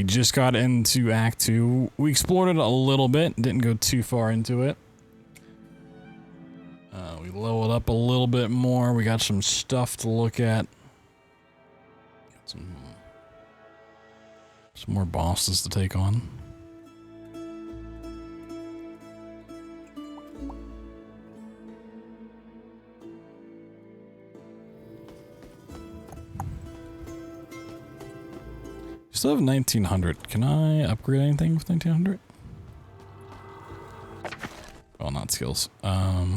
just got into Act 2. We explored it a little bit, didn't go too far into it. We leveled up a little bit more. We got some stuff to look at. Got some more bosses to take on. Still have 1900. Can I upgrade anything with 1900? Oh, not skills. Oh.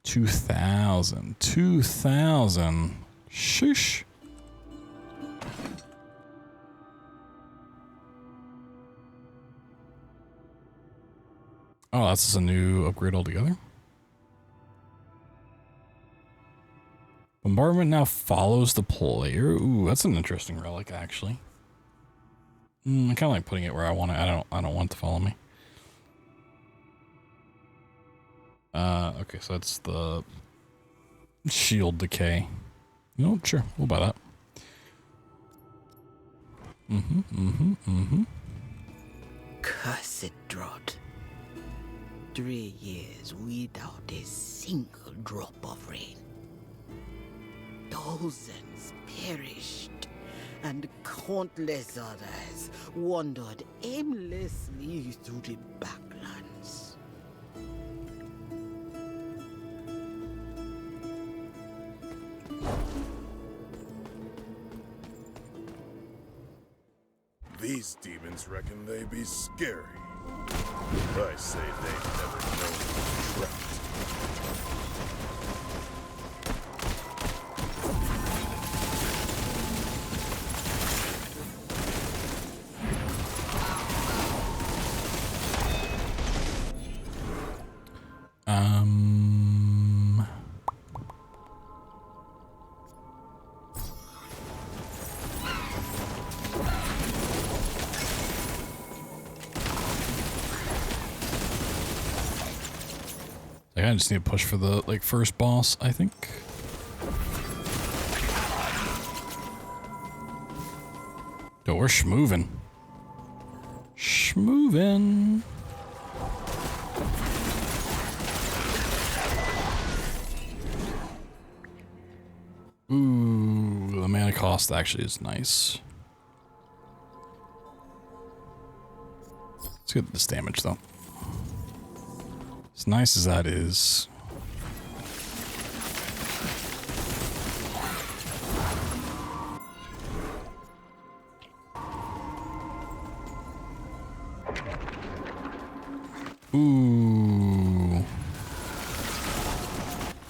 2000. 2000. Shush. Oh, that's just a new upgrade altogether. Bombardment now follows the player. Ooh, that's an interesting relic, actually. I kind of like putting it where I want it. I don't want it to follow me. Okay, so that's the shield decay. No, sure, we'll buy that. Cursed drought. 3 years without a single drop of rain. Thousands perished, and countless others wandered aimlessly through the backlands. These demons reckon they be scary. I say they've never known drought. I just need to push for the first boss, I think. Yo, we're schmoovin'. Schmoovin'. Ooh, the mana cost actually is nice. Let's get this damage though. As nice as that is. Ooh.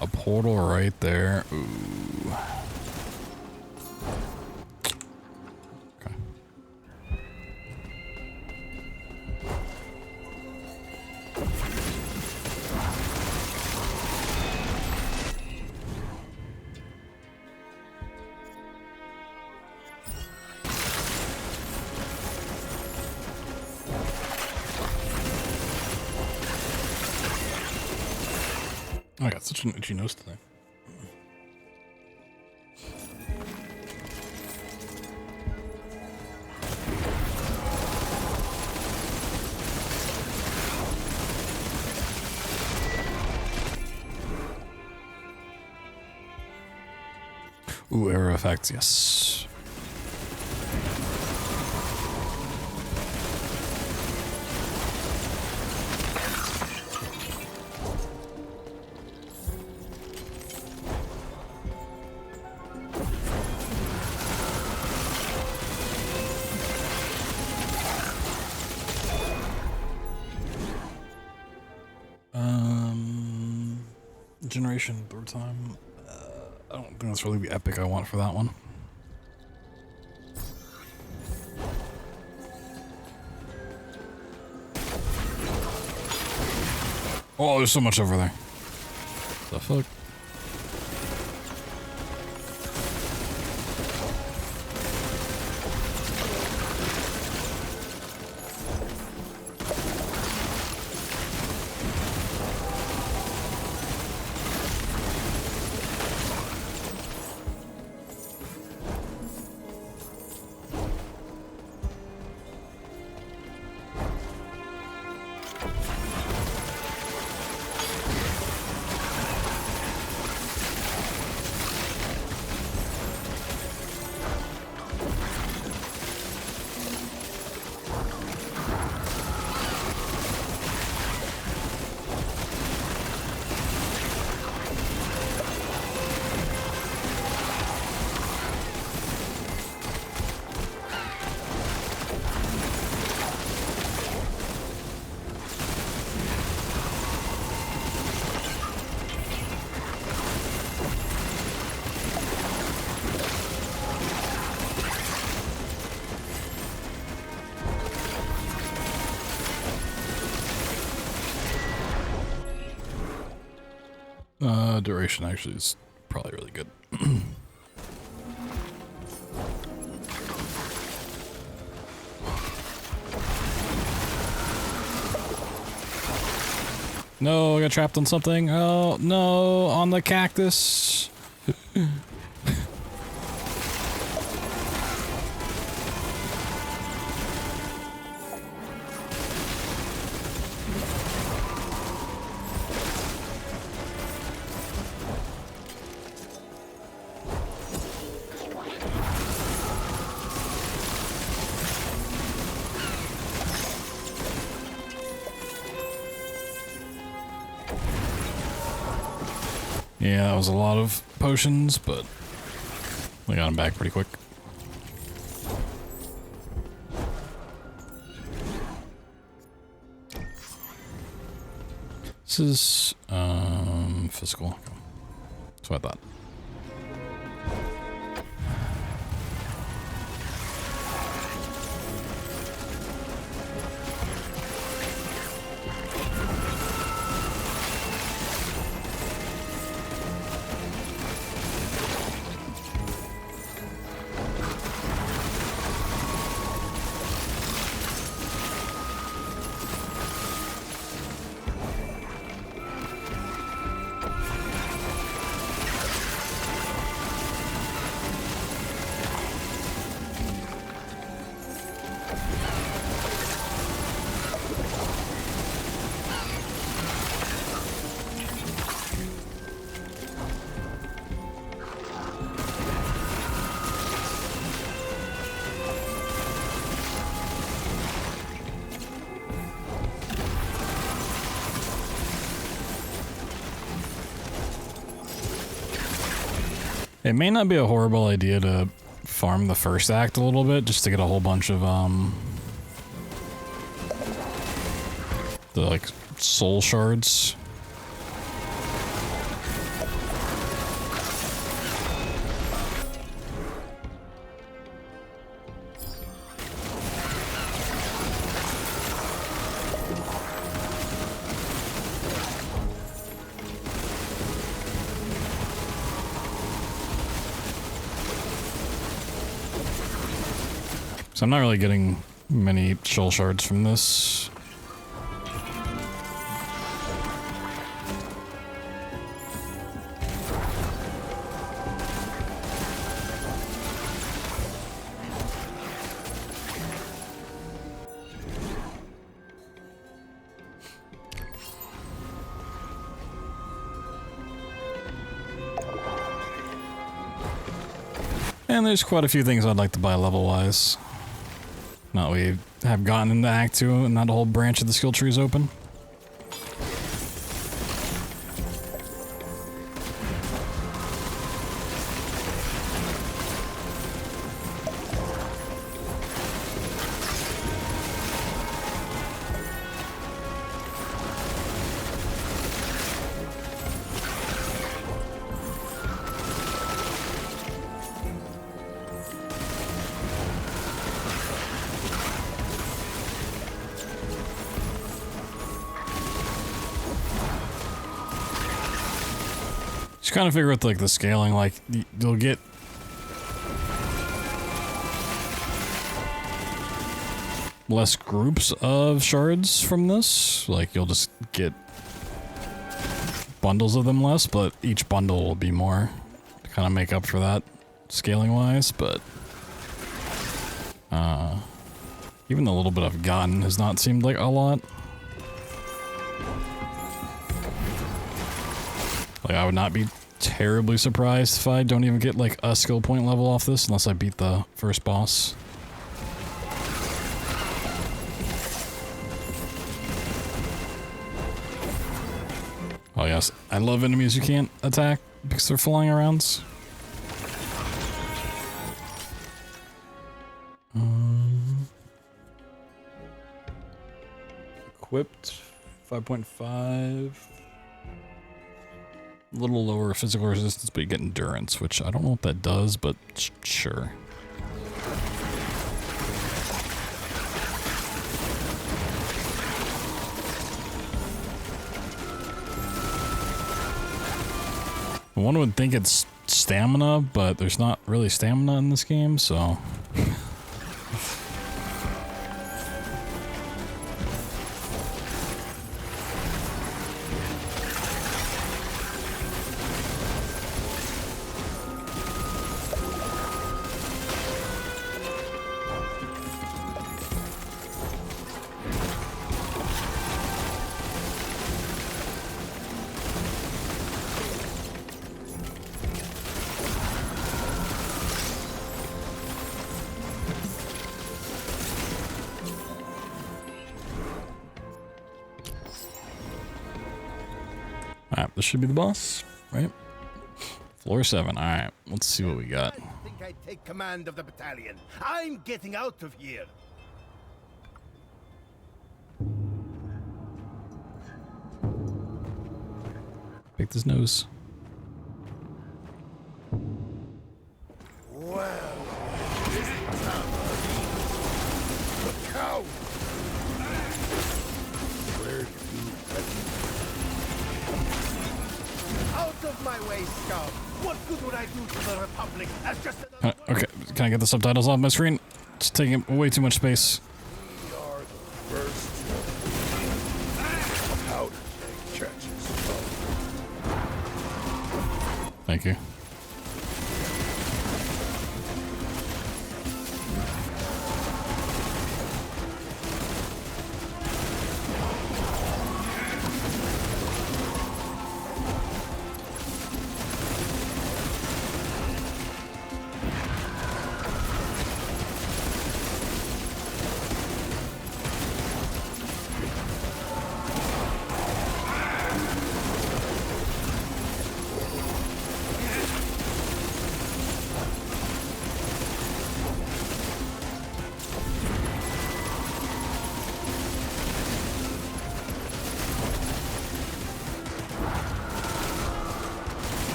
A portal right there. Ooh. Okay. I got such an itchy nose today. Ooh, arrow effects, yes. Generation third time. I don't think that's really the epic I want for that one. Oh, there's so much over there. The fuck? Duration actually is probably really good. No, I got trapped on something. Oh, no, on the cactus. Yeah, that was a lot of potions, but we got them back pretty quick. This is, physical. That's what I thought. It may not be a horrible idea to farm the first act a little bit, just to get a whole bunch of, the, like, soul shards. So I'm not really getting many soul shards from this. And there's quite a few things I'd like to buy level-wise. Now we have gotten into Act 2 and that whole branch of the skill tree is open. Just kind of figure out like the scaling, like you'll get less groups of shards from this. Like you'll just get bundles of them less, but each bundle will be more to kind of make up for that scaling wise. But even the little bit I've gotten has not seemed like a lot. Like I would not be terribly surprised if I don't even get like a skill point level off this unless I beat the first boss. Oh yes, I love enemies you can't attack because they're flying around. Equipped 5.5. A little lower physical resistance, but you get endurance, which I don't know what that does, but sure. One would think it's stamina, but there's not really stamina in this game, so... Alright, this should be the boss, right? Floor 7. Alright, let's see what we got. I think I take command of the battalion. I'm getting out of here. Pick this nose. Well, this town. Look out! Where do you out of my way, scout! What good would I do to the Republic as just another... Okay, can I get the subtitles off my screen? It's taking way too much space. We are the first powder keg catches. Thank you.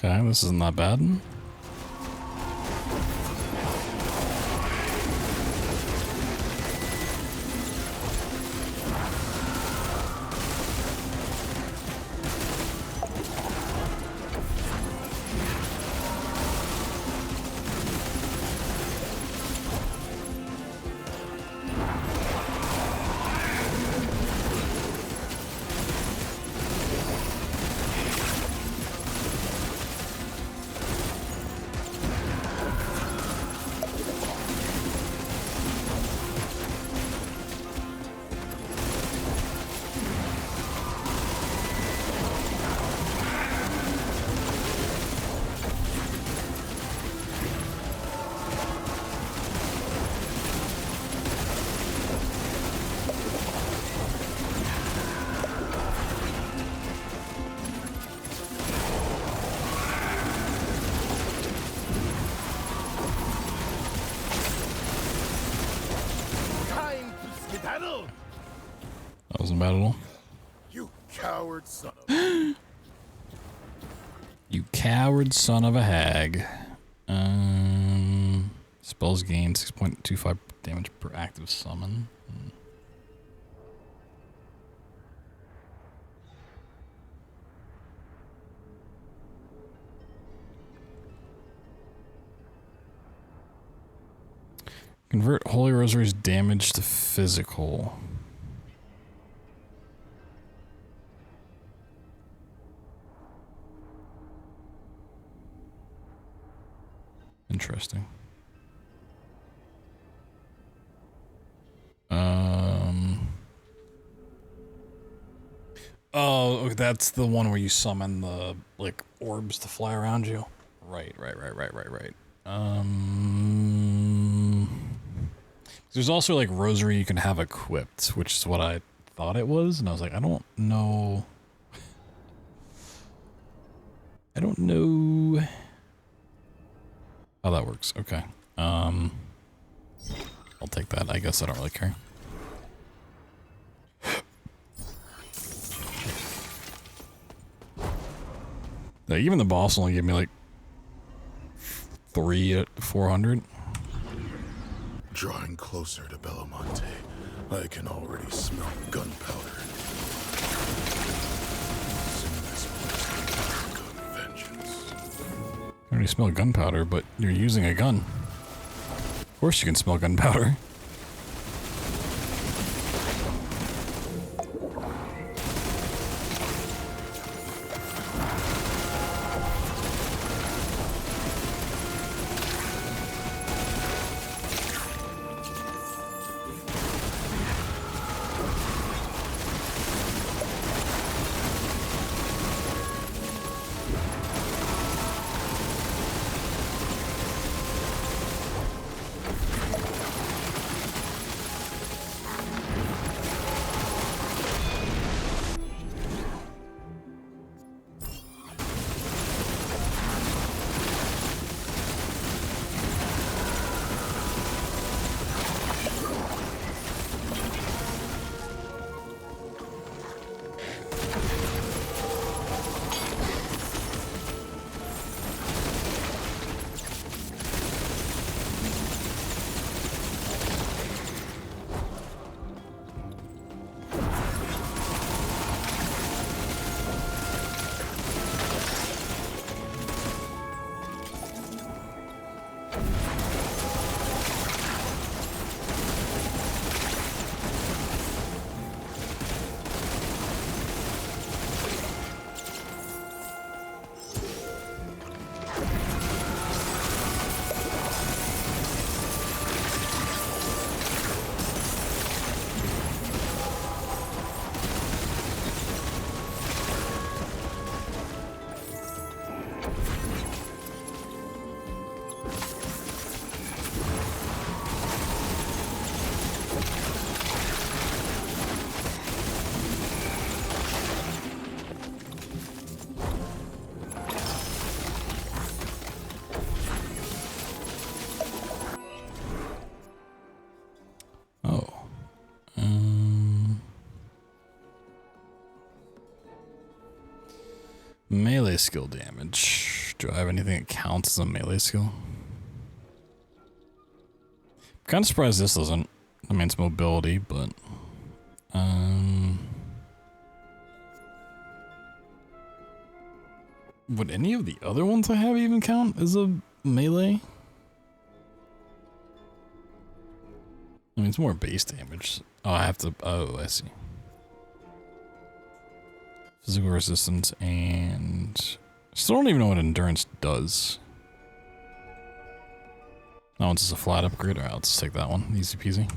Okay, this isn't that bad. That wasn't bad at all. You coward son of... You coward son of a hag. Spells gain 6.25 damage per active summon. Convert Holy Rosary's damage to physical. Interesting. Oh, that's the one where you summon the, like, orbs to fly around you. Right. There's also, like, Rosary you can have equipped, which is what I thought it was, and I was like, I don't know how that works. Okay. I'll take that. I guess I don't really care. Yeah, even the boss only gave me like 3 at 400. Drawing closer to Belamonte, I can already smell gunpowder. Soon this place will be dark of vengeance. I already smell gunpowder, but you're using a gun. Of course you can smell gunpowder. Melee skill damage. Do I have anything that counts as a melee skill? I'm kind of surprised this doesn't. I mean, it's mobility, but... would any of the other ones I have even count as a melee? I mean, it's more base damage. Oh, I have to... Oh, I see. Physical resistance and... Still don't even know what endurance does. That one's just a flat upgrade. Alright, let's take that one. Easy peasy.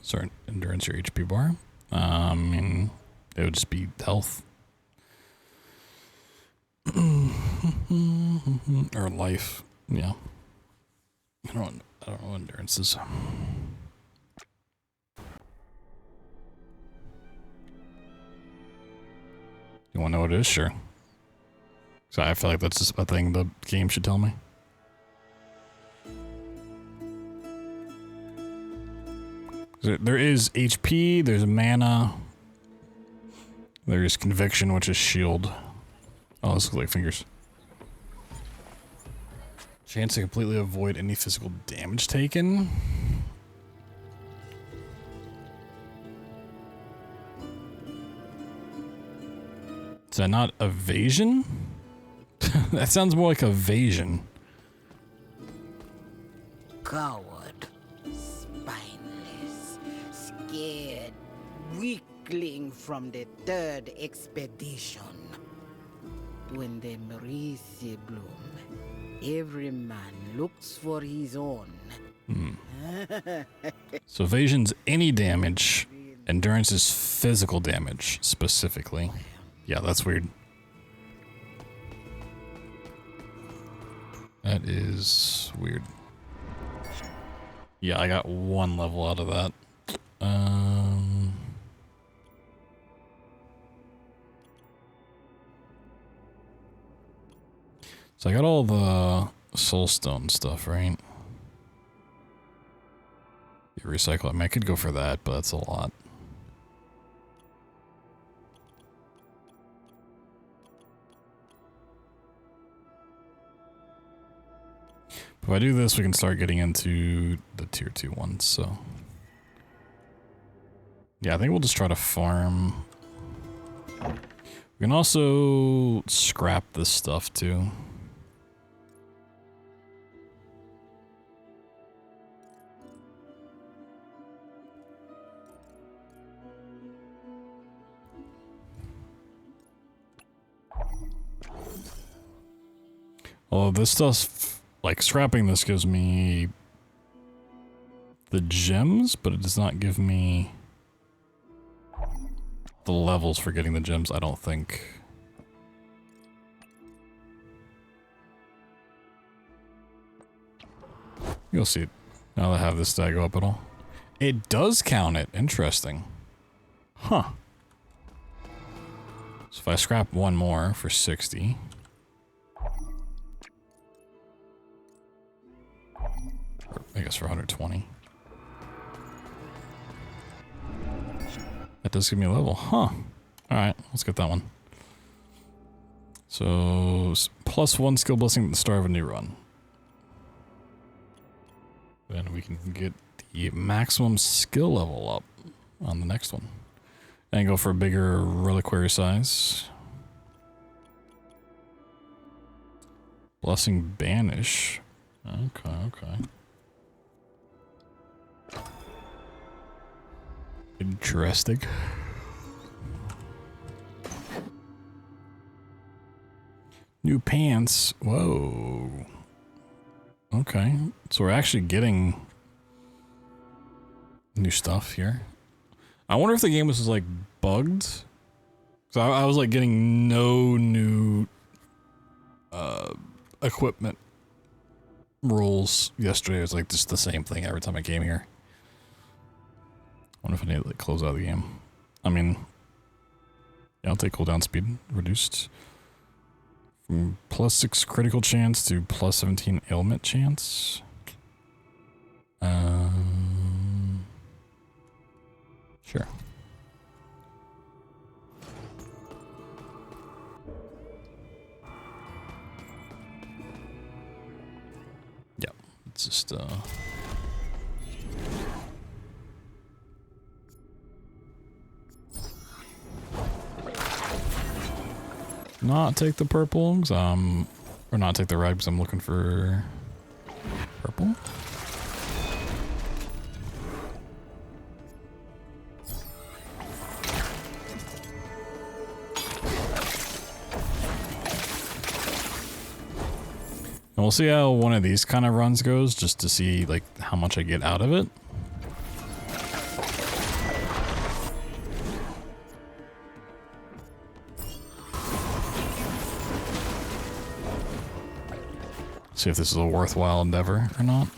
Sorry, endurance or HP bar. I mean, it would just be health. Or life. Yeah. I don't know what endurance is. You wanna know what it is? Sure. So I feel like that's just a thing the game should tell me. There is HP, there's mana, there's conviction, which is shield. Oh, this looks like fingers. Chance to completely avoid any physical damage taken. Is that not evasion? That sounds more like evasion. Coward, spineless, scared, weak weakling from the third expedition. When the Marisi bloom, every man looks for his own. So evasion's any damage. Endurance is physical damage, specifically. Yeah, that's weird. That is weird. Yeah, I got 1 level out of that. So I got all the soulstone stuff, right? You recycle. I mean, I could go for that, but that's a lot. If I do this, we can start getting into the tier 2 ones, so. Yeah, I think we'll just try to farm. We can also scrap this stuff too. Although this stuff, like scrapping this gives me the gems, but it does not give me the levels for getting the gems, I don't think. You'll see it now that I have this die go up at all. It does count it. Interesting. Huh. So if I scrap 1 more for 60. Or I guess for 120. That does give me a level. Huh. Alright, let's get that one. So, +1 skill blessing at the start of a new run. Then we can get the maximum skill level up on the next one. And go for a bigger reliquary size. Blessing banish. Okay, okay. Interesting. New pants. Whoa. Okay. So we're actually getting new stuff here. I wonder if the game was like bugged. So I was like getting no new equipment rules yesterday. It was like just the same thing every time I came here. I wonder if I need to like close out of the game. I mean, yeah, I'll take cooldown speed reduced from +6 critical chance to +17 ailment chance. Sure. Yeah, it's just not take the purple, or not take the red because I'm looking for purple. And we'll see how one of these kind of runs goes, just to see like how much I get out of it. See if this is a worthwhile endeavor or not.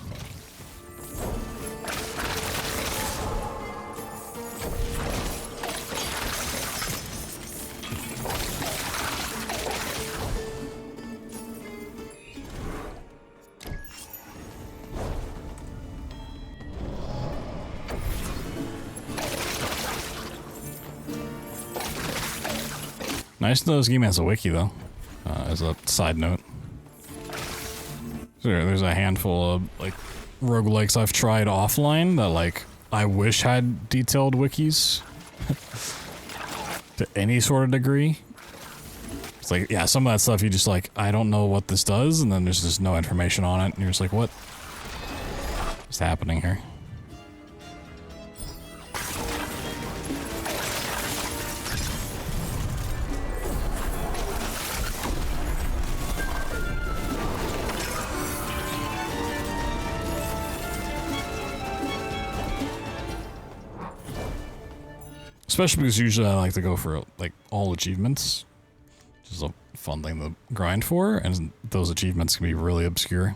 Nice to know this game has a wiki though, as a side note. There's a handful of like roguelikes I've tried offline that like I wish had detailed wikis to any sort of degree. It's like, yeah, some of that stuff you just like, I don't know what this does, and then there's just no information on it, and you're just like, what's happening here? Especially because usually I like to go for like all achievements. Which is a fun thing to grind for, and those achievements can be really obscure.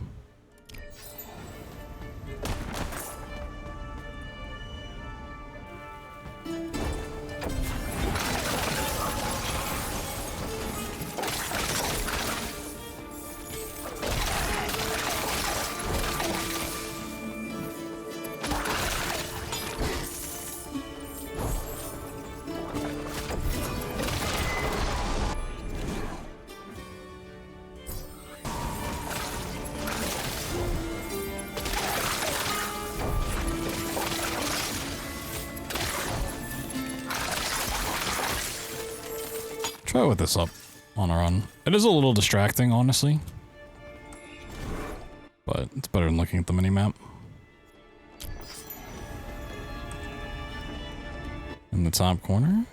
Try with this up on our own. It is a little distracting, honestly. But it's better than looking at the minimap. In the top corner.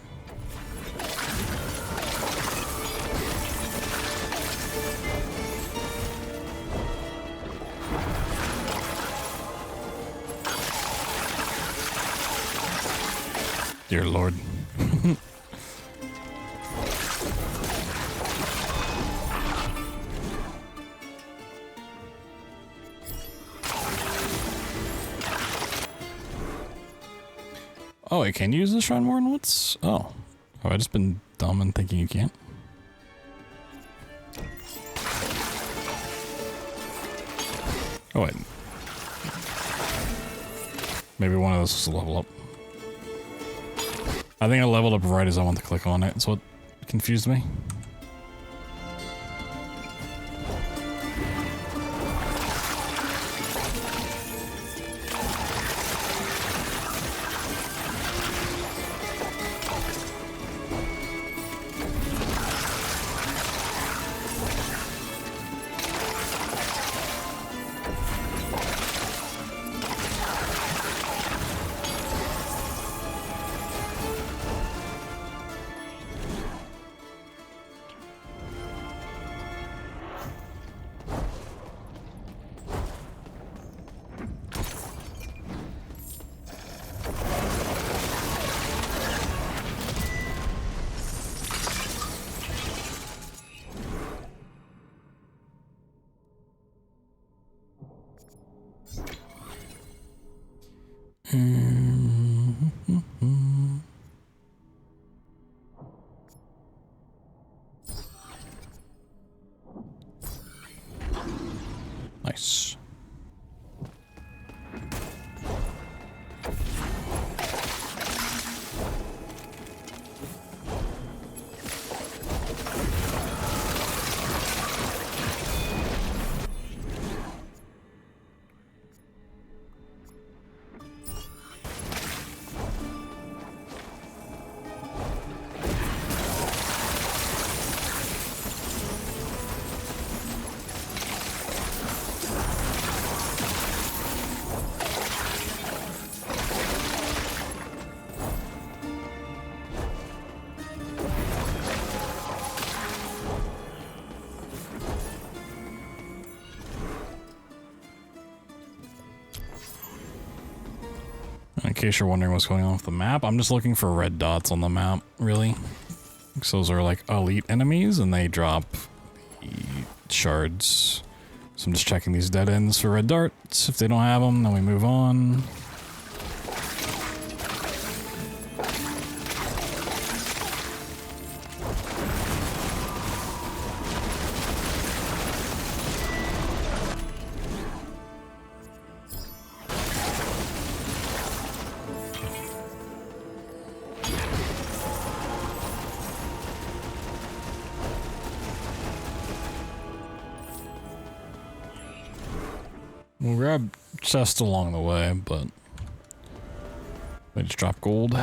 Dear Lord. Oh, I can use the Shrine more than once? Oh. Have I just been dumb and thinking you can't? Oh, wait. Maybe one of those is a level up. I think I leveled up right as I went to click on it. That's what confused me. Nice. In case you're wondering what's going on with the map, I'm just looking for red dots on the map, really. Because those are like elite enemies and they drop the shards. So I'm just checking these dead ends for red darts. If they don't have them, then we move on. We'll grab chests along the way, but they just drop gold.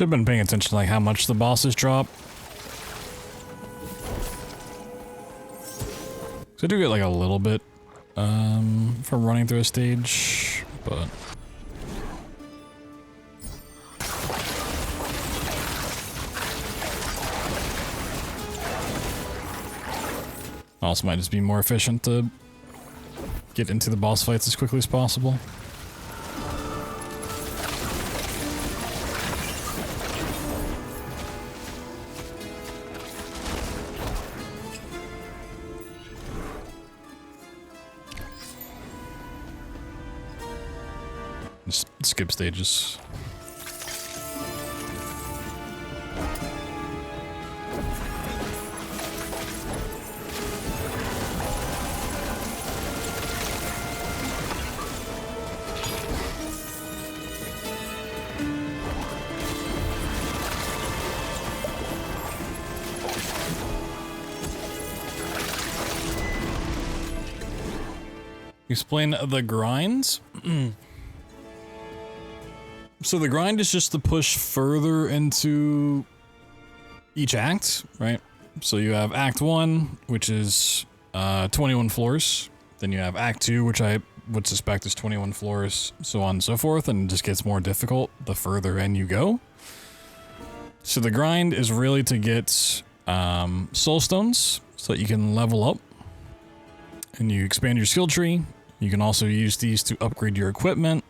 Should have been paying attention to like how much the bosses drop. So I do get like a little bit from running through a stage, but also might just be more efficient to get into the boss fights as quickly as possible. Just skip stages. Explain the grinds. So the grind is just to push further into each act, right? So you have Act 1, which is 21 floors. Then you have Act 2, which I would suspect is 21 floors, so on and so forth, and it just gets more difficult the further in you go. So the grind is really to get soul stones so that you can level up and you expand your skill tree. You can also use these to upgrade your equipment.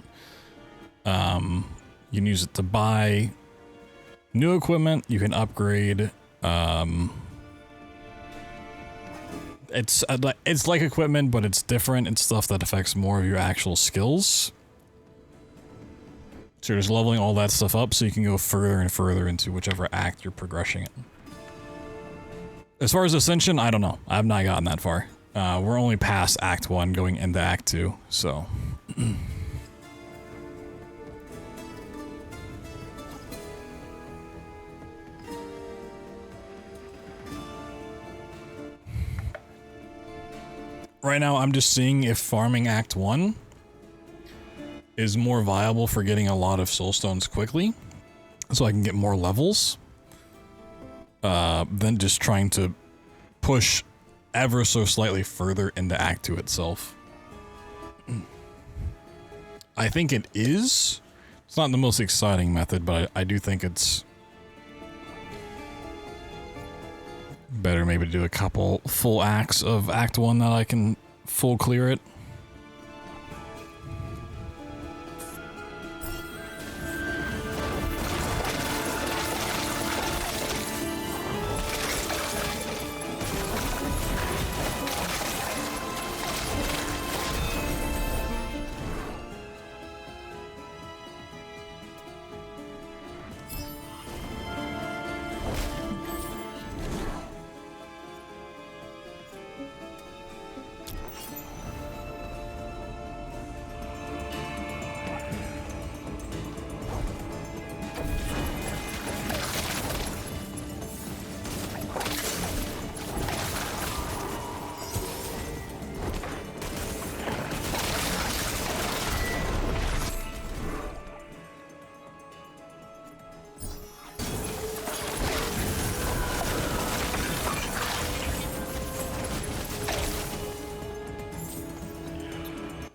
You can use it to buy new equipment. You can upgrade. It's like equipment, but it's different. It's stuff that affects more of your actual skills. So you're just leveling all that stuff up so you can go further and further into whichever act you're progressing in. As far as Ascension, I don't know. I've not gotten that far. We're only past Act 1 going into Act 2, so... Right now, I'm just seeing if farming Act 1 is more viable for getting a lot of soul stones quickly, so I can get more levels, than just trying to push ever so slightly further into Act 2 itself. I think it is. It's not the most exciting method, but I do think it's better maybe to do a couple full acts of Act 1 that I can full clear it.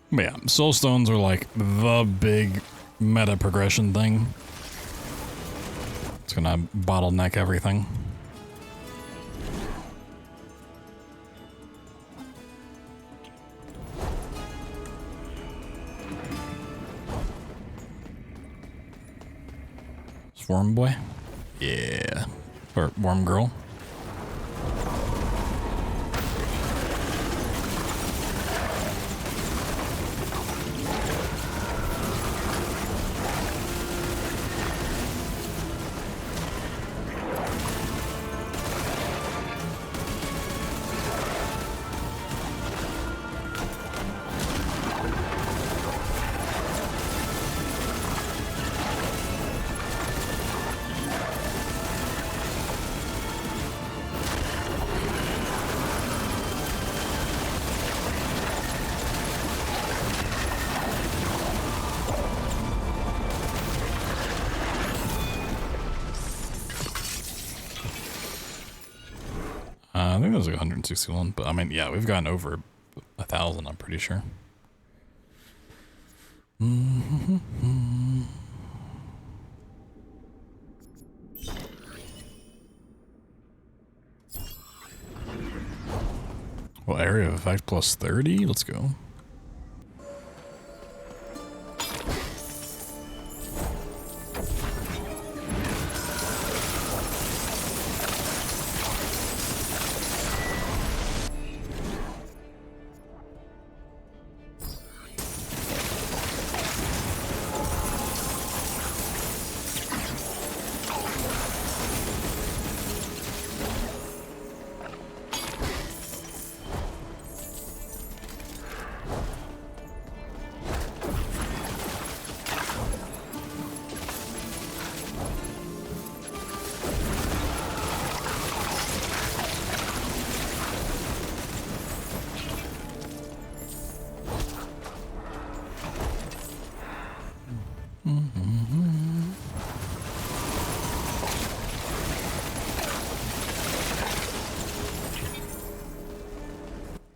But yeah, soul stones are like the big meta progression thing. It's gonna bottleneck everything. Worm boy? Yeah. Or worm girl. I think there's like 161, but I mean, yeah, we've gotten over 1,000, I'm pretty sure. Well, area of effect plus 30, let's go.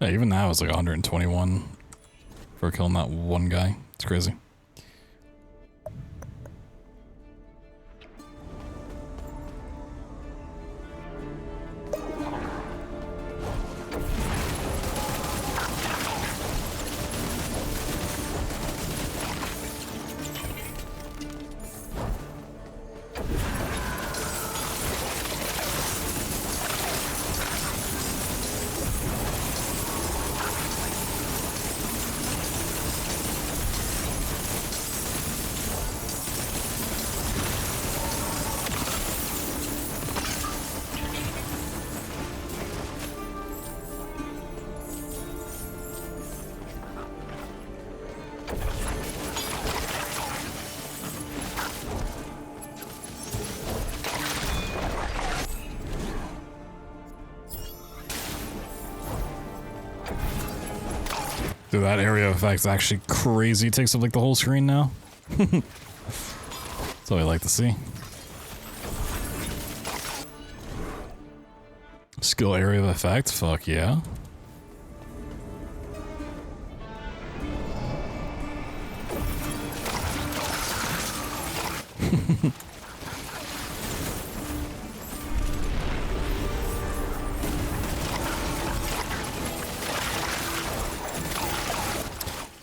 Yeah, even now it's like 121 for killing that one guy. It's crazy. Dude, that area of effect's actually crazy. It takes up like the whole screen now. That's what I like to see. Skill area of effect? Fuck yeah.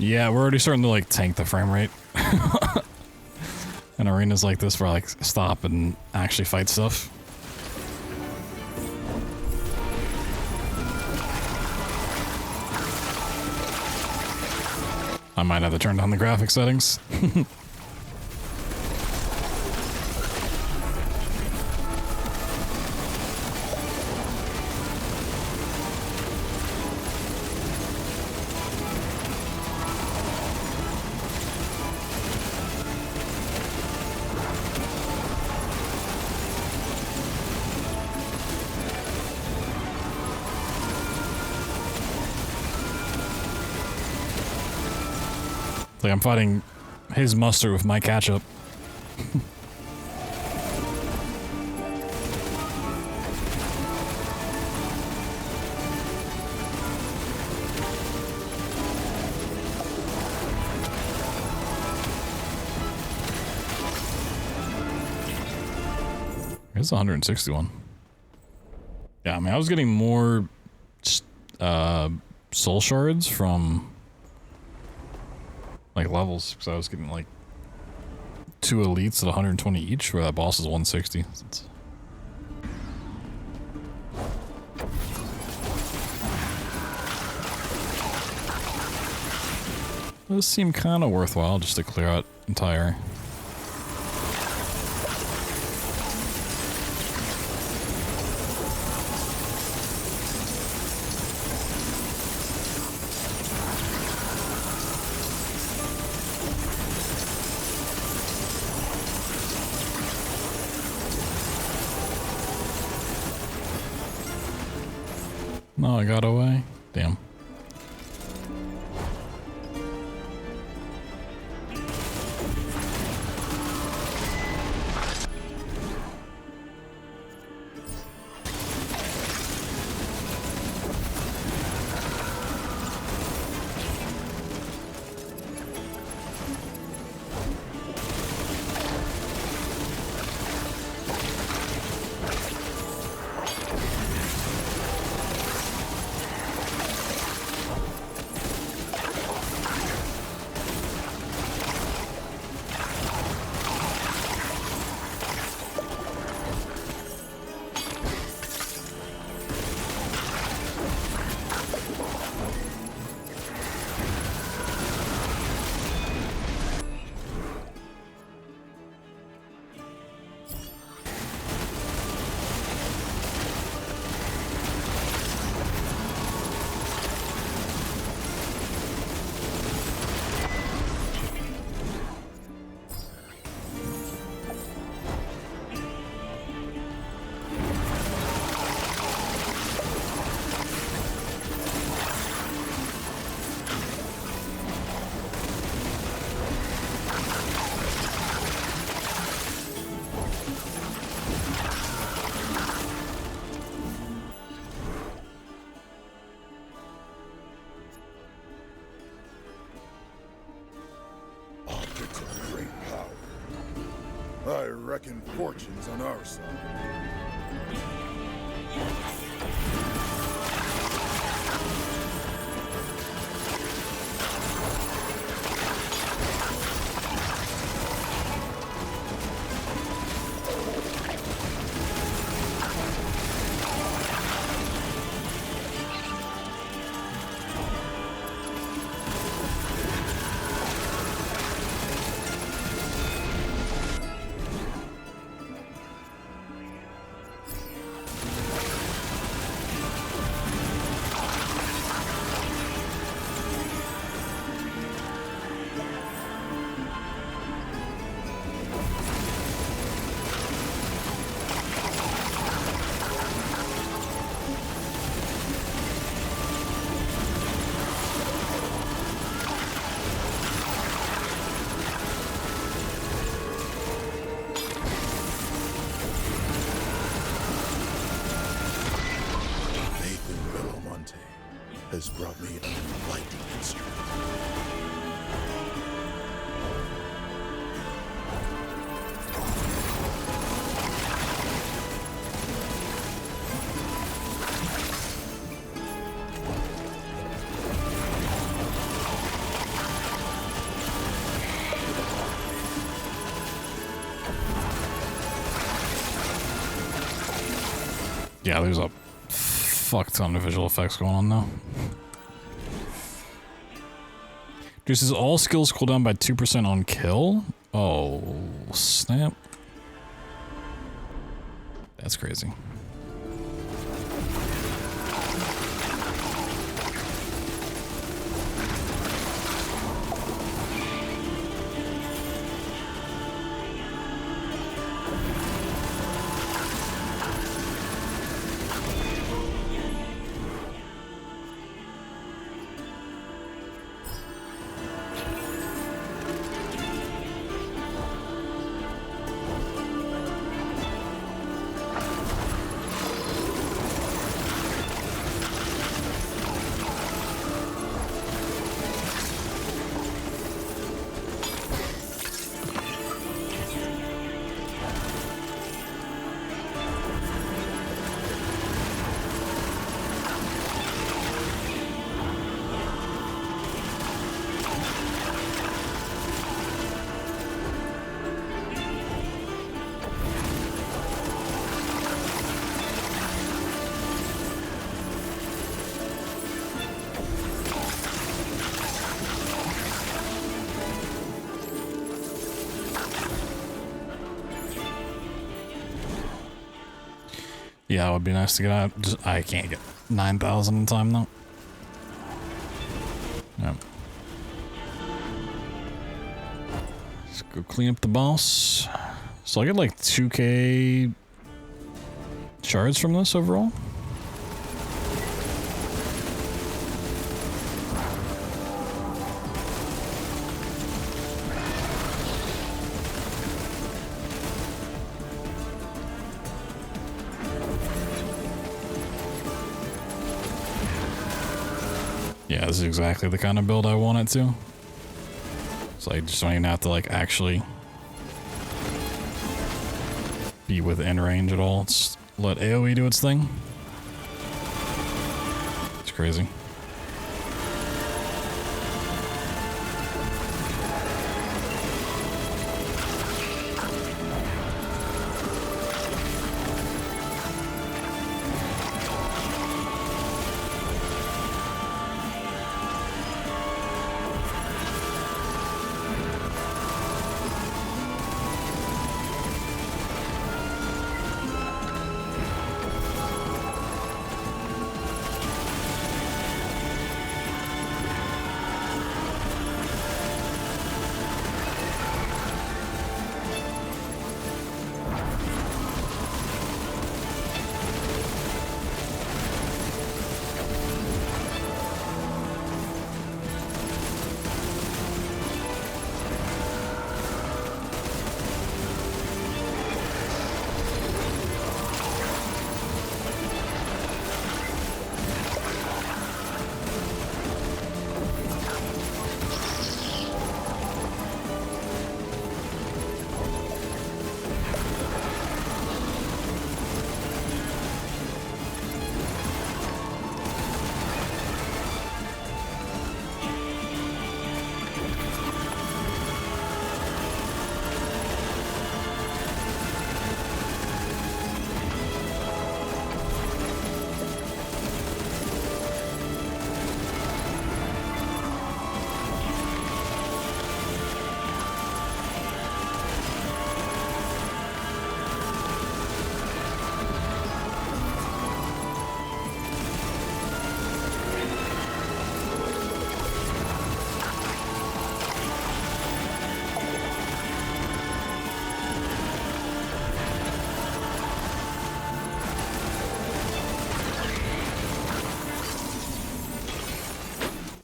Yeah, we're already starting to like tank the frame rate. In arenas like this where I like stop and actually fight stuff. I might have to turn down the graphic settings. Like I'm fighting his mustard with my ketchup. It's 161. Yeah, I mean, I was getting more soul shards from like levels, because I was getting like 2 elites at 120 each, where that boss is 160. Those seem kind of worthwhile just to clear out entire. No, I got away. Damn. reckon fortune's on our side. Has brought me an enlightening instrument. Yeah, there's a fuck ton of visual effects going on now. Reduces all skills cooldown by 2% on kill? Oh, snap. That's crazy. Yeah, it would be nice to get out. Just, I can't get 9,000 in time though. Yep. Let's go clean up the boss. So I get like 2k shards from this overall. Yeah, this is exactly the kind of build I want it to. So I just don't even have to like actually be within range at all. It's let AoE do its thing. It's crazy.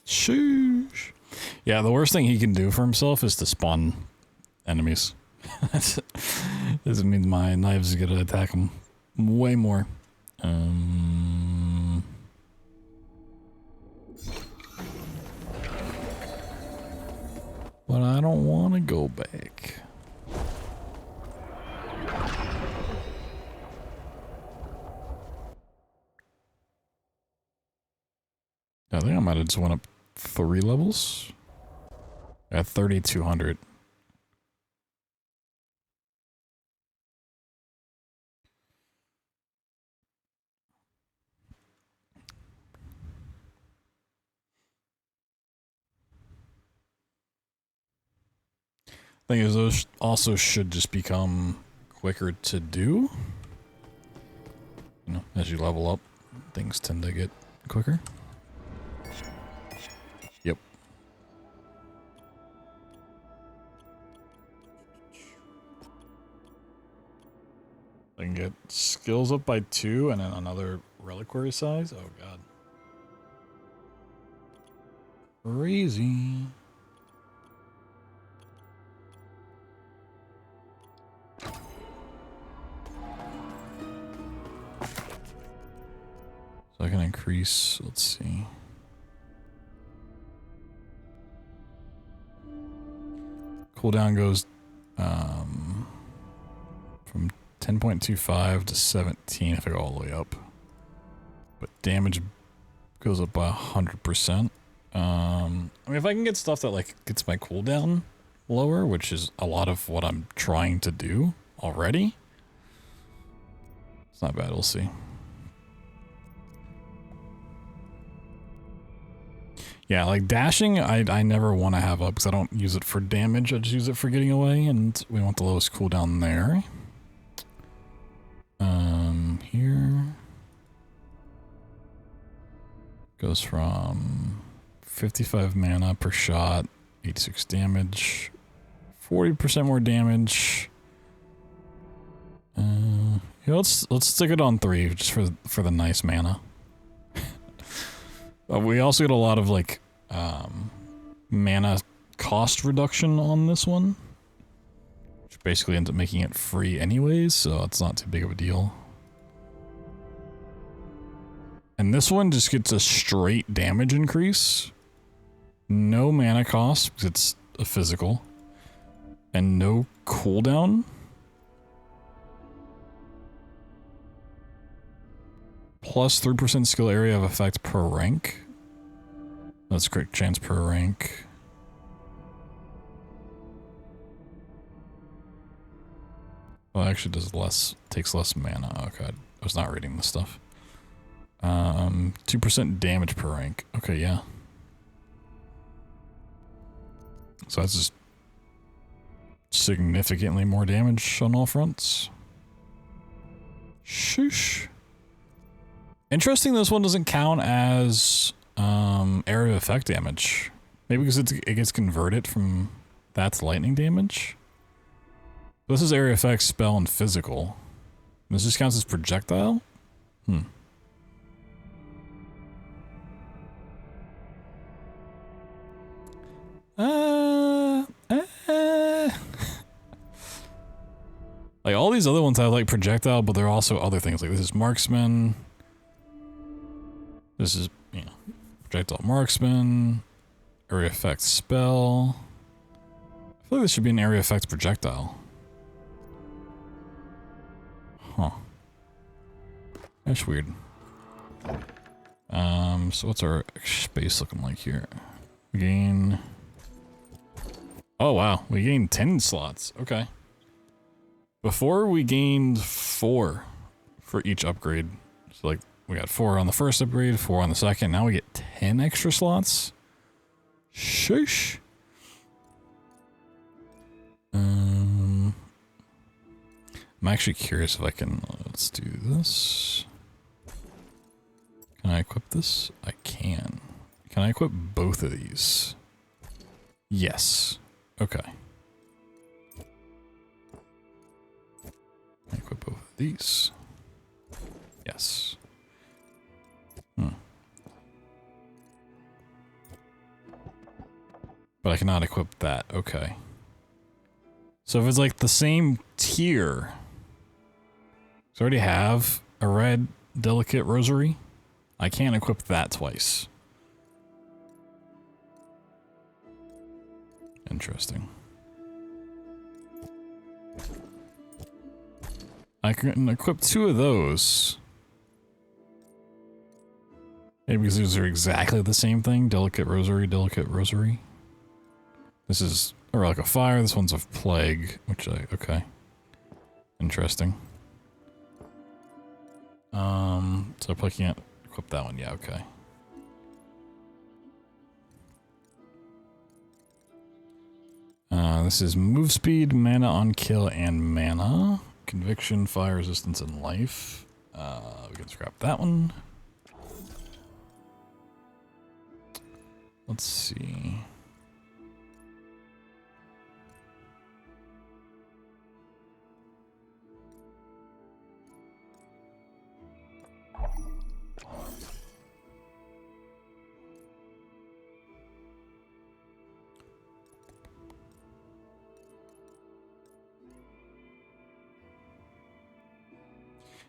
Sheesh. Yeah, the worst thing he can do for himself is to spawn enemies. This means my knives are gonna attack him way more. But I don't want to go back. I think I might have just went up 3 levels. At 3,200. Thing is, those also should just become quicker to do. You know, as you level up, things tend to get quicker. Yep. I can get skills up by 2 and then another reliquary size. Oh god. Crazy. So I can increase, let's see. Cooldown goes from 10.25 to 17 if I go all the way up. But damage goes up by 100%. I mean, if I can get stuff that like gets my cooldown lower, which is a lot of what I'm trying to do already, it's not bad, we'll see. Yeah, like dashing, I never want to have up because I don't use it for damage. I just use it for getting away, and we want the lowest cooldown there. Here goes from 55 mana per shot, 86 damage, 40% more damage. Yeah, let's stick it on 3 just for the nice mana. We also get a lot of like mana cost reduction on this one, which basically ends up making it free anyways, so it's not too big of a deal. And this one just gets a straight damage increase, no mana cost because it's a physical, and no cooldown. Plus 3% skill area of effect per rank. That's crit chance per rank. Well, it actually does less, takes less mana. Okay, I was not reading this stuff. 2% damage per rank. Okay, yeah. So that's just significantly more damage on all fronts. Shoosh. Interesting, this one doesn't count as area of effect damage. Maybe because it gets converted from that to lightning damage. This is area effect, spell, and physical. This just counts as projectile? Like all these other ones have like projectile, but they're also other things. Like this is marksman. This is, you know, projectile marksman, area effect spell. I feel like this should be an area effect projectile. Huh. That's weird. So what's our space looking like here? We gain... Oh wow, we gained 10 slots. Okay. Before we gained 4 for each upgrade. So like, we got 4 on the first upgrade, 4 on the second. Now we get 10 extra slots. Sheesh. I'm actually curious if I can, let's do this. Can I equip this? I can. Can I equip both of these? Yes. Okay. Can I equip both of these? Yes. But I cannot equip that. Okay. So if it's like the same tier, so I already have a red delicate rosary, I can't equip that twice. Interesting. I can equip 2 of those. Maybe because these are exactly the same thing. Delicate rosary, delicate rosary. This is a relic of fire. This one's of plague, which okay. Interesting. So I probably can't equip that one. Yeah, okay. This is move speed, mana on kill, and mana. Conviction, fire resistance, and life. We can scrap that one. Let's see.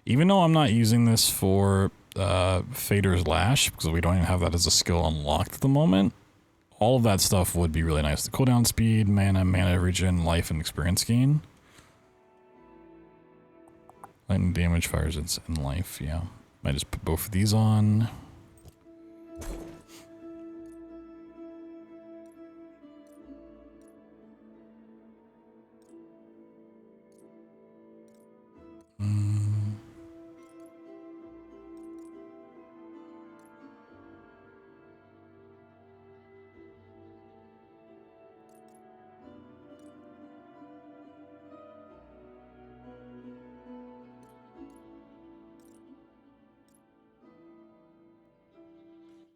Even though I'm not using this for Fader's Lash, because we don't even have that as a skill unlocked at the moment, all of that stuff would be really nice. The cooldown speed, mana regen, life, and experience gain. Lightning damage, fire resistance, and life, yeah. Might just put both of these on.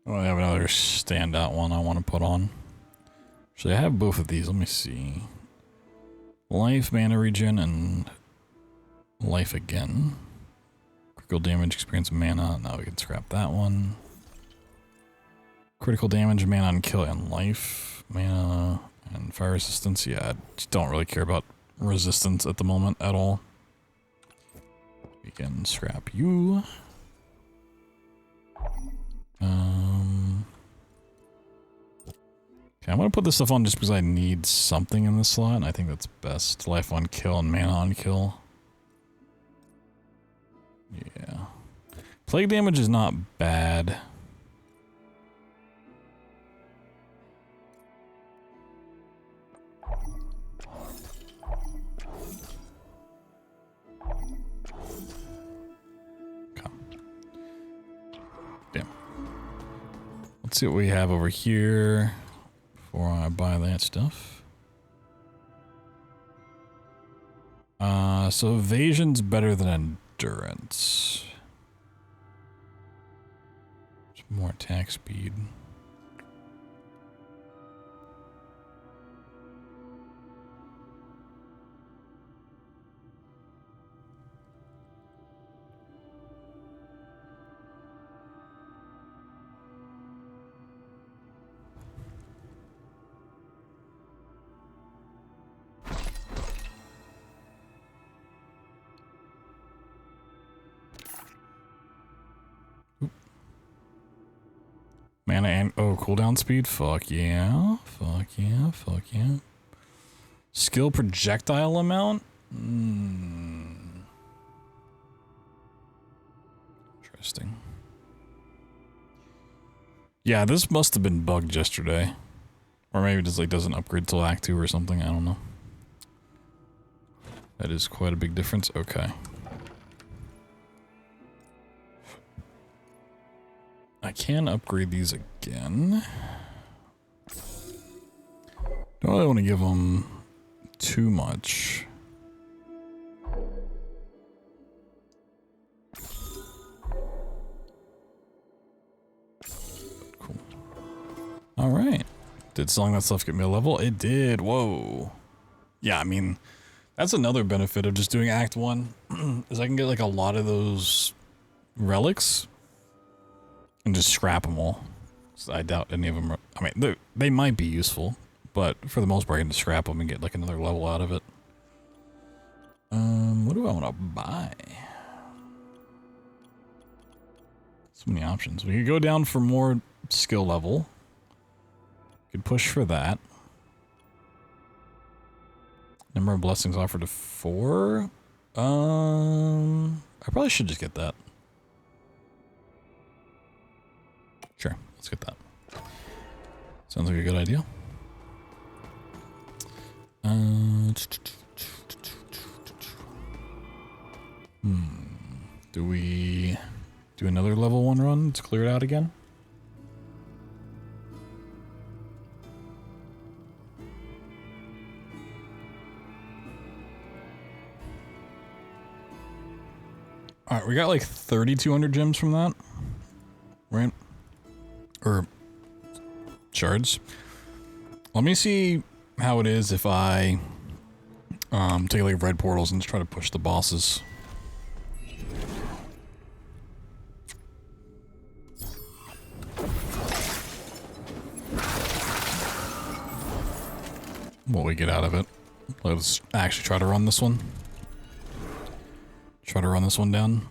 Oh, I have another standout one I want to put on. Actually, I have both of these. Let me see. Life, mana regen, and life again. Critical damage, experience, mana. Now we can scrap that one. Critical damage, mana on kill, and life. Mana and fire resistance. Yeah, I just don't really care about resistance at the moment at all. We can scrap you. Okay, I'm gonna put this stuff on just because I need something in this slot, and I think that's best. Life on kill and mana on kill. Yeah. Plague damage is not bad. Okay. Damn. Let's see what we have over here before I buy that stuff. So evasion's better than endurance. There's more attack speed. Mana and cooldown speed. Fuck yeah. Fuck yeah. Fuck yeah. Skill projectile amount. Interesting. Yeah, this must have been bugged yesterday, or maybe it just like doesn't upgrade till Act 2 or something. I don't know. That is quite a big difference. Okay. I can upgrade these again. Don't really want to give them too much. Cool. All right. Did selling that stuff get me a level? It did. Whoa. Yeah, I mean, that's another benefit of just doing Act 1 is I can get like a lot of those relics and just scrap them all. So I doubt any of them are, I mean, they might be useful, But for the most part, I can just scrap them and get like another level out of it. What do I want to buy? So many options. We could go down for more skill level. Could push for that. Number of blessings offered to 4. I probably should just get that. Sure, let's get that. Sounds like a good idea. Do we do another level 1 run to clear it out again? Alright, we got like 3,200 gems from that. Right? Or shards. Let me see how it is if I take like red portals and just try to push the bosses. What we get out of it. Let's actually try to run this one. Try to run this one down.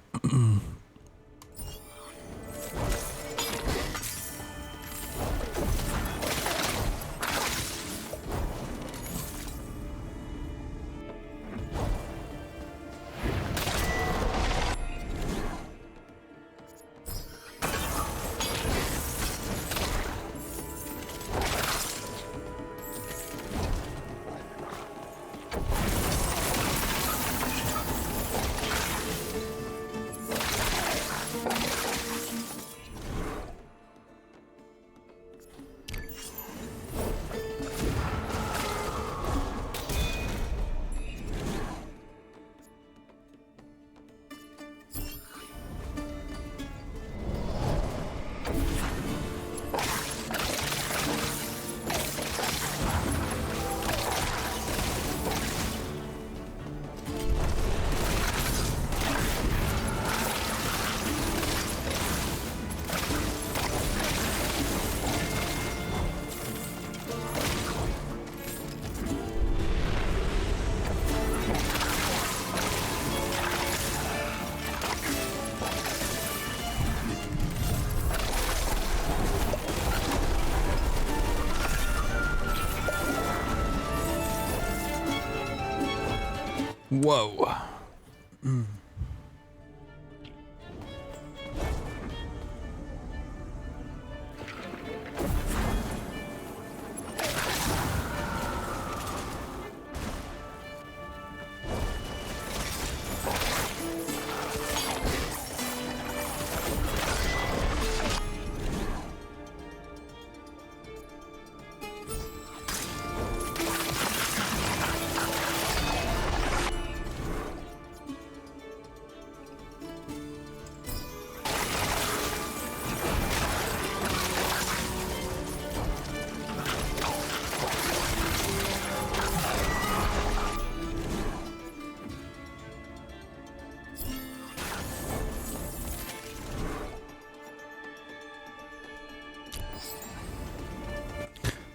Whoa.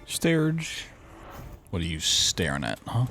Starge. What are you staring at, huh?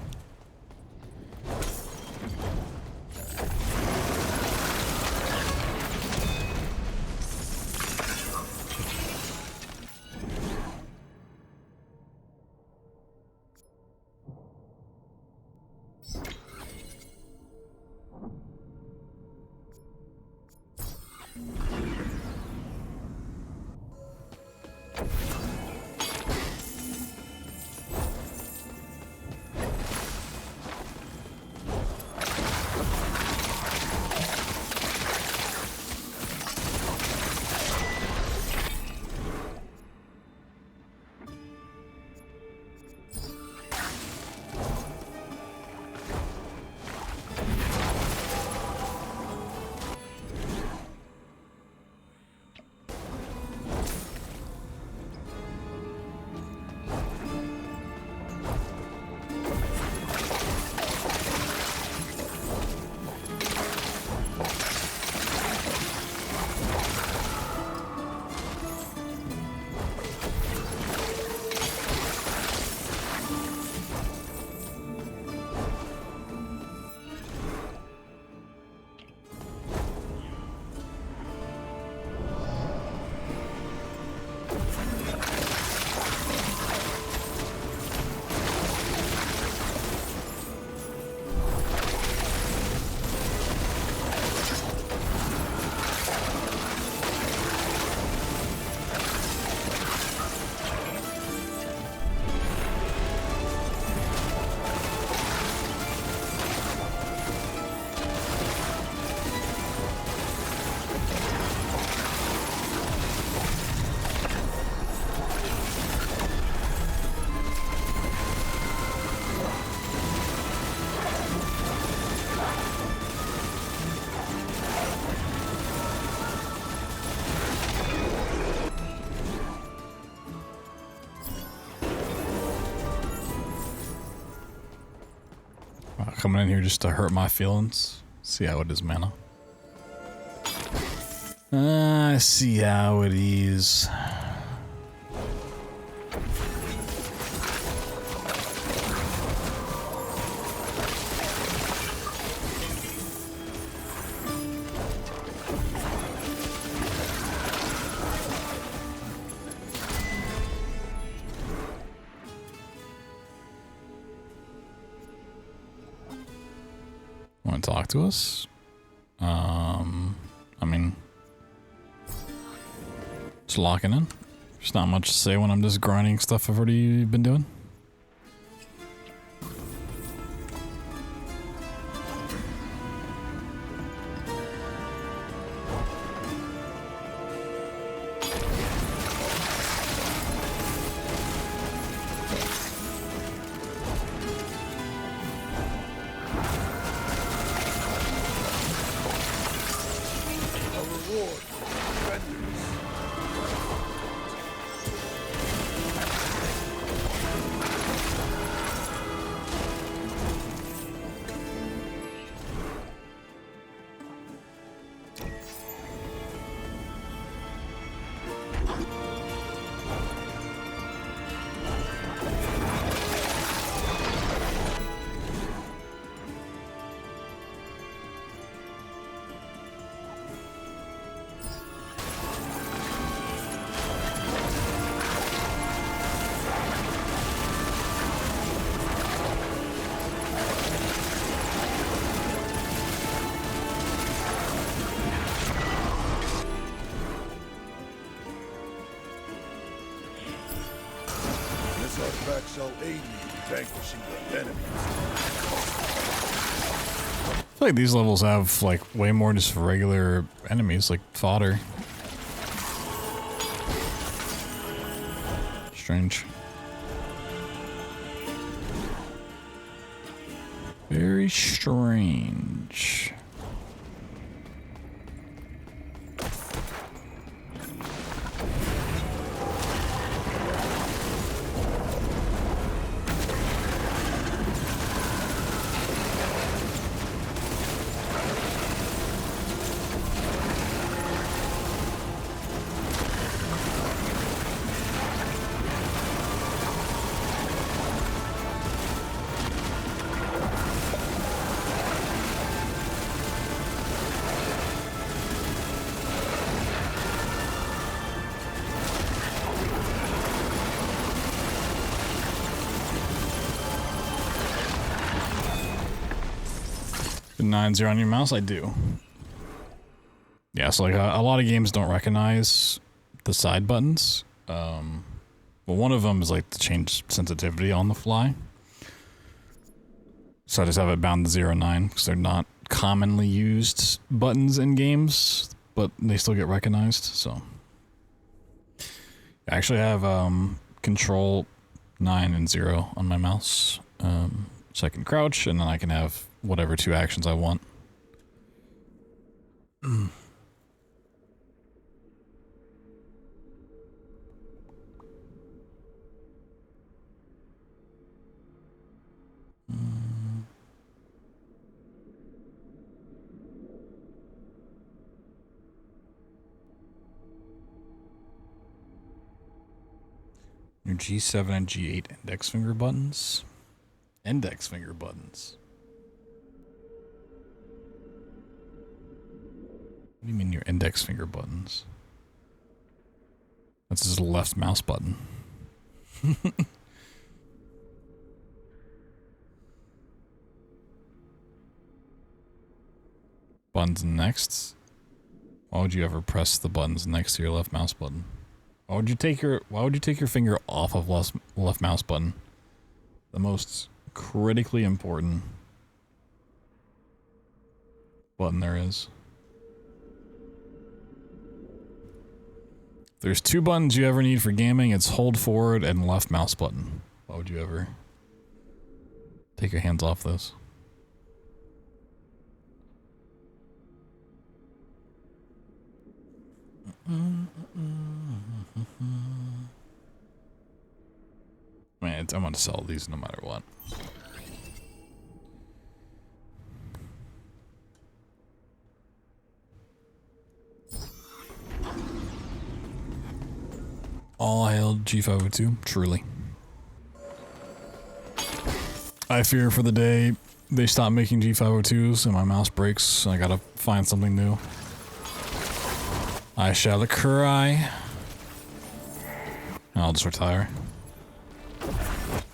coming in here just to hurt my feelings. See how it is, mana. I see how it is. Want to talk to us? I mean, just locking in. There's not much to say when I'm just grinding stuff I've already been doing. Shall aid me in vanquishing the enemies. I feel like these levels have like way more just regular enemies, like fodder. Strange. Very strange. The 9-0 on your mouse, I do. Yeah, so like a lot of games don't recognize the side buttons. But one of them is like to change sensitivity on the fly. So I just have it bound to 0-9 because they're not commonly used buttons in games, but they still get recognized. So I actually have control 9 and 0 on my mouse. So I can crouch and then I can have whatever 2 actions I want. Your G7 and G8 index finger buttons. Index finger buttons. What do you mean your index finger buttons? That's just a left mouse button. Buttons next. Why would you ever press the buttons next to your left mouse button? Why would you take your finger off of left mouse button? The most critically important button there is. There's 2 buttons you ever need for gaming. It's hold forward and left mouse button. Why would you ever take your hands off those? Man, I'm gonna sell these no matter what. All hail G502, truly. I fear for the day they stop making G502s and my mouse breaks and I gotta find something new. I shall cry. I'll just retire.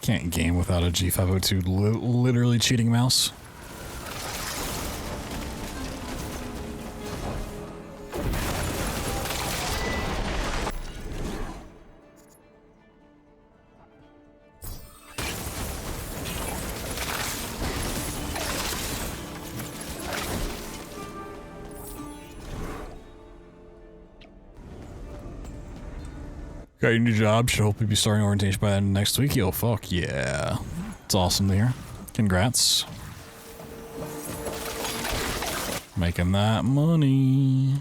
Can't game without a G502 literally cheating mouse. Got your new job. Should hopefully be starting orientation by the end of next week. Yo, fuck yeah. It's awesome to hear. Congrats. Making that money.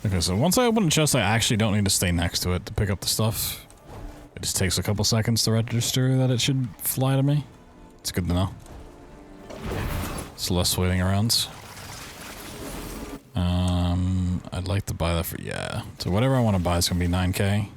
Okay, so once I open the chest, I actually don't need to stay next to it to pick up the stuff. It just takes a couple seconds to register that it should fly to me. It's good to know. It's less waiting around. I'd like to buy that for, yeah. So whatever I want to buy is going to be 9K.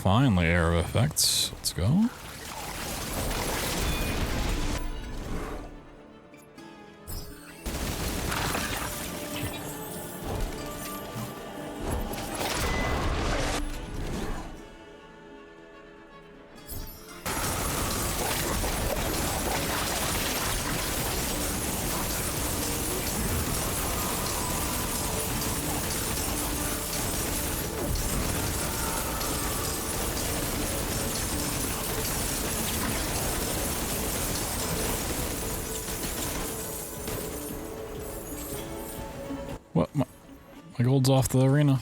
Finally, arrow effects. Let's go. What? My gold's off the arena.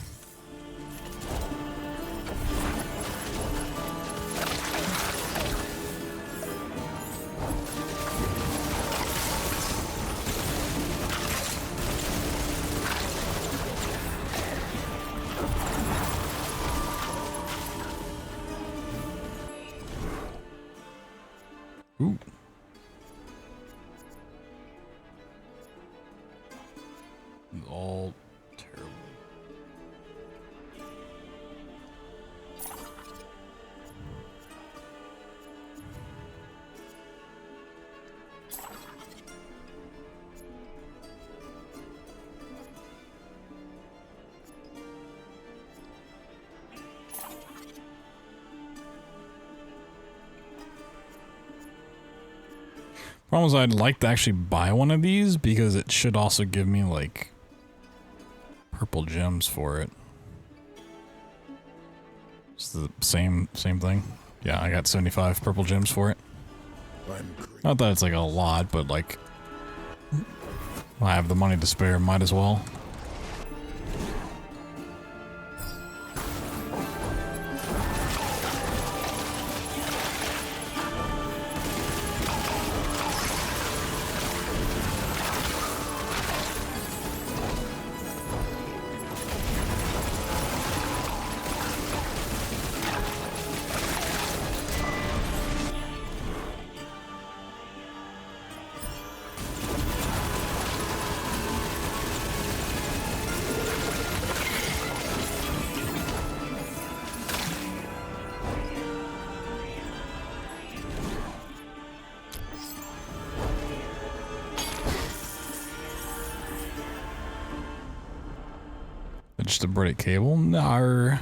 Ooh. All terrible. Problem is, I'd like to actually buy one of these because it should also give me like purple gems for it. It's the same thing. Yeah, I got 75 purple gems for it. Not that it's like a lot, but like I have the money to spare, might as well. Just a braided cable? No.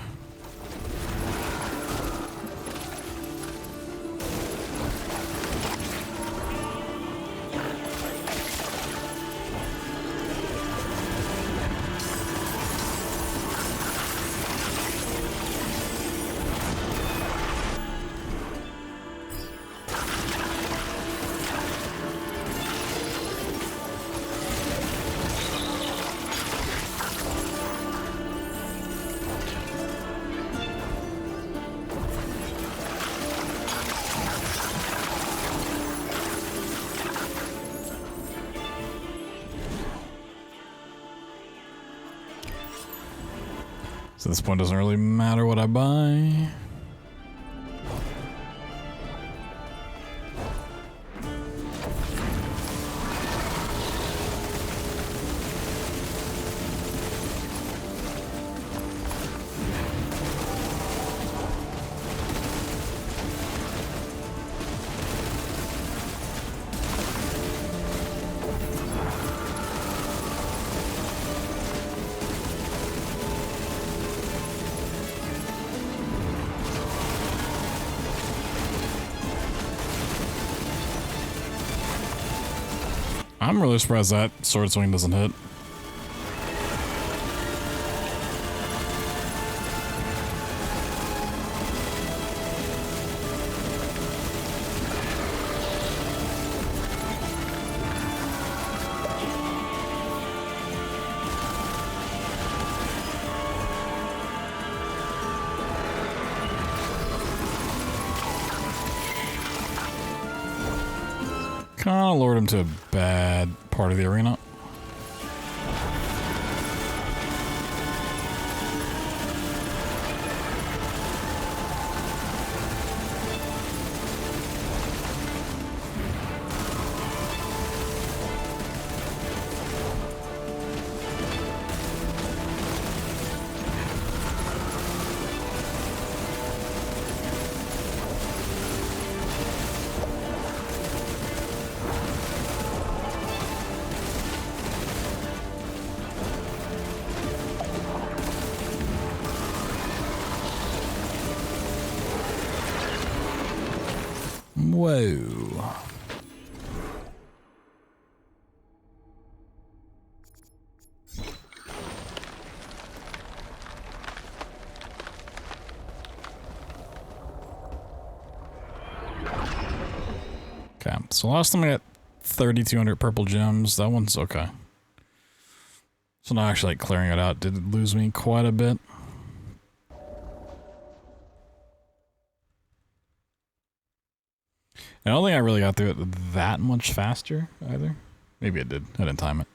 So at this point, it doesn't really matter what I buy. I'm really surprised that sword swing doesn't hit. Kinda lured him to a bad part of the arena. Whoa. Okay, so last time I got 3,200 purple gems. That one's okay. So now actually like clearing it out did lose me quite a bit. I don't think I really got through it that much faster either. Maybe I did. I didn't time it.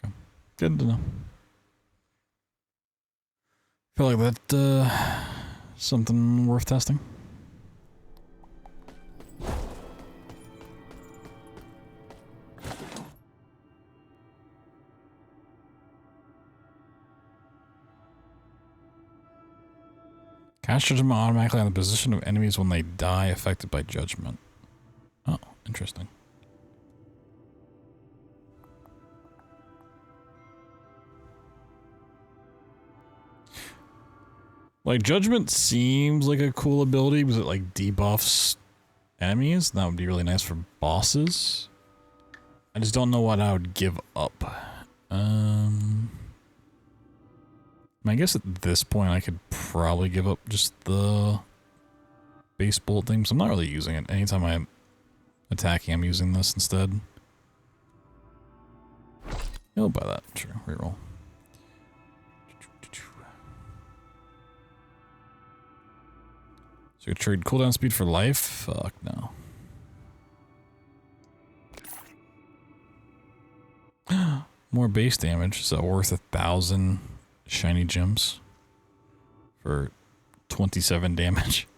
Okay. Good to know. Feel like that, something worth testing. Cast judgment automatically on the position of enemies when they die affected by judgment. Oh, interesting. Like, judgment seems like a cool ability because it like debuffs enemies. That would be really nice for bosses. I just don't know what I would give up. I guess at this point I could probably give up just the base bullet thing, so I'm not really using it. Anytime I'm attacking, I'm using this instead. I'll buy that. Sure, reroll. So you trade cooldown speed for life? Fuck no. More base damage. Is that worth 1,000 shiny gems for 27 damage?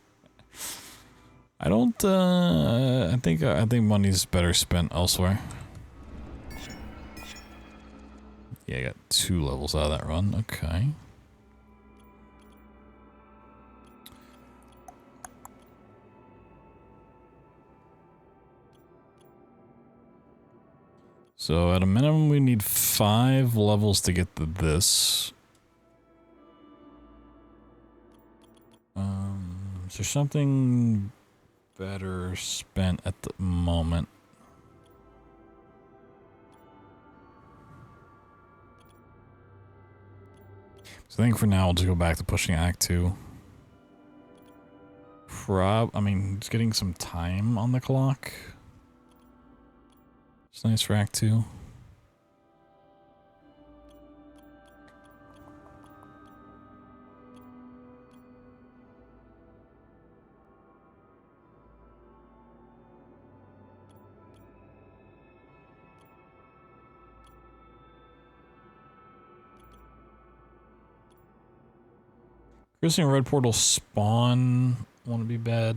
I don't. I think money's better spent elsewhere. Yeah, I got 2 levels out of that run. Okay. So at a minimum, we need 5 levels to get to this. Is there something better spent at the moment? So I think for now, we'll just go back to pushing Act 2. I mean, just getting some time on the clock. It's nice for Act 2. Christine Red Portal spawn want to be bad.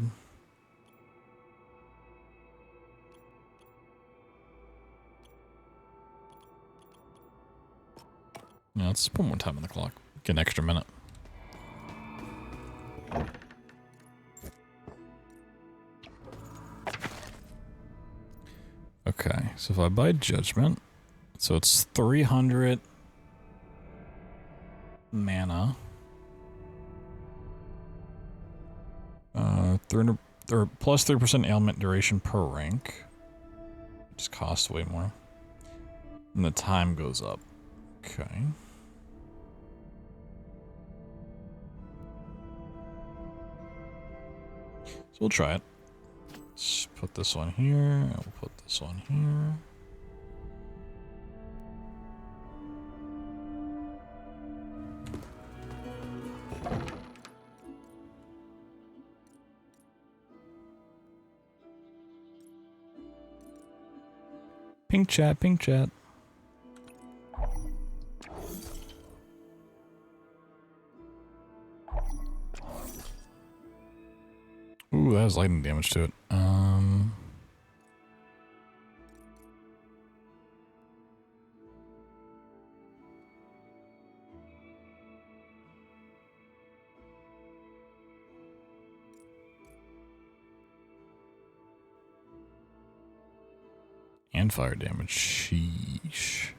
Yeah, let's put more time on the clock. Get an extra minute. Okay, so if I buy Judgment, so it's 300 mana. 300 or plus 3% ailment duration per rank. Just costs way more. And the time goes up. Okay. So we'll try it. Let's put this one here. I'll put this one here. Pink chat, pink chat. Ooh, that has lightning damage to it. And fire damage. Sheesh.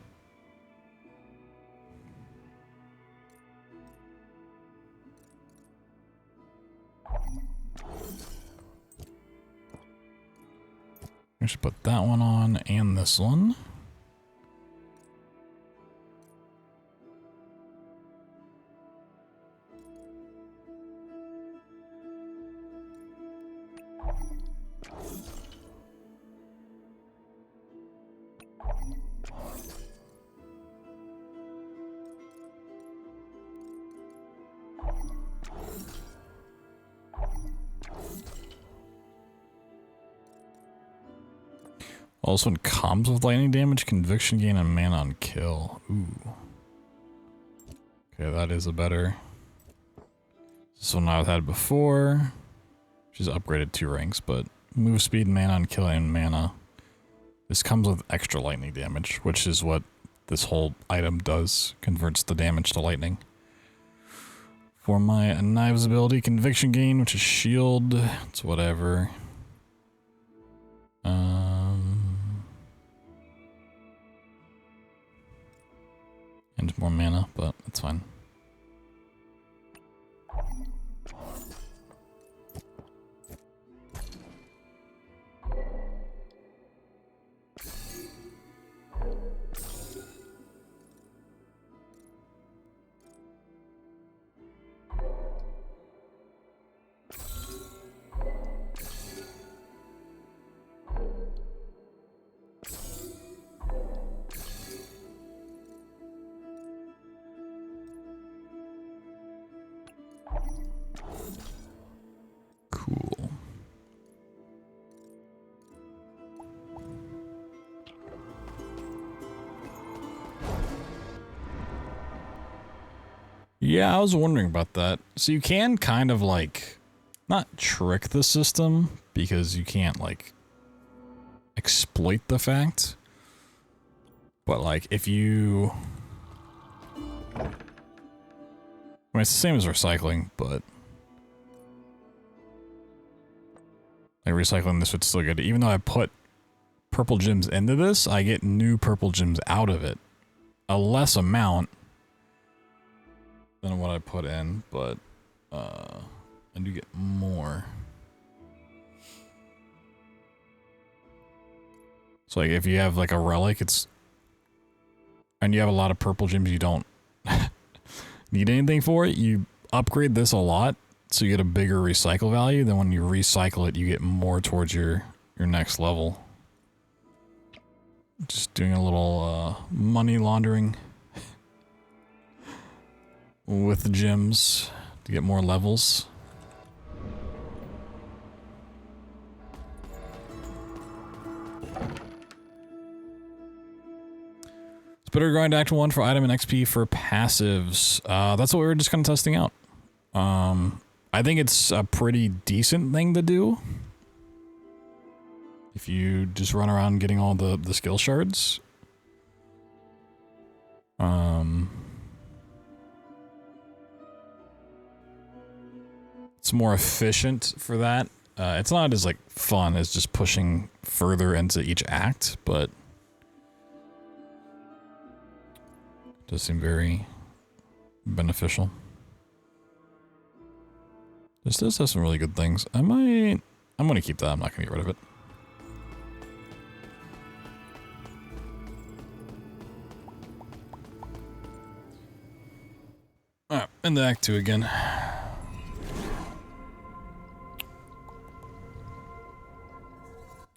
I should put that one on and this one. Also, when comes with lightning damage, conviction gain, and mana on kill. Ooh. Okay, that is a better. This one I've had before. She's upgraded 2 ranks, but move speed, mana on kill, and mana. This comes with extra lightning damage, which is what this whole item does. Converts the damage to lightning. For my knives ability, conviction gain, which is shield. It's whatever. And more mana, but it's fine. Cool. Yeah, I was wondering about that. So you can kind of like, not trick the system, because you can't like exploit the fact. But like if you... I mean, it's the same as recycling, but... like recycling this would still get it. Even though I put purple gems into this, I get new purple gems out of it. A less amount than what I put in, but I do get more. So like if you have like a relic, it's... and you have a lot of purple gems you don't need anything for it, you upgrade this a lot, so you get a bigger recycle value. Then when you recycle it, you get more towards your next level. Just doing a little money laundering with the gems to get more levels. It's better grind Act 1 for item and XP for passives. That's what we were just kind of testing out. I think it's a pretty decent thing to do. If you just run around getting all the skill shards. It's more efficient for that. It's not as like fun as just pushing further into each act, but it does seem very beneficial. This does have some really good things. I'm gonna keep that. I'm not gonna get rid of it. Alright, into Act 2 again.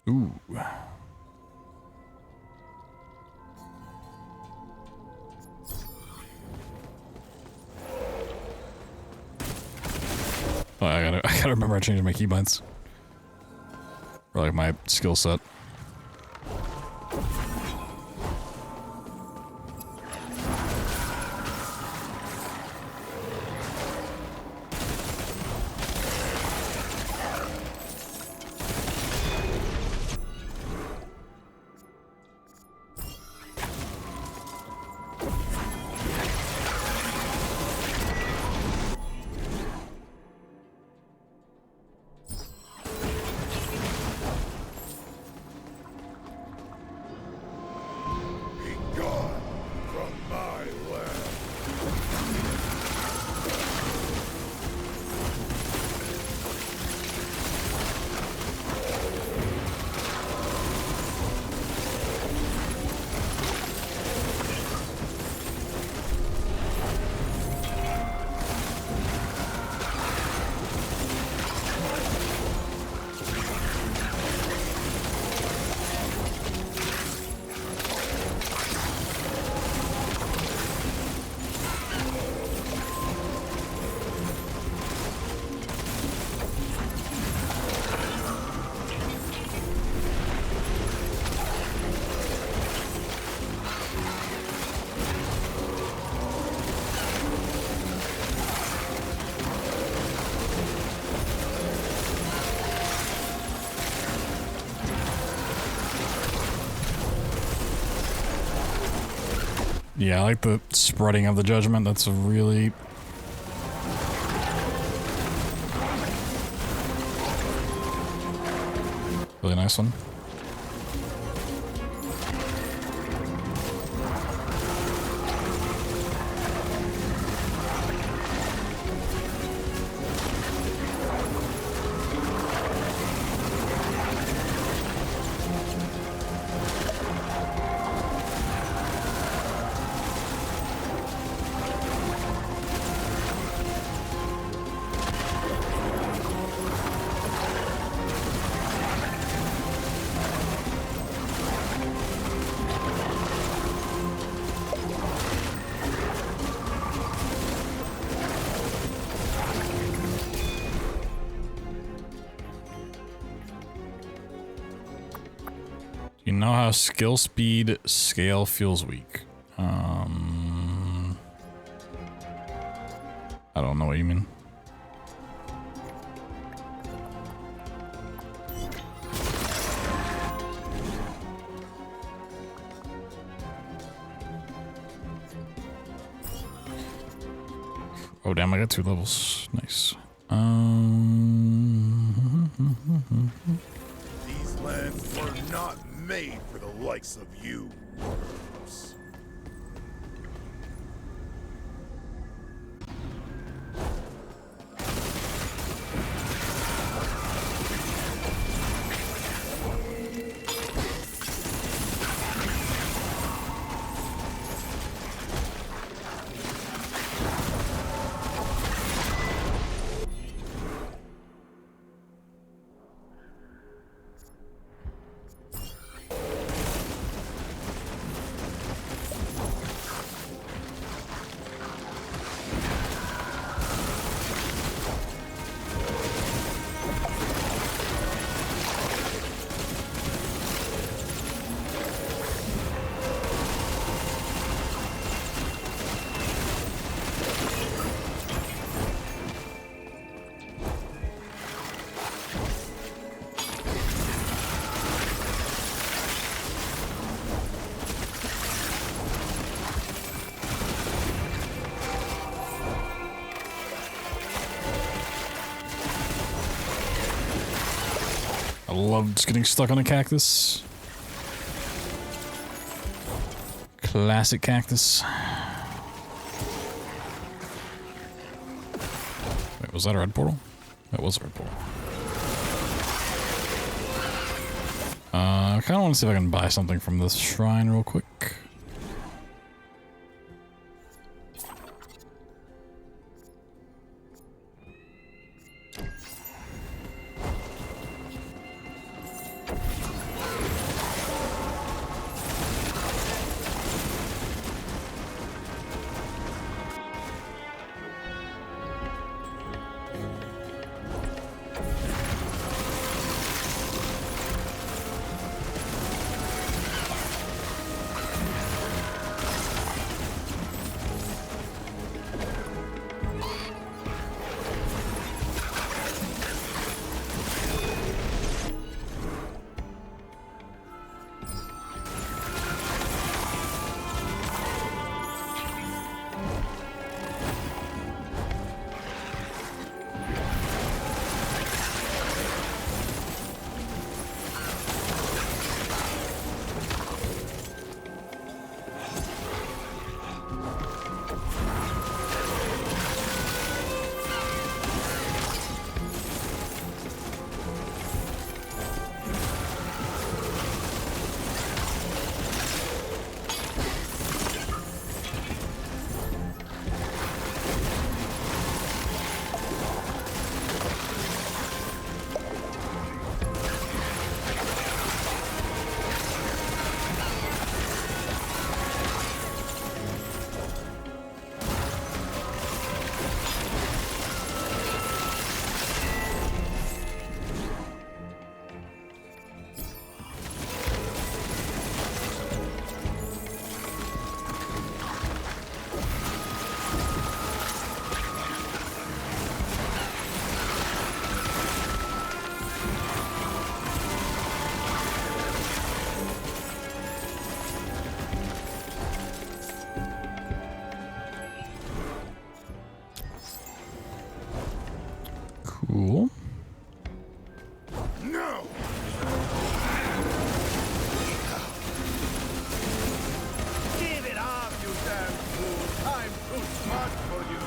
Ooh. Oh, I gotta remember I changed my keybinds. Or like my skill set. Yeah, I like the spreading of the judgment. That's a really nice one. You know how skill speed scale feels weak. I don't know what you mean. Oh damn, I got 2 levels. Nice. These lands were not made for the likes of you, worms. love just getting stuck on a cactus. Classic cactus. Wait, was that a red portal? That was a red portal. I kind of want to see if I can buy something from this shrine real quick. Cool. No! Give it up, you damn fool! I'm too smart for you!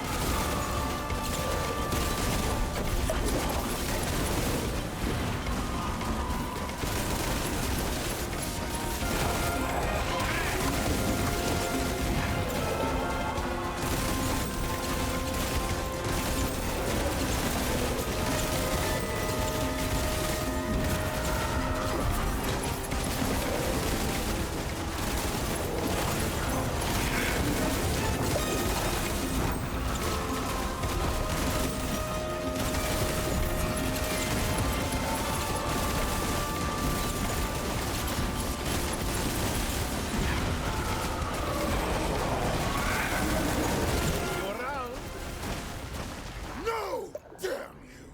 No! Damn you!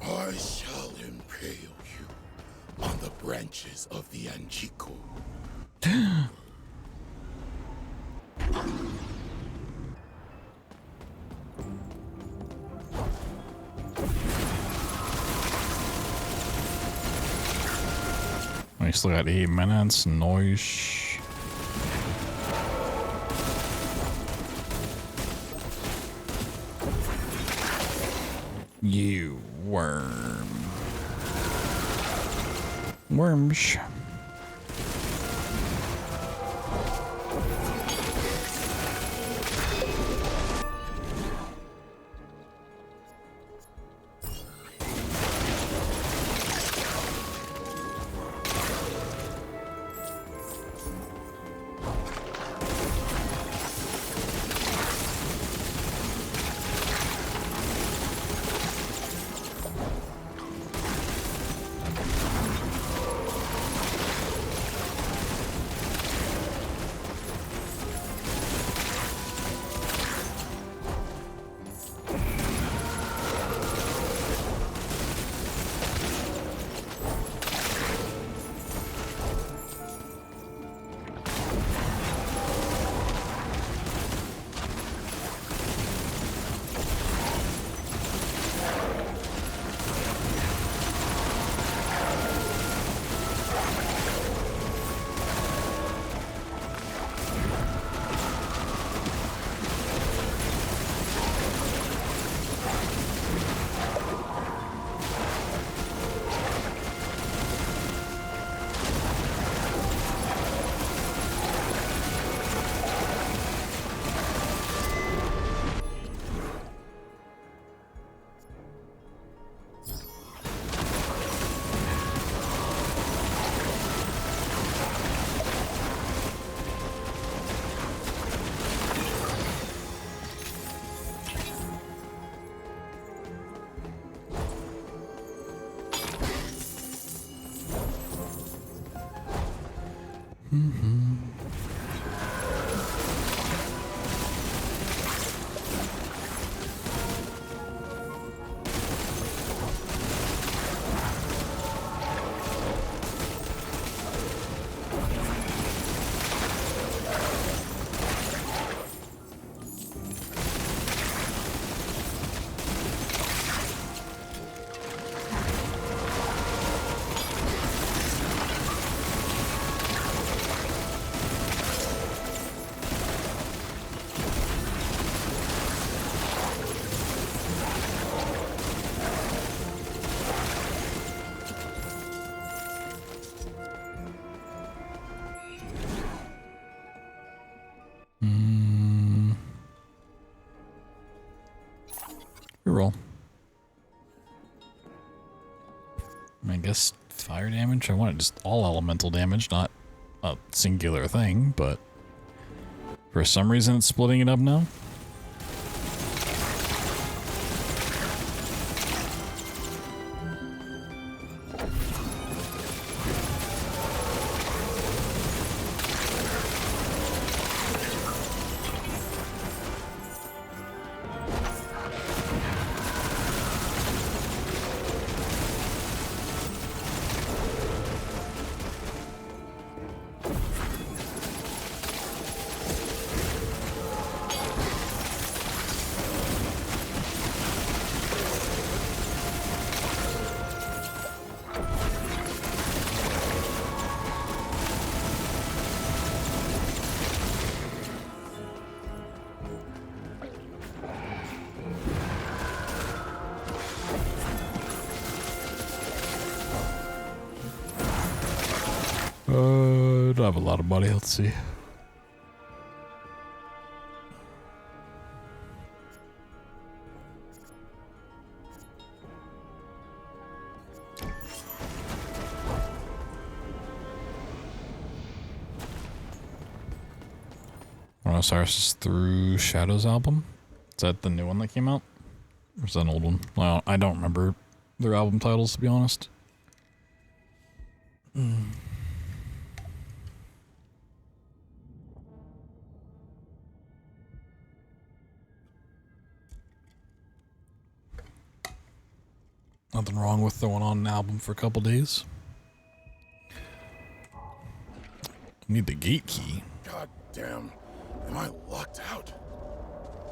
I shall impale you on the branches of the Anchico. I still got 8 minutes. Noise. You worm. Worms. Reroll. I guess fire damage. I wanted just all elemental damage, not a singular thing, but for some reason it's splitting it up now. Don't have a lot of money, let's see. Osiris Through Shadows album? Is that the new one that came out? Or is that an old one? Well, I don't remember their album titles, to be honest. Nothing wrong with throwing on an album for a couple days. Need the gate key. God damn. Am I locked out?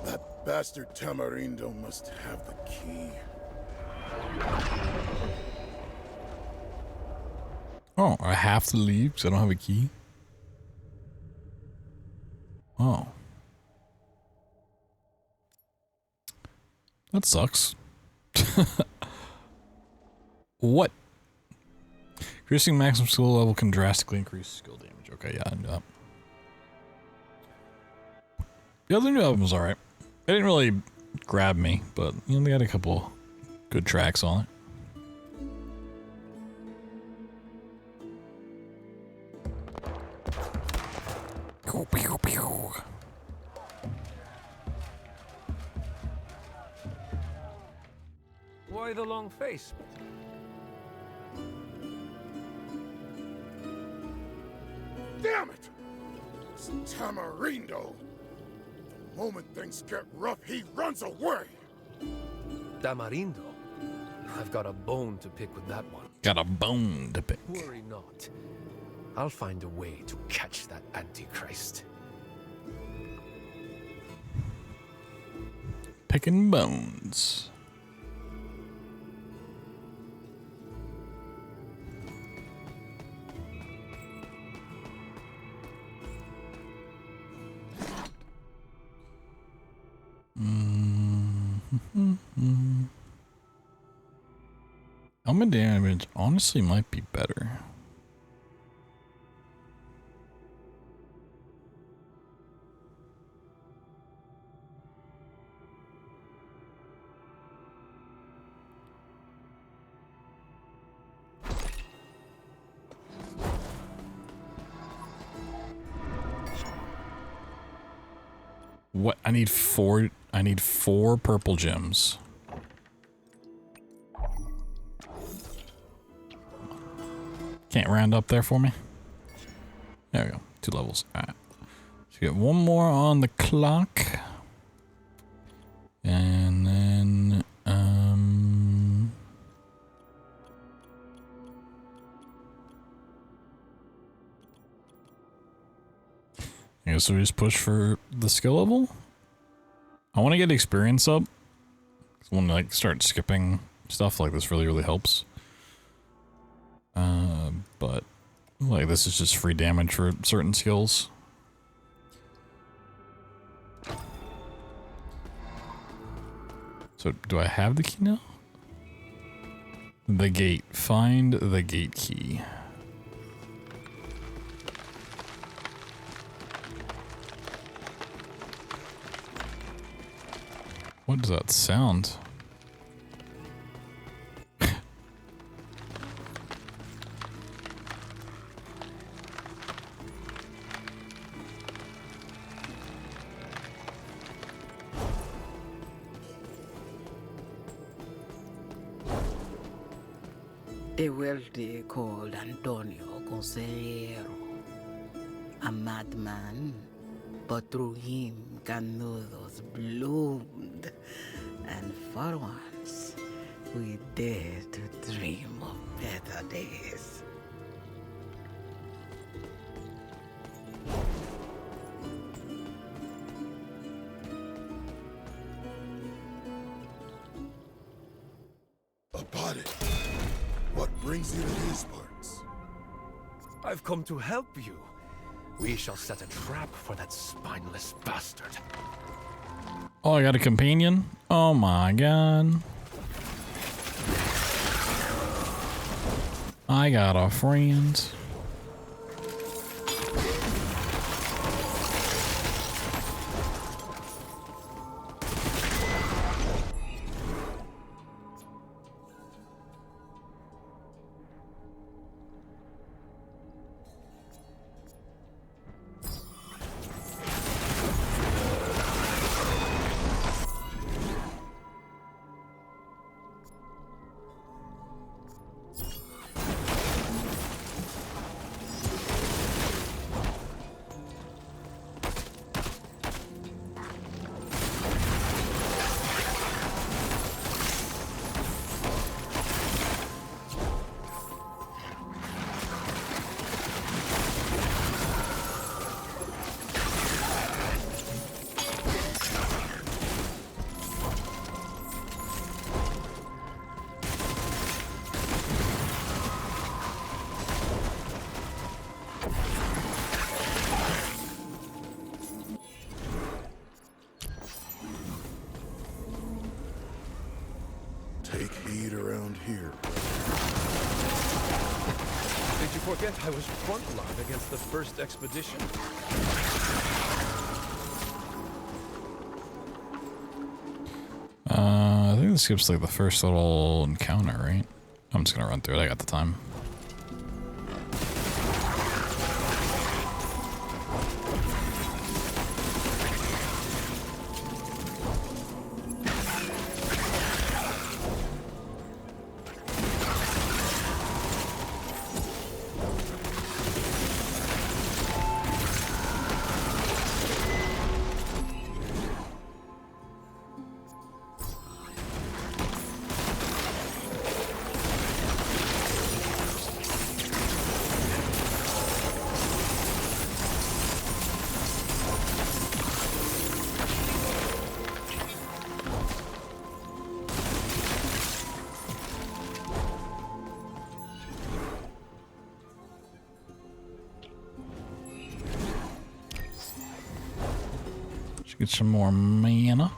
That bastard Tamarindo must have the key. Oh, I have to leave because I don't have a key? Oh. That sucks. What? Increasing maximum skill level can drastically increase skill damage. Okay, yeah, I knew that. The other new album was alright. It didn't really grab me, but you know, they had a couple good tracks on it. Pew, pew, pew. Why the long face? Damn it! It's Tamarindo. The moment things get rough, he runs away. Tamarindo? I've got a bone to pick with that one. Got a bone to pick. Worry not. I'll find a way to catch that Antichrist. Picking bones. Element damage honestly might be better. What? I need four purple gems. Can't round up there for me? There we go. 2 levels. Alright. So we get 1 more on the clock. And then, I guess we just push for the skill level. I want to get experience up. I want to like start skipping stuff. Like this really helps. But like this is just free damage for certain skills. So do I have the key now? The gate. Find the gate key. What does that sound? A wealthy called Antonio Consejero. A madman, but through him Canudos bloomed. And for once, we dare to dream of better days. About it. What brings you to these parts? I've come to help you. We shall set a trap for that spineless bastard. Oh, I got a companion? Oh my god. I got a friend. Take heed around here. Did you forget I was frontline against the first expedition? I think this skips like the first little encounter, right? I'm just gonna run through it. I got the time. Should get some more mana.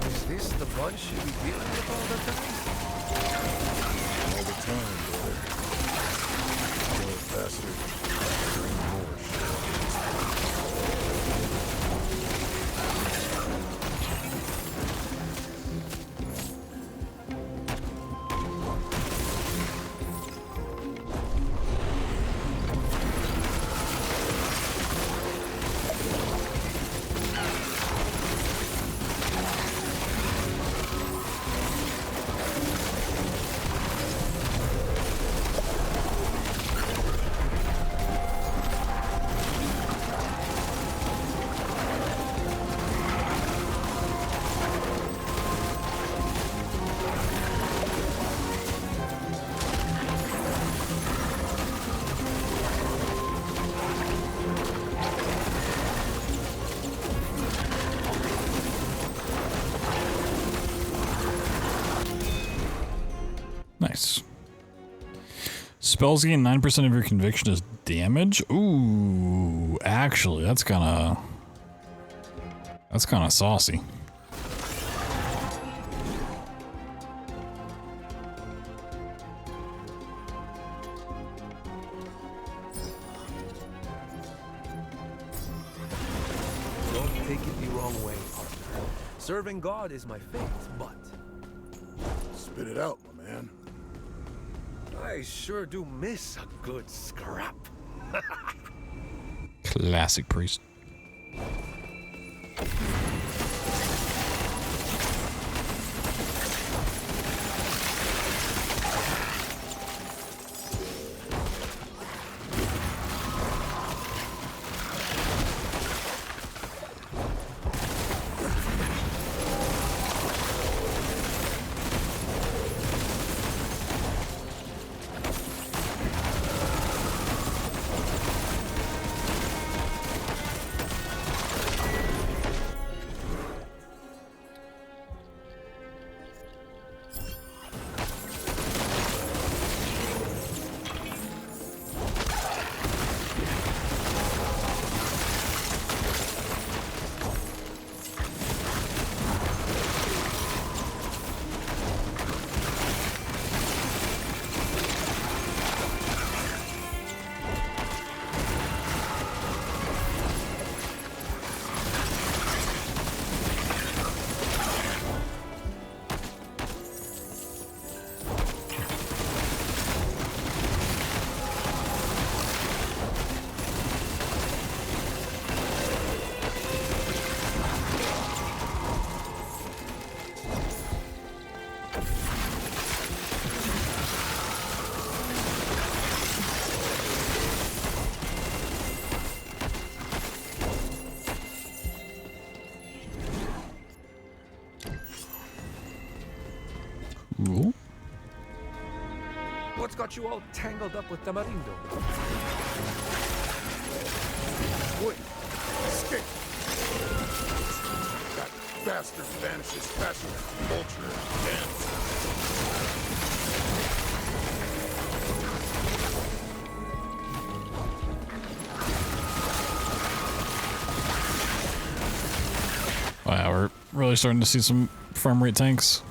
Is this the bunch you be dealing with all the time? All the time, brother. Kill it faster. Bring more shit. Spells gain 9% of your conviction as damage? Ooh, actually, that's kinda saucy. Don't take it the wrong way, partner. Serving God is my faith, but Spit it out, my man. I sure do miss a good scrap. Classic priest. Cool. What's got you all tangled up with Tamarindo? Wait, escape! That bastard vanishes faster than a vulture dance. Wow, we're really starting to see some frame rate tanks.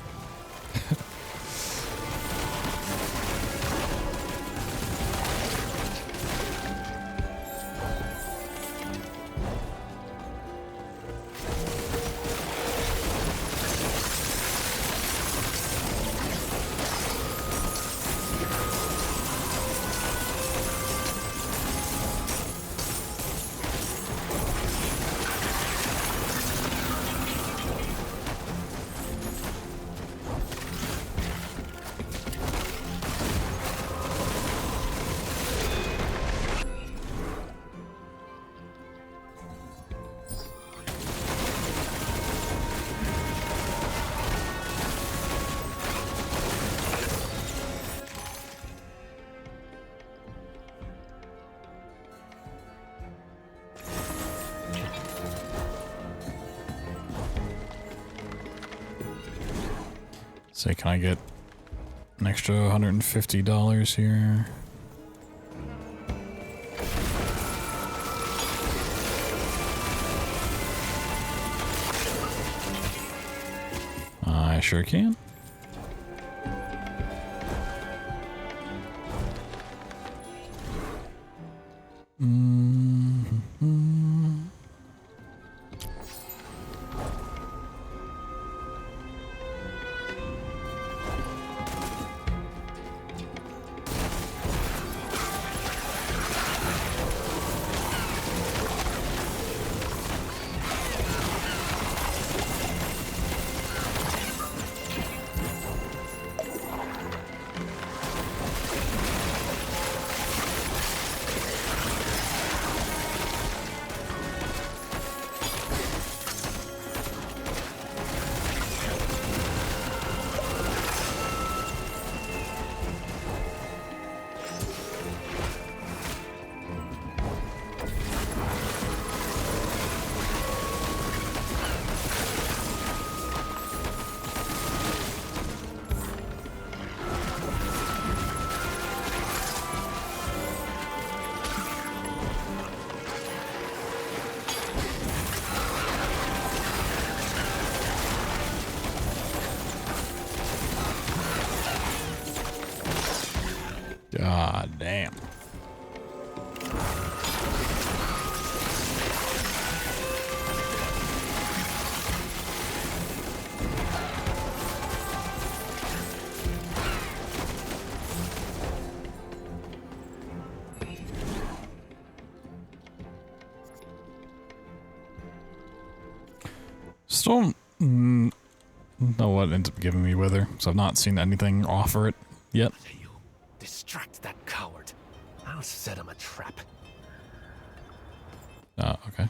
So can I get an extra $150 here? I sure can. Still don't know what ends up giving me Wither, so I've not seen anything offer it yet. You distract that coward. I'll set him a trap. Okay.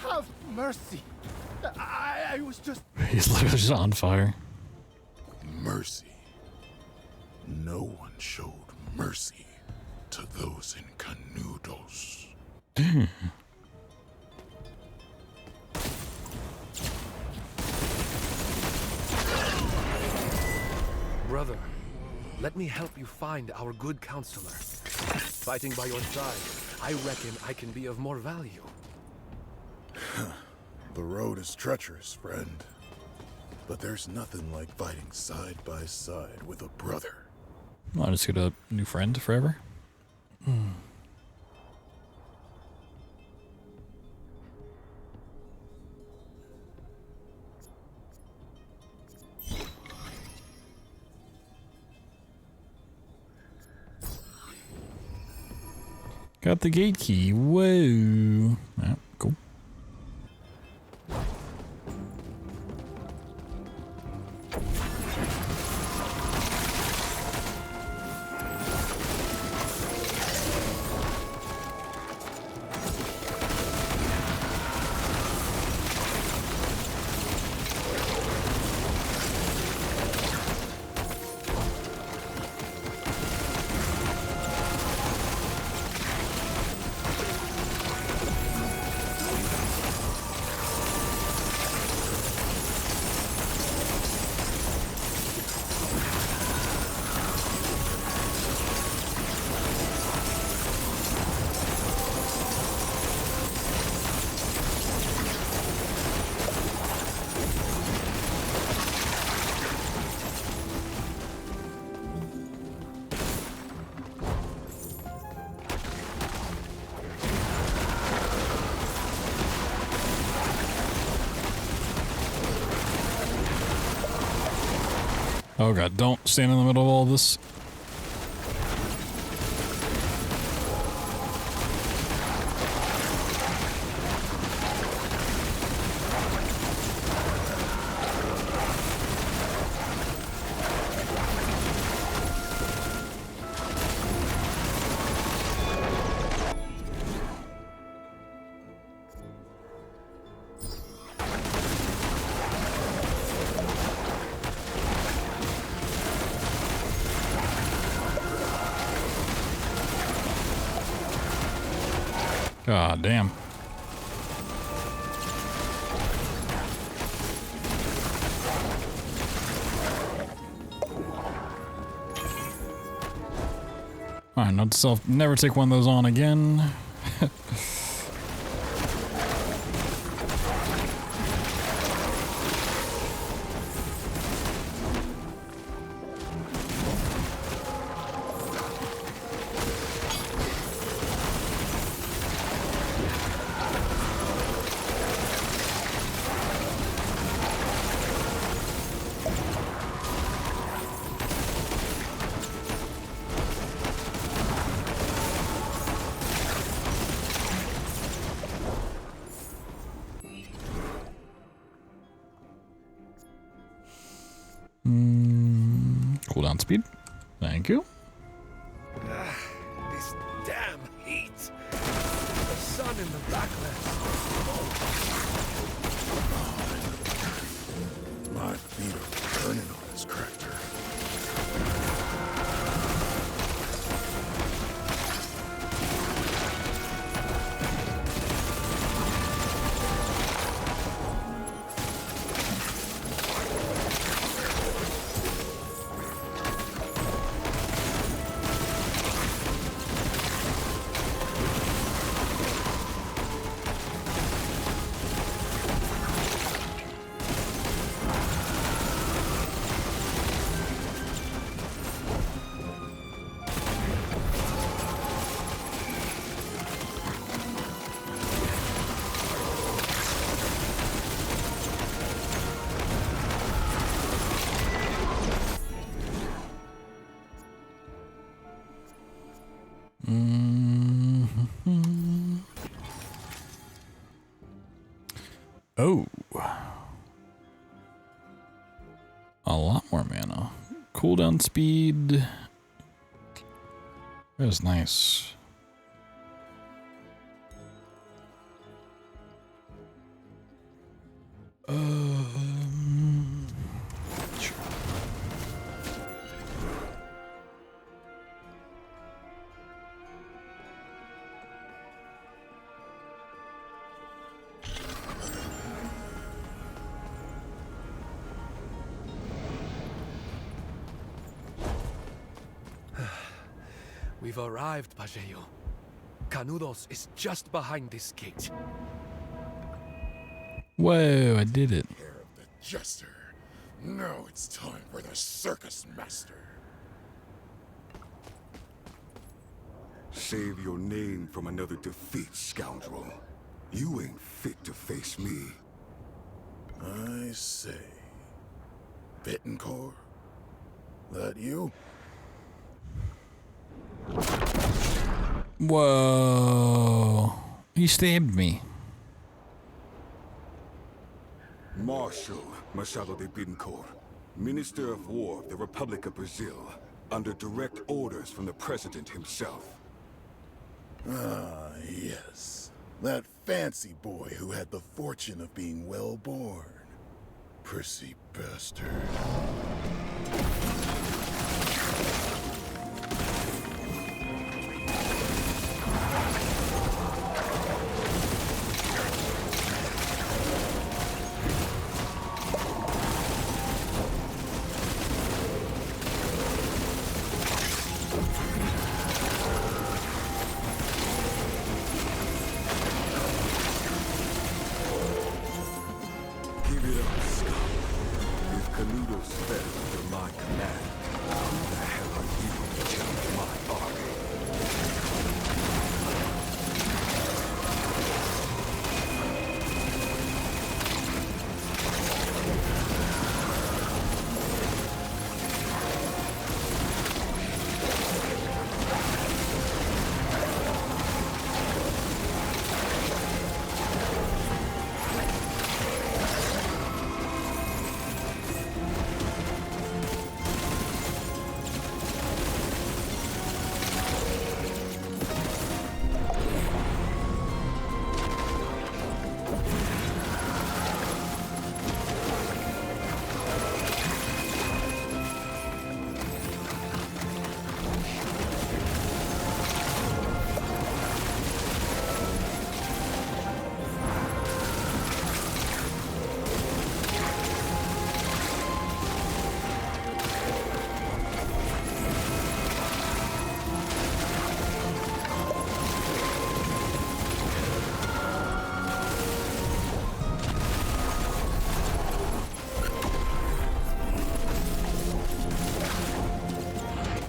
Have mercy. I was just... He's literally just on fire. Mercy. No one showed mercy to those in Canudos. Brother, let me help you find our good counselor. Fighting by your side, I reckon I can be of more value. The road is treacherous, friend. But there's nothing like fighting side by side with a brother. I'll just get a new friend forever. Got the gate key. Whoa. Yeah, cool. Oh god, don't stand in the middle of all this. God damn. Alright, note to self, never take one of those on again. Cooldown speed. Thank you. This damn heat. The sun in the backlands. My feet are burning on this cracker. Oh. A lot more mana. Cooldown speed. That was nice. Sure. We've arrived, Pajeyo. Canudos is just behind this gate. Whoa, I did it. Care of the jester. Now it's time for the circus master. Save your name from another defeat, scoundrel. You ain't fit to face me. I say. Bittencore? That you? Whoa. He stabbed me. Marshal Machado de Bittencourt, Minister of War of the Republic of Brazil, under direct orders from the President himself. Ah, yes. That fancy boy who had the fortune of being well born. Prissy bastard. Give it up, scum. If Canudos fell under my command, who the hell are you to challenge my army?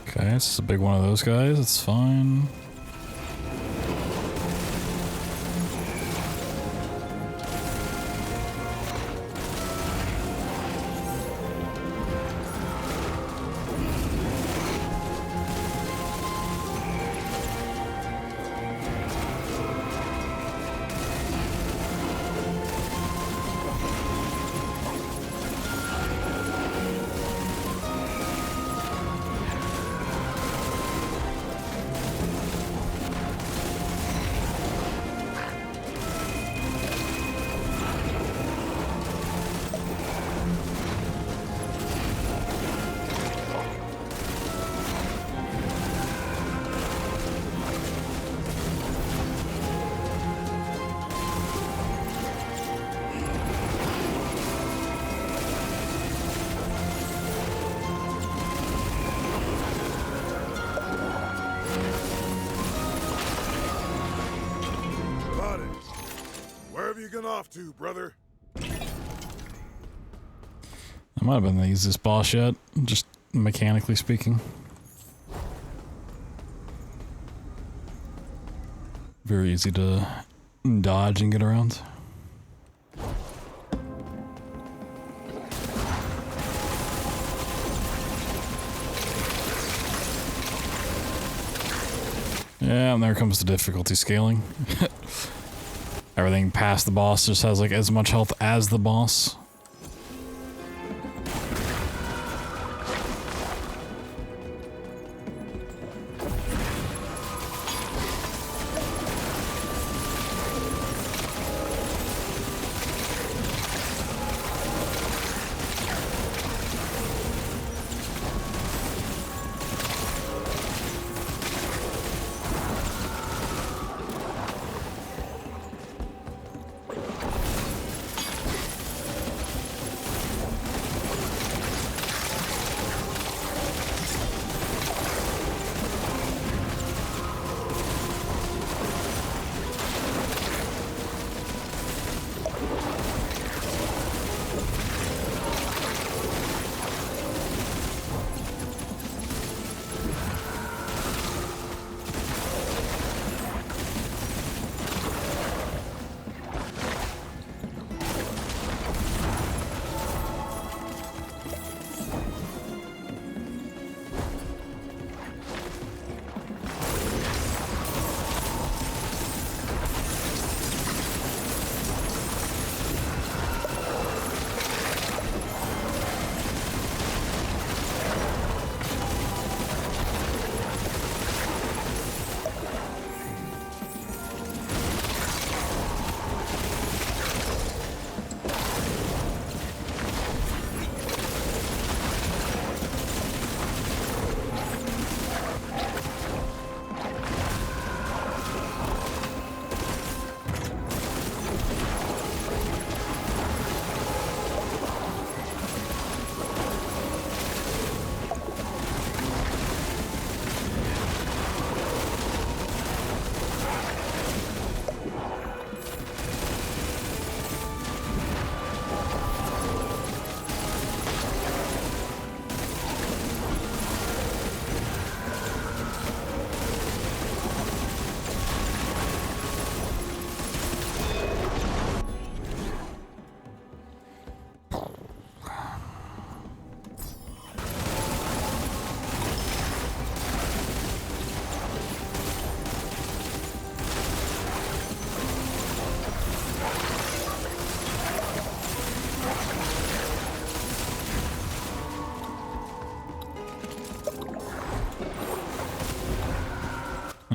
Okay, this is a big one of those guys. It's fine. Body, where have you gone off to, brother? That might have been the easiest boss yet, just mechanically speaking. Very easy to dodge and get around. Yeah, and there comes the difficulty scaling. Everything past the boss just has like as much health as the boss.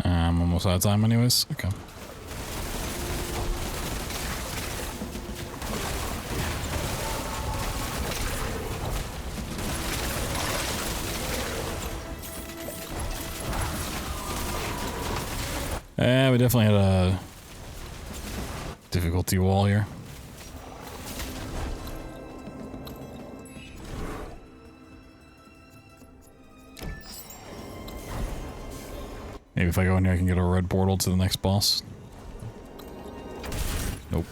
I'm almost out of time anyways. Okay. Yeah, we definitely had a difficulty wall here. Maybe if I go in here I can get a red portal to the next boss. Nope.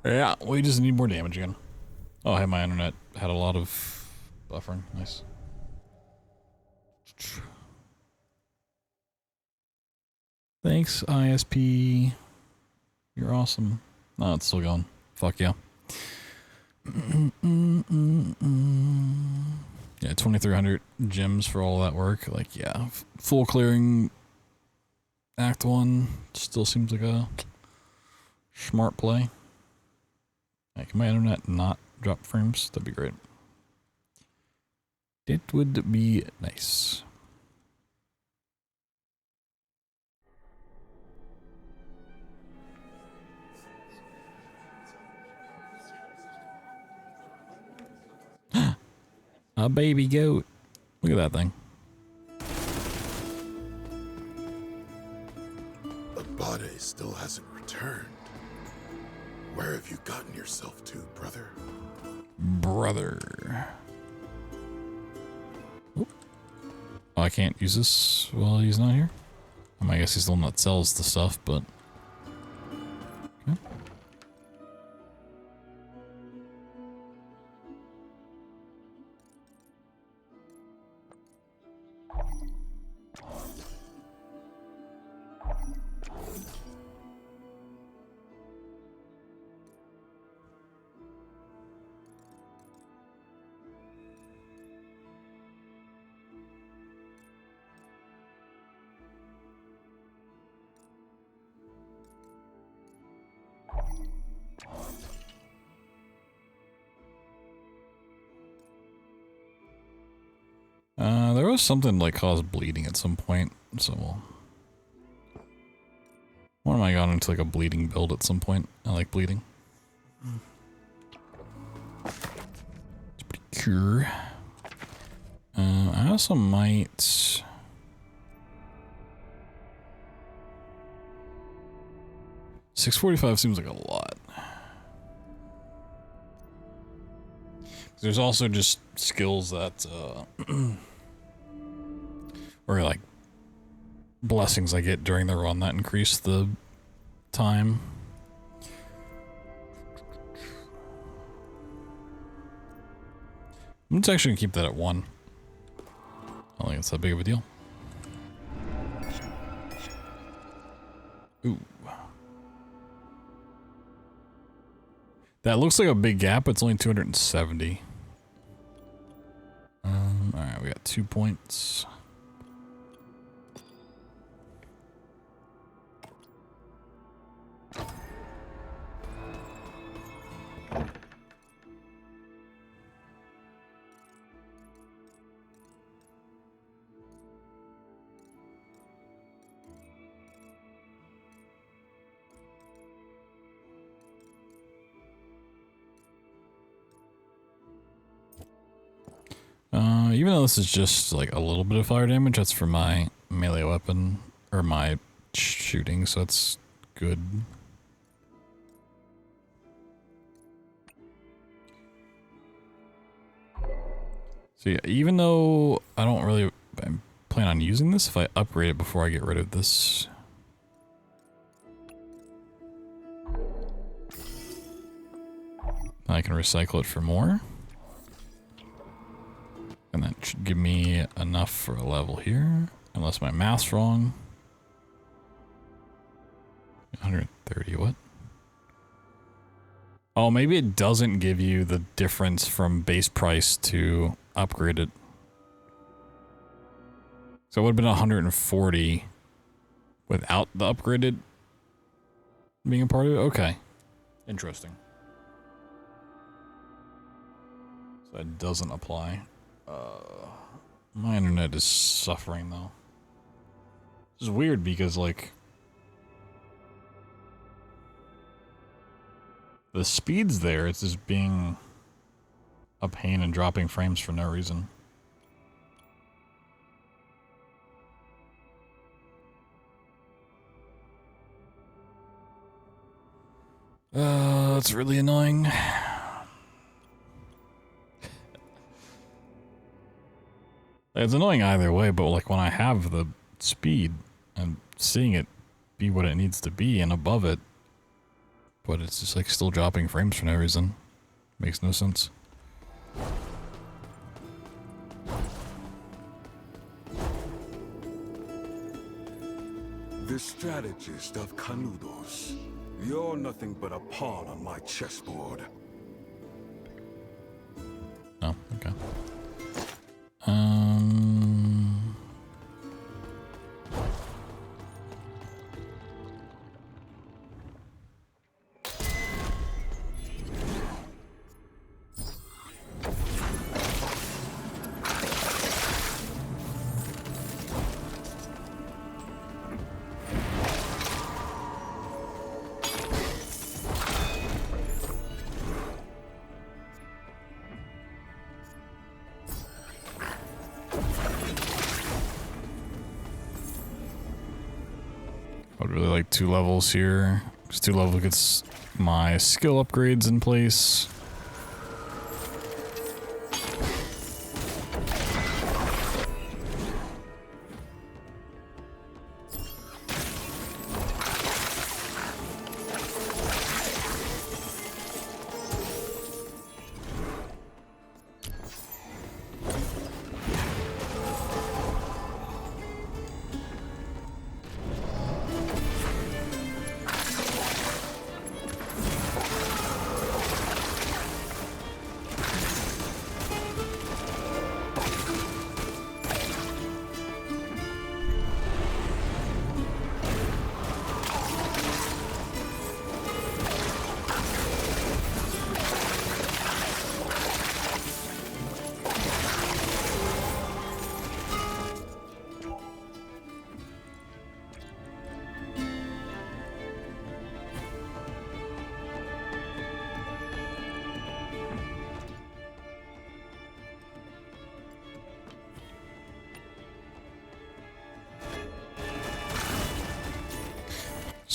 Yeah, we just need more damage again. Oh, hey, my internet had a lot of buffering. Nice. Thanks, ISP. You're awesome. Oh, it's still going. Fuck yeah. Yeah, 2,300 gems for all that work. Like, yeah, full clearing Act 1 still seems like a smart play. Like, can my internet not drop frames? That'd be great. It would be nice. A baby goat. Look at that thing. Abade still hasn't returned. Where have you gotten yourself to, brother? Brother. Oh, I can't use this while he's not here. I guess he's the one that sells the stuff, but... Okay. There was something like caused bleeding at some point, so when am I gone into like a bleeding build at some point? I like bleeding. It's pretty cure. I also might. $645 seems like a lot. There's also just skills that, or like blessings I get during the run that increase the time. I'm just actually gonna keep that at 1. I don't think it's that big of a deal. Ooh. That looks like a big gap, it's only 270. Alright, we got 2 points. Even though this is just like a little bit of fire damage, that's for my melee weapon, or my shooting, so that's good. So yeah, even though I don't really plan on using this, if I upgrade it before I get rid of this. I can recycle it for more. And that should give me enough for a level here, unless my math's wrong. 130, what? Oh, maybe it doesn't give you the difference from base price to upgraded. So it would have been 140 without the upgraded being a part of it? Okay. Interesting. So it doesn't apply. My internet is suffering though. This is weird because like the speed's there, it's just being a pain and dropping frames for no reason. That's really annoying. It's annoying either way, but like when I have the speed, I'm seeing it be what it needs to be and above it, but it's just like still dropping frames for no reason. Makes no sense. The strategist of Canudos. You're nothing but a pawn on my chessboard. Oh, okay. I'd really like 2 levels here. Because 2 levels gets my skill upgrades in place.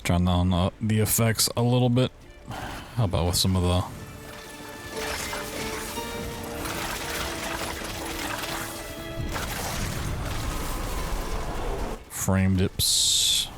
turn down the effects a little bit. How about with some of the frame dips?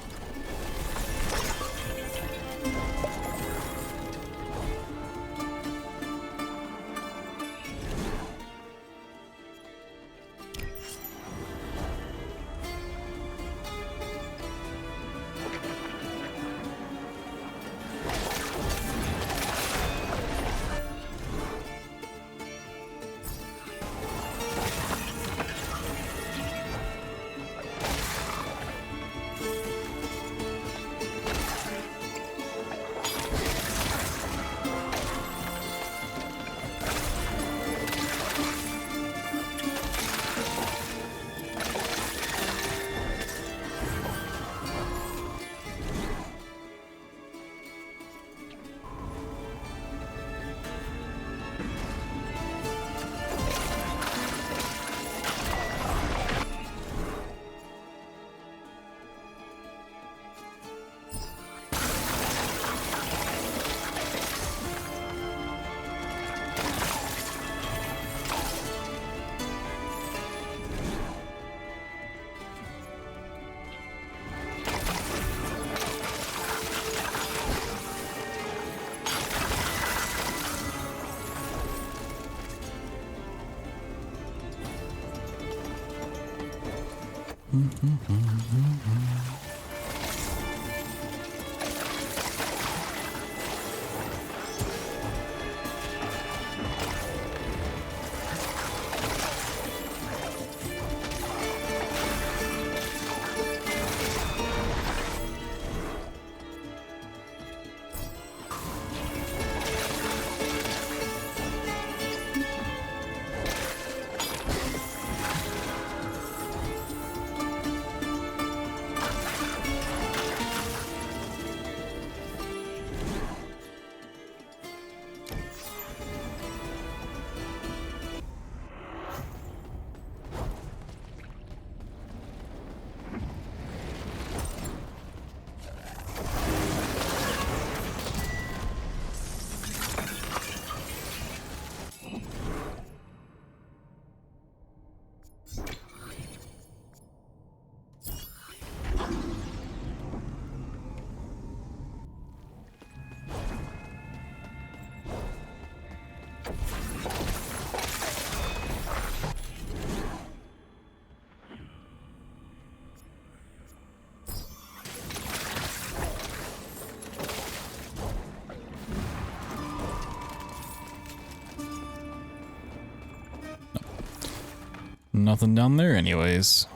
Nothing down there anyways.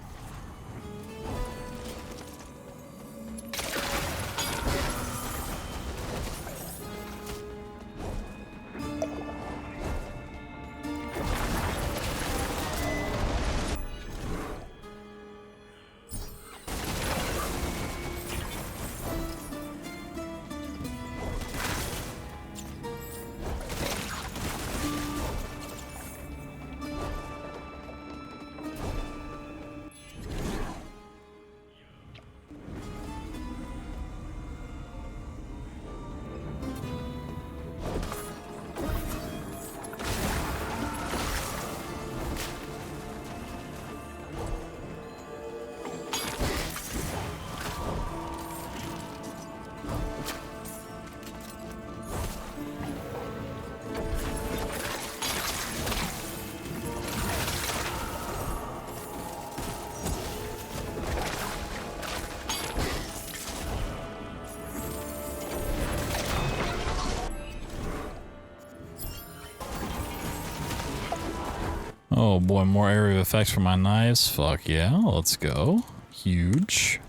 Oh boy, more area of effects for my knives. Fuck yeah, let's go. Huge.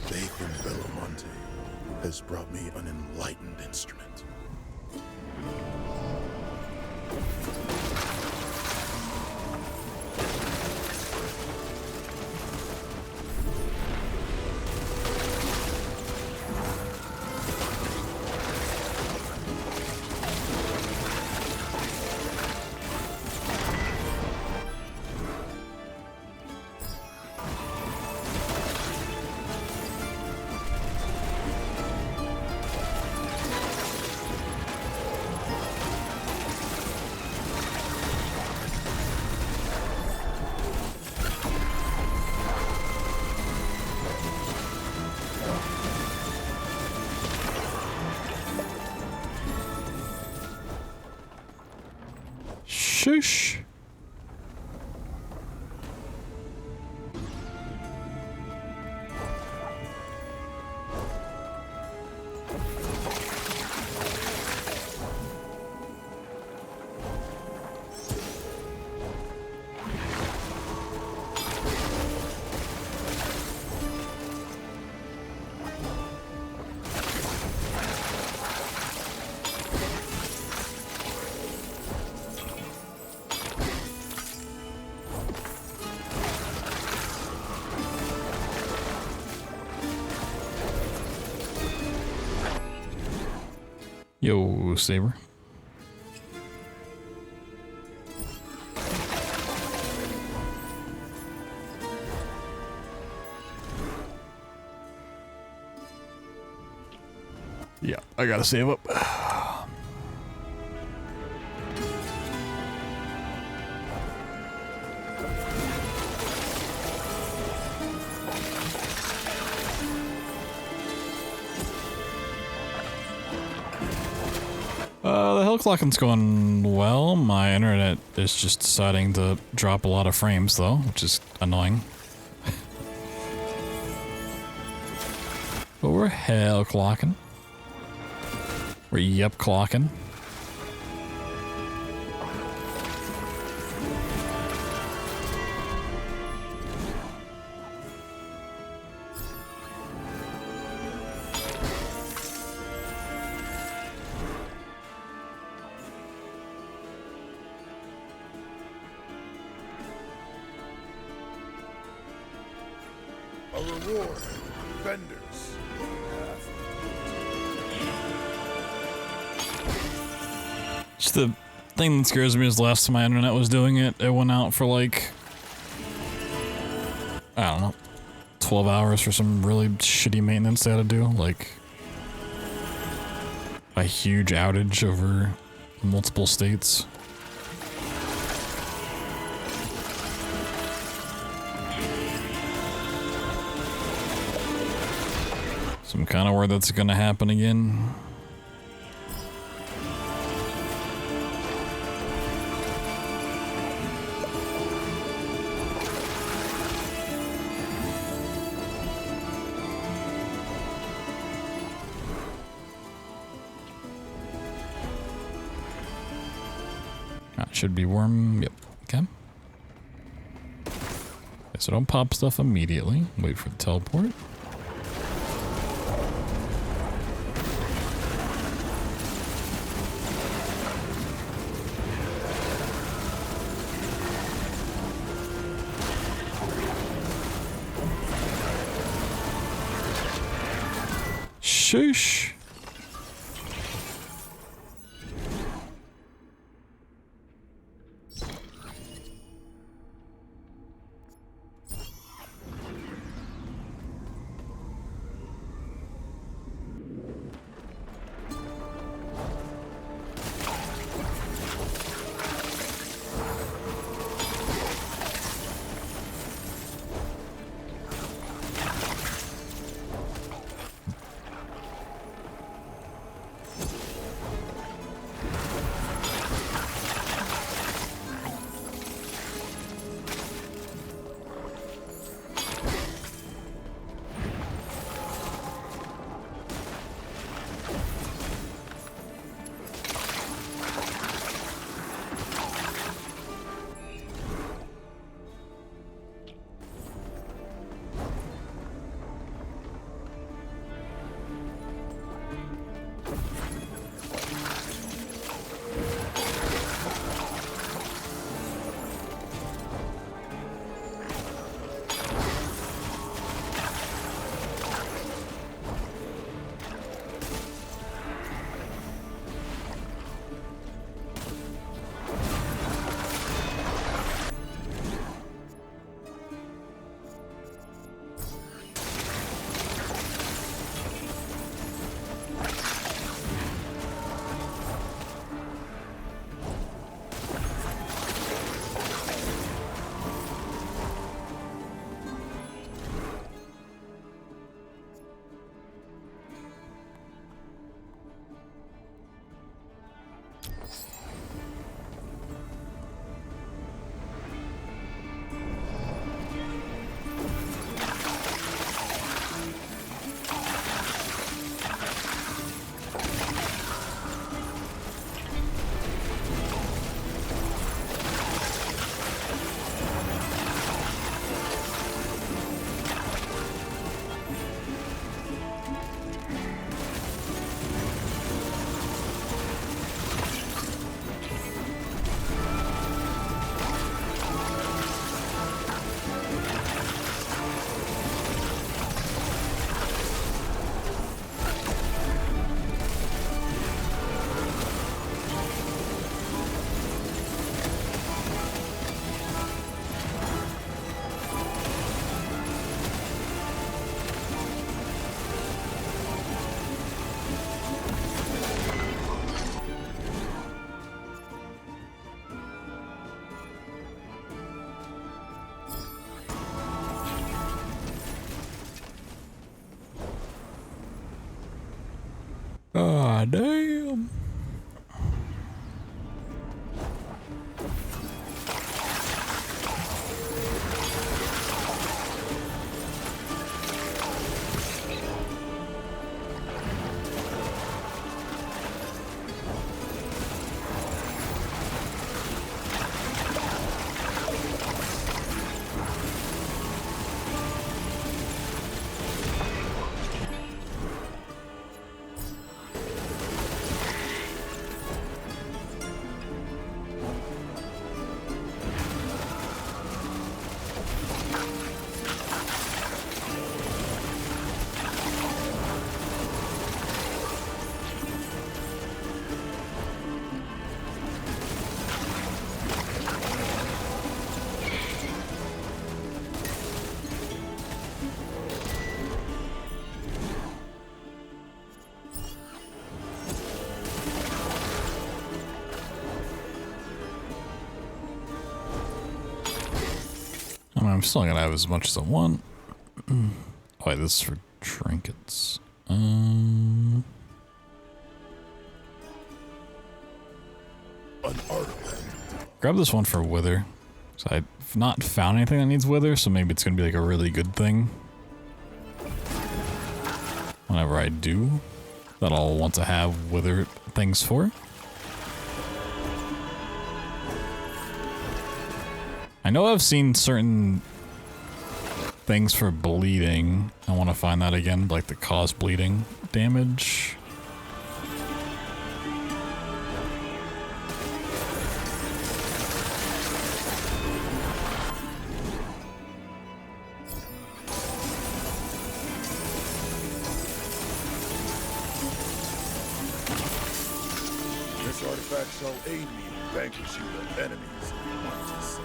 Faith in Belomonte has brought me an enlightened instrument. Shush. Yo, Saber. Yeah, I gotta save up. The hill clocking's going well. My internet is just deciding to drop a lot of frames though, which is annoying. But we're hell clocking. We're yep clocking. A reward. Vendors. Just the thing that scares me is the last time my internet was doing it, it went out for like, I don't know, 12 hours for some really shitty maintenance they had to do. Like, a huge outage over multiple states. So I'm kind of worried that's gonna happen again. Should be warm. Yep. Okay. So don't pop stuff immediately. Wait for the teleport. Shush. Ah, damn. I'm still gonna have as much as I want. Oh wait, this is for trinkets. An artifact. Grab this one for wither. So I've not found anything that needs wither, so maybe it's gonna be like a really good thing. Whenever I do, that I'll want to have wither things for. I know I've seen certain things for bleeding. I want to find that again, like the cause bleeding damage. This artifact shall aid me in vanquishing the enemies of my descent.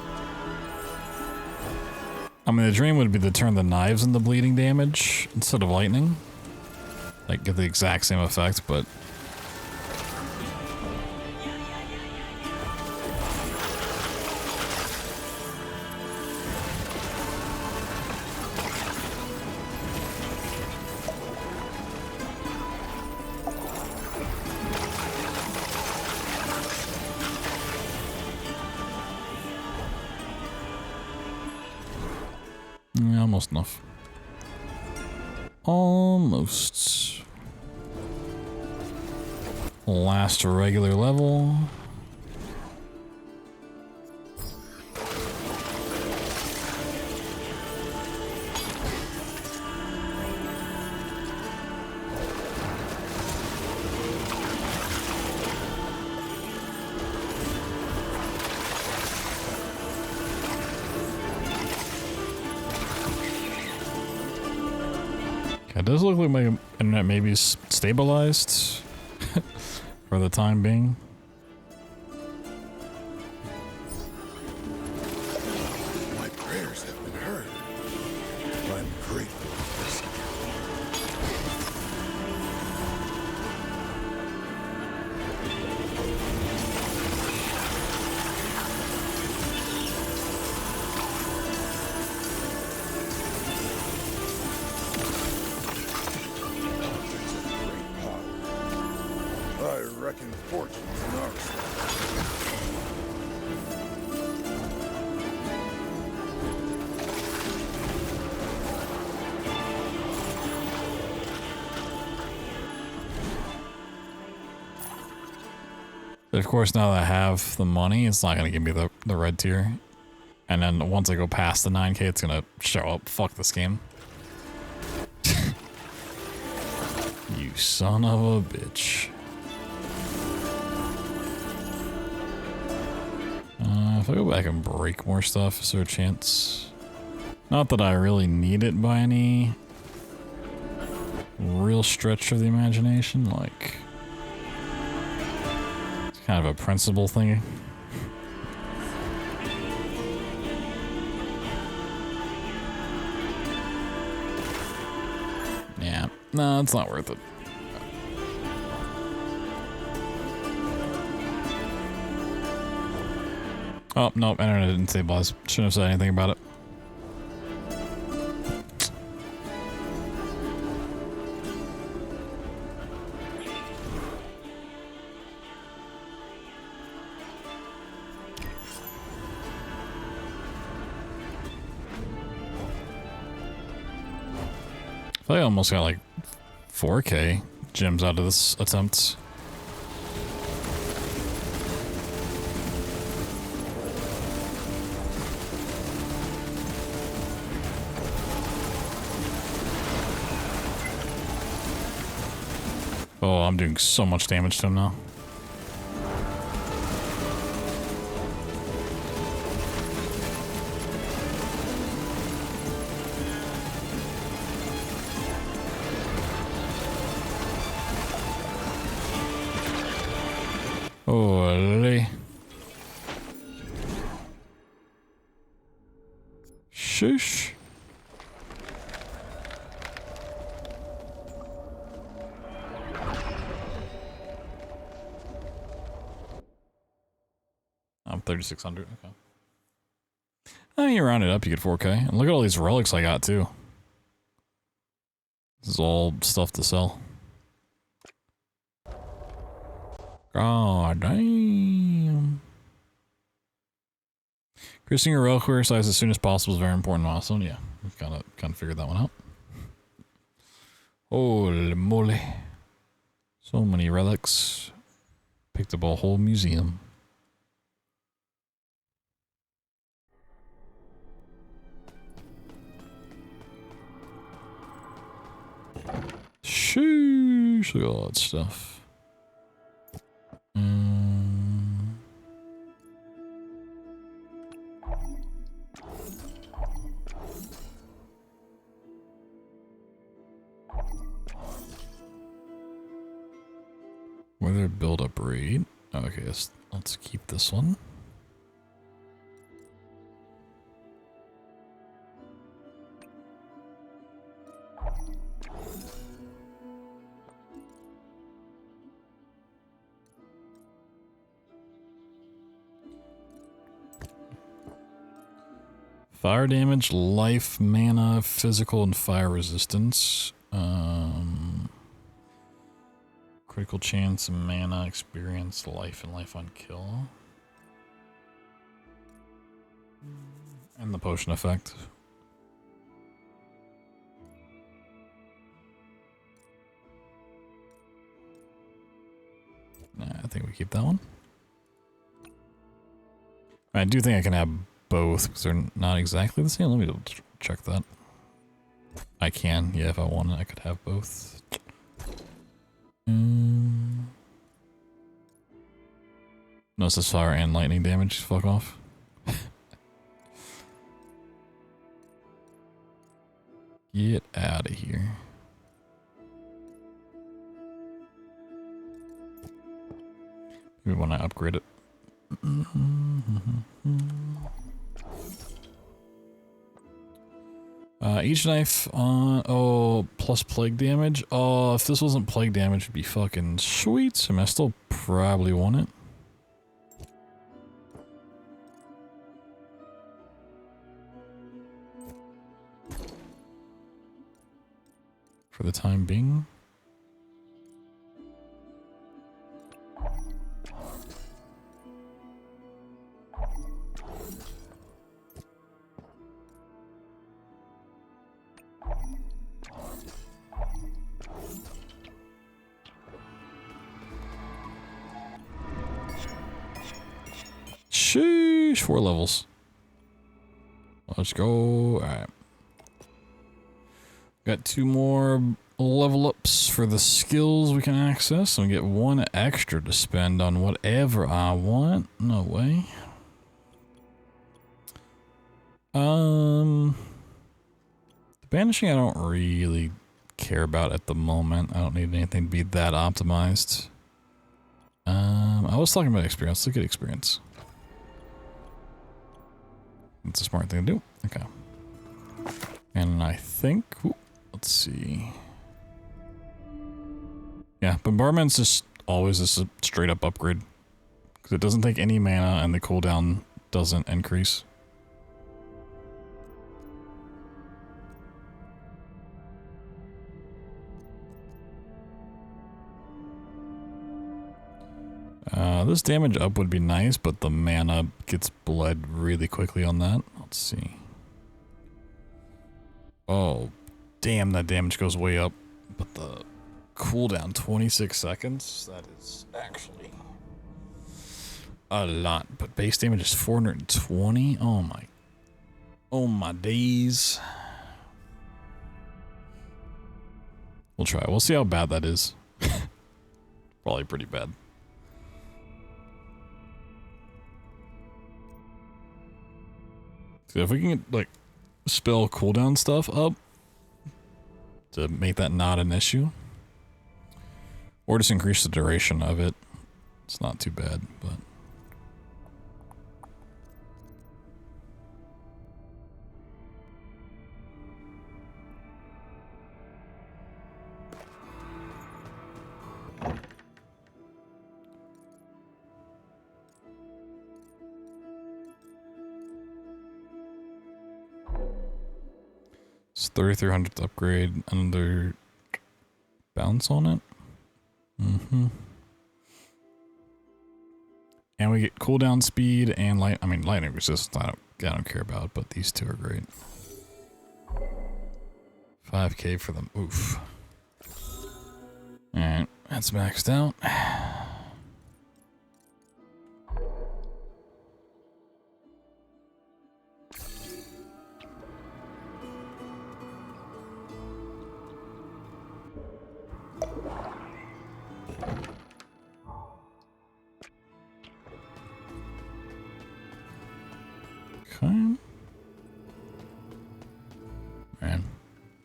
I mean, the dream would be to turn the knives into bleeding damage instead of lightning. Like, get the exact same effect, but... yeah, almost enough. Almost. Last regular level. It does look like my internet maybe is stabilized for the time being. My prayers have been heard. I'm grateful for this. I reckon fortune's in our side. But of course, now that I have the money, it's not going to give me the red tier. And then once I go past the 9K, it's going to show up. Fuck this game. You son of a bitch. If I go back and break more stuff, is there a chance? Not that I really need it by any real stretch of the imagination, like... It's kind of a principle thing. Yeah, no, it's not worth it. Oh, nope, internet didn't stabilize. Shouldn't have said anything about it. I almost got like 4K gems out of this attempt. Oh, I'm doing so much damage to him now. Holy. Shush. I'm 3,600. Okay. Oh, you round it up, you get 4K. And look at all these relics I got too. This is all stuff to sell. God damn. Increasing your reliquary size as soon as possible is a very important milestone. Yeah, we've kind of figured that one out. Holy moly. So many relics. Picked up a whole museum. Sheesh, look at all that stuff. Weather build-up rate. Okay, let's keep this one. Fire damage, life, mana, physical, and fire resistance. Critical chance, mana, experience, life, and life on kill. And the potion effect. Nah, I think we keep that one. I do think I can have both because they're not exactly the same. Let me double check that. I can, yeah, if I wanted, I could have both. No, it says fire and lightning damage. Fuck off. Get out of here. Maybe when I upgrade it. Each knife on, oh, plus plague damage. Oh, if this wasn't plague damage, it'd be fucking sweet. I mean, I still probably want it. For the time being. Sheesh, 4 levels. Let's go. Alright. Got 2 more level ups for the skills we can access. And we get 1 extra to spend on whatever I want. No way. The banishing I don't really care about at the moment. I don't need anything to be that optimized. I was talking about experience. Look at experience. That's a smart thing to do. Okay. And I think, ooh, let's see. Yeah, bombardment's just always just a straight up upgrade. Because it doesn't take any mana and the cooldown doesn't increase. This damage up would be nice, but the mana gets bled really quickly on that. Let's see. Oh, Damn, that damage goes way up. But the cooldown, 26 seconds? That is actually a lot. But base damage is 420? Oh my days. We'll try. We'll see how bad that is. Probably pretty bad. So if we can get, like, spell cooldown stuff up to make that not an issue, or just increase the duration of it, it's not too bad, but... It's 3300 to upgrade, another bounce on it. And we get cooldown speed and lightning resistance. I don't care about, but these two are great. 5k for them. Oof. Alright, that's maxed out. Man,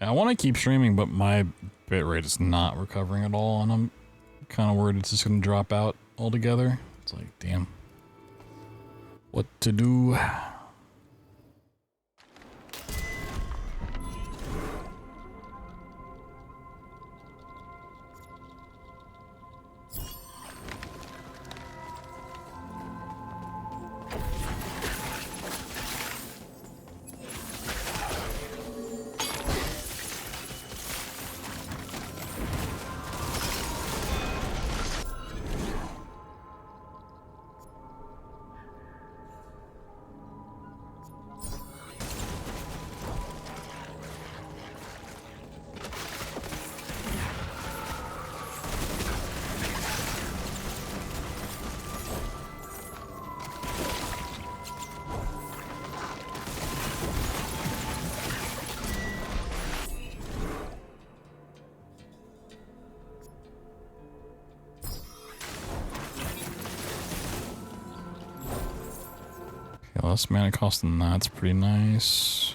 I want to keep streaming, but my bitrate is not recovering at all, and I'm kind of worried it's just going to drop out altogether. It's like, damn. What to do? Less mana cost than that's pretty nice.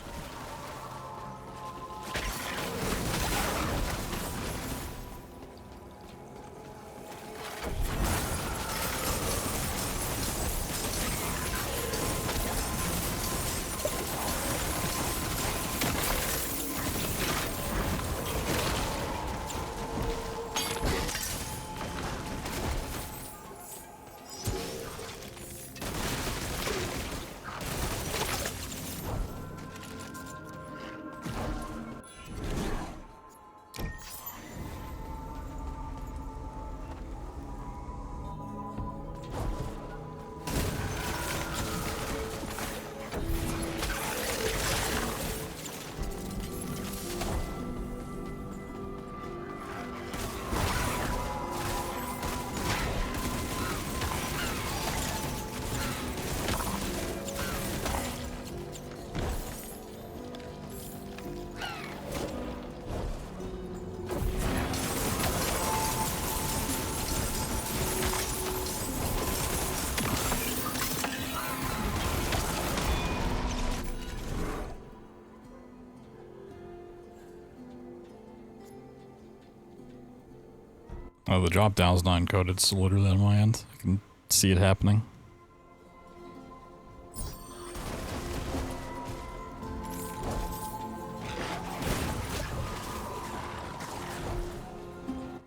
Oh, the drop down's not encoded. It's literally on my end. I can see it happening.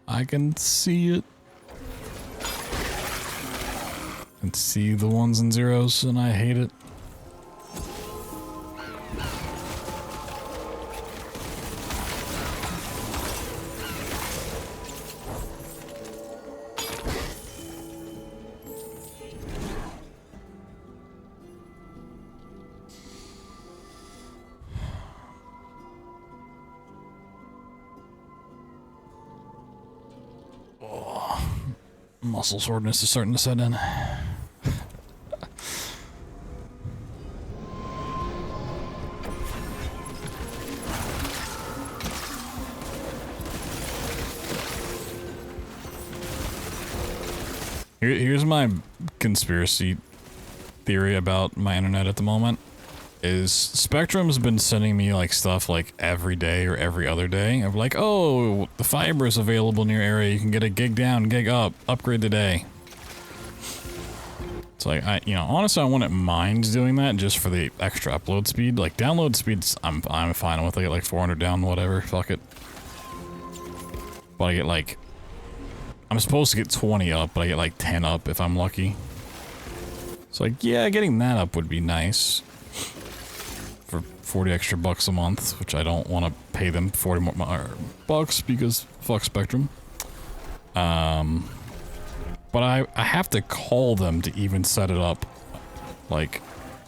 I can see it. I can see the ones and zeros, and I hate it. Muscle soreness is starting to set in. Here's my conspiracy theory about my internet at the moment. Is Spectrum's been sending me like stuff like every day or every other day of like, oh, the fiber is available in your area, you can get a gig down, gig up, upgrade today. It's like, honestly, I wouldn't mind doing that just for the extra upload speed. Like download speeds, I'm fine with. I get like 400 down, whatever, fuck it. But I get like, I'm supposed to get 20 up, but I get like 10 up if I'm lucky. So like, yeah, getting that up would be nice. For 40 extra bucks a month, which I don't want to pay them 40 more bucks because fuck Spectrum. But I have to call them to even set it up. Like,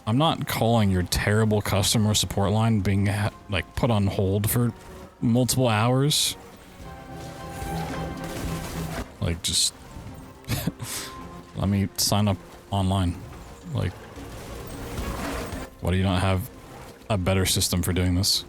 I'm not calling your terrible customer support line being like put on hold for multiple hours. Like, just let me sign up online. Like, why do you not have a better system for doing this?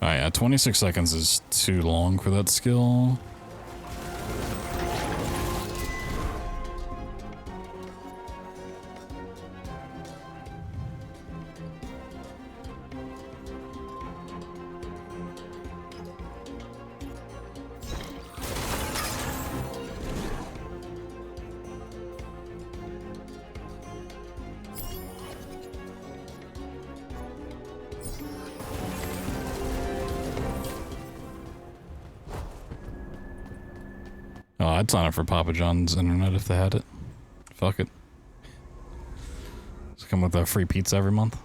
Alright, yeah, 26 seconds is too long for that skill. Oh, I'd sign up for Papa John's internet if they had it. Fuck it. Just come with a free pizza every month.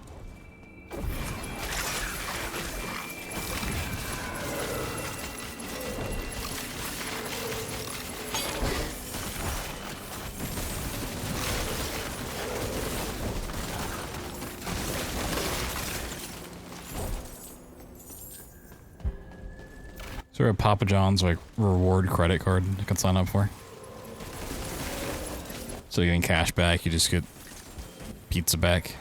Is there a Papa John's like reward credit card I can sign up for? So you're getting cash back, you just get pizza back.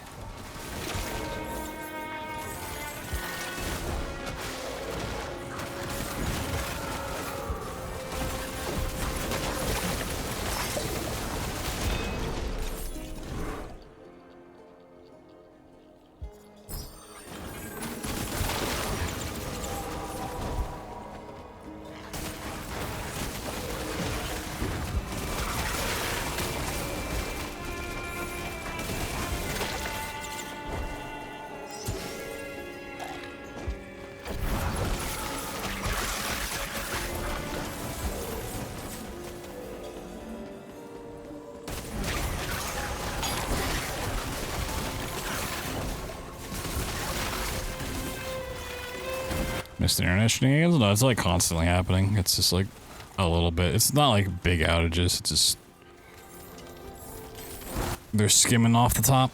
Missed internet shenanigans? No, it's like constantly happening. It's just like a little bit. It's not like big outages. It's just they're skimming off the top.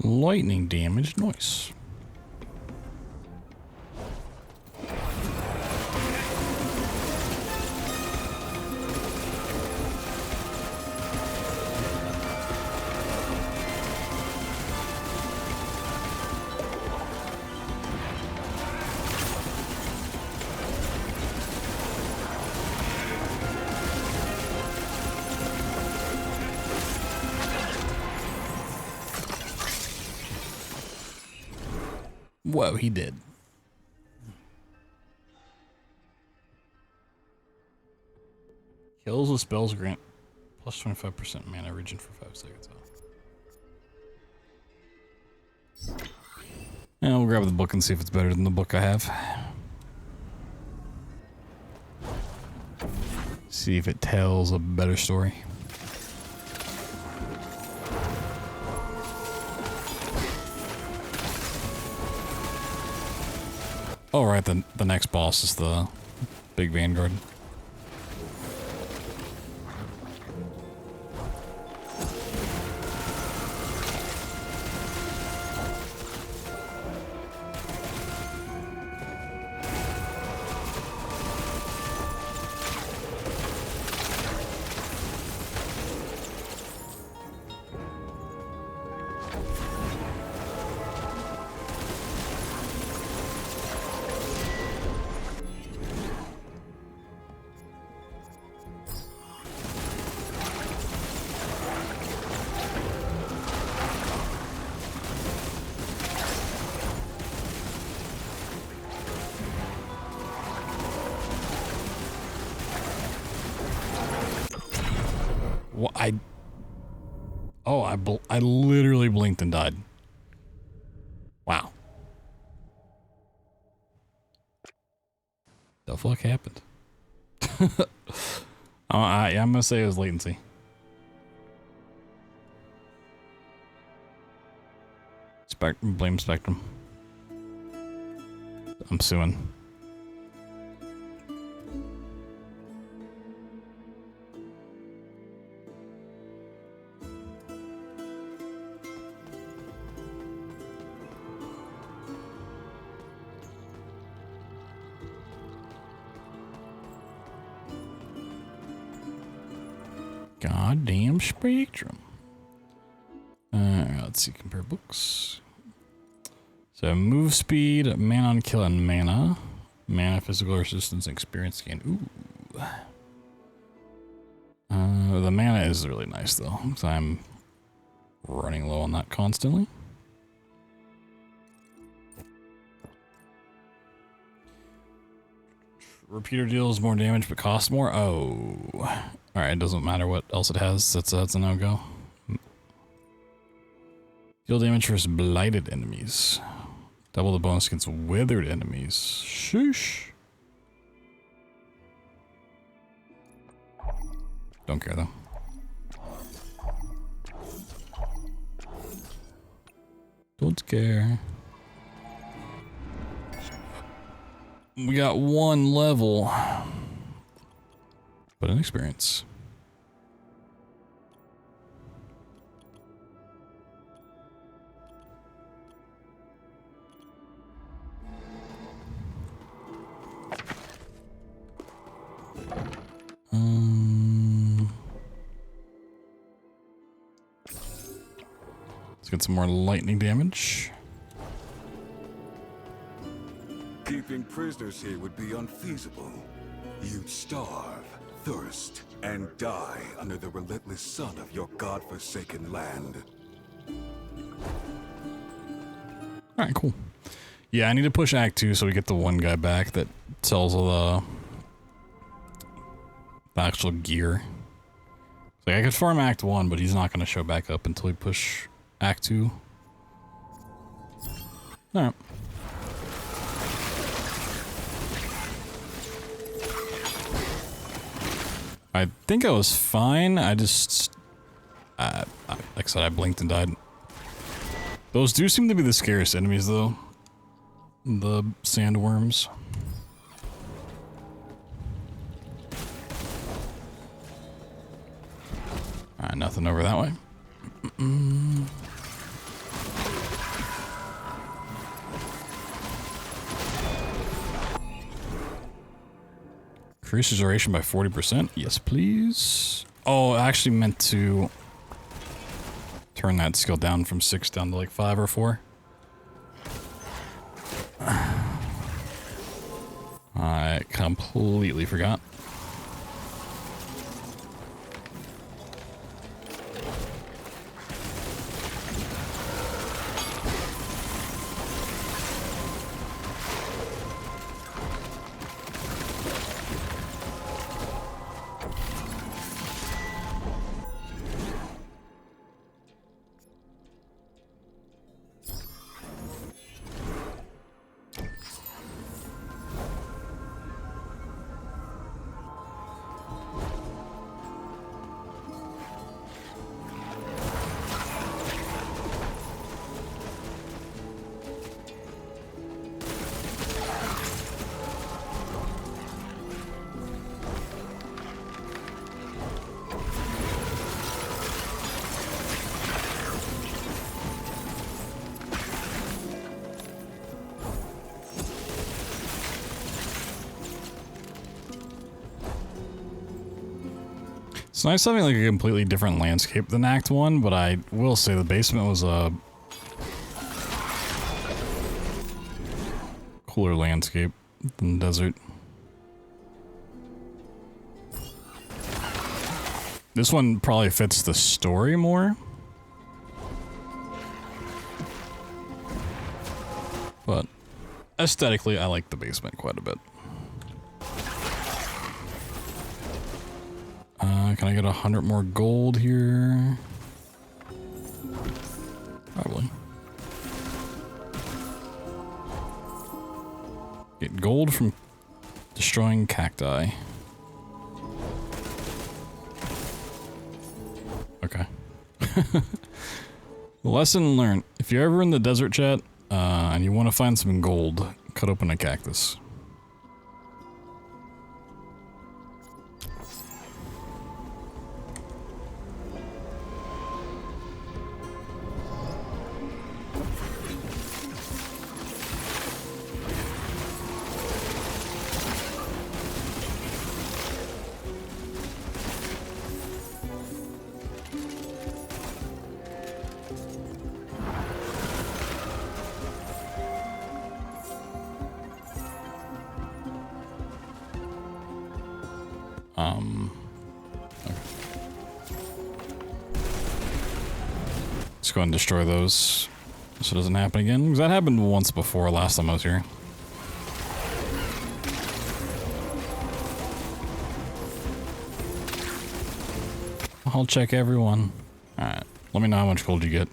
lightning damage. Nice. Whoa, he did. Kills with spells grant plus 25% mana regen for 5 seconds. And we'll grab the book and see if it's better than the book I have. See if it tells a better story. Oh, right, the next boss is the big vanguard. What I literally blinked and died. Wow. The fuck happened? I'm gonna say it was latency. Blame Spectrum. I'm suing. Goddamn Spectrum. Let's see, compare books. So move speed, mana on kill, and mana. Mana, physical resistance, and experience gain. Ooh. The mana is really nice though, because I'm running low on that constantly. Repeater deals more damage but costs more. Oh. Alright, it doesn't matter what else it has. That's a no-go. Deal damage versus blighted enemies. Double the bonus against withered enemies. Shoosh. Don't care though. Don't care. We got one level, but an experience. Let's get some more lightning damage. Keeping prisoners here would be unfeasible. You'd starve, thirst, and die under the relentless sun of your godforsaken land. Alright, cool. Yeah, I need to push Act 2 so we get the one guy back that sells all the actual gear. Like, I could farm Act 1, but he's not going to show back up until we push Act 2. Alright. I think I was fine. I just, like I said, I blinked and died. Those do seem to be the scariest enemies, though. The sandworms. Alright, nothing over that way. Increases duration by 40%. Yes, please. Oh, I actually meant to turn that skill down from 6 down to like 5 or 4. I completely forgot. It's nice having like a completely different landscape than Act 1, but I will say the basement was a cooler landscape than the desert. This one probably fits the story more. But aesthetically, I like the basement quite a bit. Can I get 100 more gold here? Probably. Get gold from destroying cacti. Okay. Lesson learned. If you're ever in the desert, chat, and you want to find some gold, cut open a cactus. Let's go ahead and destroy those so it doesn't happen again. Because that happened once before last time I was here. I'll check everyone. Alright, let me know how much gold you get.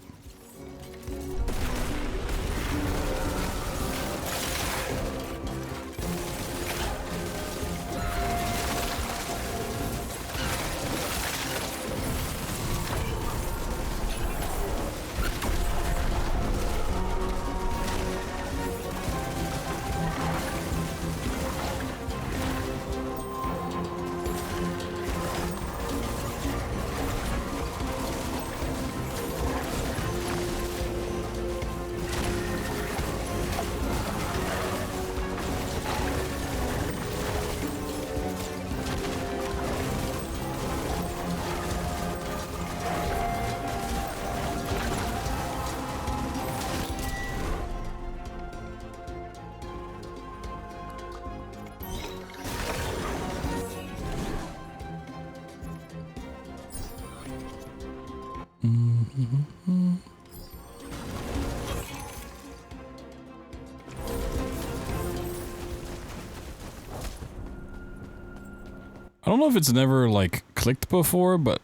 I don't know if it's never, like, clicked before, but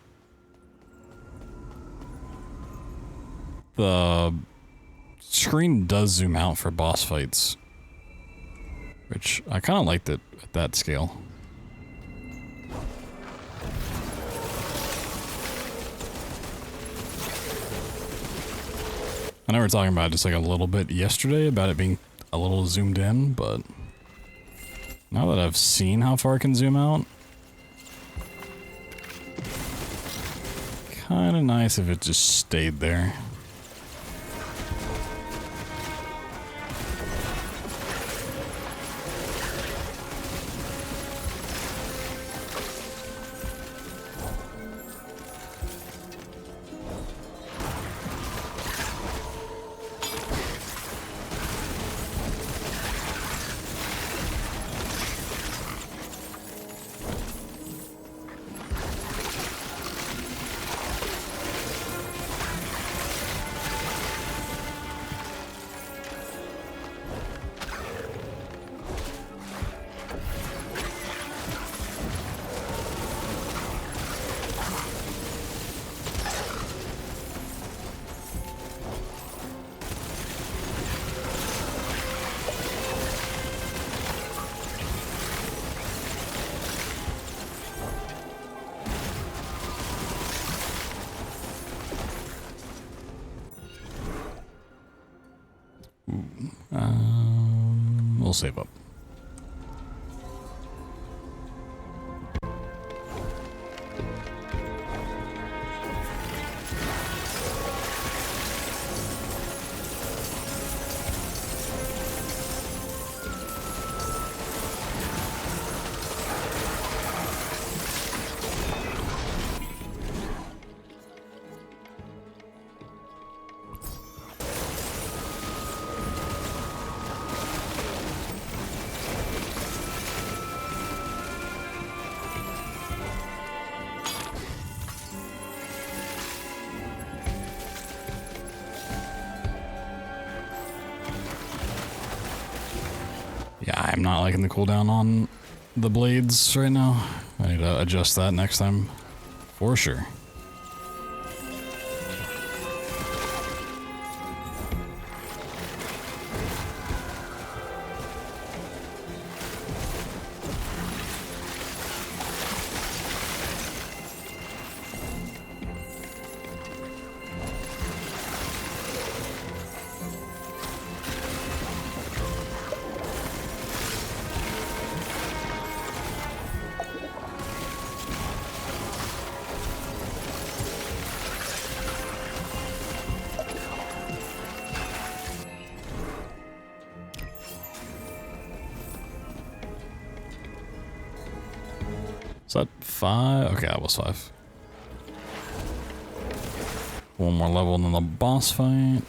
the screen does zoom out for boss fights, which I kind of liked it at that scale. I know we were talking about it just like a little bit yesterday about it being a little zoomed in, but now that I've seen how far it can zoom out, kind of nice if it just stayed there. We'll save up. Yeah, I'm not liking the cooldown on the blades right now. I need to adjust that next time, for sure. Is that 5? Okay, that was 5. One more level and then the boss fight.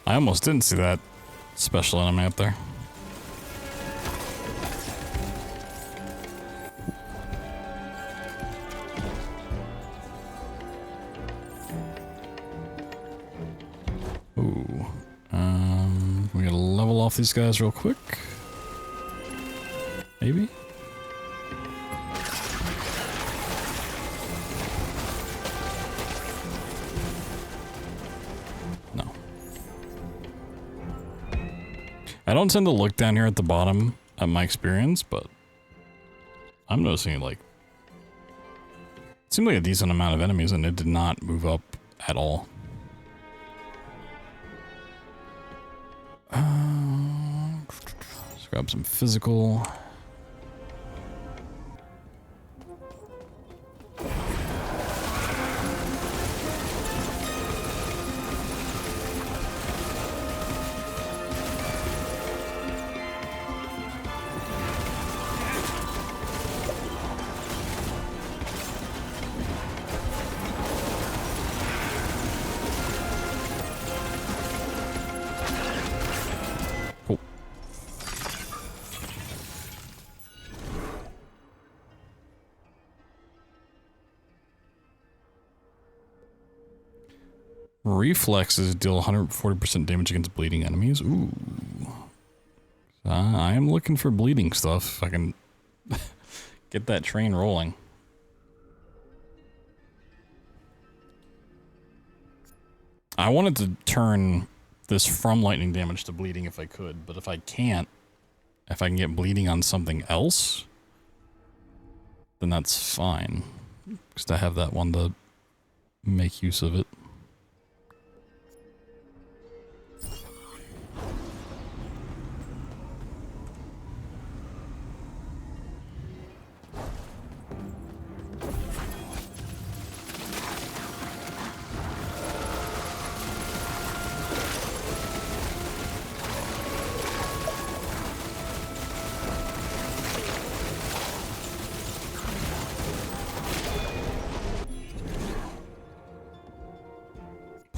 I almost didn't see that special enemy up there. Ooh. We gotta level off these guys real quick. Maybe? No. I don't tend to look down here at the bottom at my experience, but I'm noticing like it seemed like a decent amount of enemies and it did not move up at all. Let's grab some physical. Cool. Reflexes deal 140% damage against bleeding enemies. Ooh. I am looking for bleeding stuff if I can get that train rolling. I wanted to turn this from lightning damage to bleeding if I could, but if I can't, if I can get bleeding on something else, then that's fine. Because I have that one to make use of it.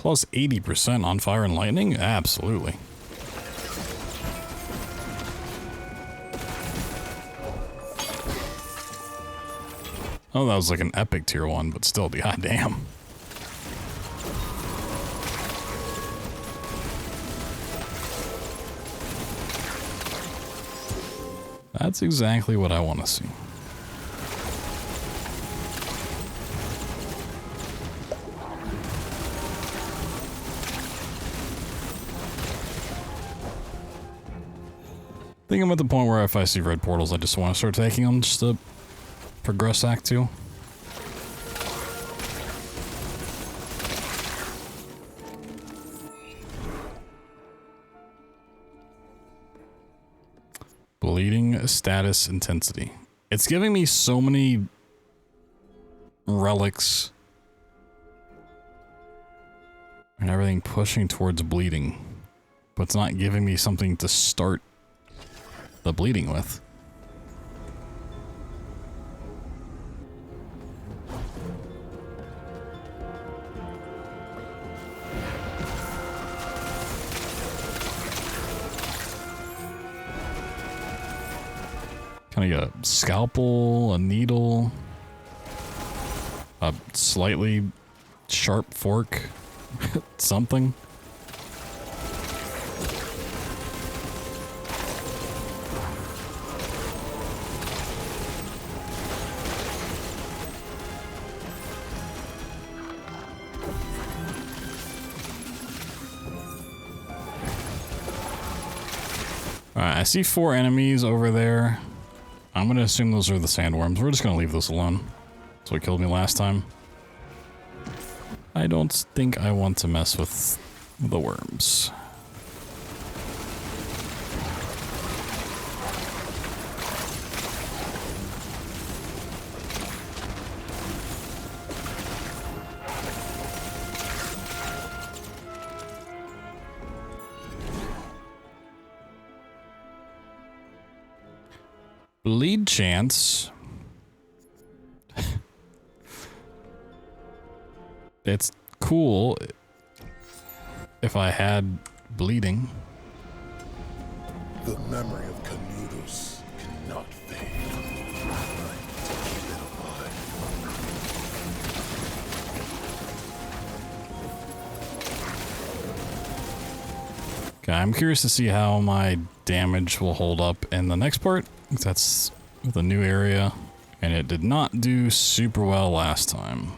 Plus 80% on fire and lightning? Absolutely. Oh, that was like an epic tier 1, but still, goddamn. That's exactly what I want to see. I think I'm at the point where if I see red portals, I just want to start taking them just to progress Act 2. Bleeding status intensity. It's giving me so many relics and everything pushing towards bleeding, but it's not giving me something to start the bleeding with. Kind of get a scalpel, a needle, a slightly sharp fork, something. Alright, I see 4 enemies over there. I'm going to assume those are the sandworms. We're just going to leave this alone. That's what killed me last time. I don't think I want to mess with the worms. Bleed chance. It's cool if I had bleeding. The memory of Canudos cannot fade. I keep it alive. Okay, I'm curious to see how my damage will hold up in the next part. That's the new area, and it did not do super well last time.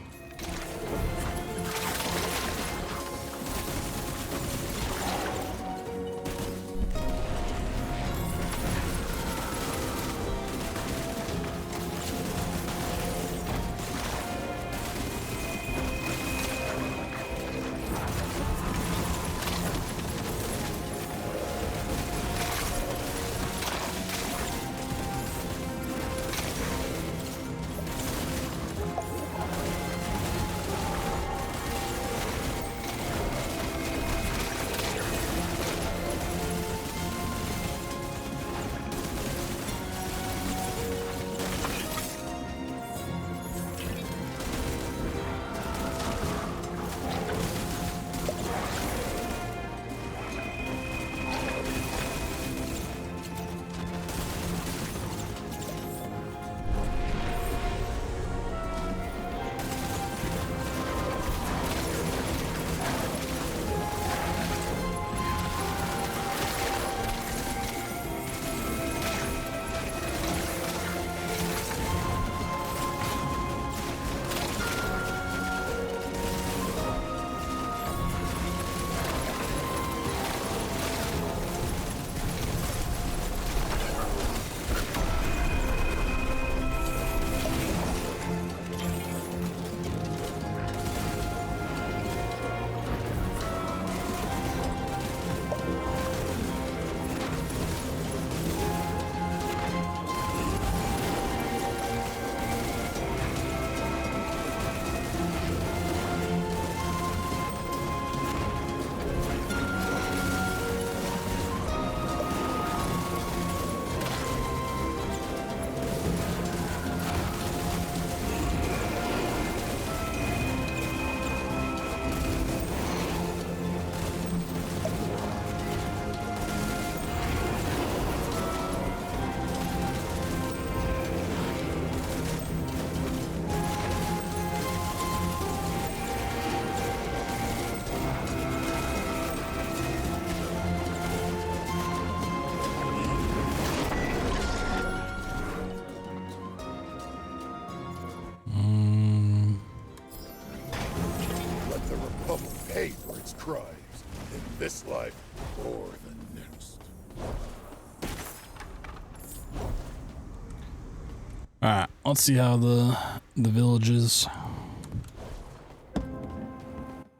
crimes in this life or the next. Alright, let's see how the village is.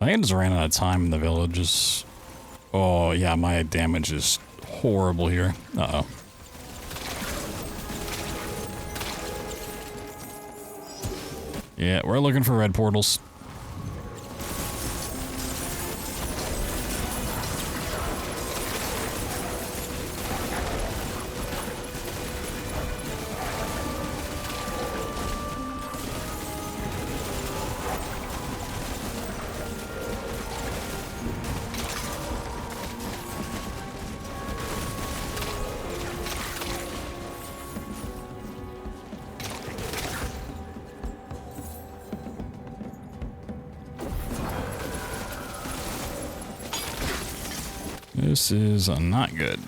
I think I just ran out of time in the villages. Oh yeah, my damage is horrible here. Uh-oh. Yeah, we're looking for red portals. This is not good.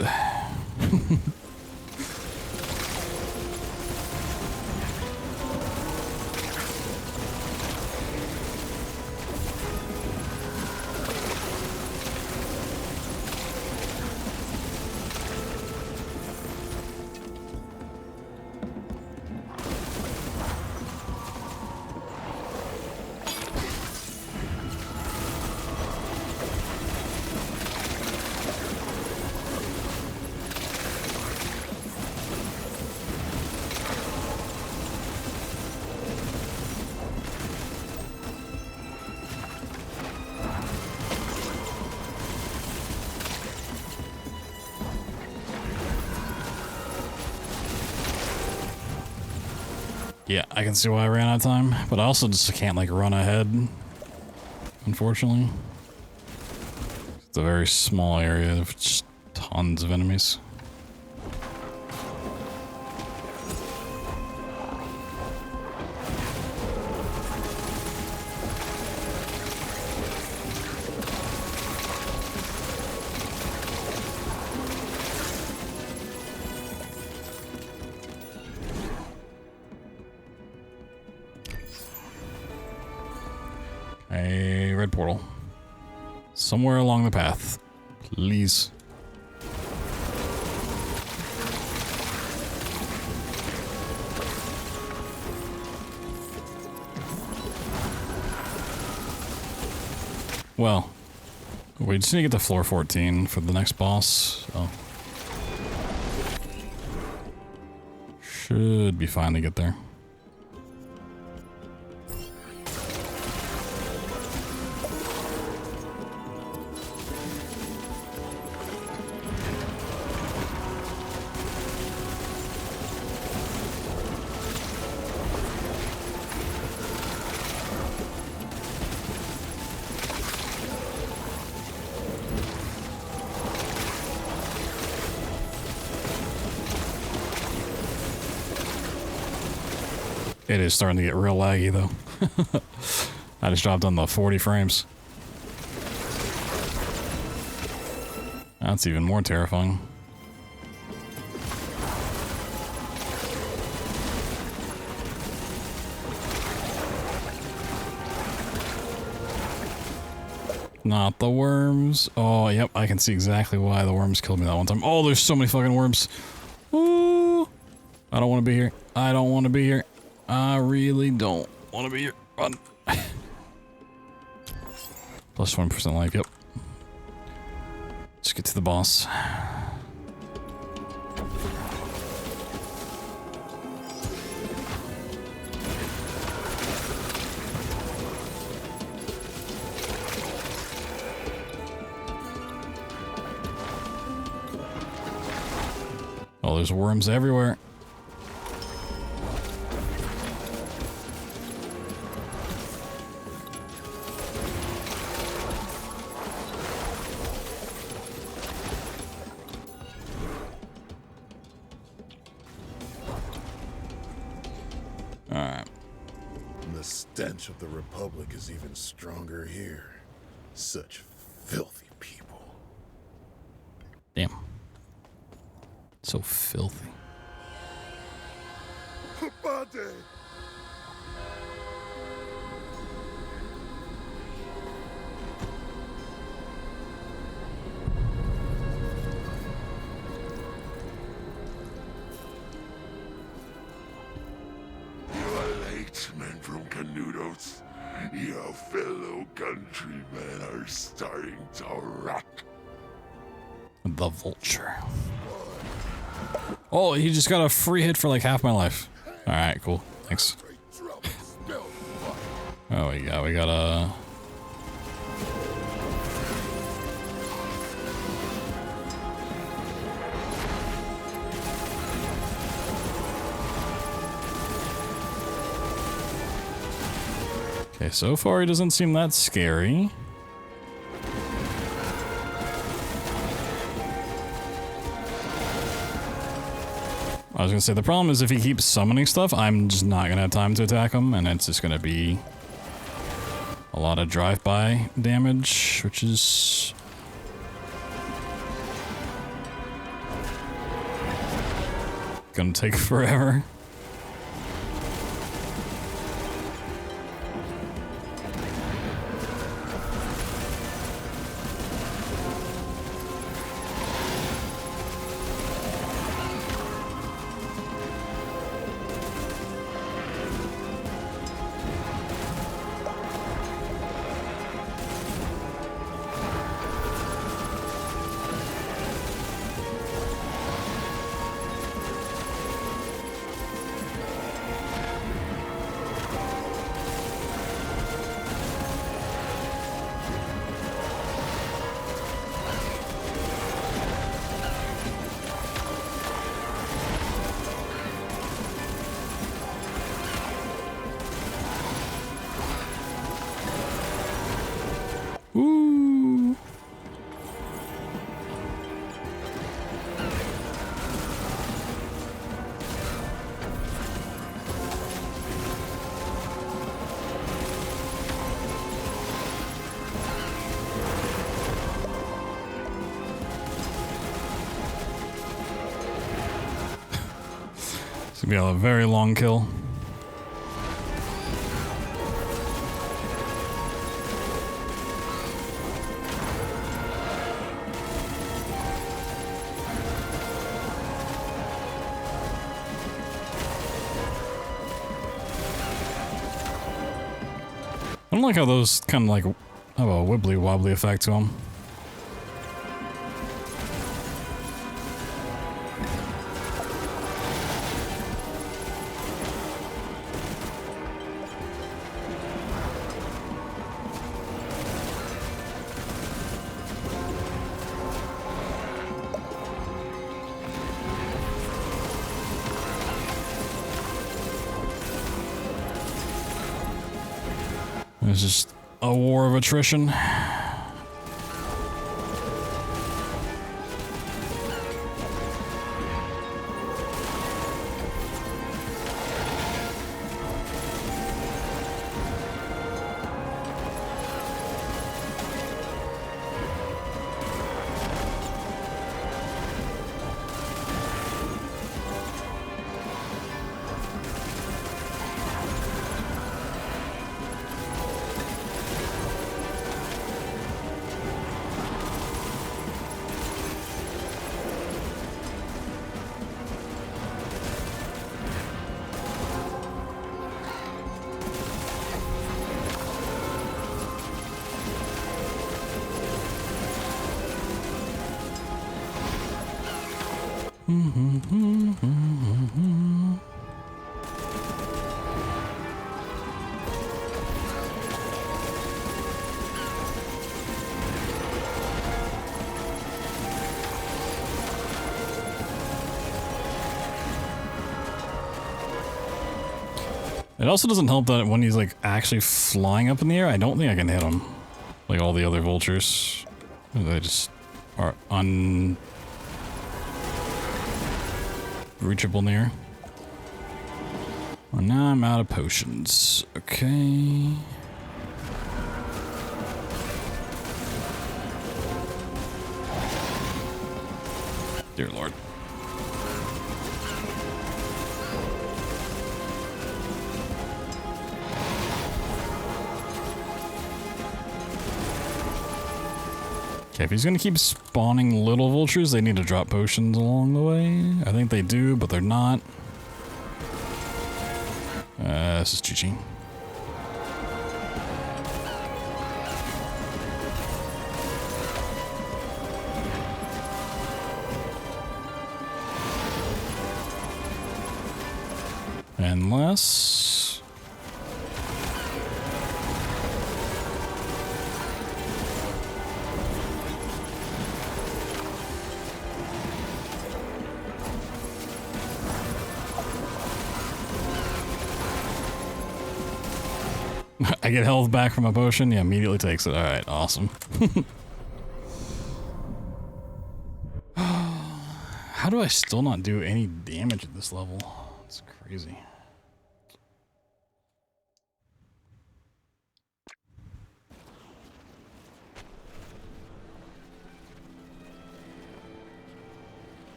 Yeah, I can see why I ran out of time, but I also just can't like run ahead, unfortunately. It's a very small area of just tons of enemies. A red portal. Somewhere along the path. Please. Well, we just need to get to floor 14 for the next boss, so. Should be fine to get there. It is starting to get real laggy though. I just dropped on the 40 frames. That's even more terrifying. Not the worms. Oh, yep, I can see exactly why the worms killed me that one time. Oh, there's so many fucking worms. Ooh. I don't want to be here. I don't want to be here. I really don't want to be here. Run. Plus 1% life, yep. Let's get to the boss. Oh, there's worms everywhere. Alright. The stench of the Republic is even stronger here. Such filthy people. Damn. So filthy. Bade! Canudos. Your fellow countrymen are starting to rot. The vulture. Oh, he just got a free hit for like half my life. Alright, cool. Thanks. Oh, we got a... Okay, so far he doesn't seem that scary. I was gonna say, the problem is if he keeps summoning stuff, I'm just not gonna have time to attack him, and it's just gonna be a lot of drive-by damage, which is... gonna take forever. Ooh. It's gonna be a very long kill. I don't like how those kind of like have a wibbly wobbly effect to them. It's just a war of attrition. It also doesn't help that when he's like actually flying up in the air, I don't think I can hit him. Like all the other vultures. They just are unreachable in the air. Well, now I'm out of potions. Okay. Dear Lord. Okay, if he's gonna keep spawning little vultures, they need to drop potions along the way. I think they do, but they're not. This is GG. Unless... I get health back from a potion? Yeah, immediately takes it. Alright, awesome. How do I still not do any damage at this level? It's crazy.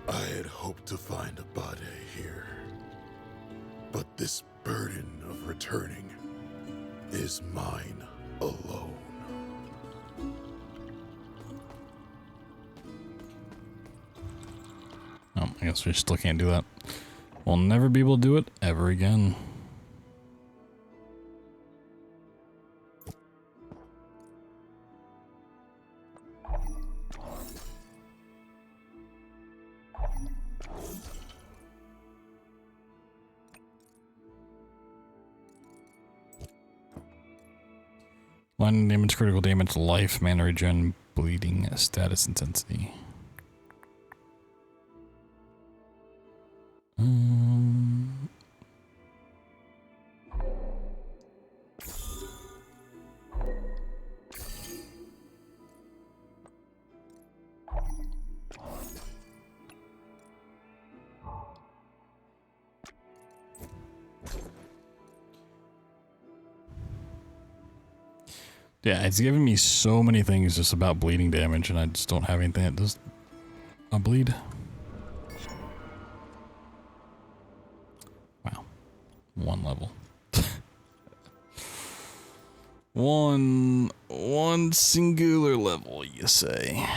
I had hoped to find a body here, but this burden of returning is mine alone. Oh, I guess we still can't do that. We'll never be able to do it ever again. Blinding damage, critical damage, life, mana regen, bleeding, status intensity. Yeah, it's giving me so many things just about bleeding damage, and I just don't have anything that does a bleed. Wow. One level. One singular level, you say.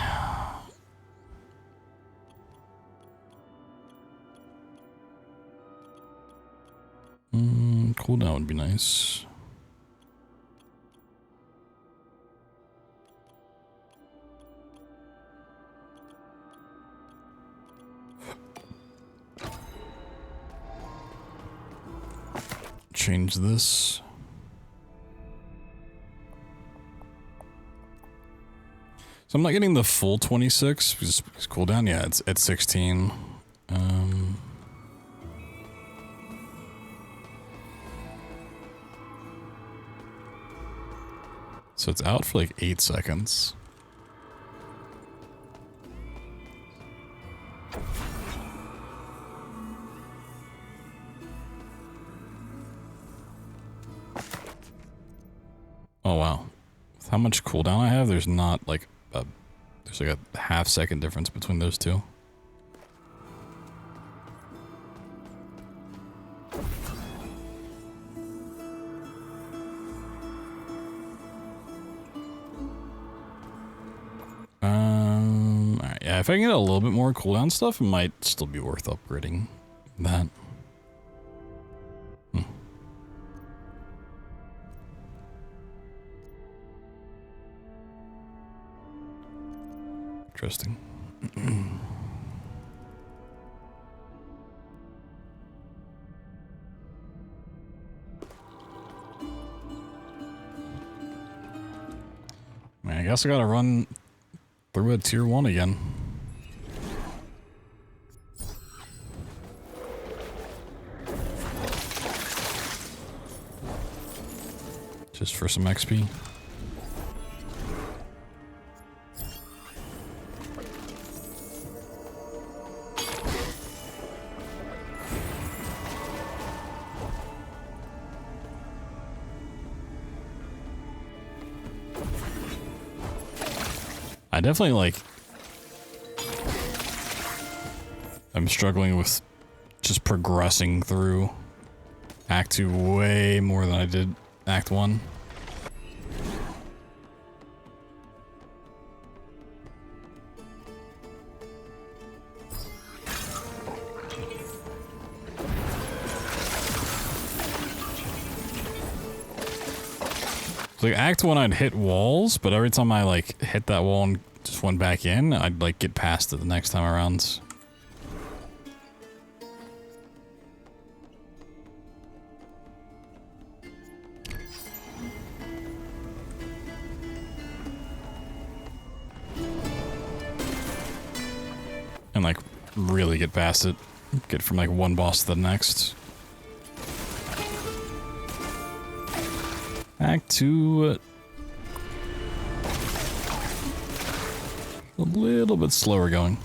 Cooldown would be nice. Change this. So I'm not getting the full 26 because cooldown. Yeah, it's at 16. So it's out for like 8 seconds. Oh wow. With how much cooldown I have, there's not like a, there's like a half-second difference between those two. Alright, yeah, if I can get a little bit more cooldown stuff, it might still be worth upgrading that. Interesting. Man, I guess I gotta run through a tier 1 again. Just for some XP. I definitely like, I'm struggling with just progressing through Act 2 way more than I did Act 1. like Act 1 I'd hit walls, but every time I like hit that wall and just went back in, I'd like get past it the next time around. And like really get past it. Get from like one boss to the next. Act 2. A little bit slower going.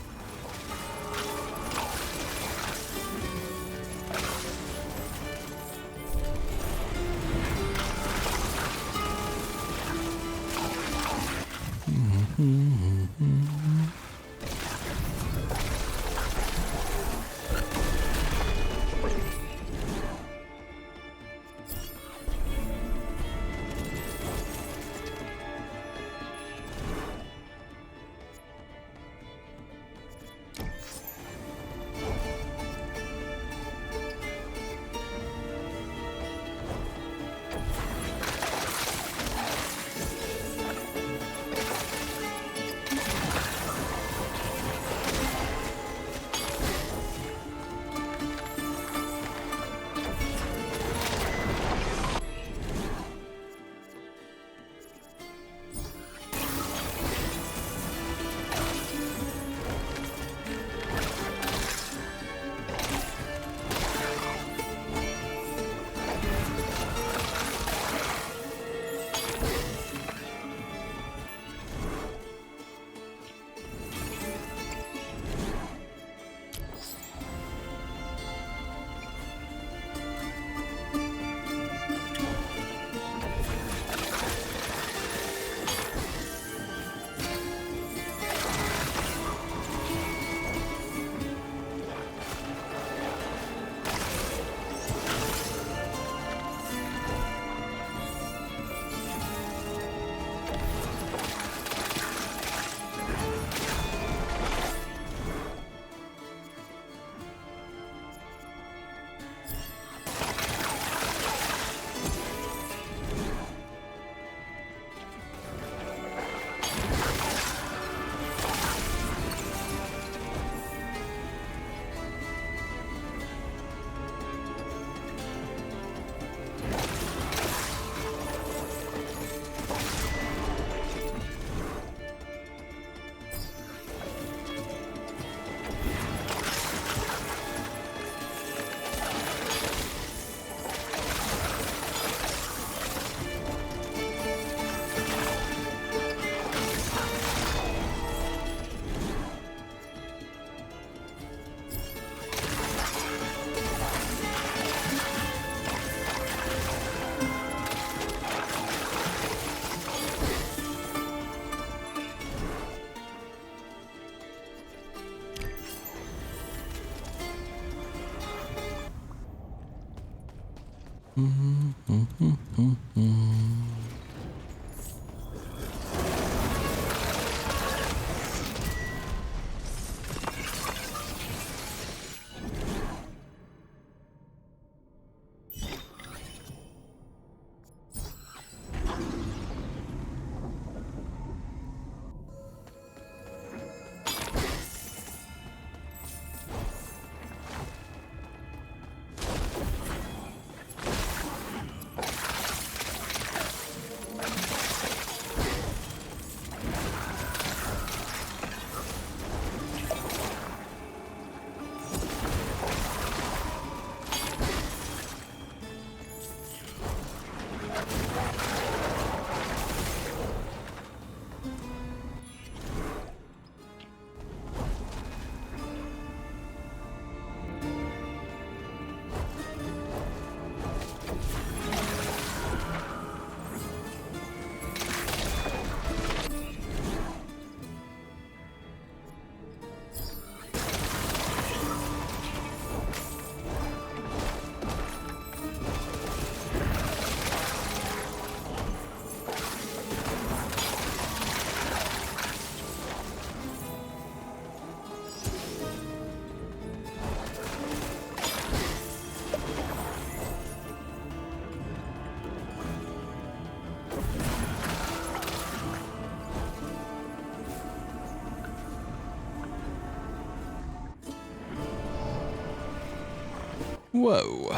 Whoa.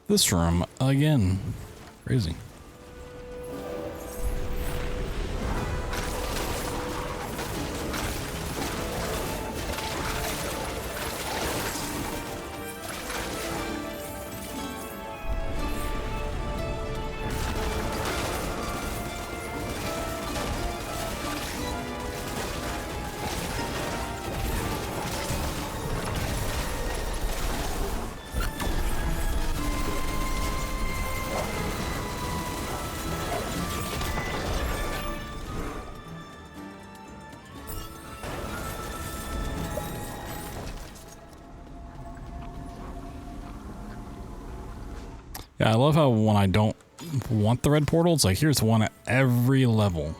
This room again. Crazy. Yeah, I love how when I don't want the red portal, it's like, here's one at every level.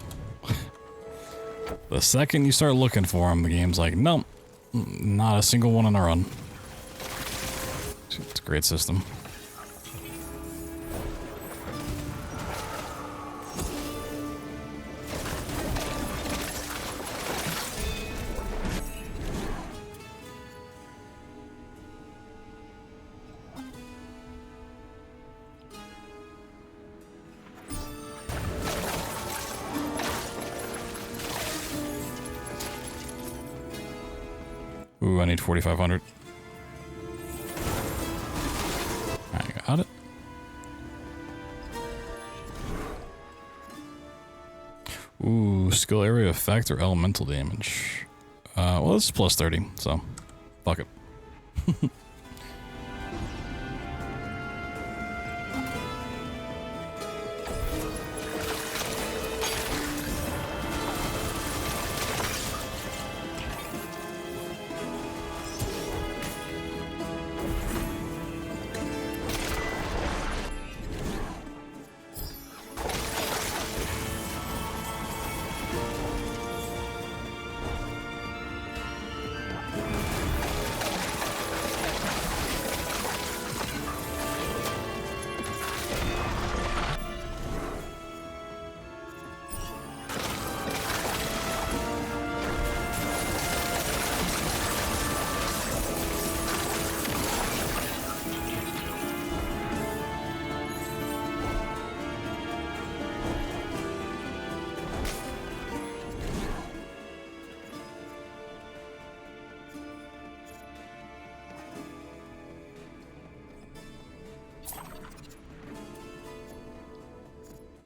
The second you start looking for them, the game's like, nope, not a single one on a run. It's a great system. Ooh, I need 4,500. I got it. Ooh, skill area effect or elemental damage. Well, this is plus 30, so fuck it.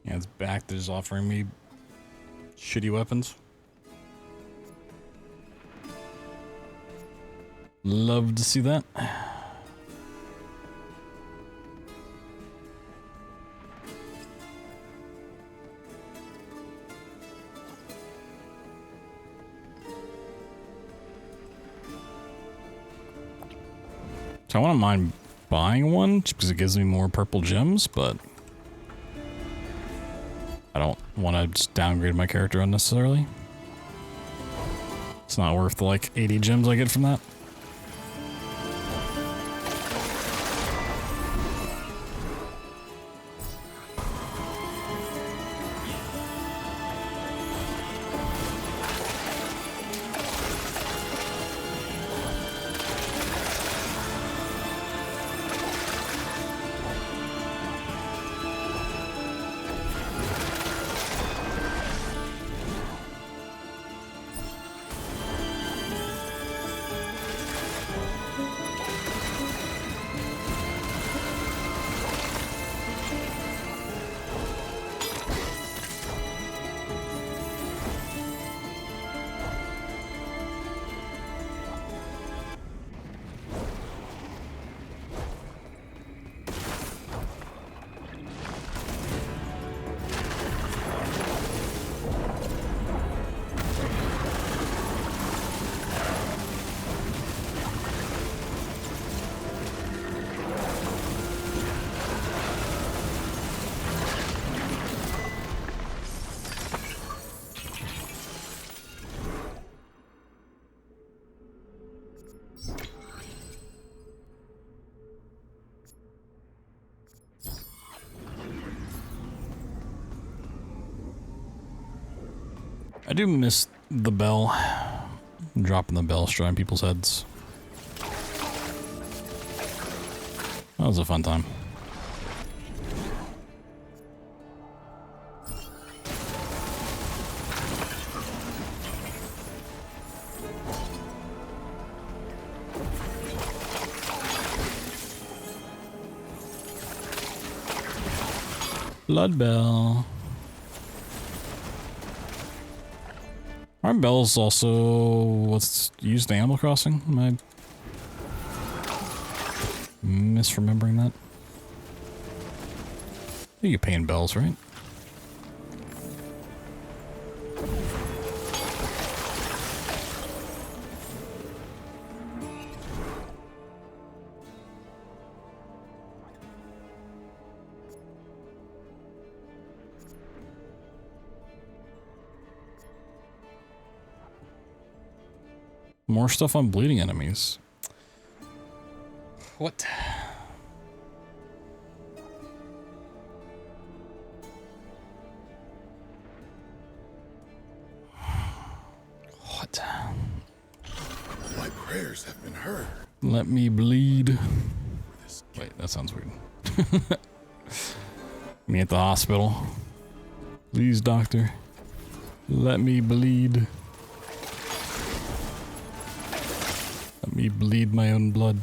Yeah, it's back to just offering me shitty weapons. Love to see that. So I wouldn't mind buying one just because it gives me more purple gems, but I don't want to just downgrade my character unnecessarily. It's not worth the like 80 gems I get from that. I do miss the bell. Dropping the bell, destroying people's heads. That was a fun time. Blood bell. Aren't bells also what's used in Animal Crossing? Am I misremembering that? I think you're paying bells, right? More stuff on bleeding enemies. What? What? My prayers have been heard. Let me bleed. Wait, that sounds weird. Me at the hospital. Please, doctor. Let me bleed. Let me bleed my own blood.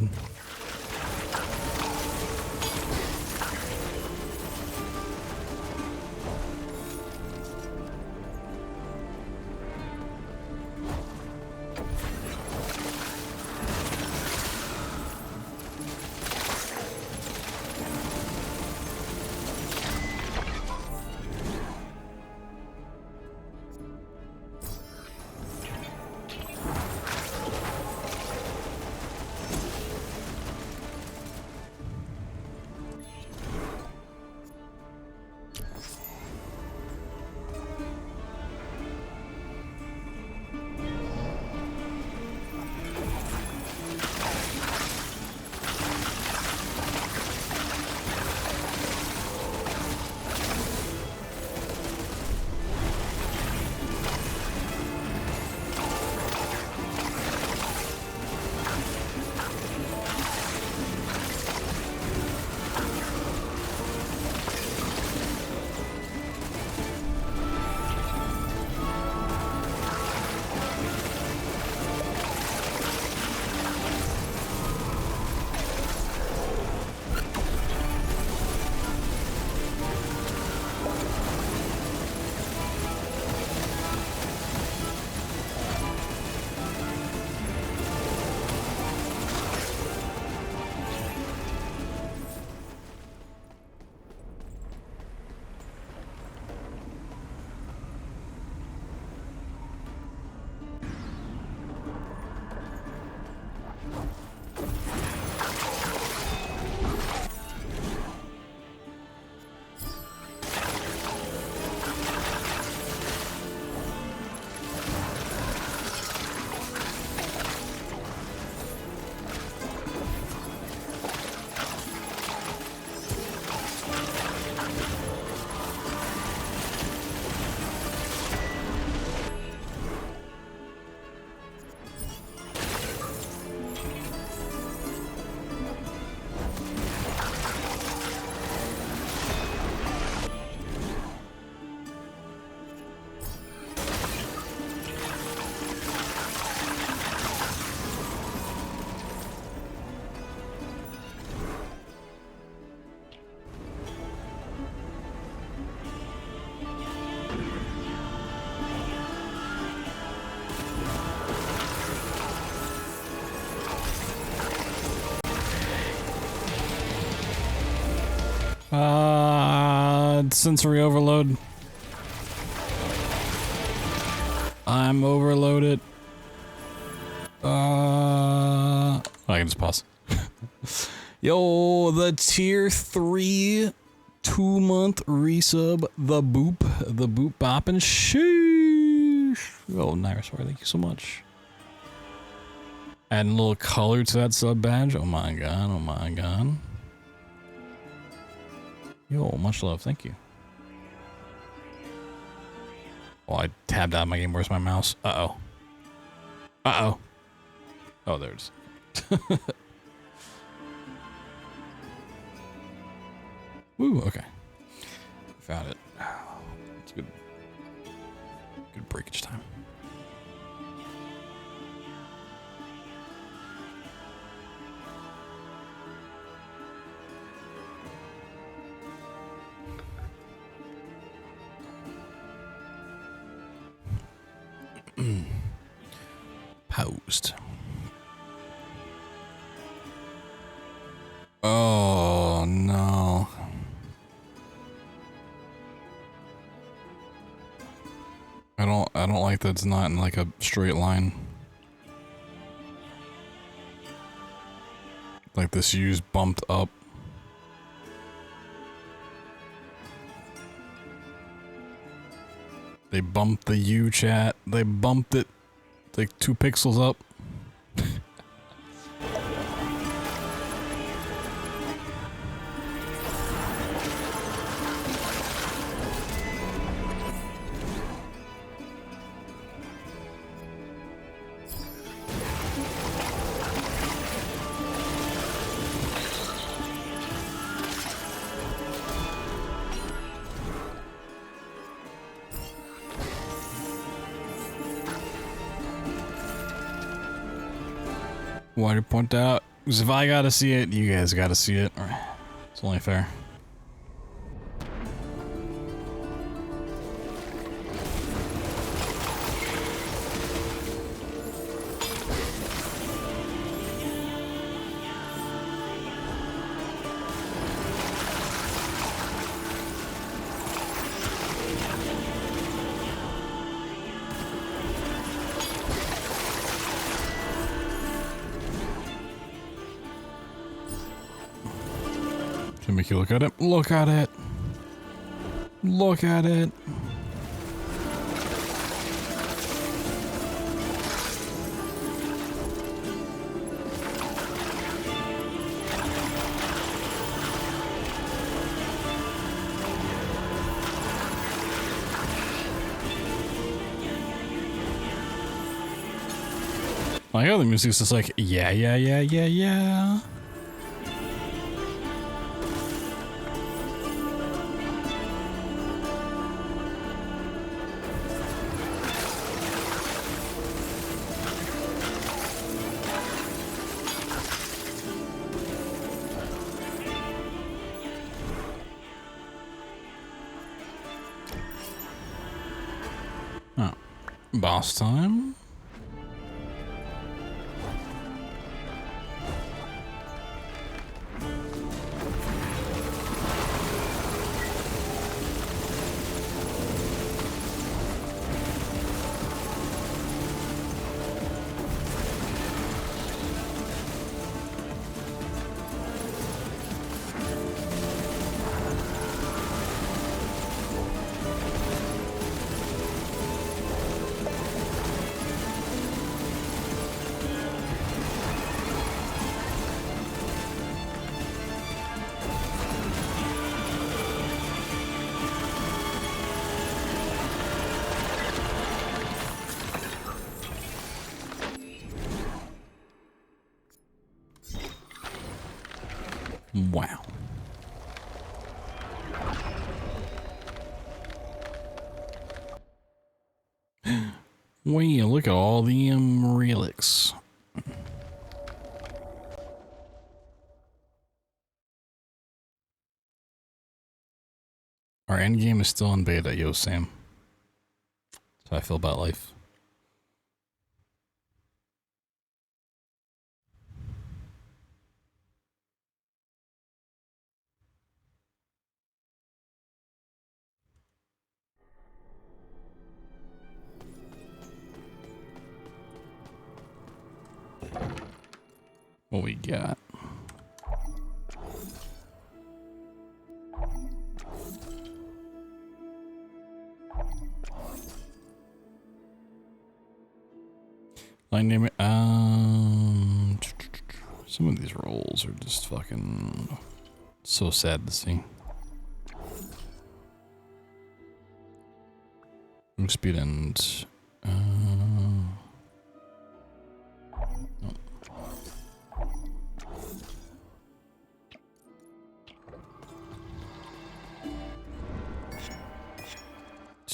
Sensory overload. I'm overloaded. I can just pause. Yo, the tier 3 2-month resub, the boop boppin' sheesh. Oh, Nyroswar, thank you so much. Adding a little color to that sub badge. Oh my god, oh my god. Yo, much love, thank you. Oh, I tabbed out of my game. Where's my mouse? Uh-oh. Uh-oh. Oh, there it is. Woo, okay. Found it. It's good. Good breakage time. Post. Oh no. I don't like that it's not in like a straight line. Like this U's bumped up. They bumped the U chat. They bumped it like 2 pixels up. Why to point out? Because if I gotta see it, you guys gotta see it. It's only fair. Can make you look at it. Look at it. Look at it. My other music's just like, yeah, yeah, yeah, yeah, yeah. Oh, boss time. Wow. Wow, look at all the relics. Our endgame is still in beta, yo Sam. That's how I feel about life. What we got? Line name it. Some of these rolls are just fucking so sad to see. Speed and no.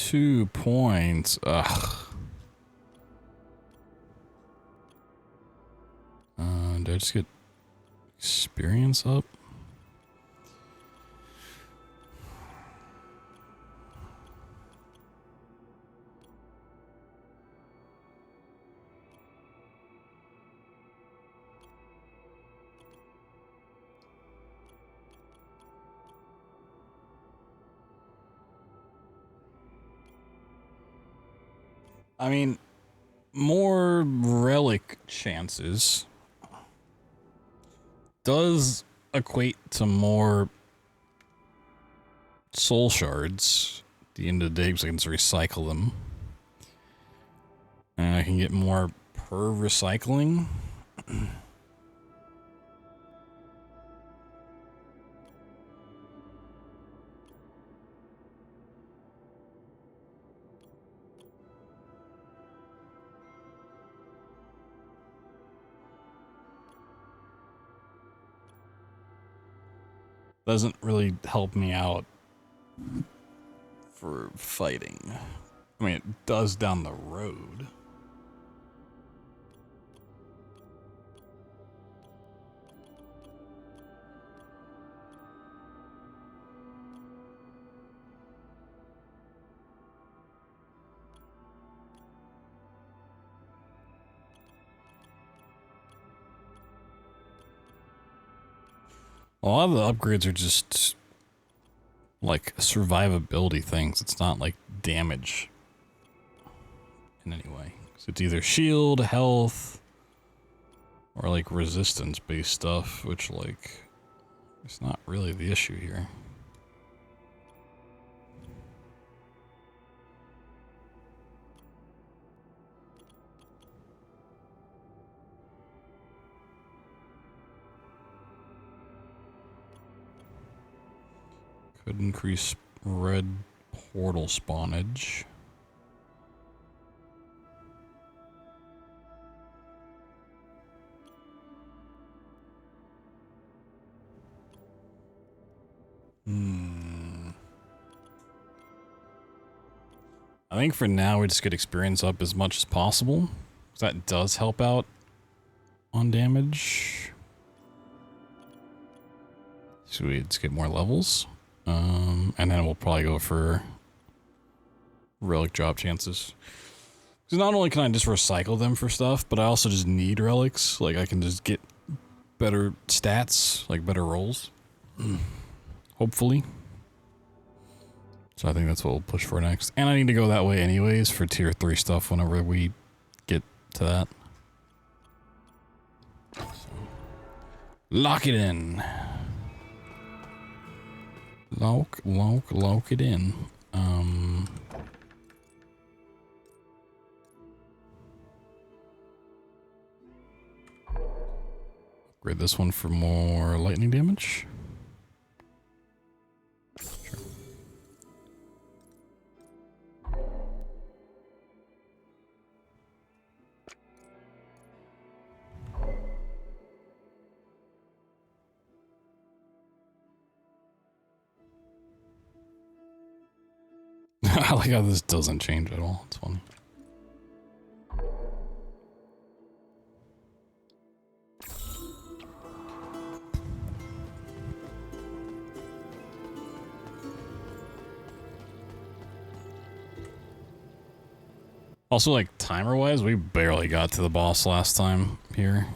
2 points. Ugh. Do I just get experience up? I mean, more relic chances does equate to more soul shards at the end of the day, because I can just recycle them. And I can get more per recycling. Doesn't really help me out for fighting. I mean, it does down the road. A lot of the upgrades are just like survivability things. It's not like damage in any way. So it's either shield, health, or like resistance based stuff, which like it's not really the issue here. Could increase red portal spawnage. I think for now we just get experience up as much as possible, because that does help out on damage. So we just get more levels. And then we'll probably go for relic drop chances. Because not only can I just recycle them for stuff, but I also just need relics. Like I can just get better stats, like better rolls. Hopefully. So I think that's what we'll push for next. And I need to go that way anyways for tier 3 stuff whenever we get to that. So, lock it in. Lock it in. Upgrade this one for more lightning damage. Sure. I like how this doesn't change at all. It's funny. Also, like, timer-wise, we barely got to the boss last time here.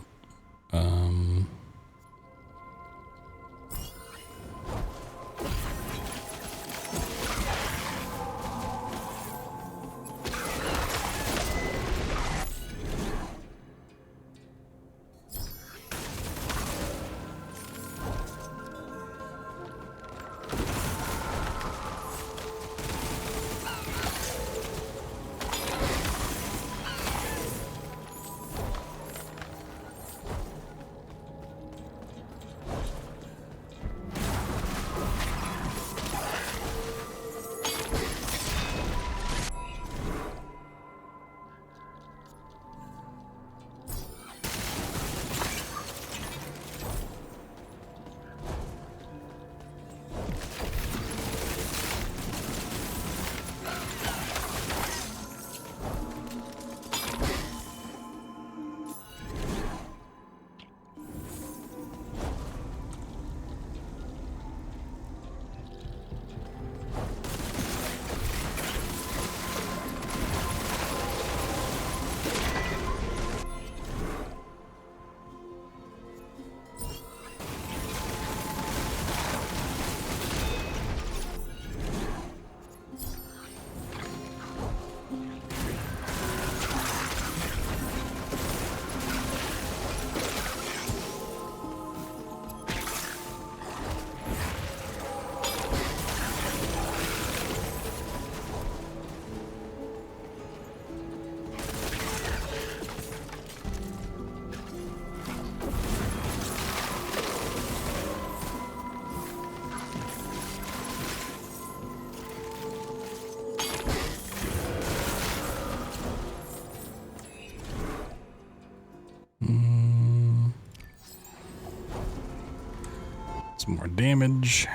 some more damage.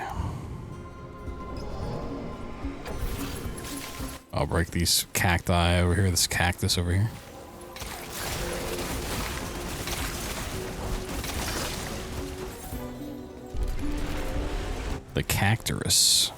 I'll break these cacti over here, this cactus over here. The cacturus.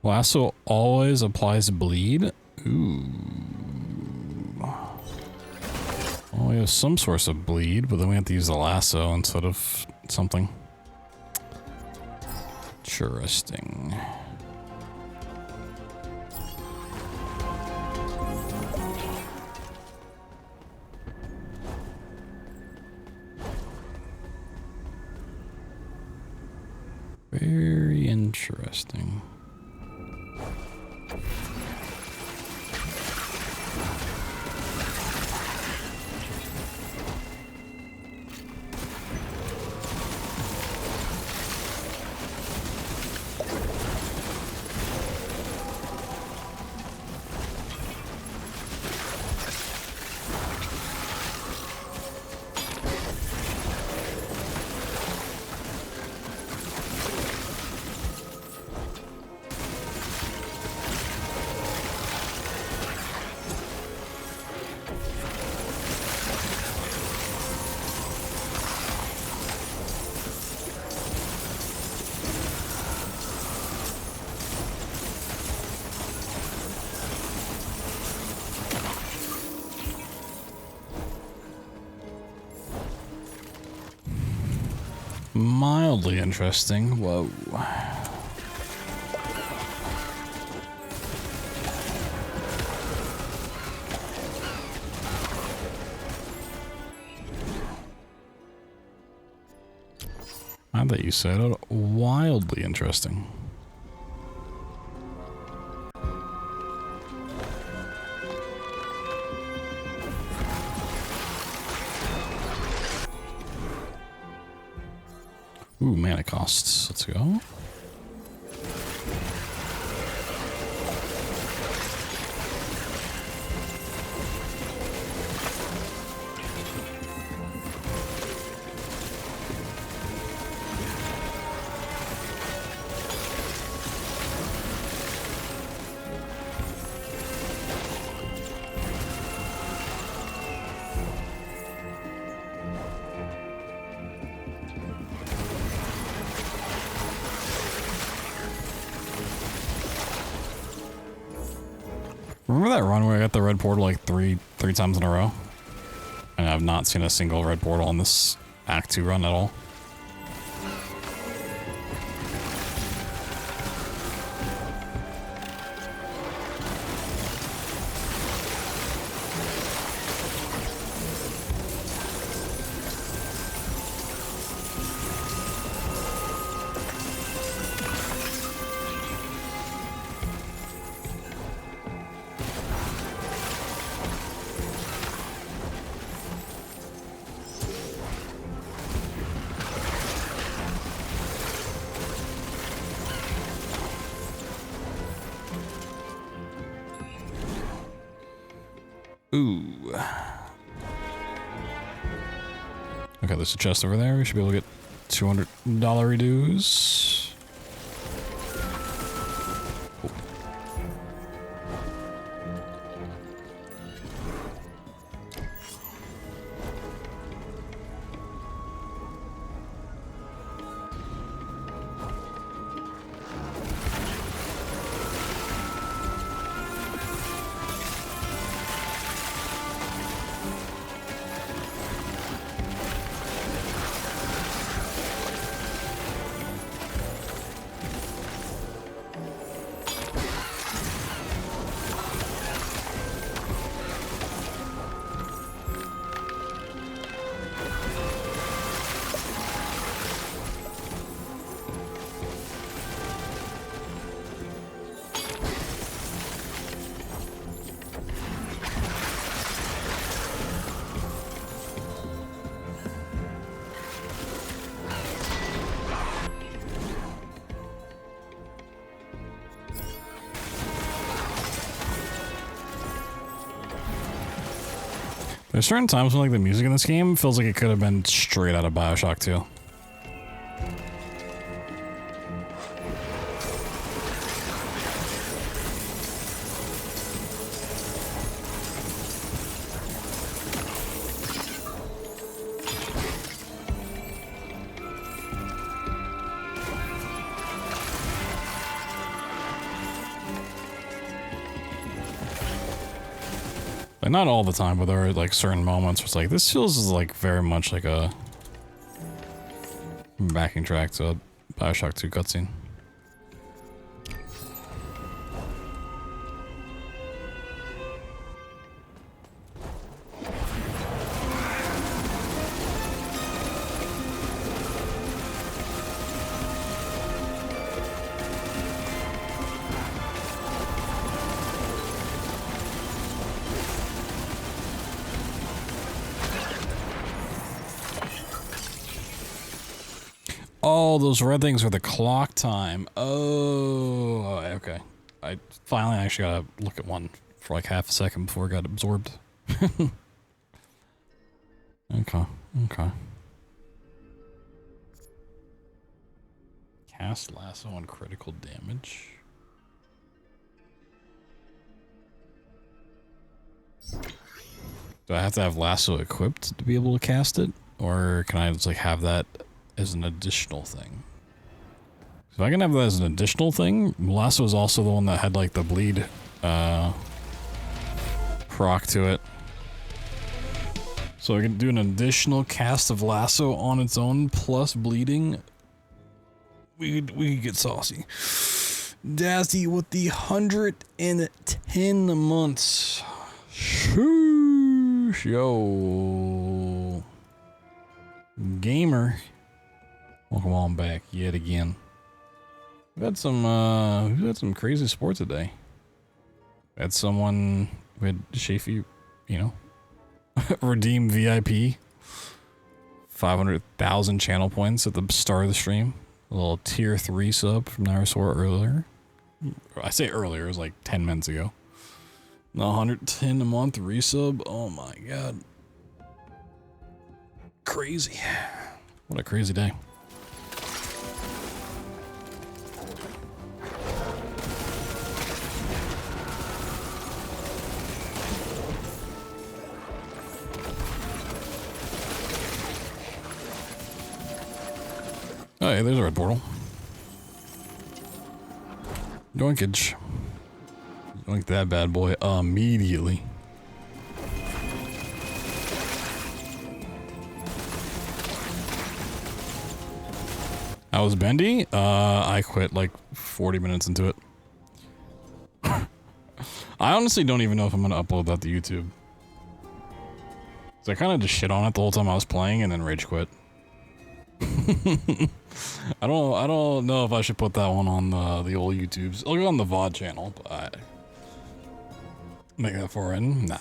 Lasso always applies bleed. Ooh. Well, we have some source of bleed, but then we have to use the lasso instead of something. Interesting. Very interesting. Mildly interesting. Whoa. Now that you said it, wildly interesting. Ooh, mana costs. Let's go. Remember that run where I got the red portal like three times in a row? And I've not seen a single red portal on this Act 2 run at all. Ooh. Okay, there's a chest over there. We should be able to get $200 dues. Oh. There's certain times when like the music in this game feels like it could have been straight out of BioShock 2. Like, not all the time, but there are like certain moments where it's like, this feels like very much like a backing track to a BioShock 2 cutscene. Oh, those red things are the clock time. Oh, okay. I finally actually gotta look at one for like half a second before it got absorbed. Okay, okay. Cast lasso on critical damage. Do I have to have lasso equipped to be able to cast it? Or can I just like have that as an additional thing? If I can have that as an additional thing, lasso is also the one that had like the bleed proc to it. So I can do an additional cast of lasso on its own plus bleeding. We could get saucy. Dazzy with the 110 months. Shoosh, yo. Gamer. Welcome on back yet again. We've had some crazy sports today. We had someone, we had Shafee, you know, redeem VIP. 500,000 channel points at the start of the stream. A little tier 3 sub from Narusaur earlier. I say earlier, it was like 10 minutes ago. 110 a month resub. Oh my god. Crazy. What a crazy day. Oh, hey, there's a red portal. Doinkage. Doink that bad boy immediately. How was Bendy? I quit like 40 minutes into it. I honestly don't even know if I'm gonna upload that to YouTube. So I kind of just shit on it the whole time I was playing and then rage quit. I don't know if I should put that one on the old YouTubes. I'll go on the VOD channel, but make that for it. Nah.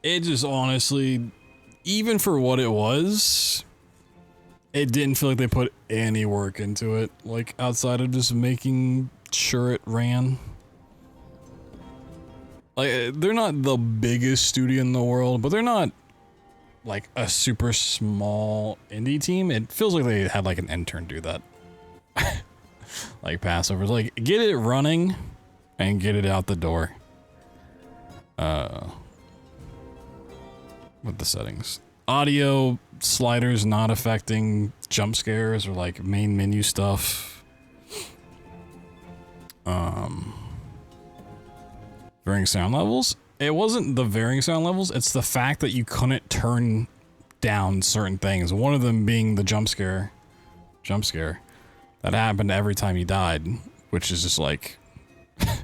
It just honestly, even for what it was, it didn't feel like they put any work into it. Like outside of just making sure it ran. Like, they're not the biggest studio in the world, but they're not like a super small indie team. It feels like they had like an intern do that. Like passovers, like get it running and get it out the door. With the settings. Audio sliders not affecting jump scares or like main menu stuff. Varying sound levels. It wasn't the varying sound levels, it's the fact that you couldn't turn down certain things. One of them being the jump scare that happened every time you died, which is just like if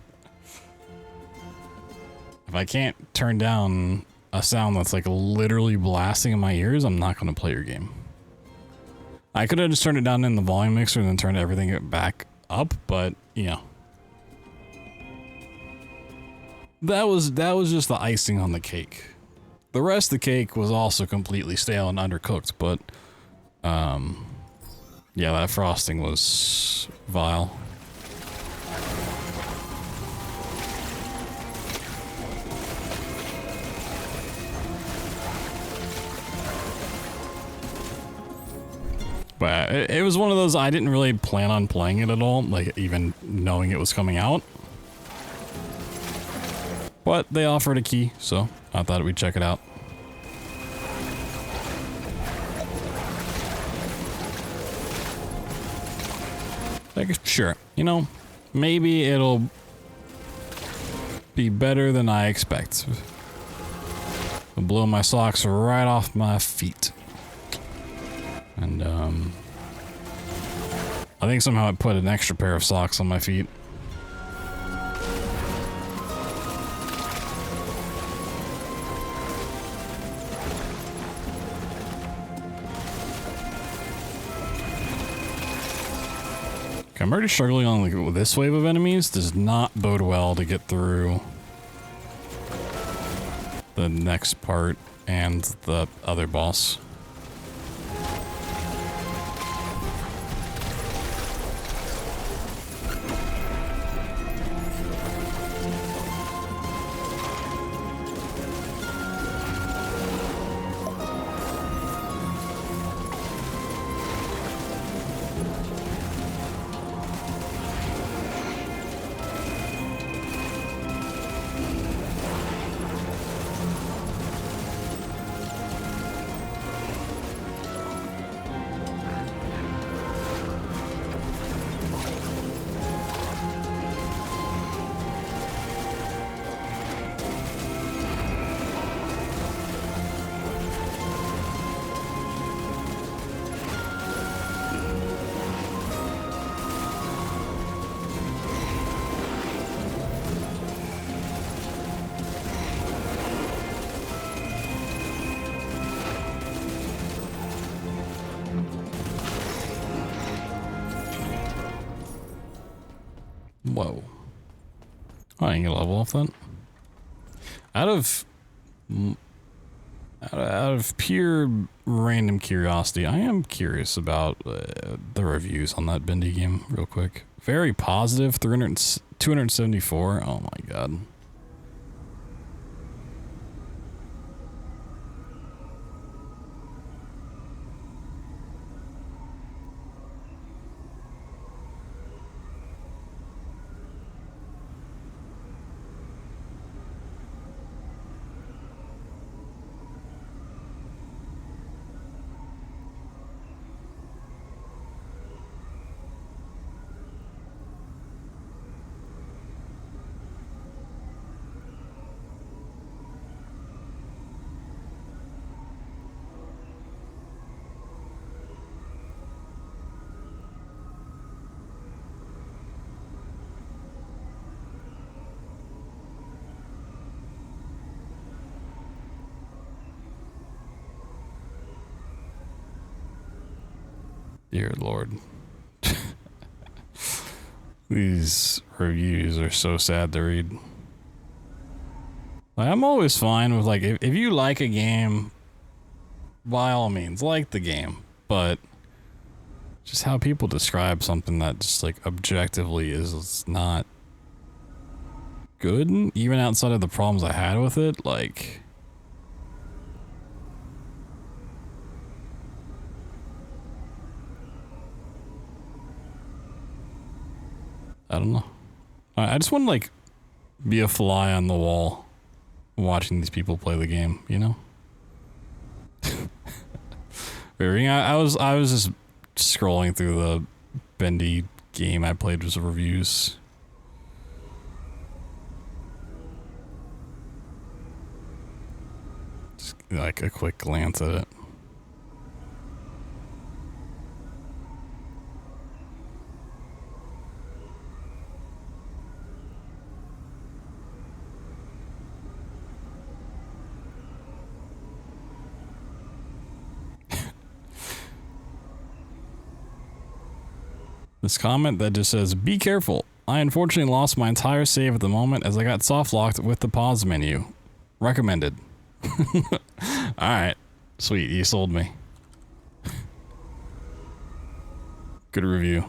I can't turn down a sound that's like literally blasting in my ears, I'm not going to play your game. I could have just turned it down in the volume mixer and then turned everything back up, but you know, that was just the icing on the cake. The rest of the cake was also completely stale and undercooked, but yeah, that frosting was vile. But it was one of those, I didn't really plan on playing it at all, like even knowing it was coming out. But they offered a key, so I thought we'd check it out. Like, sure, you know, maybe it'll be better than I expect. It'll blow my socks right off my feet. And, I think somehow it put an extra pair of socks on my feet. I'm already struggling on like this wave of enemies. Does not bode well to get through the next part and the other boss. Whoa. I ain't gonna level off that. Out of pure random curiosity, I am curious about the reviews on that Bendy game real quick. Very positive, 274. Oh my god. Dear Lord. These reviews are so sad to read. Like, I'm always fine with, like, if you like a game, by all means, like the game. But just how people describe something that just, like, objectively is not good, even outside of the problems I had with it, like... I don't know. I just want to, like, be a fly on the wall watching these people play the game, you know? I was just scrolling through the Bendy game I played with reviews. Just, like, a quick glance at it. This comment that just says, "Be careful. I unfortunately lost my entire save at the moment as I got soft locked with the pause menu. Recommended." Alright. Sweet, you sold me. Good review.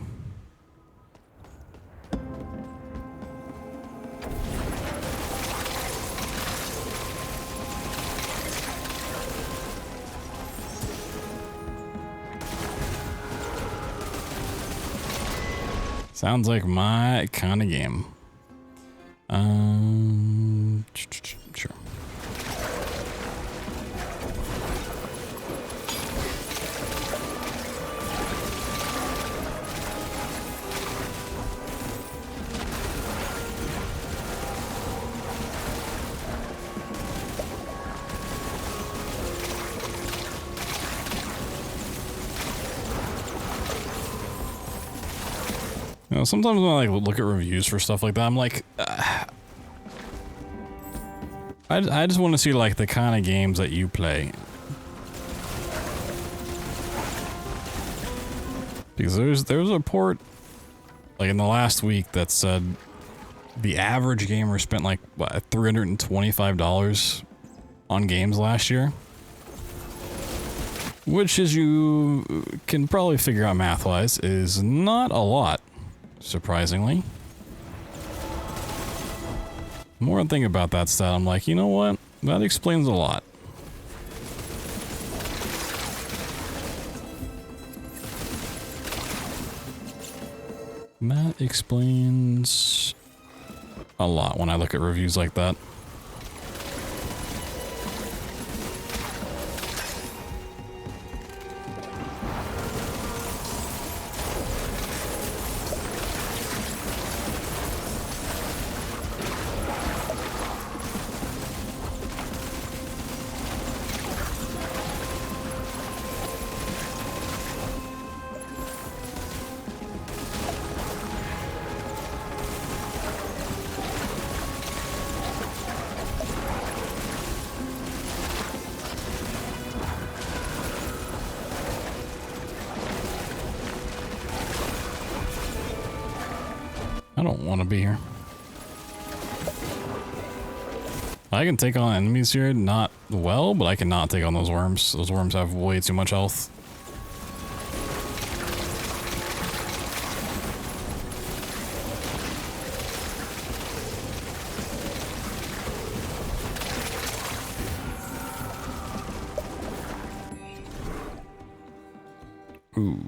Sounds like my kind of game. Sure. You know, sometimes when I like look at reviews for stuff like that, I'm like, I just want to see like the kind of games that you play. Because there was a report like in the last week that said the average gamer spent like what, $325 on games last year. Which, as you can probably figure out math-wise, is not a lot, surprisingly. The more I think about that stat, I'm like, you know what? That explains a lot. That explains a lot when I look at reviews like that. I don't want to be here. I can take on enemies here, not well, but I cannot take on those worms. Those worms have way too much health. Ooh.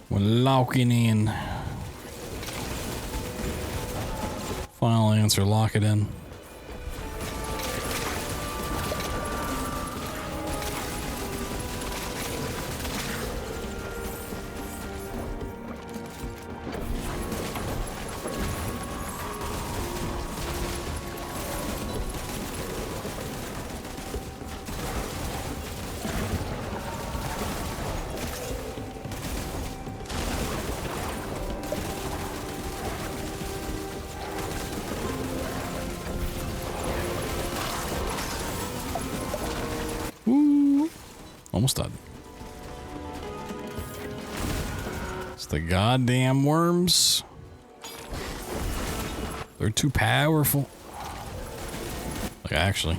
We're locking in. Final answer, lock it in. Almost done. It's the goddamn worms. They're too powerful. Like, actually.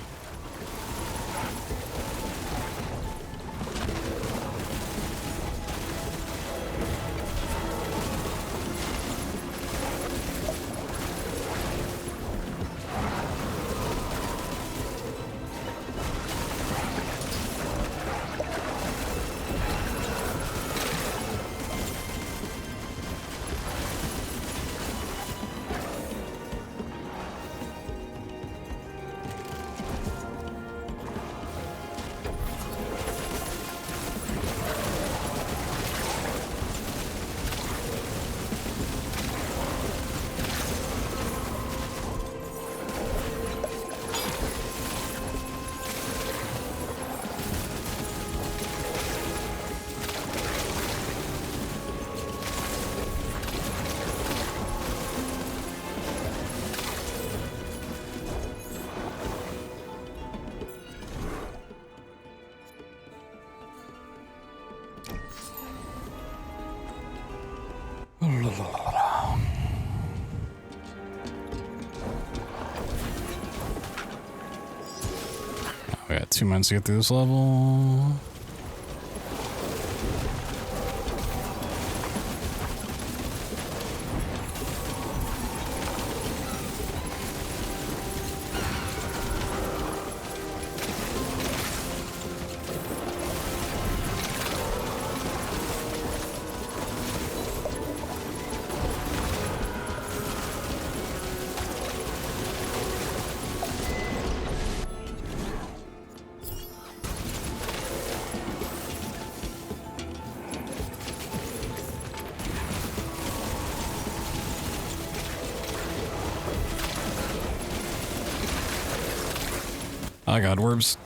We got 2 minutes to get through this level. I got orbs.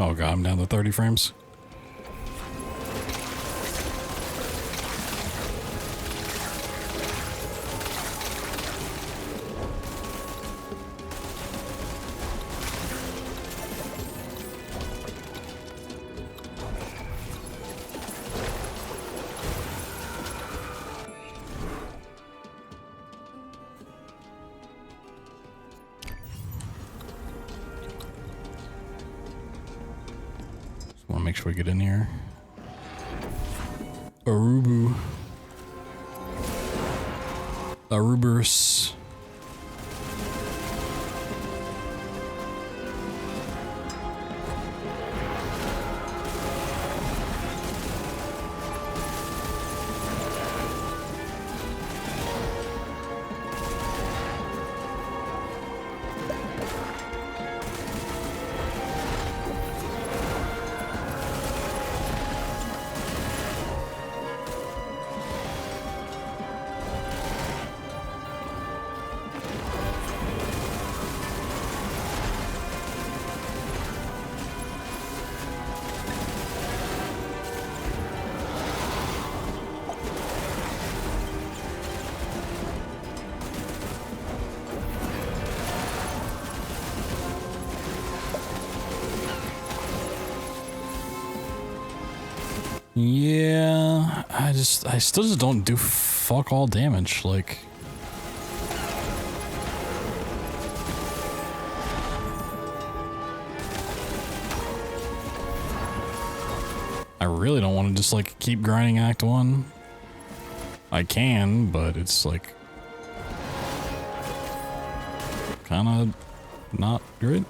Oh god, I'm down to 30 frames. Want to make sure we get in here. Arubu. Arubers. Yeah, I still just don't do fuck all damage, like. I really don't want to just like keep grinding Act 1. I can, but it's like kind of not great.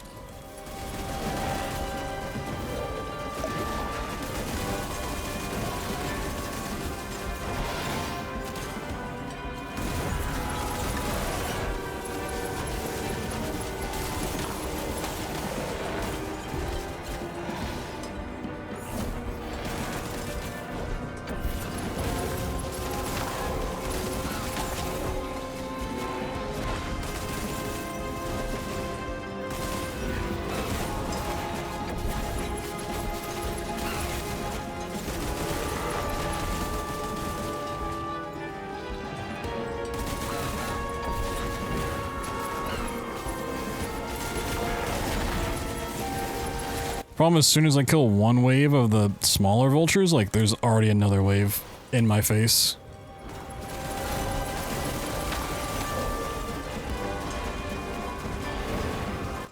Problem, as soon as I kill one wave of the smaller vultures, like there's already another wave in my face.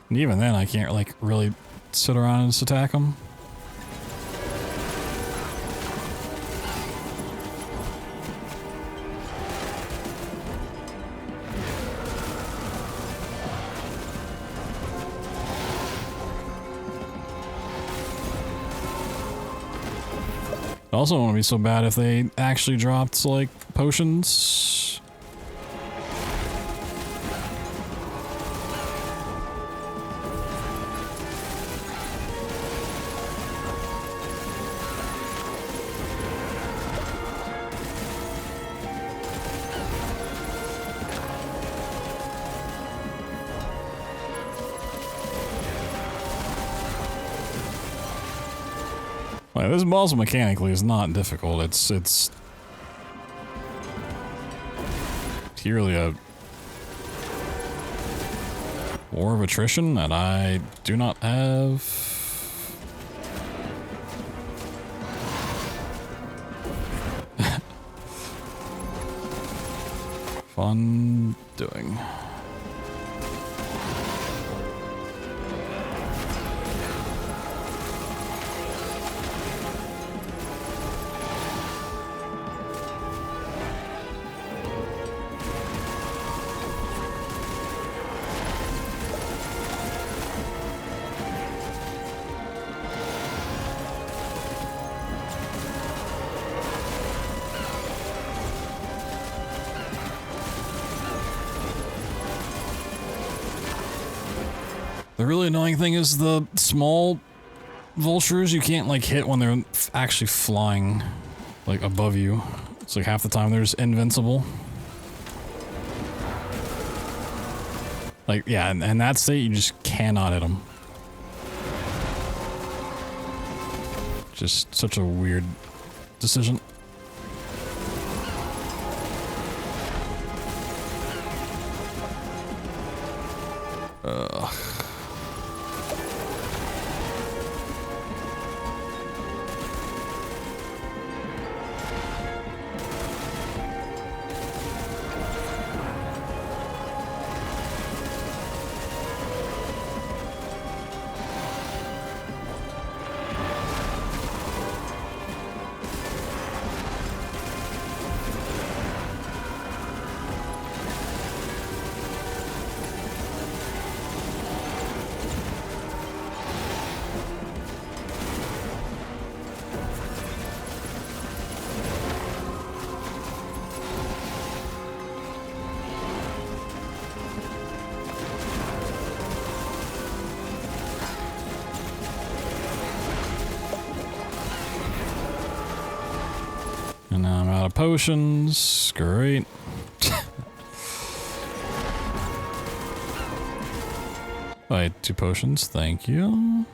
And even then I can't like really sit around and just attack them. Also, it wouldn't be so bad if they actually dropped, like, potions. Like, this boss mechanically is not difficult. It's purely a war of attrition that I do not have fun doing. The really annoying thing is the small vultures you can't like hit when they're actually flying like above you. It's like half the time they're just invincible. Like, yeah, in that state you just cannot hit them. Just such a weird decision. Ugh. And now I'm out of potions. Great. Alright, 2 potions. Thank you.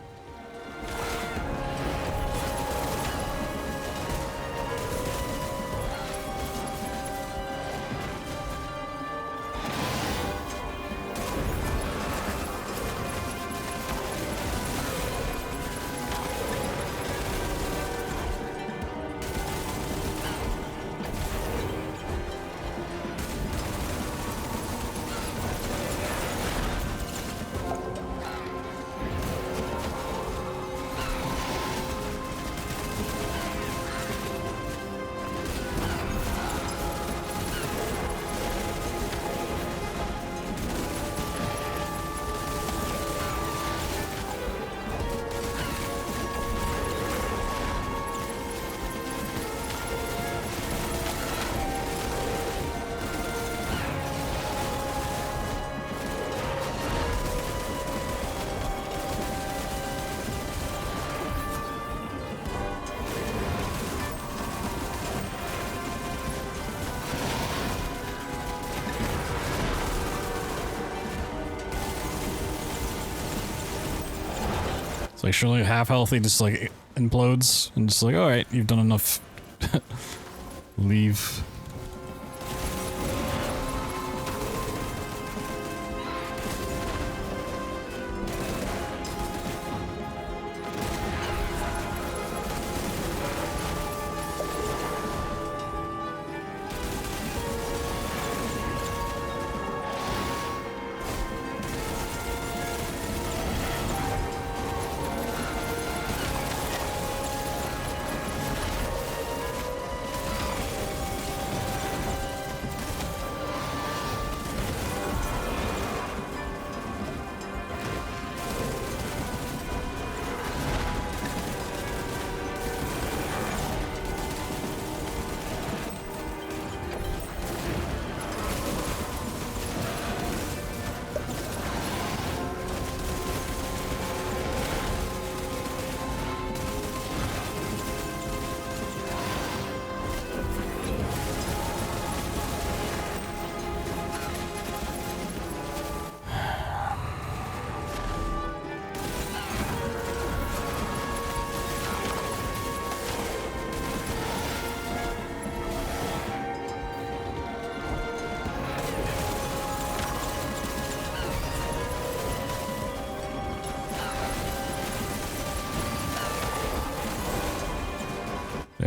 Like, surely half healthy just like implodes and just like, alright, you've done enough. Leave.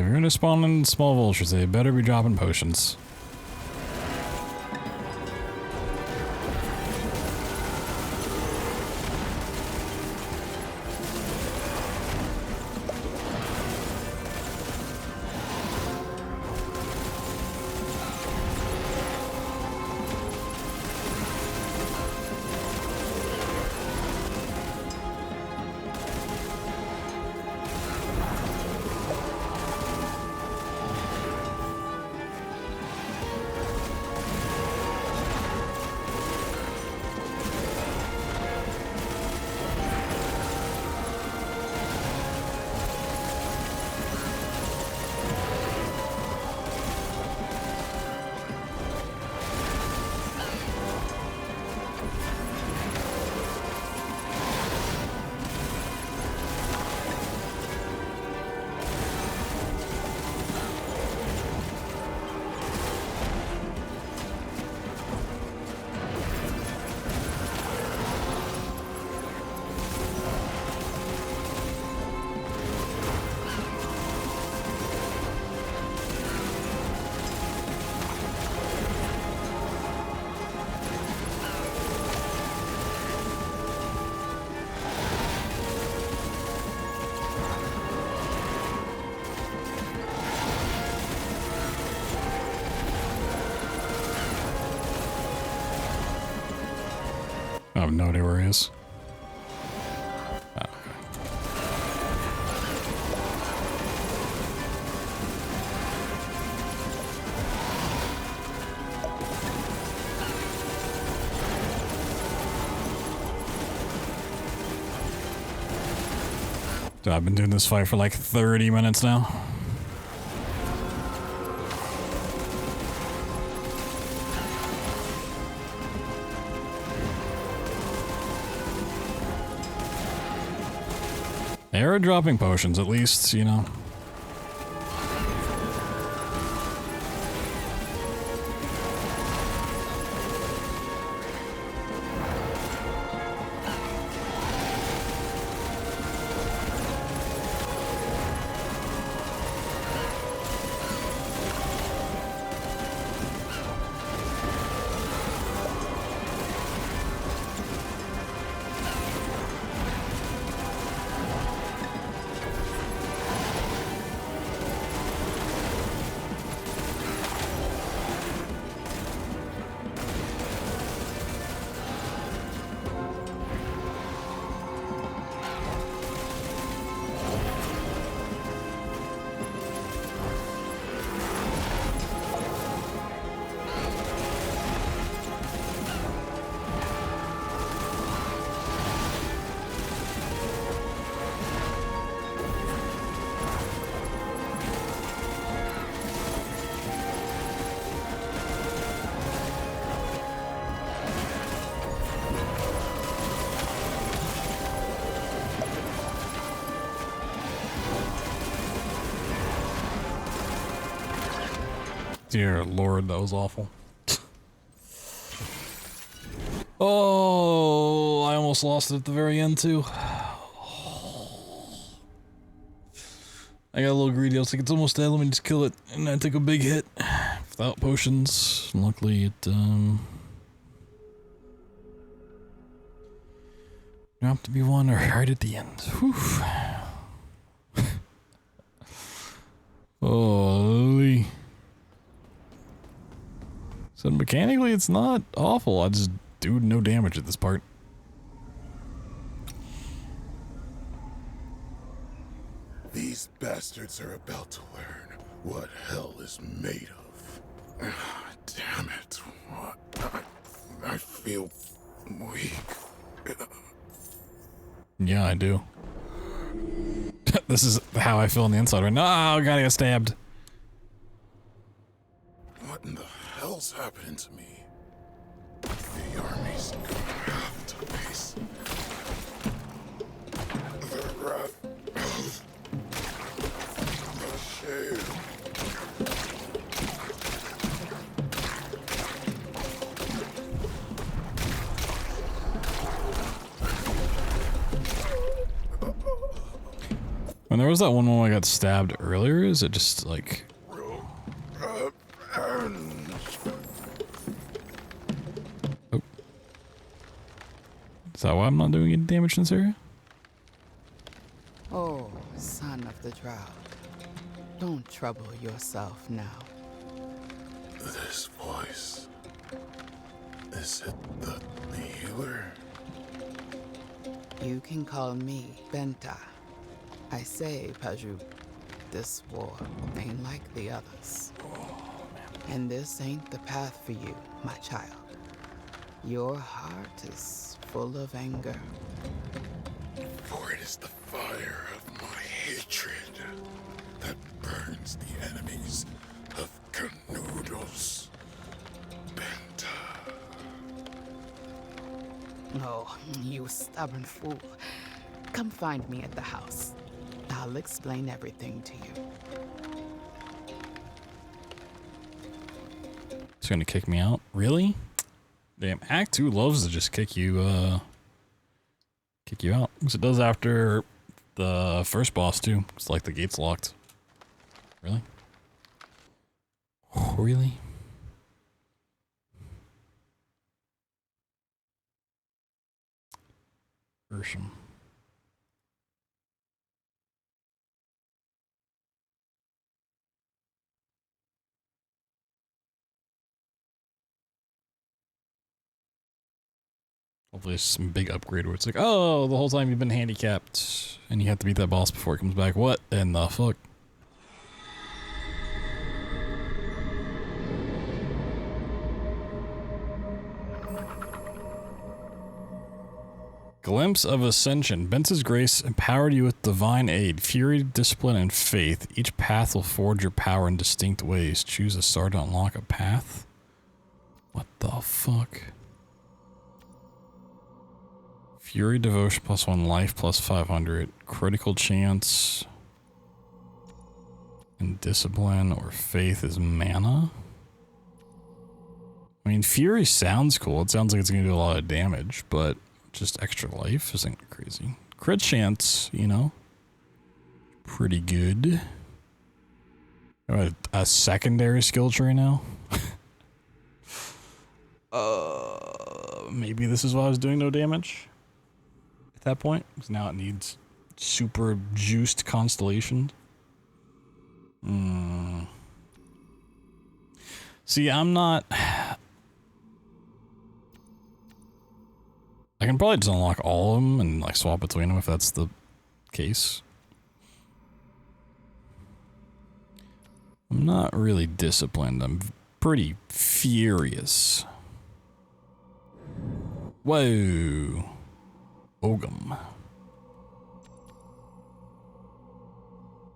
you're gonna spawn in small vultures, they better be dropping potions. I have no idea where he is. Oh, okay. Dude, I've been doing this fight for like 30 minutes now. They're dropping potions, at least, you know. Dear Lord, that was awful. Oh, I almost lost it at the very end too. I got a little greedy. I was like, it's almost dead. Let me just kill it. And I took a big hit without potions. Luckily, it dropped to be one right at the end. Whew. Holy. So mechanically, it's not awful. I just do no damage at this part. These bastards are about to learn what hell is made of. Damn it. What? I feel weak. Yeah, I do. This is how I feel on the inside right now. Oh, God, I got stabbed. What in the hell's happening to me? The army's gonna have to face the wrath of the shade. When there was that one moment I got stabbed earlier, is it just like... Oh. Is that why I'm not doing any damage in this area? Oh, son of the drought. Don't trouble yourself now. This voice. Is it the healer? You can call me Benta. I say, Paju, this war ain't like the others. And this ain't the path for you, my child. Your heart is full of anger. For it is the fire of my hatred that burns the enemies of Canudos. Benta. Oh, you stubborn fool. Come find me at the house. I'll explain everything to you. It's gonna kick me out? Really? Damn, Act 2 loves to just kick you out. Because it does after the first boss too. It's like the gate's locked. Really? Really? Ursham. Hopefully it's some big upgrade where it's like, oh, the whole time you've been handicapped and you have to beat that boss before it comes back. What in the fuck? Glimpse of Ascension. Benta's grace empowered you with divine aid, fury, discipline, and faith. Each path will forge your power in distinct ways. Choose a star to unlock a path? What the fuck? Fury, devotion +1, life +500, critical chance, and discipline or faith is mana? I mean, fury sounds cool. It sounds like it's gonna do a lot of damage, but just extra life isn't crazy. Crit chance, you know, pretty good. A secondary skill tree now? Maybe this is why I was doing no damage at that point, because now it needs super juiced constellation. See, I'm not... I can probably just unlock all of them and like swap between them if that's the case. I'm not really disciplined. I'm pretty furious. Whoa. Ogum.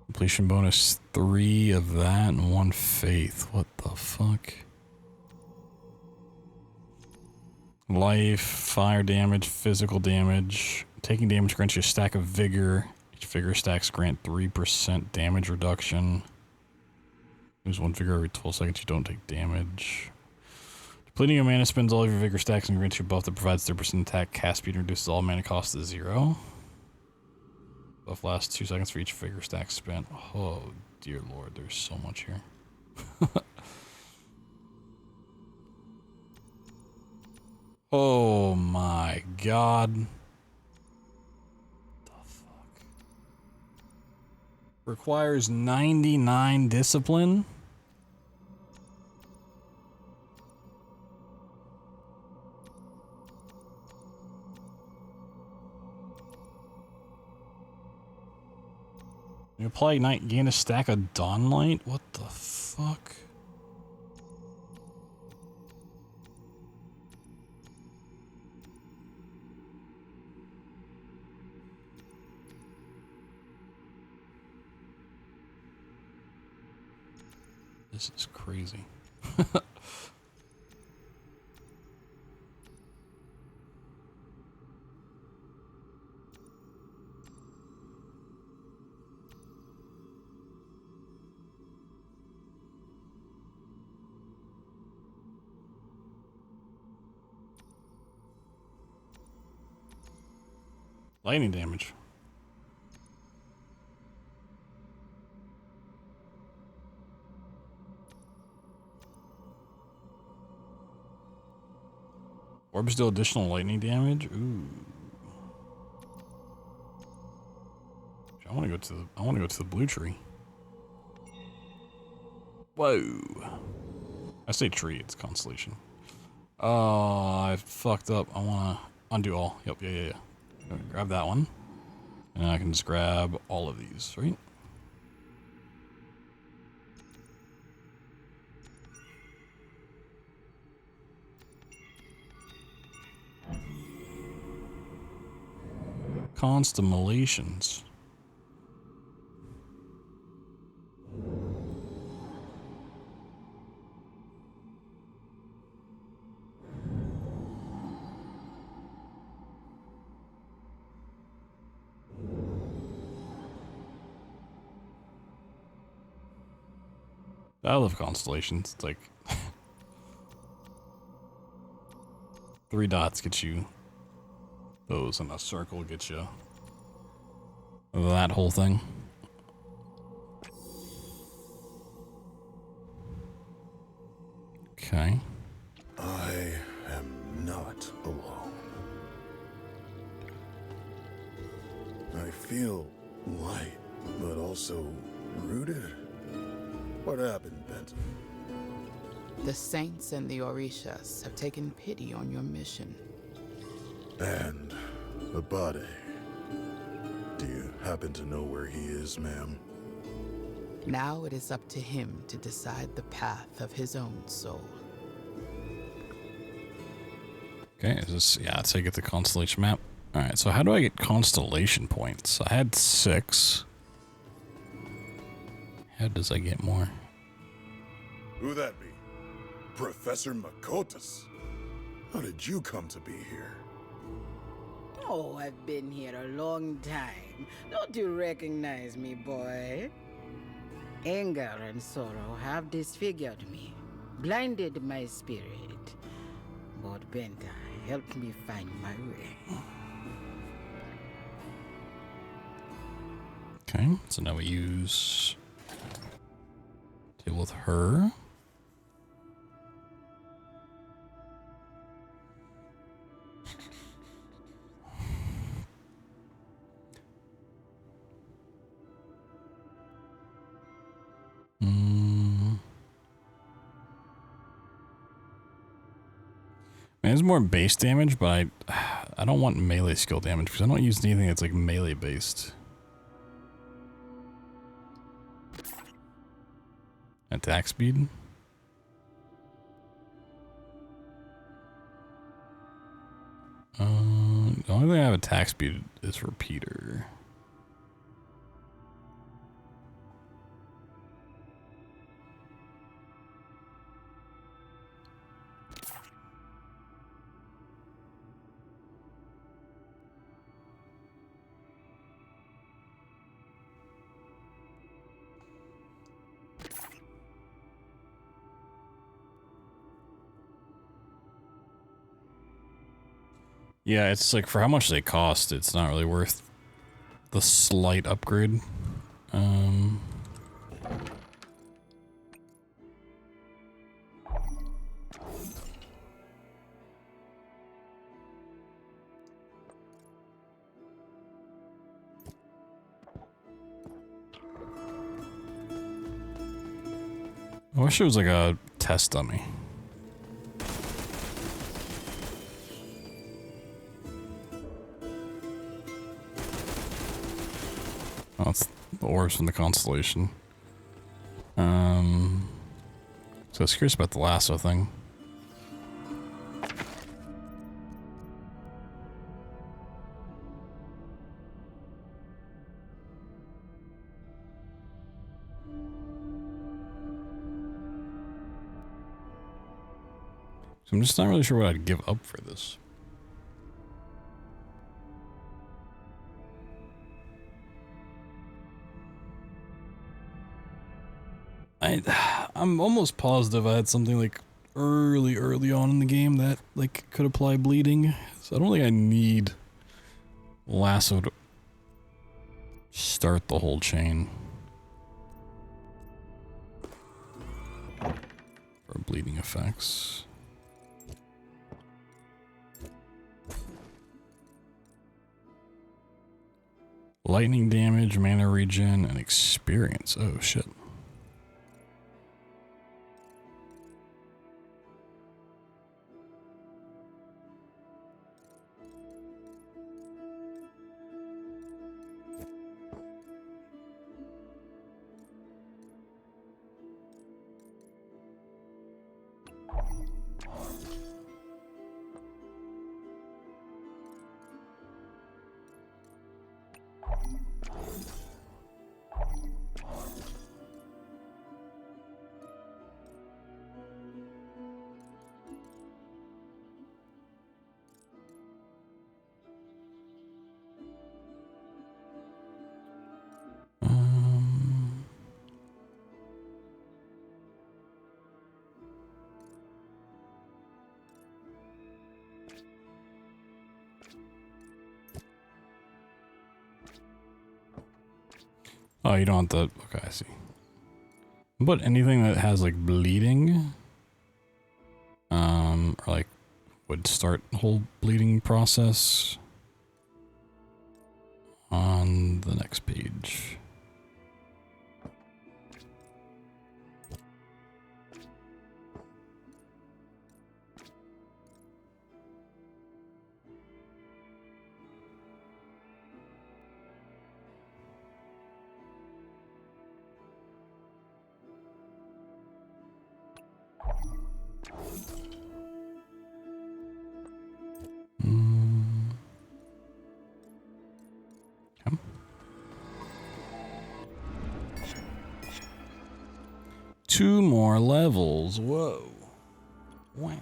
Completion bonus 3 of that and 1 faith. What the fuck? Life, fire damage, physical damage. Taking damage grants you a stack of vigor. Each vigor stacks grant 3% damage reduction. Lose 1 vigor every 12 seconds, you don't take damage. Depleting your mana spends all of your vigor stacks and grants you a buff that provides 30% attack, cast speed, and reduces all mana cost to 0. Buff lasts 2 seconds for each vigor stack spent. Oh, dear lord, there's so much here. Oh my god. What the fuck? Requires 99 discipline? You apply Ignite, gain a stack of Dawnlight? What the fuck? This is crazy. Lightning damage. Orbs deal additional lightning damage. Ooh. I want to go to the blue tree. Whoa. I say tree, it's constellation. Oh, I fucked up. I want to undo all. Yep, yeah. Grab that one. And I can just grab all of these, right? Constellations. I love constellations. It's like 3 dots get you those, and a circle gets you that whole thing. Okay. I am not alone. I feel light, but also rooted. What happened, Benton? The Saints and the Orishas have taken pity on your mission. And Abade. Do you happen to know where he is, ma'am? Now it is up to him to decide the path of his own soul. Okay, is this, yeah, so I get the constellation map. Alright, so how do I get constellation points? I had 6. How does I get more? Who that be? Professor Makotas? How did you come to be here? Oh, I've been here a long time. Don't you recognize me, boy? Anger and sorrow have disfigured me, blinded my spirit. But Benta helped me find my way. Okay, so now we use deal with her. Man, it's more base damage, but I don't want melee skill damage because I don't use anything that's like melee based. Attack speed. The only thing I have attack speed is repeater. Yeah, it's like for how much they cost, it's not really worth the slight upgrade. I wish it was like a test dummy. Oh, it's the orbs from the constellation. So I was curious about the lasso thing. So I'm just not really sure what I'd give up for this. I'm almost positive I had something like early on in the game that like could apply bleeding. So I don't think I need lasso to start the whole chain for bleeding effects. Lightning damage, mana regen, and experience. Oh shit. Oh, you don't have to. Okay, I see. But anything that has like bleeding, or like would start the whole bleeding process on the next page. Okay. 2 more levels. Whoa. Wow.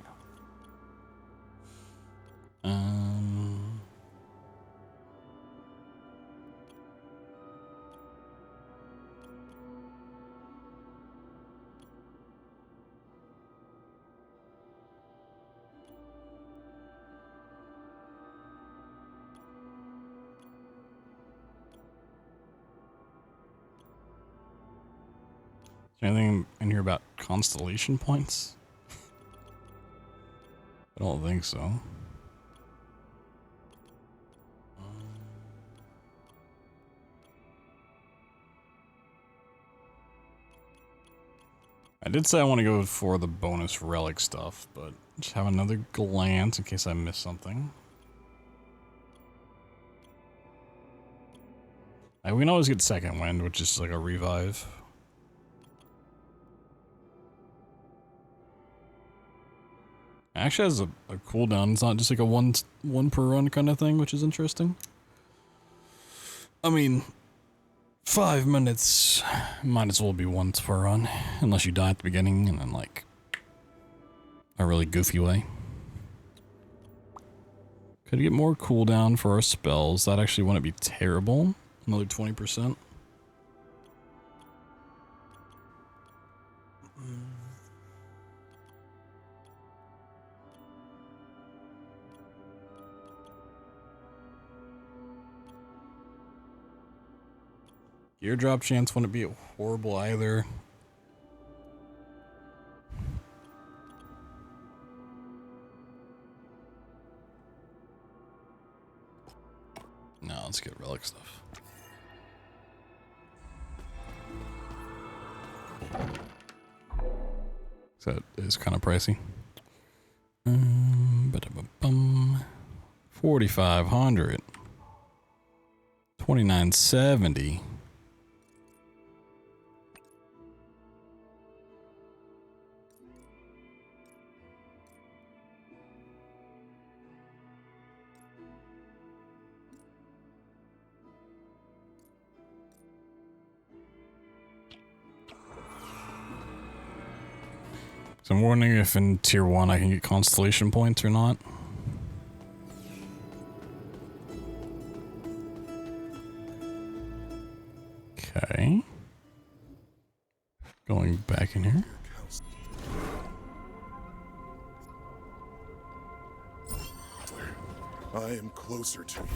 Is there anything in here about constellation points? I don't think so. I did say I want to go for the bonus relic stuff, but just have another glance in case I missed something. We can always get second wind, which is like a revive. It actually has a cooldown. It's not just like a one per run kind of thing, which is interesting. I mean, 5 minutes might as well be once per run, unless you die at the beginning and then like a really goofy way. Could get more cooldown for our spells. That actually wouldn't be terrible. Another 20%. Gear drop chance wouldn't be horrible either. No, let's get relic stuff. So that is kind of pricey. 4,500. 2970. So I'm wondering if in tier 1 I can get constellation points or not. Okay. Going back in here. I am closer to you.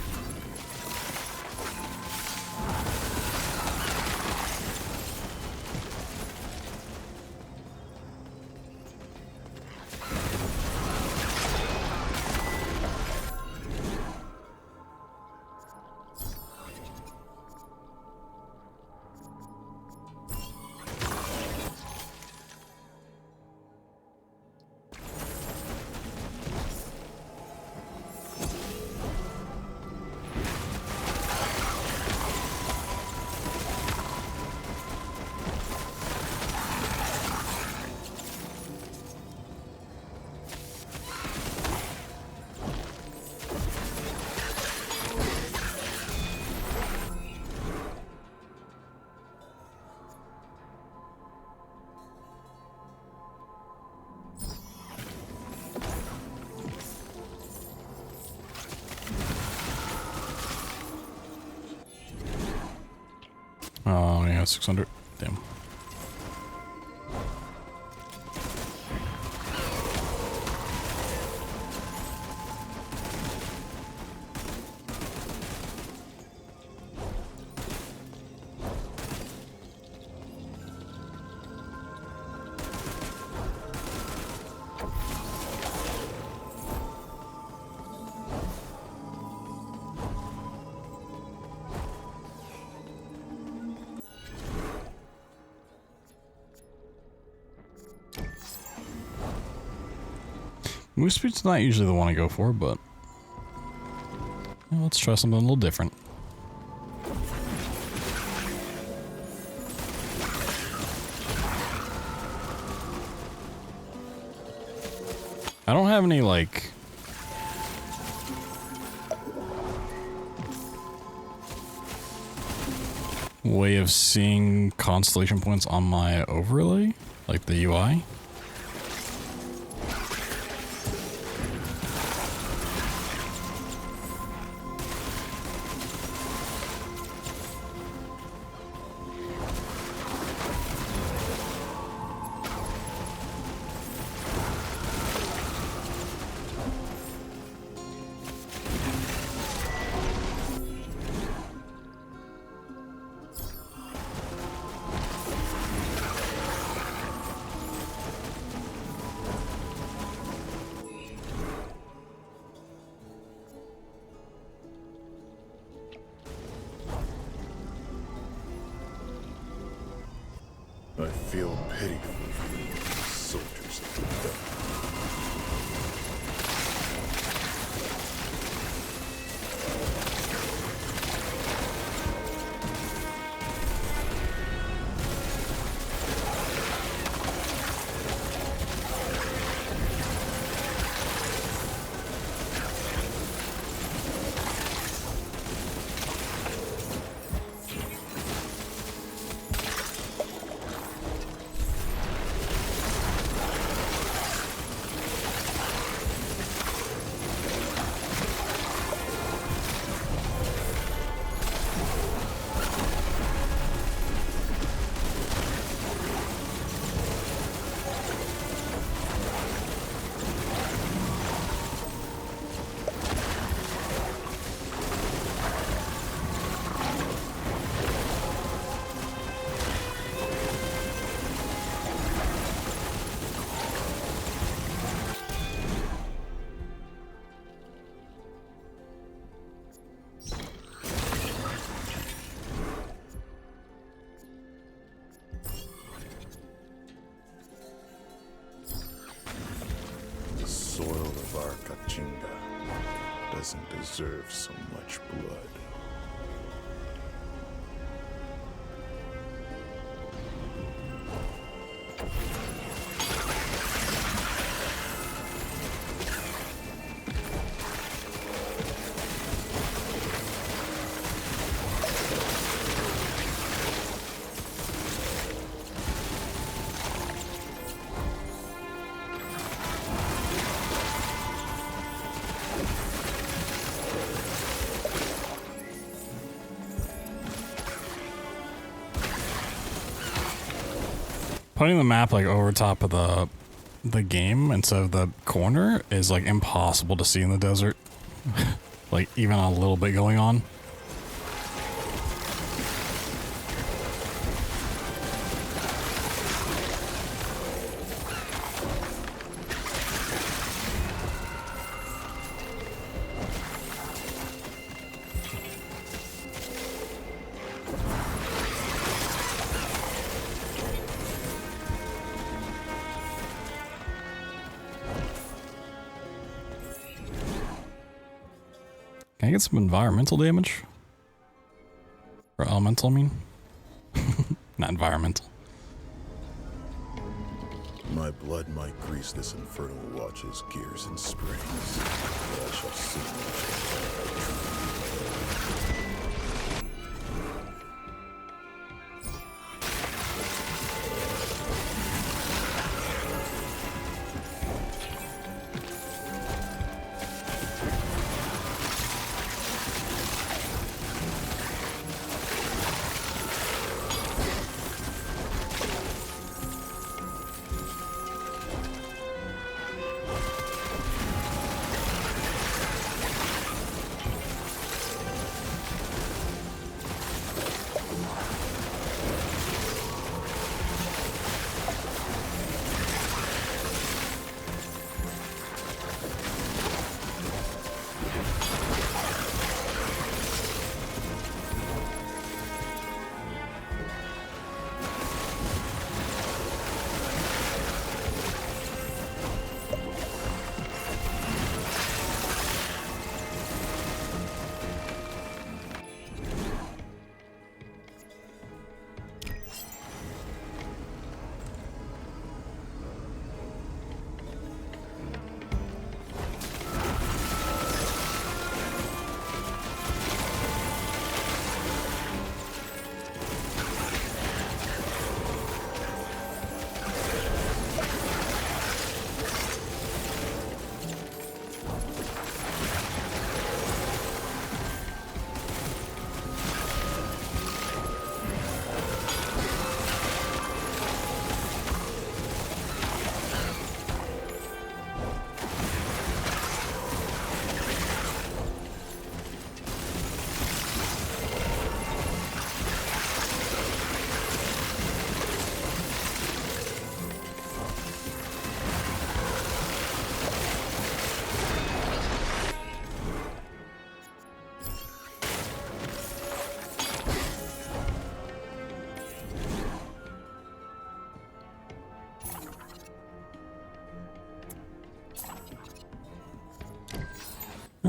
Oh, yeah, 600. Damn. Moose speed's not usually the one I go for, but let's try something a little different. I don't have any, like, way of seeing constellation points on my overlay, like the UI. I feel pity for you, soldiers of the dark. The soil of our Kachinga doesn't deserve so much blood. Putting the map like over top of the game instead of the corner is like impossible to see in the desert. Like even a little bit going on. Can I get some environmental damage? Or elemental, I mean? Not environmental. My blood might grease this infernal watch's gears and springs, but I shall see.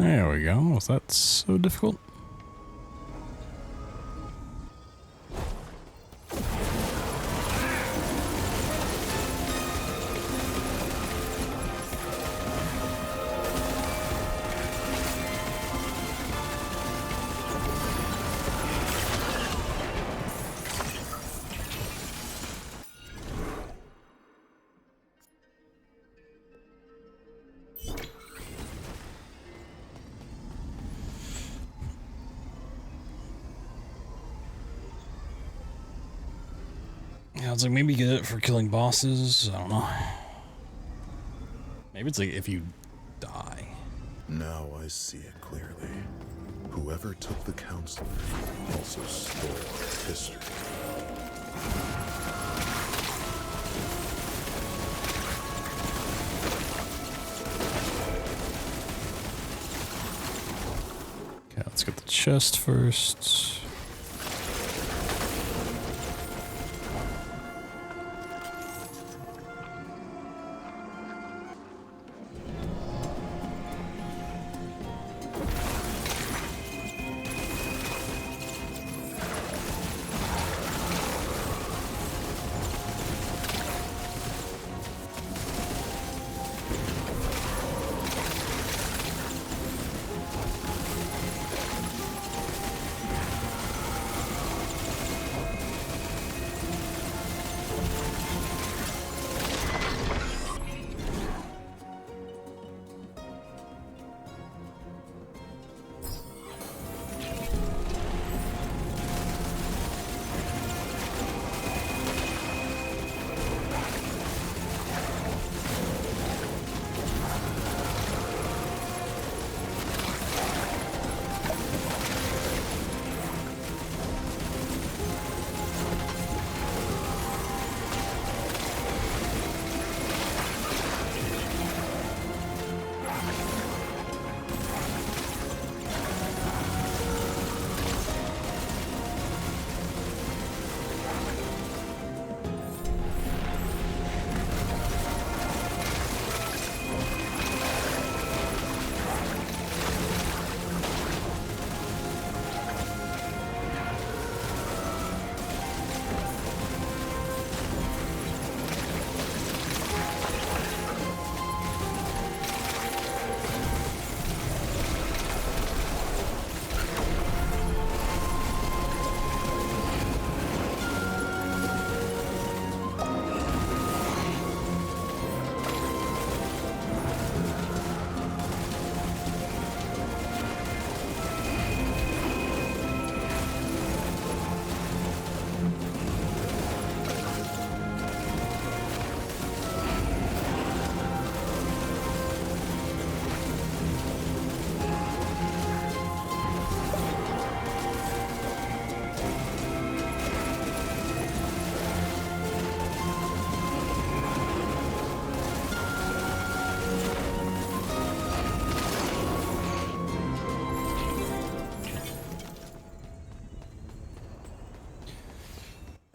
There we go. Was that so difficult? Yeah, it's like maybe get it for killing bosses. I don't know. Maybe it's like if you die. Now I see it clearly. Whoever took the counselor also stole history. Okay, let's get the chest first.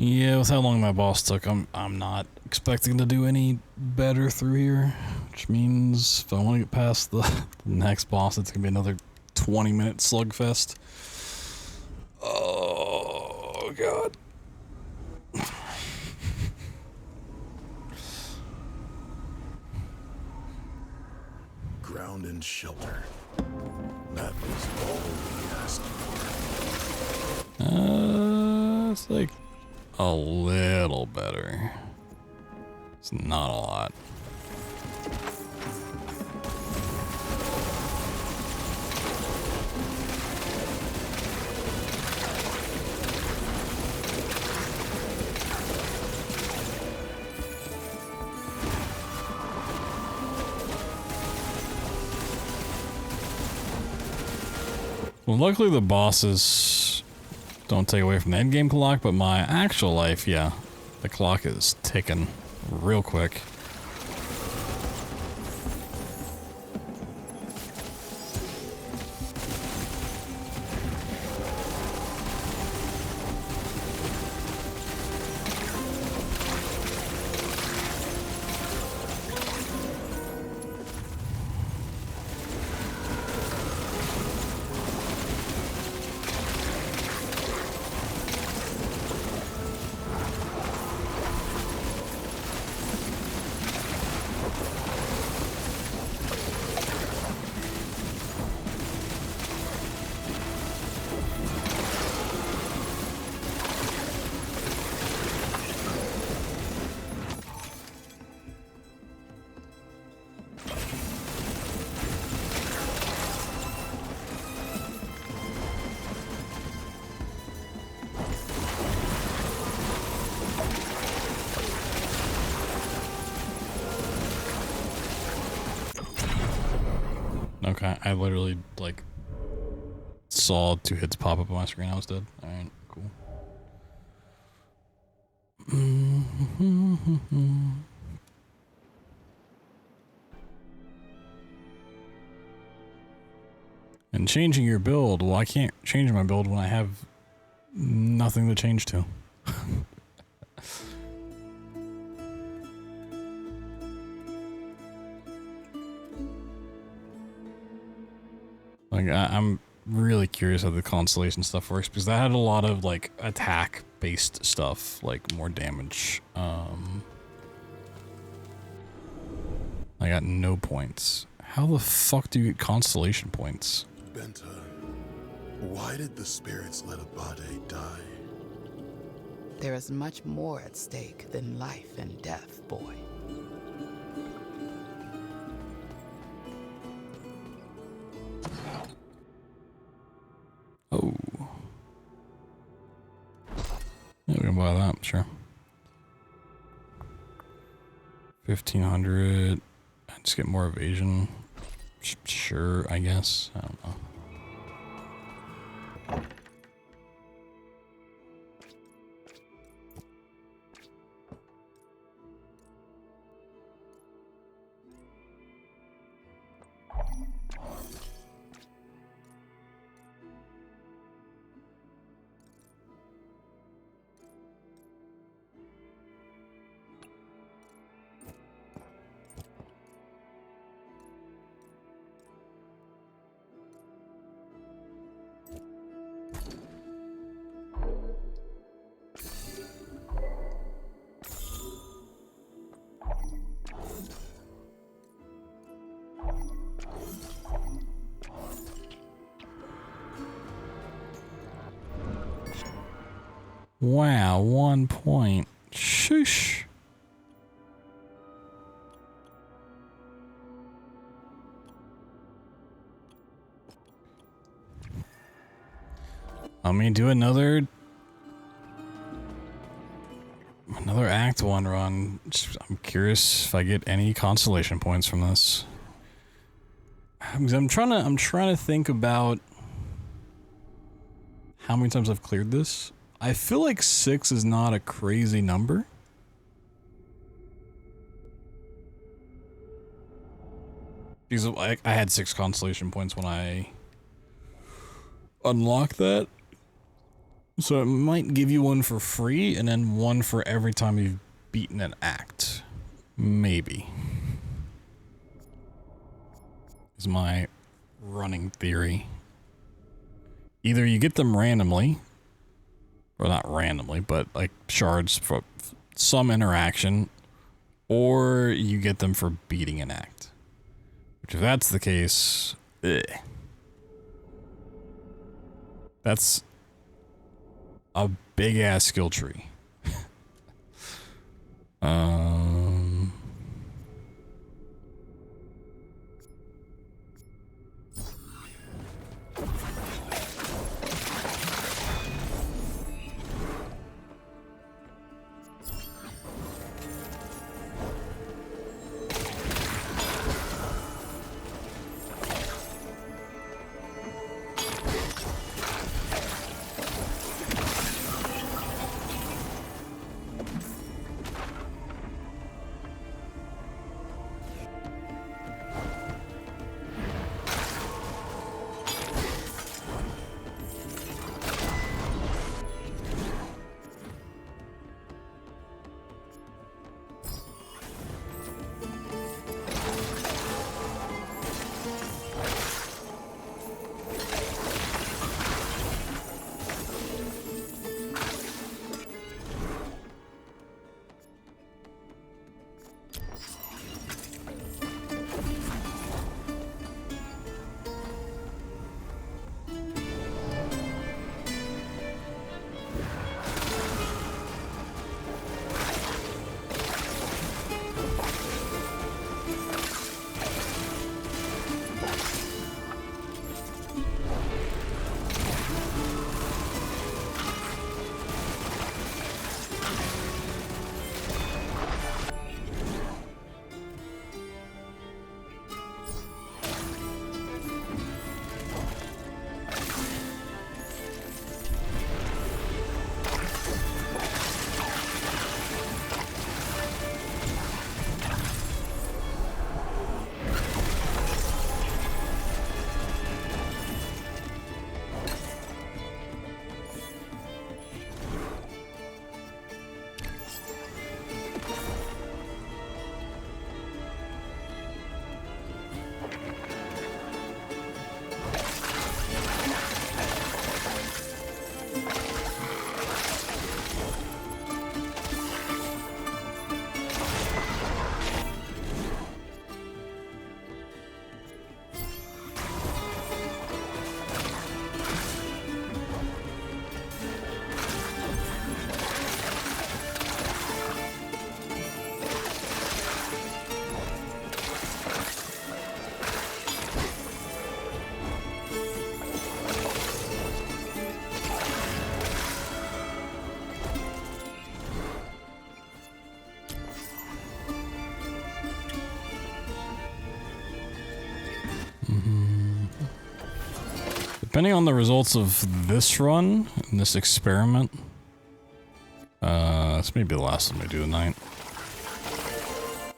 Yeah, with how long that boss took, I'm not expecting to do any better through here, which means if I want to get past the next boss, it's gonna be another 20-minute slugfest. Oh god. Ground and shelter. That was all we asked for. It's like a little better. It's not a lot. Well, luckily the bosses don't take away from the end game clock, but my actual life, yeah, the clock is ticking real quick. I literally, like, saw 2 hits pop up on my screen. I was dead. Alright, cool. And changing your build, well, I can't change my build when I have nothing to change to. Like, I'm really curious how the constellation stuff works, because that had a lot of, like, attack-based stuff, like, more damage. I got no points. How the fuck do you get constellation points? Benta, why did the spirits let Abade die? There is much more at stake than life and death, boy. Oh. Yeah, we can buy that, sure. 1,500. Just get more evasion. Sure, I guess. I don't know. Wow, 1 point. Shush. Let me do another Act 1 run. I'm curious if I get any consolation points from this. I'm trying to think about how many times I've cleared this. I feel like 6 is not a crazy number. Because I had 6 consolation points when I unlocked that. So it might give you one for free and then one for every time you've beaten an act. Maybe. Is my running theory. Either you get them randomly, or not randomly, but like shards for some interaction, or you get them for beating an act. Which if that's the case, that's a big ass skill tree. Depending on the results of this run, and this experiment, this may be the last one we do tonight.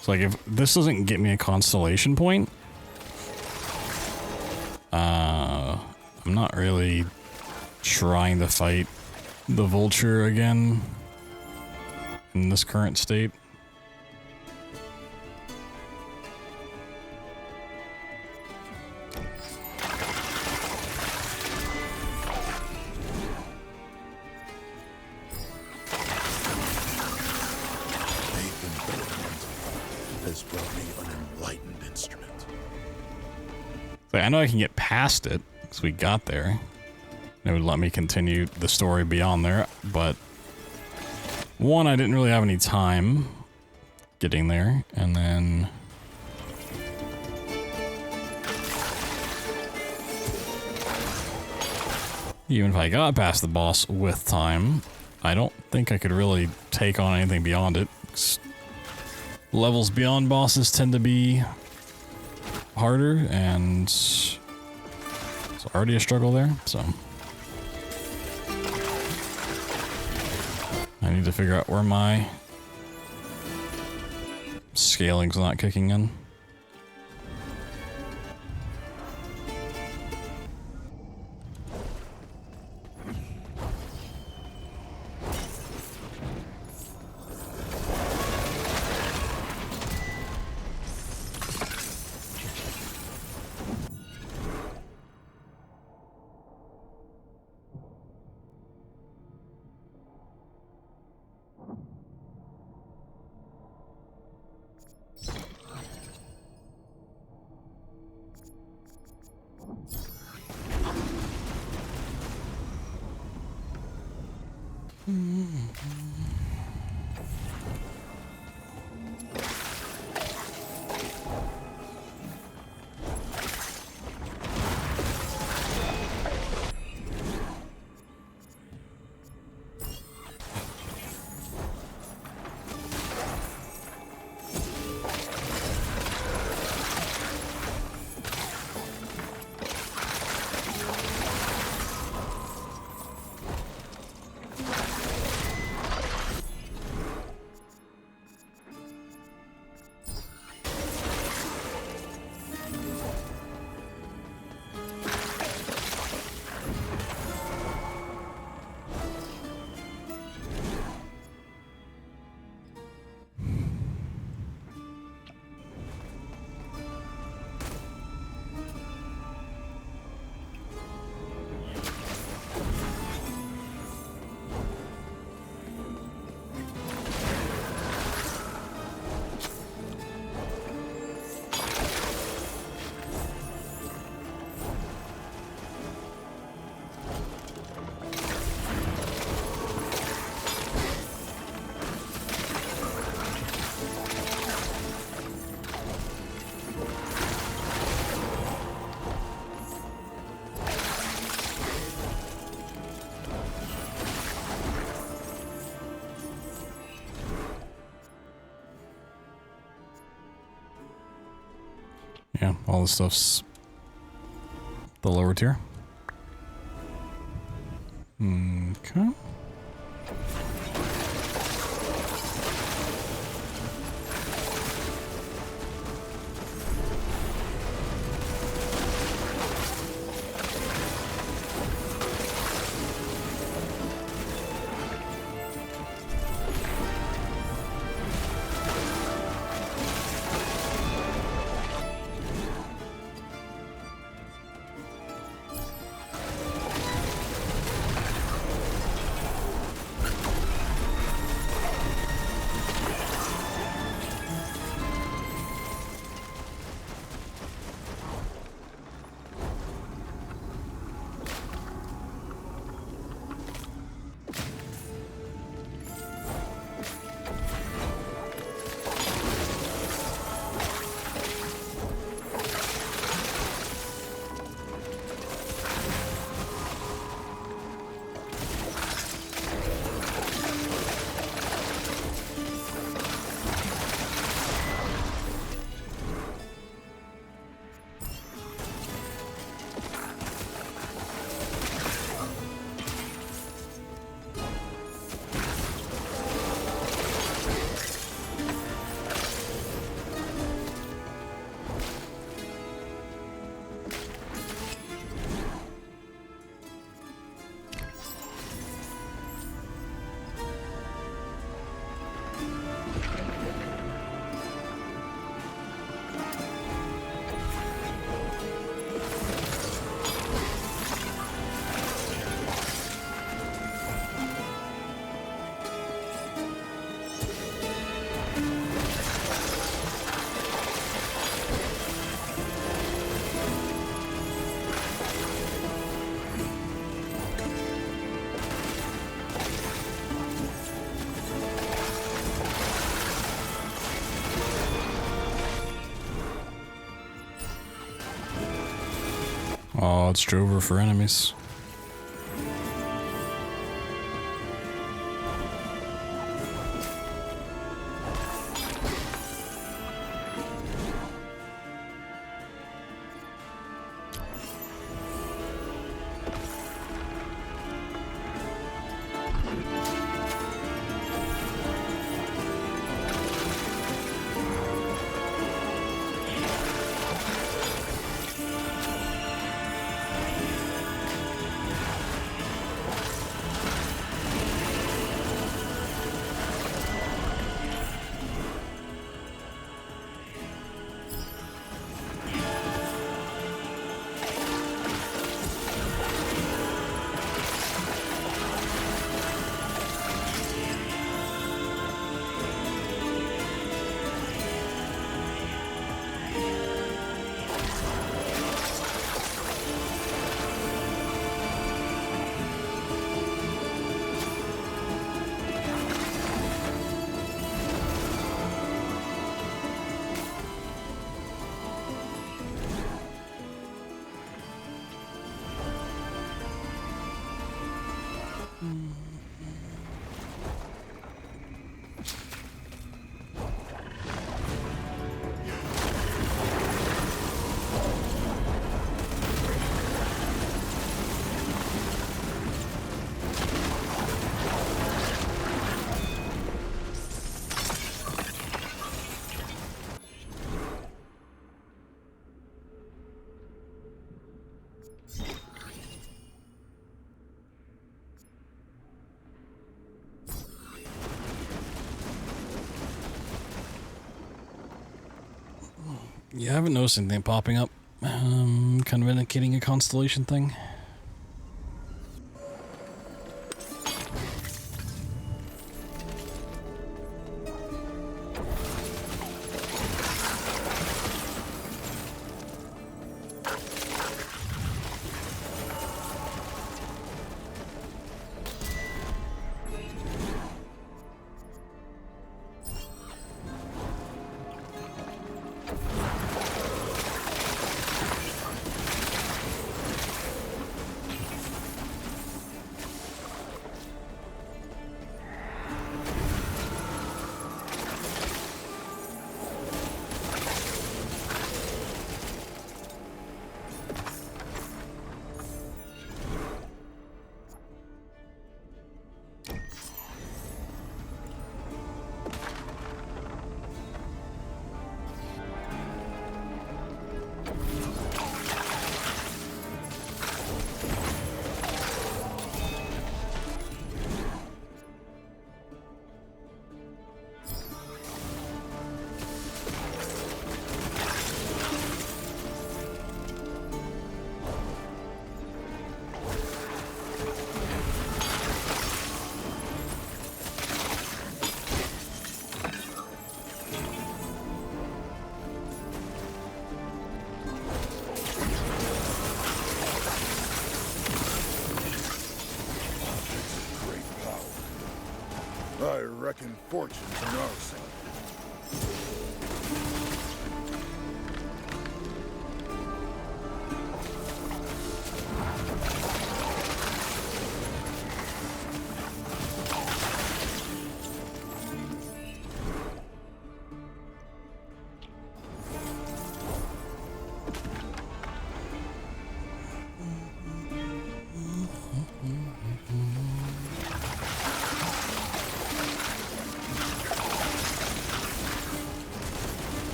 So like, if this doesn't get me a constellation point, I'm not really trying to fight the vulture again in this current state. Has brought me an enlightened instrument. Like, I know I can get past it because we got there. It would let me continue the story beyond there, but one, I didn't really have any time getting there, and then even if I got past the boss with time, I don't think I could really take on anything beyond it. Levels beyond bosses tend to be harder, and it's already a struggle there, so I need to figure out where my scaling's not kicking in. Yeah, all this stuff's the lower tier. Okay. dodged over for enemies. Yeah, I haven't noticed anything popping up. Kind of indicating a constellation thing. I reckon fortune's on our side.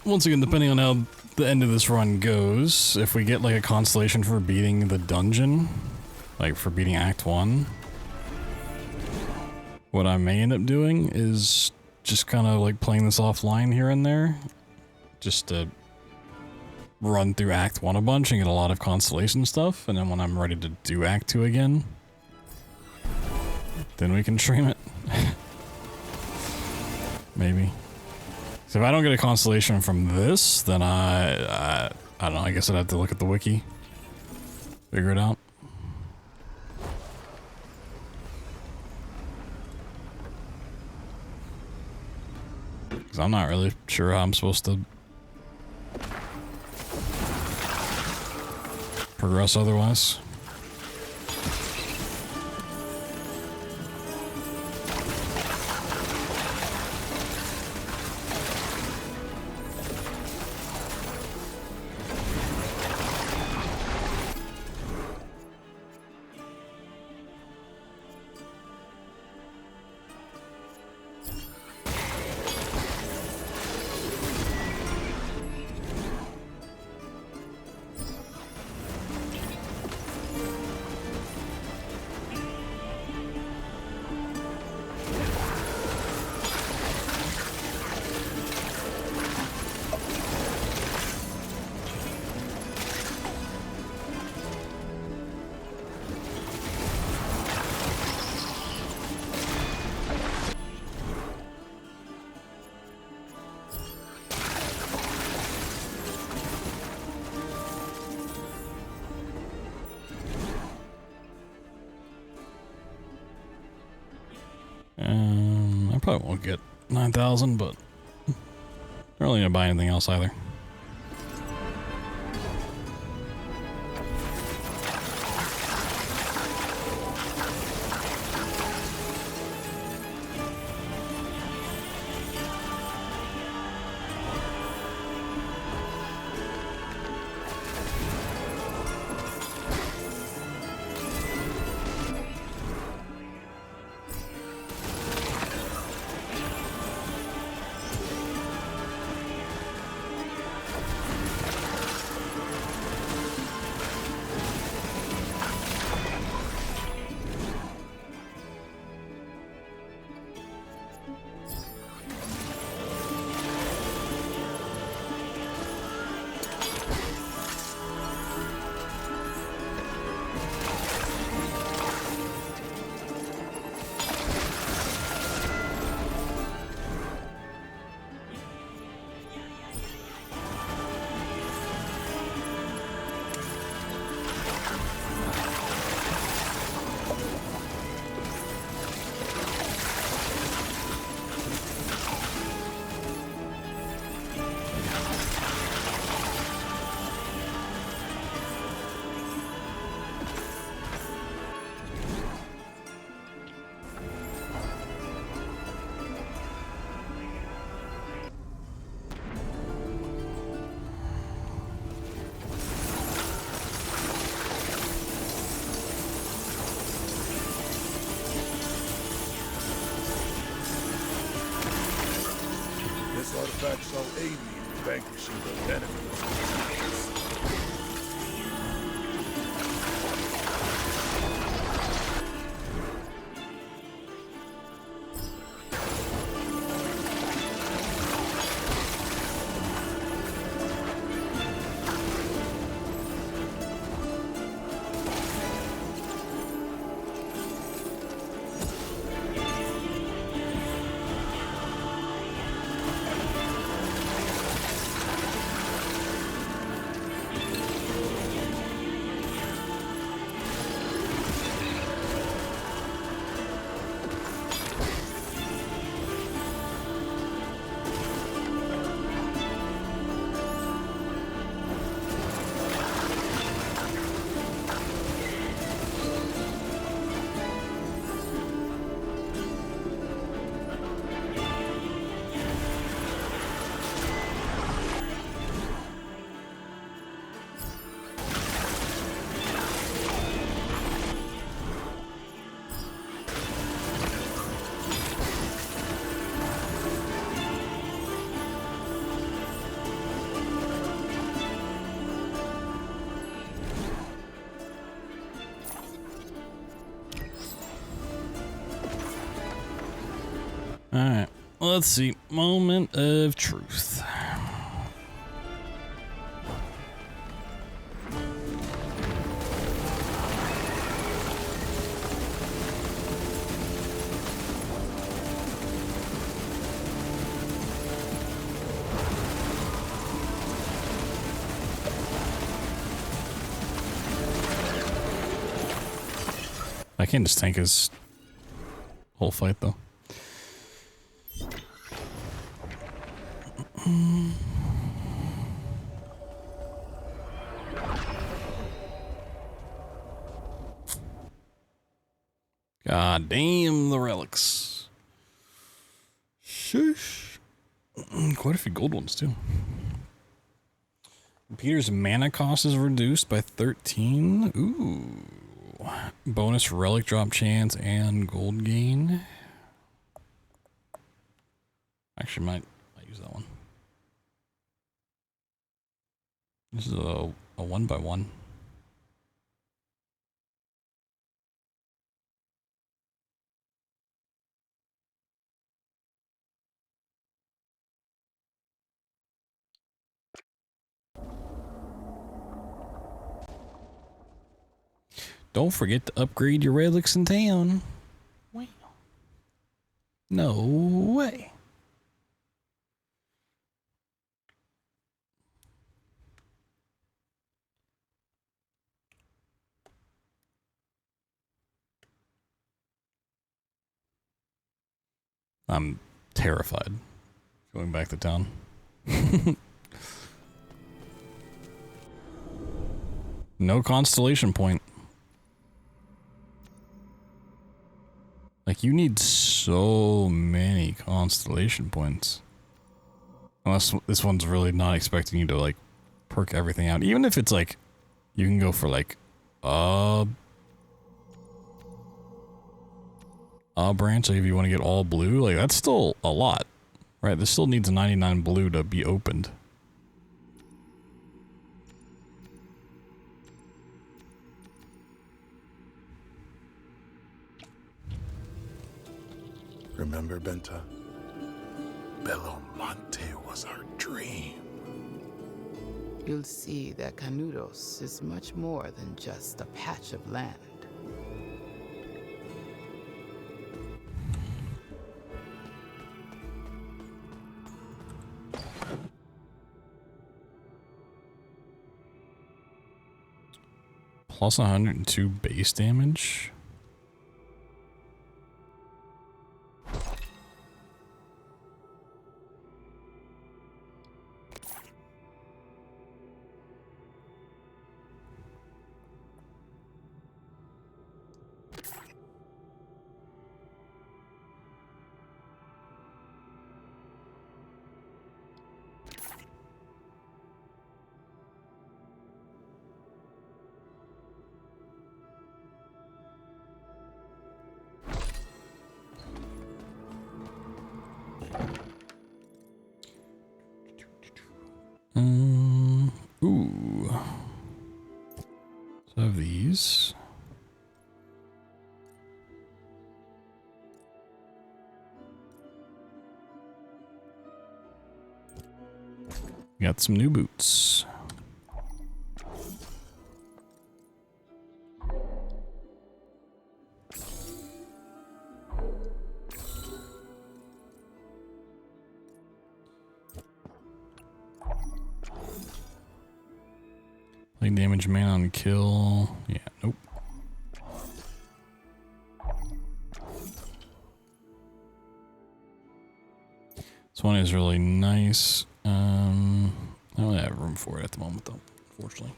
Once again, depending on how the end of this run goes, if we get like a constellation for beating the dungeon, like for beating Act 1, what I may end up doing is just kind of like playing this offline here and there, just to run through Act 1 a bunch and get a lot of constellation stuff, and then when I'm ready to do Act 2 again, then we can stream it. Maybe. So if I don't get a constellation from this, then I don't know, I guess I'd have to look at the wiki. Figure it out. Because I'm not really sure how I'm supposed to progress otherwise. I probably won't get 9,000, but I don't really need to buy anything else either. This artifact shall aid me in vanquishing the enemies. Alright, let's see. Moment of truth. I can't just tank his whole fight though. God damn the relics. Shush. Quite a few gold ones too. Peter's mana cost is reduced by 13. Ooh. Bonus relic drop chance and gold gain. Actually, might use that one. This is a 1x1. Don't forget to upgrade your relics in town. Wow. No way. I'm terrified going back to town. No constellation point. Like, you need so many constellation points. Unless this one's really not expecting you to, like, perk everything out. Even if it's, like, you can go for, like, a branch, like, if you want to get all blue. Like, that's still a lot, right? This still needs 99 blue to be opened. Remember, Benta? Belomonte was our dream. You'll see that Canudos is much more than just a patch of land. Plus 102 base damage. Ooh. So I have these. Got some new boots. Play damage man on kill. Yeah, nope. This one is really nice. I don't have room for it at the moment though, unfortunately.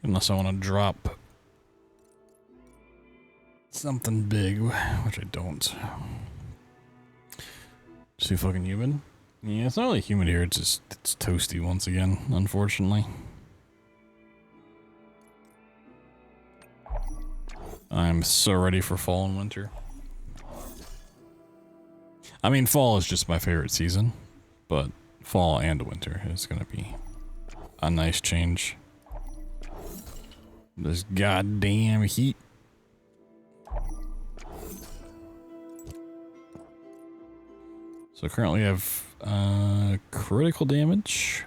Unless I want to drop something big, which I don't. See fucking human? Yeah, it's not really human here, it's toasty once again, unfortunately. I'm so ready for fall and winter. I mean, fall is just my favorite season, but fall and winter is gonna be a nice change. This goddamn heat. So currently I have critical damage,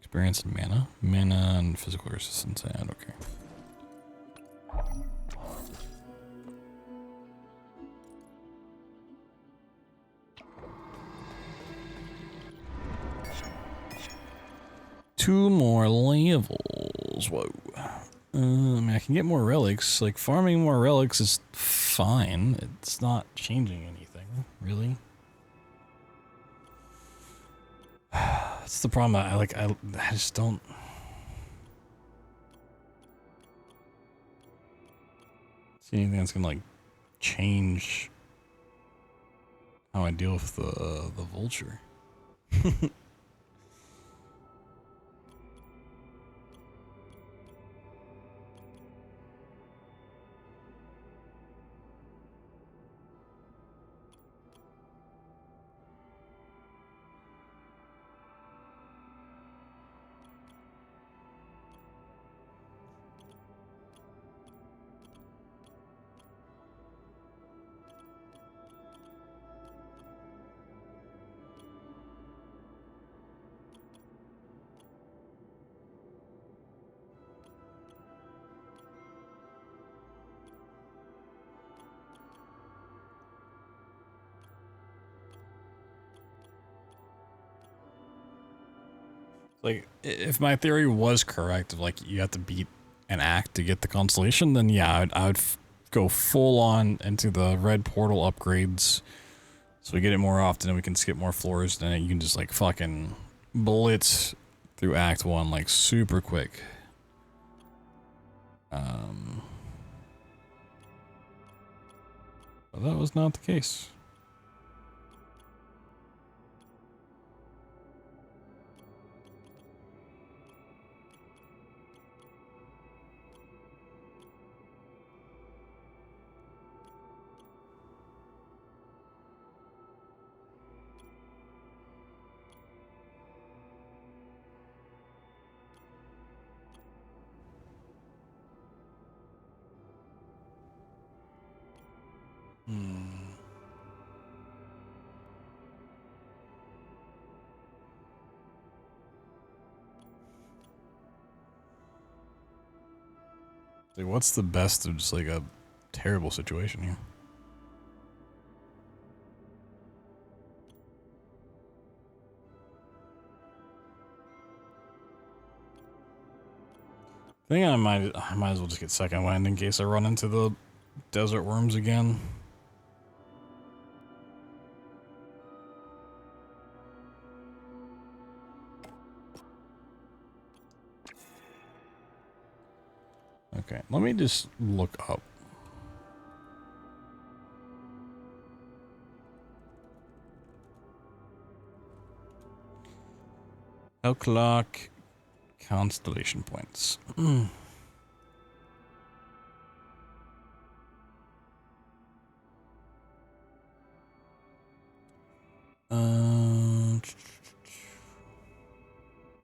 experience and mana. Mana and physical resistance, I don't care. Two more levels. Whoa. I mean, I can get more relics. Like, farming more relics is fine. It's not changing anything, really. That's the problem. I just don't see anything that's gonna like change how I deal with the vulture. Like, if my theory was correct, of like you have to beat an act to get the constellation, then yeah, I would go full on into the red portal upgrades, so we get it more often and we can skip more floors. Then you can just like fucking blitz through Act 1 like super quick. But that was not the case. Like, what's the best of just like a terrible situation here? I think I might as well just get second wind in case I run into the desert worms again. Okay, let me just look up. Clock constellation points.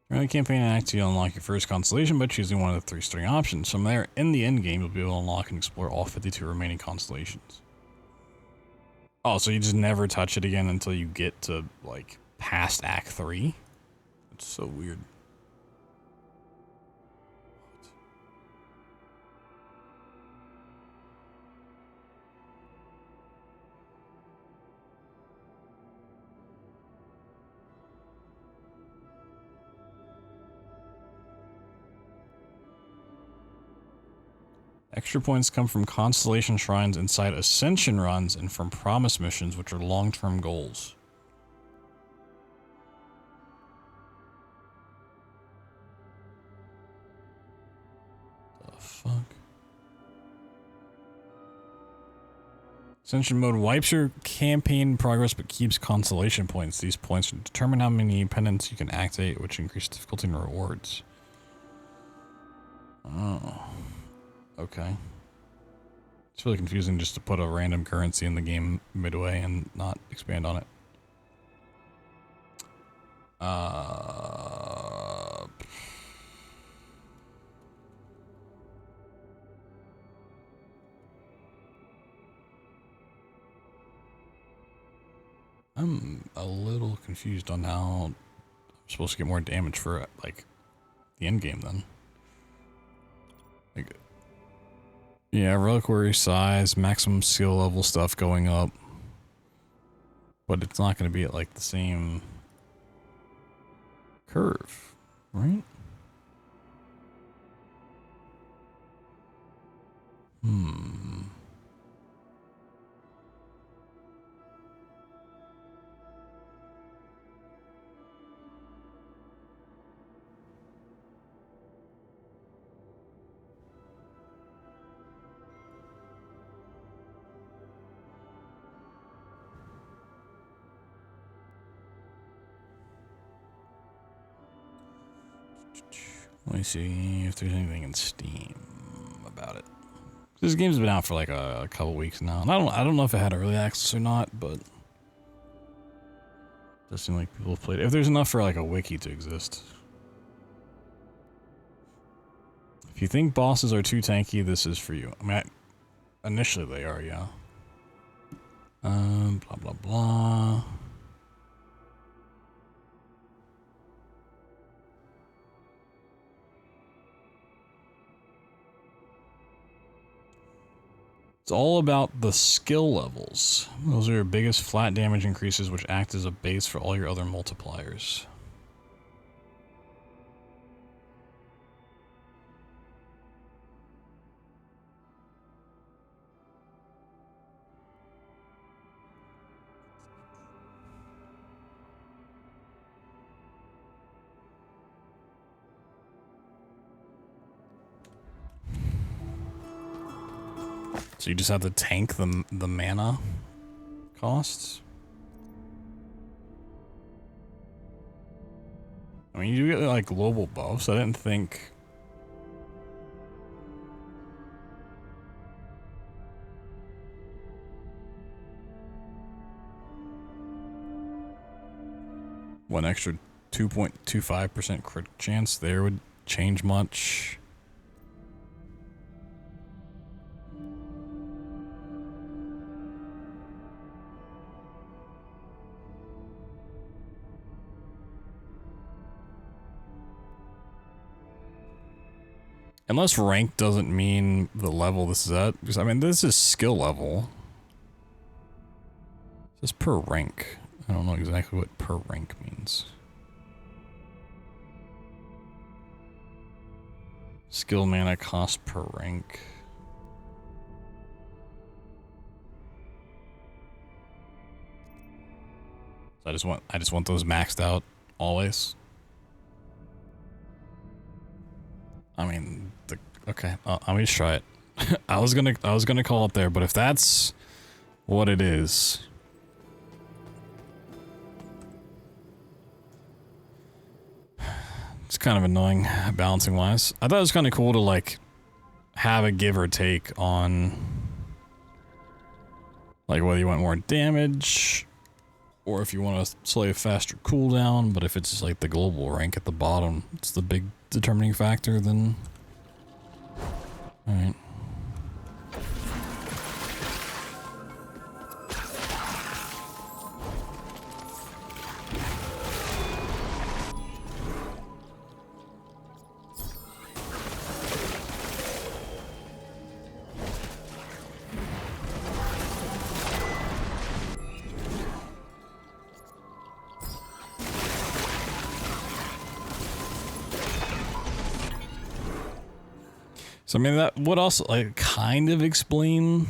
During the campaign act, you unlock your first constellation by choosing one of the 3 starting options. From there, in the end game, you'll be able to unlock and explore all 52 remaining constellations. Oh, so you just never touch it again until you get to, like, past Act 3? It's so weird. Extra points come from constellation shrines inside ascension runs and from promise missions, which are long-term goals. The fuck? Ascension mode wipes your campaign progress but keeps constellation points. These points determine how many pendants you can activate, which increase difficulty and rewards. Oh. Okay. It's really confusing just to put a random currency in the game midway and not expand on it. I'm a little confused on how I'm supposed to get more damage for, like, the end game then. Like, yeah, reliquary size, maximum skill level stuff going up. But it's not going to be at, like, the same curve, right? Let me see if there's anything in Steam about it. This game's been out for like a couple weeks now, and I don't know if it had early access or not, but it does seem like people have played it. If there's enough for like a wiki to exist. If you think bosses are too tanky, this is for you. I mean, initially they are, yeah. Blah blah blah. It's all about the skill levels. Those are your biggest flat damage increases, which act as a base for all your other multipliers. So you just have to tank the mana costs. I mean, you do get like global buffs. I didn't think. One extra 2.25% crit chance there would change much. Unless rank doesn't mean the level this is at, because I mean this is skill level. This is per rank. I don't know exactly what per rank means. Skill mana cost per rank. So I just want those maxed out always. I mean, okay, let me just try it. I was gonna call it there, but if that's what it is, it's kind of annoying balancing wise. I thought it was kind of cool to like have a give or take on like whether you want more damage or if you want a slightly faster cooldown, but if it's just like the global rank at the bottom, it's the big determining factor, then alright. So I mean that would also like kind of explain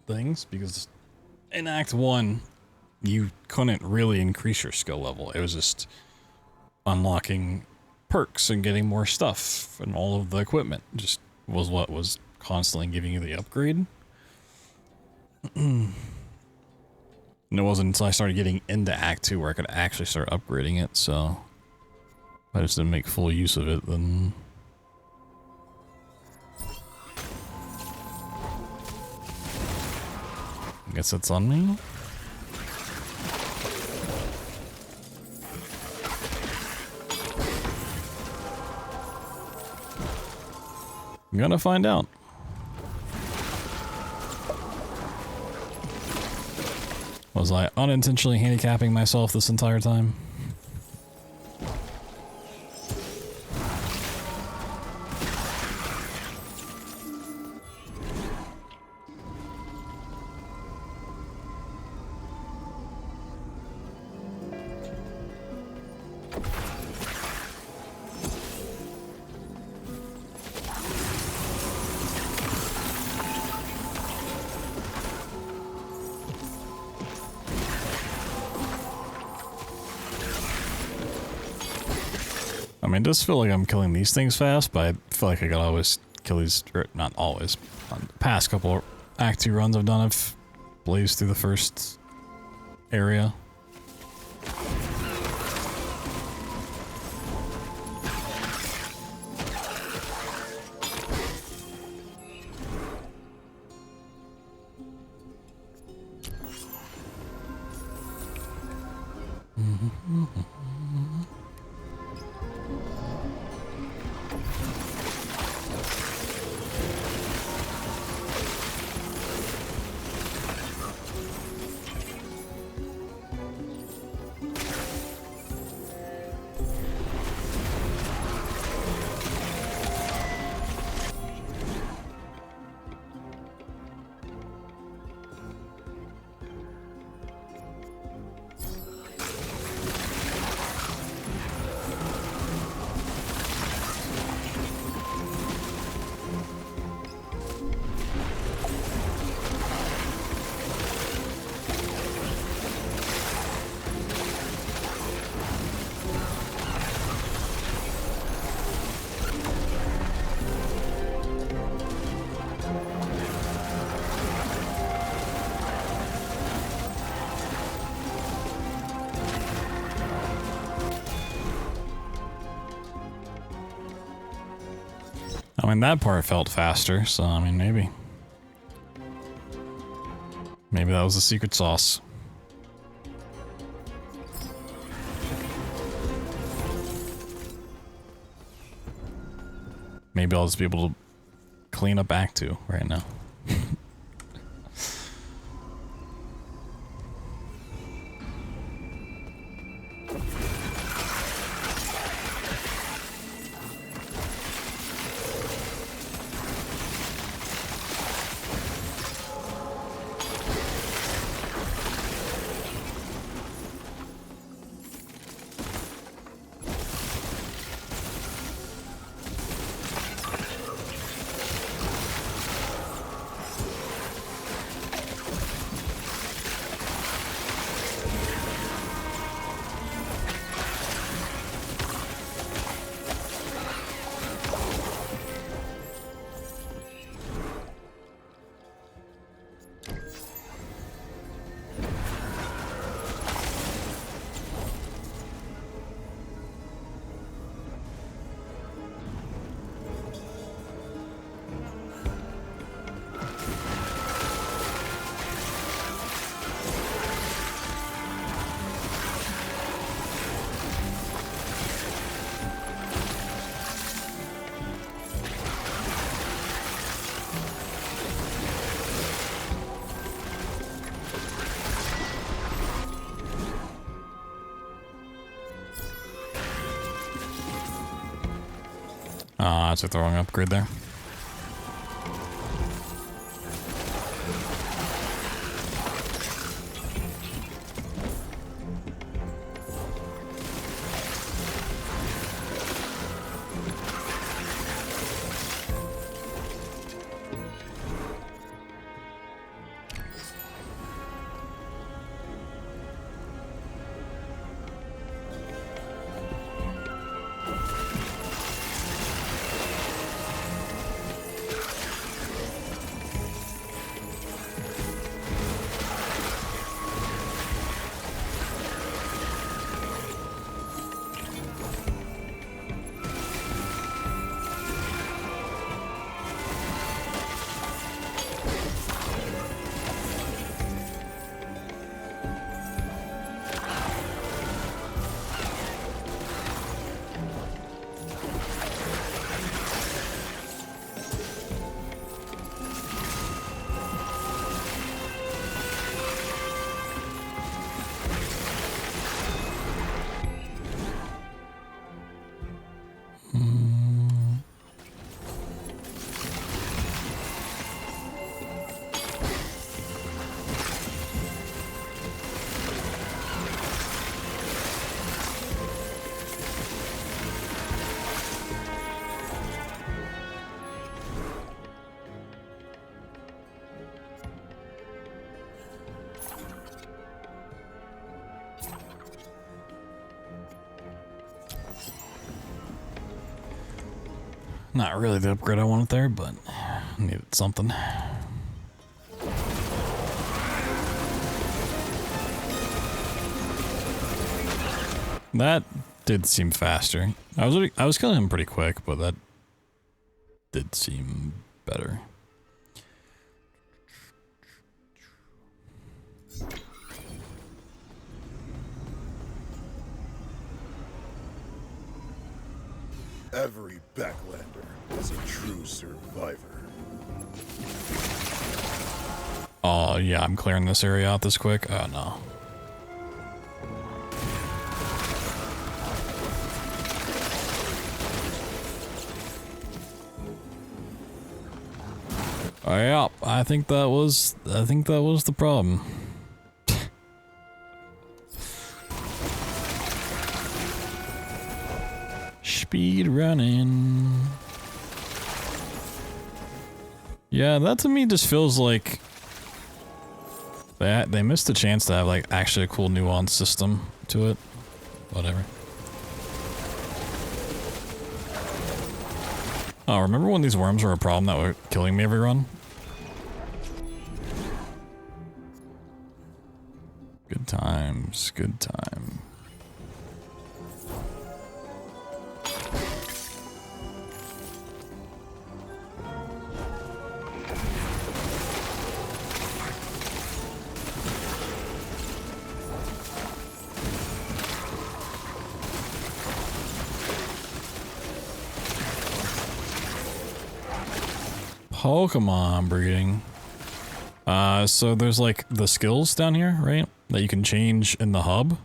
things, because in Act 1 you couldn't really increase your skill level. It was just unlocking perks and getting more stuff, and all of the equipment just was what was constantly giving you the upgrade. And it wasn't until I started getting into Act 2 where I could actually start upgrading it, so if I just didn't make full use of it, then I guess that's on me. I'm gonna find out. Was I unintentionally handicapping myself this entire time? I mean, it does feel like I'm killing these things fast, but I feel like I could always kill these, or not always. On the past couple of Act 2 runs I've done, I've blazed through the first area. I mean, that part felt faster, so I mean, maybe. Maybe that was the secret sauce. Maybe I'll just be able to clean up Act 2 right now. I took the wrong upgrade there. Not really the upgrade I wanted there, but needed something. That did seem faster. I was killing him pretty quick, but that did seem better. Every Backlander is a true survivor. Oh, yeah, I'm clearing this area out this quick. Oh, no. Oh, yeah, I think that was the problem. Speed running. Yeah, that to me just feels like they missed a chance to have like actually a cool nuanced system to it. Whatever. Oh, remember when these worms were a problem that were killing me every run? Good times, good time. Pokemon breeding. So there's like the skills down here, right? That you can change in the hub.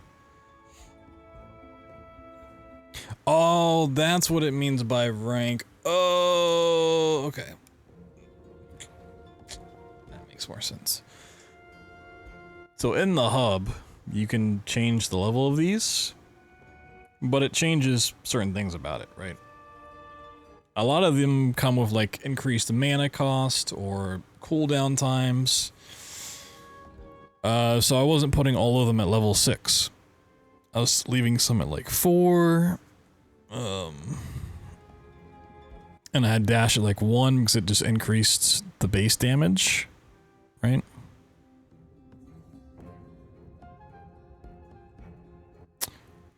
Oh, that's what it means by rank. Oh, okay. That makes more sense. So in the hub, you can change the level of these, but it changes certain things about it, right? A lot of them come with like increased mana cost or cooldown times. So I wasn't putting all of them at level 6. I was leaving some at like 4. And I had dash at like 1 because it just increased the base damage, right?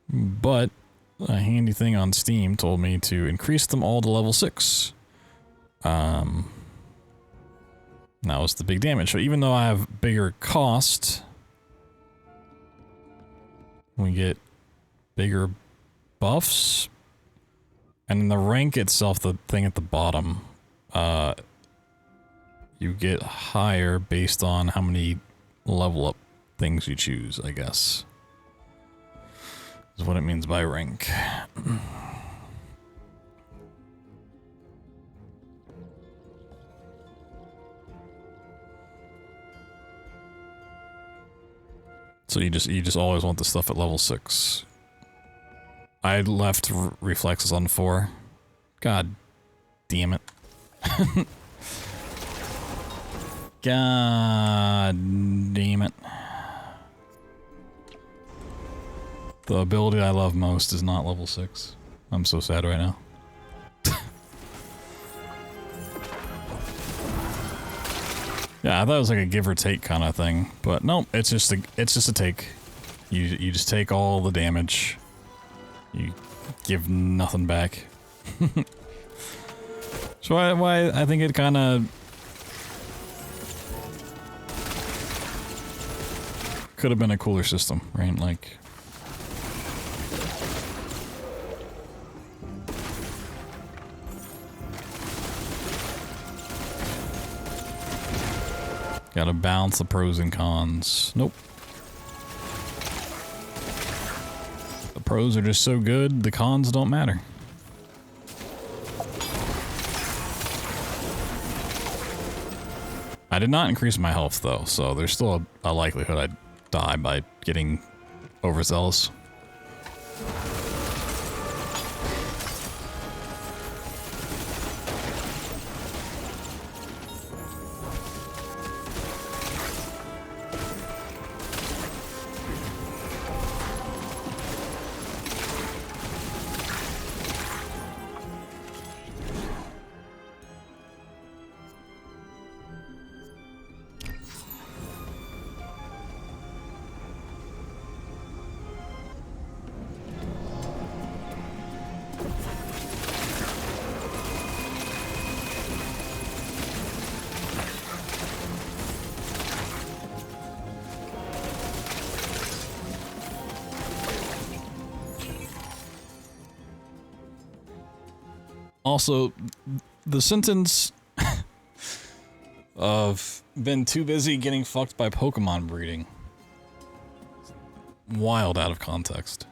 But a handy thing on Steam told me to increase them all to level 6. That was the big damage. So even though I have bigger cost, we get bigger buffs. And in the rank itself, the thing at the bottom, you get higher based on how many level up things you choose, I guess. Is what it means by rank. So you just always want the stuff at level 6. I left reflexes on 4. God damn it. God damn it. The ability I love most is not level 6. I'm so sad right now. Yeah, I thought it was like a give or take kind of thing, but nope, it's just a take. You just take all the damage. You give nothing back. So why I think it kind of could have been a cooler system, right? Like, gotta balance the pros and cons. Nope. The pros are just so good, the cons don't matter. I did not increase my health though, so there's still a likelihood I'd die by getting overzealous. Also, the sentence of been too busy getting fucked by Pokemon breeding. Wild out of context.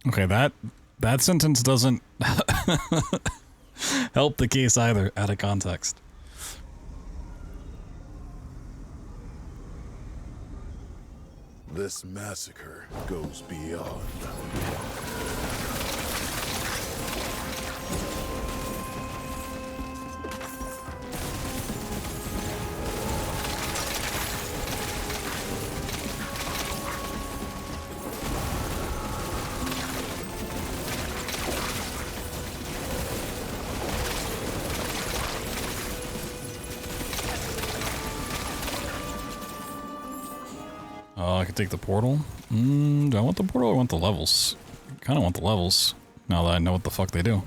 Okay, that sentence doesn't help the case either, out of context. This massacre goes beyond. I could take the portal. Do I want the portal or I want the levels? Kind of want the levels, now that I know what the fuck they do.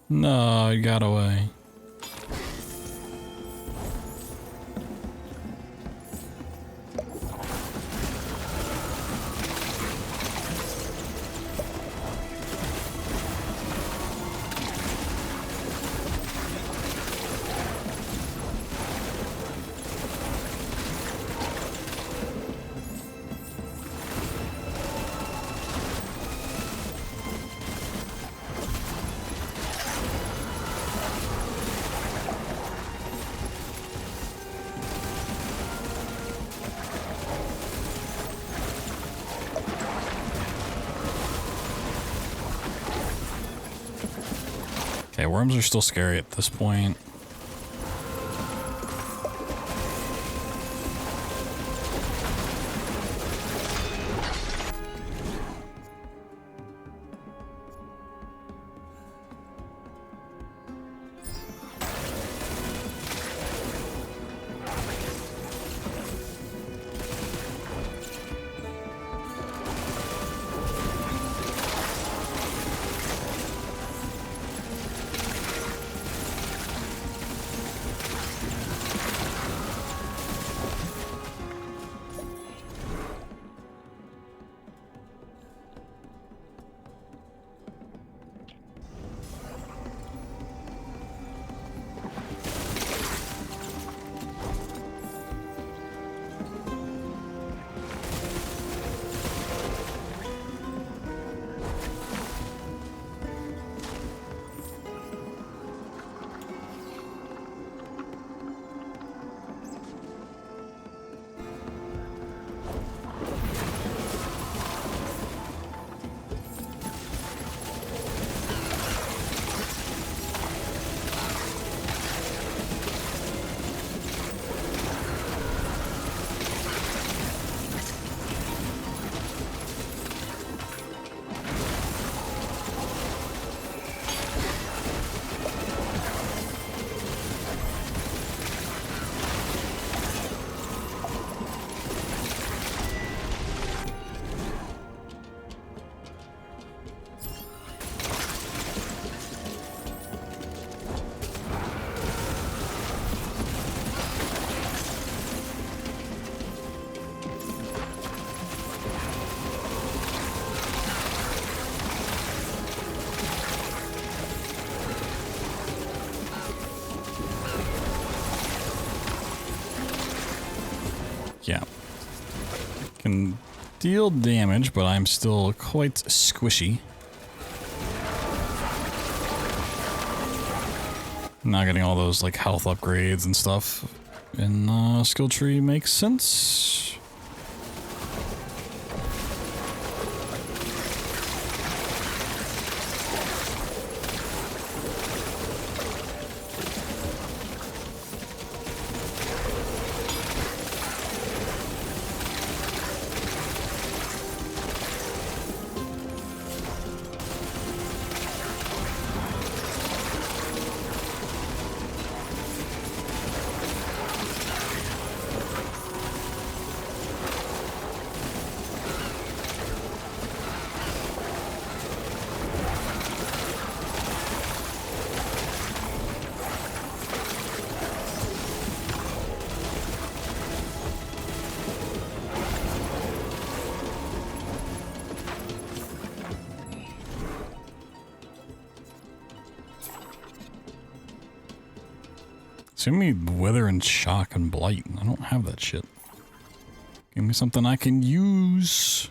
No, you got away. Okay, worms are still scary at this point. Yeah. Can deal damage, but I'm still quite squishy. Not getting all those like health upgrades and stuff in skill tree makes sense. Give me weather and shock and blight. I don't have that shit. Give me something I can use.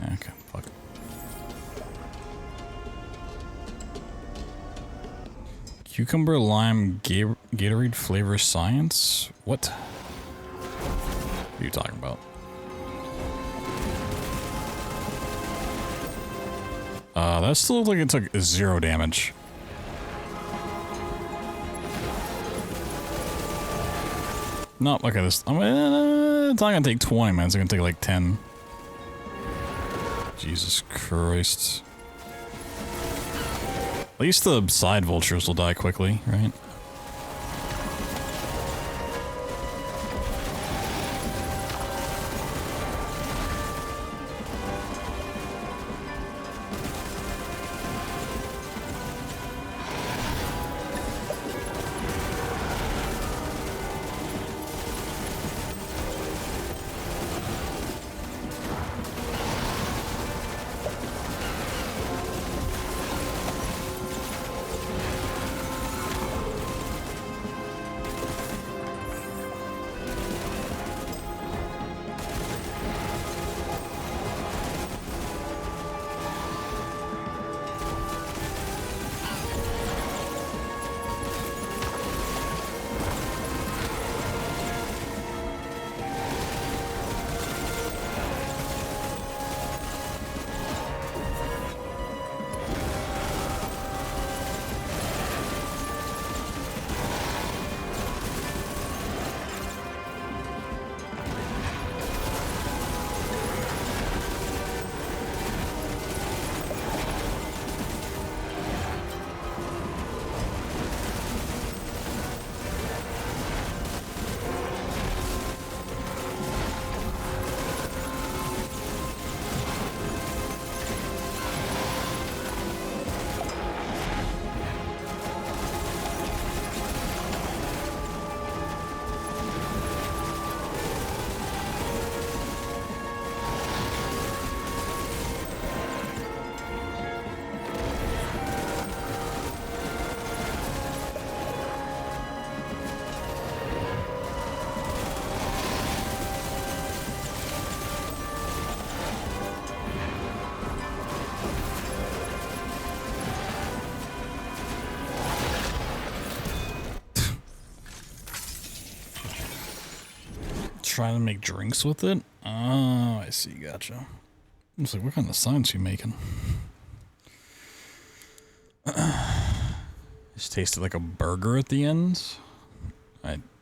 Okay, fuck it. Cucumber, lime, Gatorade flavor science? What? What are you talking about? That still looks like it took 0 damage. No, look at this. It's not gonna take 20 minutes, it's gonna take like 10. Jesus Christ. At least the side vultures will die quickly, right? Trying to make drinks with it? Oh, I see, gotcha. I was like, what kind of science are you making? Just tasted like a burger at the end.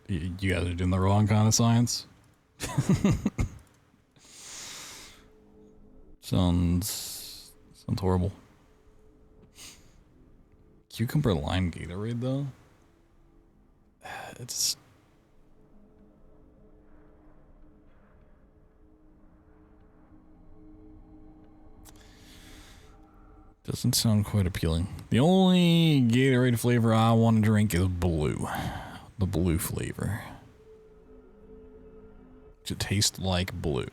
You guys are doing the wrong kind of science. Sounds horrible. Cucumber lime Gatorade though? It's doesn't sound quite appealing. The only Gatorade flavor I want to drink is blue. The blue flavor. It tastes like blue.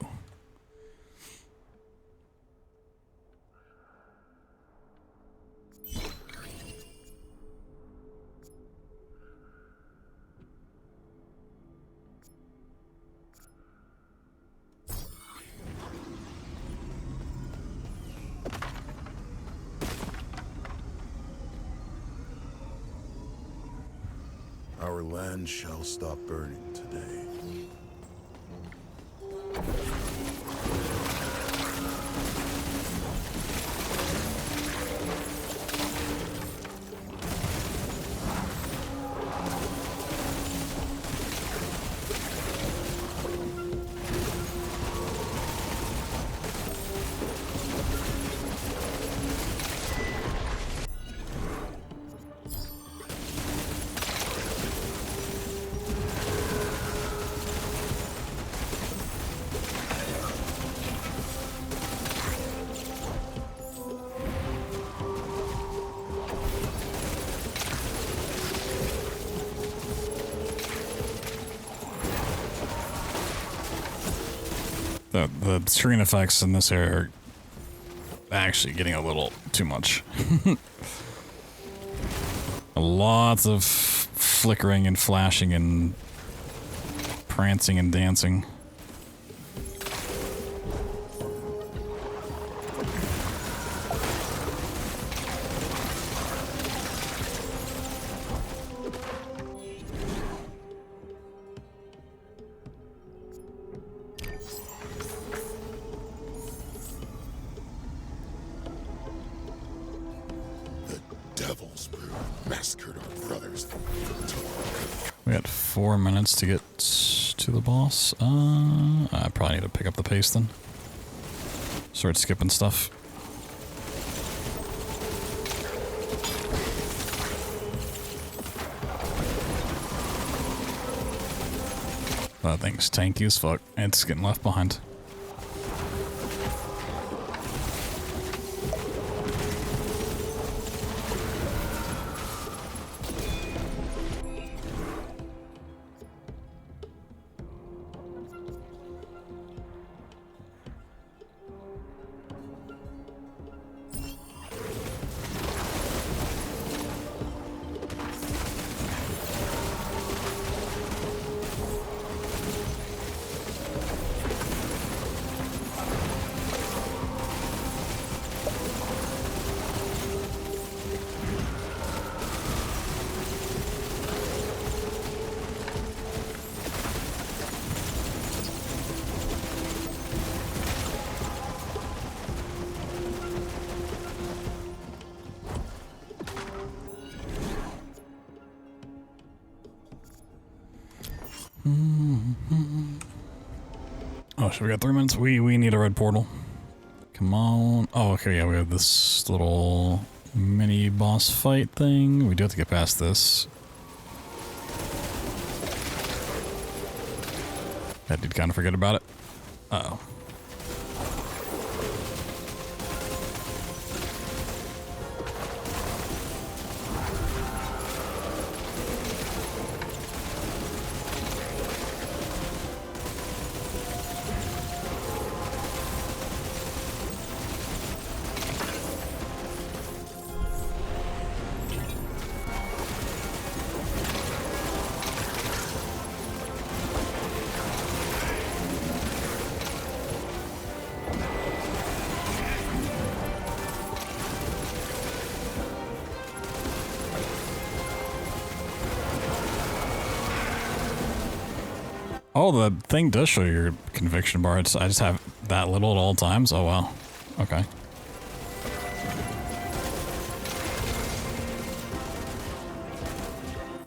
Our land shall stop burning today. The screen effects in this area are actually getting a little too much. Lots of flickering and flashing and prancing and dancing. We got 4 minutes to get to the boss. I probably need to pick up the pace then. Start skipping stuff. That thing's tanky as fuck. It's getting left behind. Oh, so we got 3 minutes. We need a red portal. Come on. Oh, okay, yeah, we have this little mini boss fight thing. We do have to get past this. I did kind of forget about it. Uh-oh. Oh, the thing does show your conviction bar. I just have that little at all times. Oh, wow. Okay.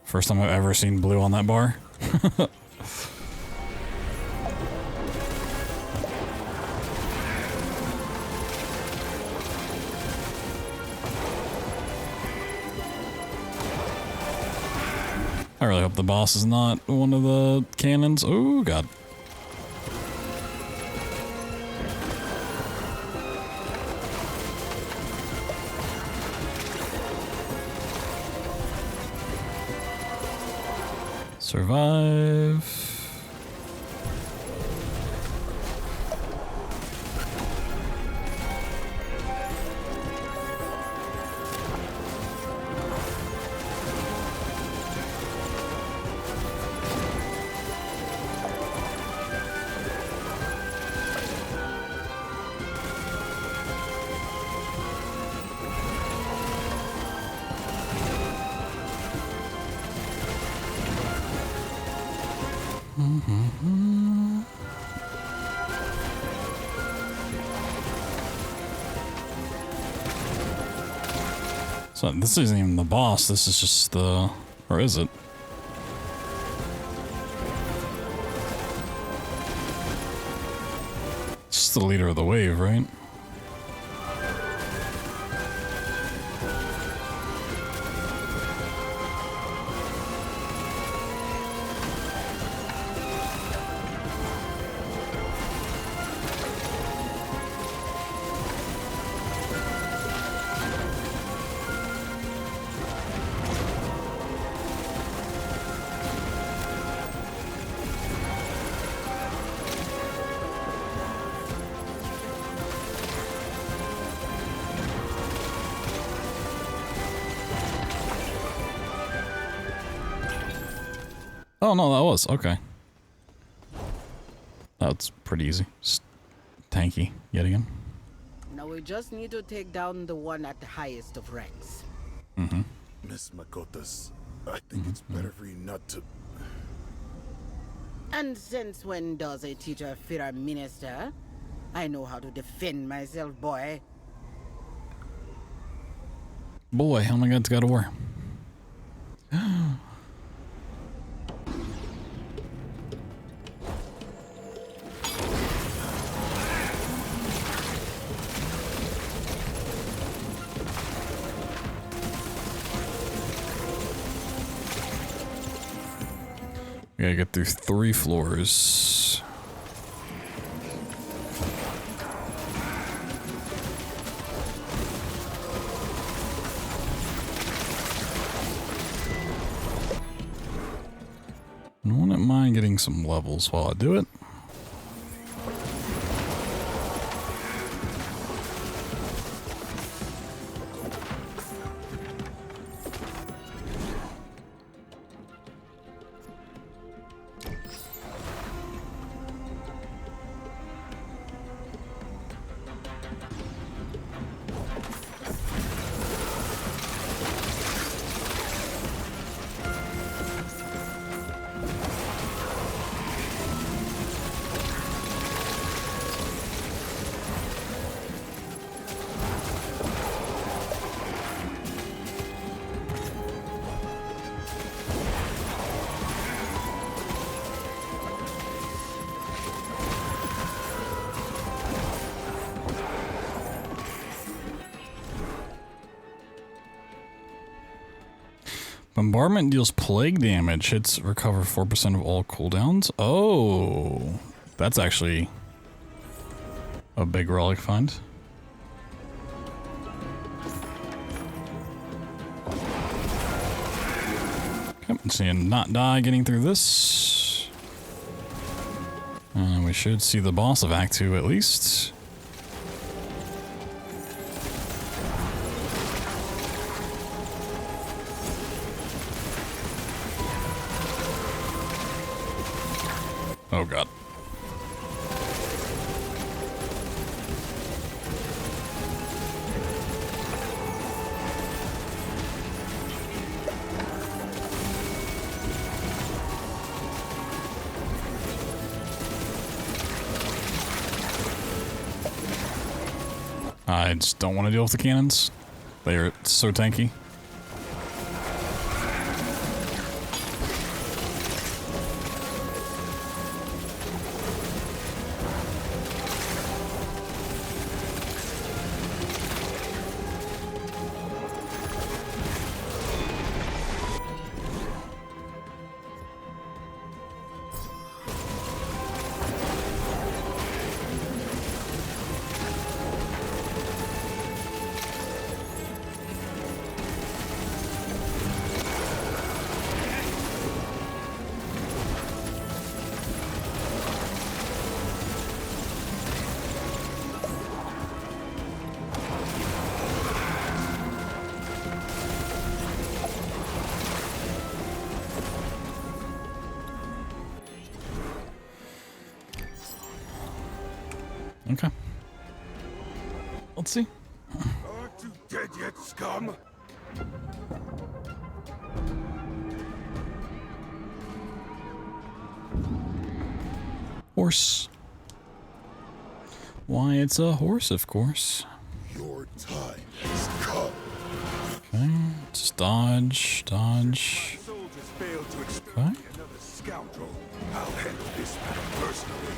First time I've ever seen blue on that bar. I really hope the boss is not one of the cannons. Oh, God. Survive. So this isn't even the boss, this is just the... Or is it? It's just the leader of the wave, right? Oh no, that was okay. That's pretty easy. Just tanky yet again. Now we just need to take down the one at the highest of ranks. Mm-hmm. Miss Makotas, I think it's better for you not to... And since when does a teacher fear a minister? I know how to defend myself, boy. Boy, how am I going to go to war? We gotta get through 3 floors. I wouldn't mind getting some levels while I do it. Bombardment deals plague damage. Hits recover 4% of all cooldowns. Oh, that's actually a big relic find. Okay, let's see, not die getting through this. We should see the boss of Act 2 at least. Oh god. I just don't want to deal with the cannons. They are so tanky. Okay. Let's see. Aren't you dead yet, scum? Horse. Why, it's a horse, of course. Your time has come. Okay, dodge, dodge. Soldiers failed to Okay. exterminate another scoundrel. I'll handle this matter personally.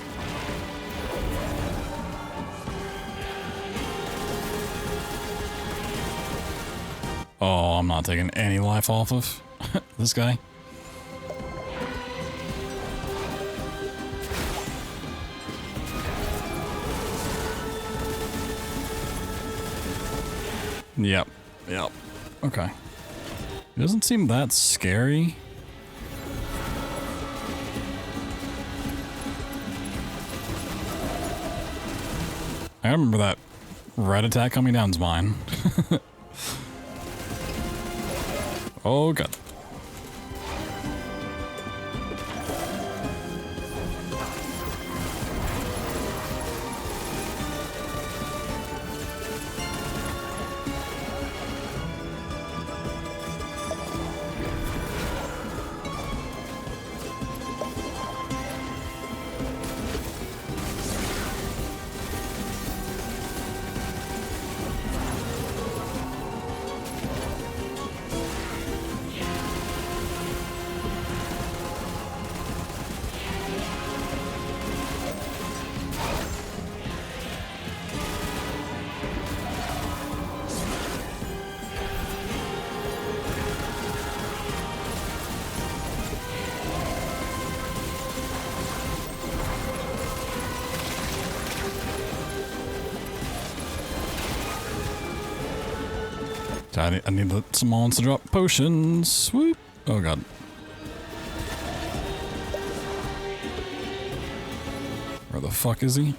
Oh, I'm not taking any life off of this guy. Yep. Yep. Okay. It doesn't seem that scary. I remember that red attack coming down's mine. Oh god. I need some monster drop potions. Swoop. Oh god. Where the fuck is he?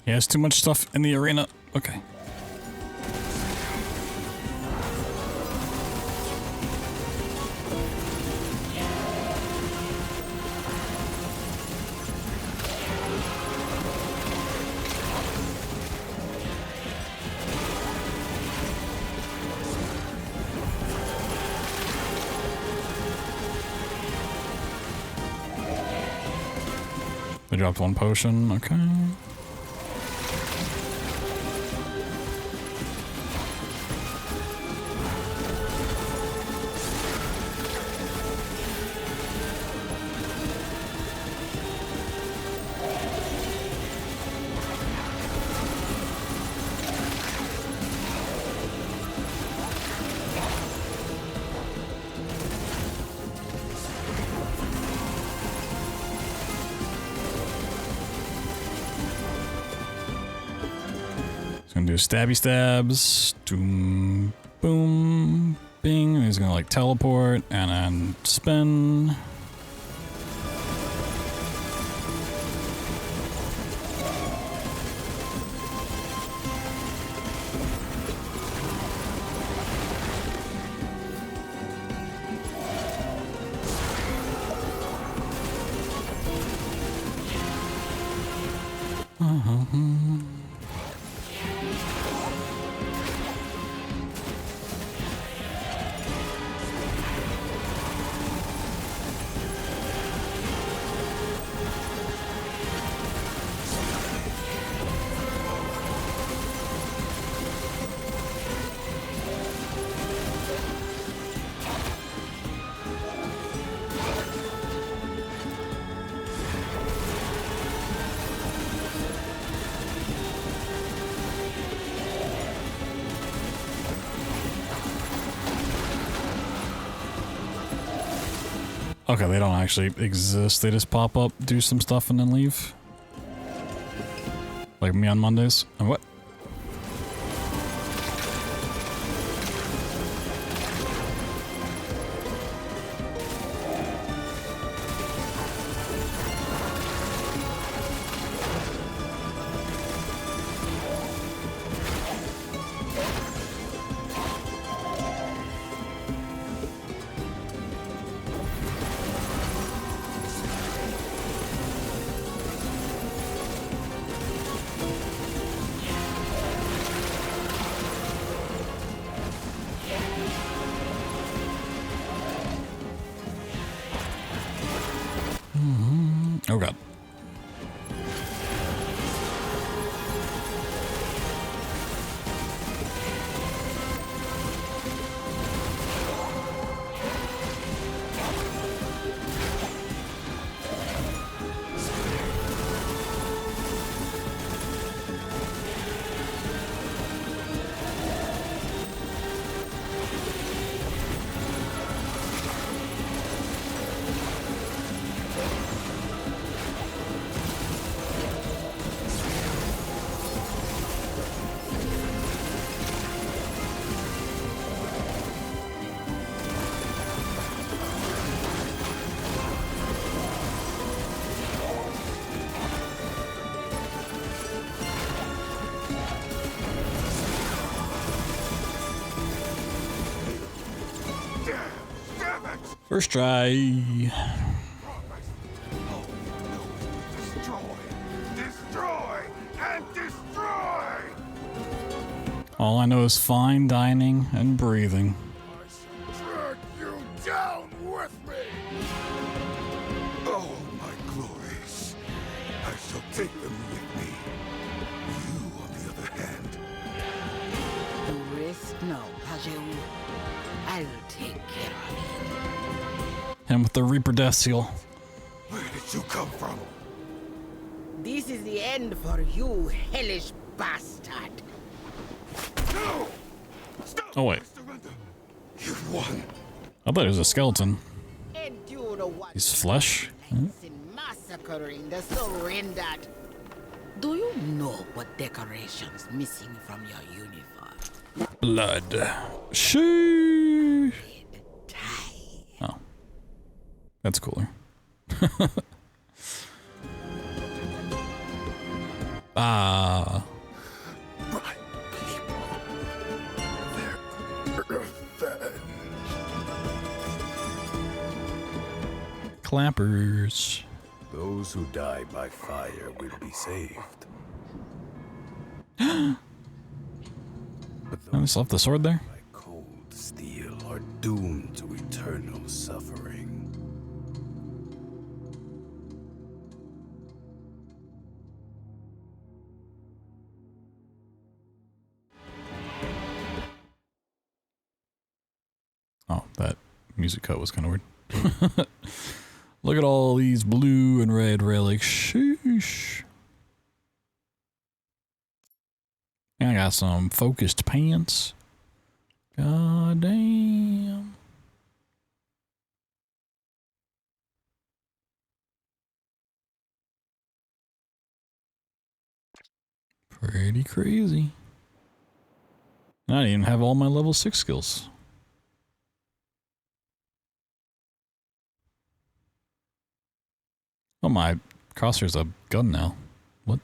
He has too much stuff in the arena. Okay. They dropped one potion. Okay. Gonna do stabby stabs. Doom, boom, bing. And he's gonna like teleport and then spin. Okay, they don't actually exist. They just pop up, do some stuff, and then leave. Like me on Mondays. And what? First try. Destroy and destroy! All I know is fine dining and breathing. I shall drag you down with me! Oh, my glories. I shall take them with me. You, on the other hand, Rest now, Pajou. I'll take care of you. Him with the Reaper Death Seal. where did you come from? This is the end for you, hellish bastard. No! Stop! Oh, wait. I surrender. You've won. I thought it was a skeleton. Endure what He's flesh. in massacring the surrendered. Do you know what decorations missing from your uniform? Blood. Sheesh. Tie. Oh. That's cooler. Ah. My people. Their revenge. Clappers. Those who die by fire will be saved. Oh, they still have the sword there? By cold steel are doomed to eternal suffering. Oh, that music cut was kind of weird. Look at all these blue and red relics. Sheesh. And I got some focused pants. God damn. Pretty crazy. I didn't even have all my level 6 skills. Oh, my crosshair's a gun now. What?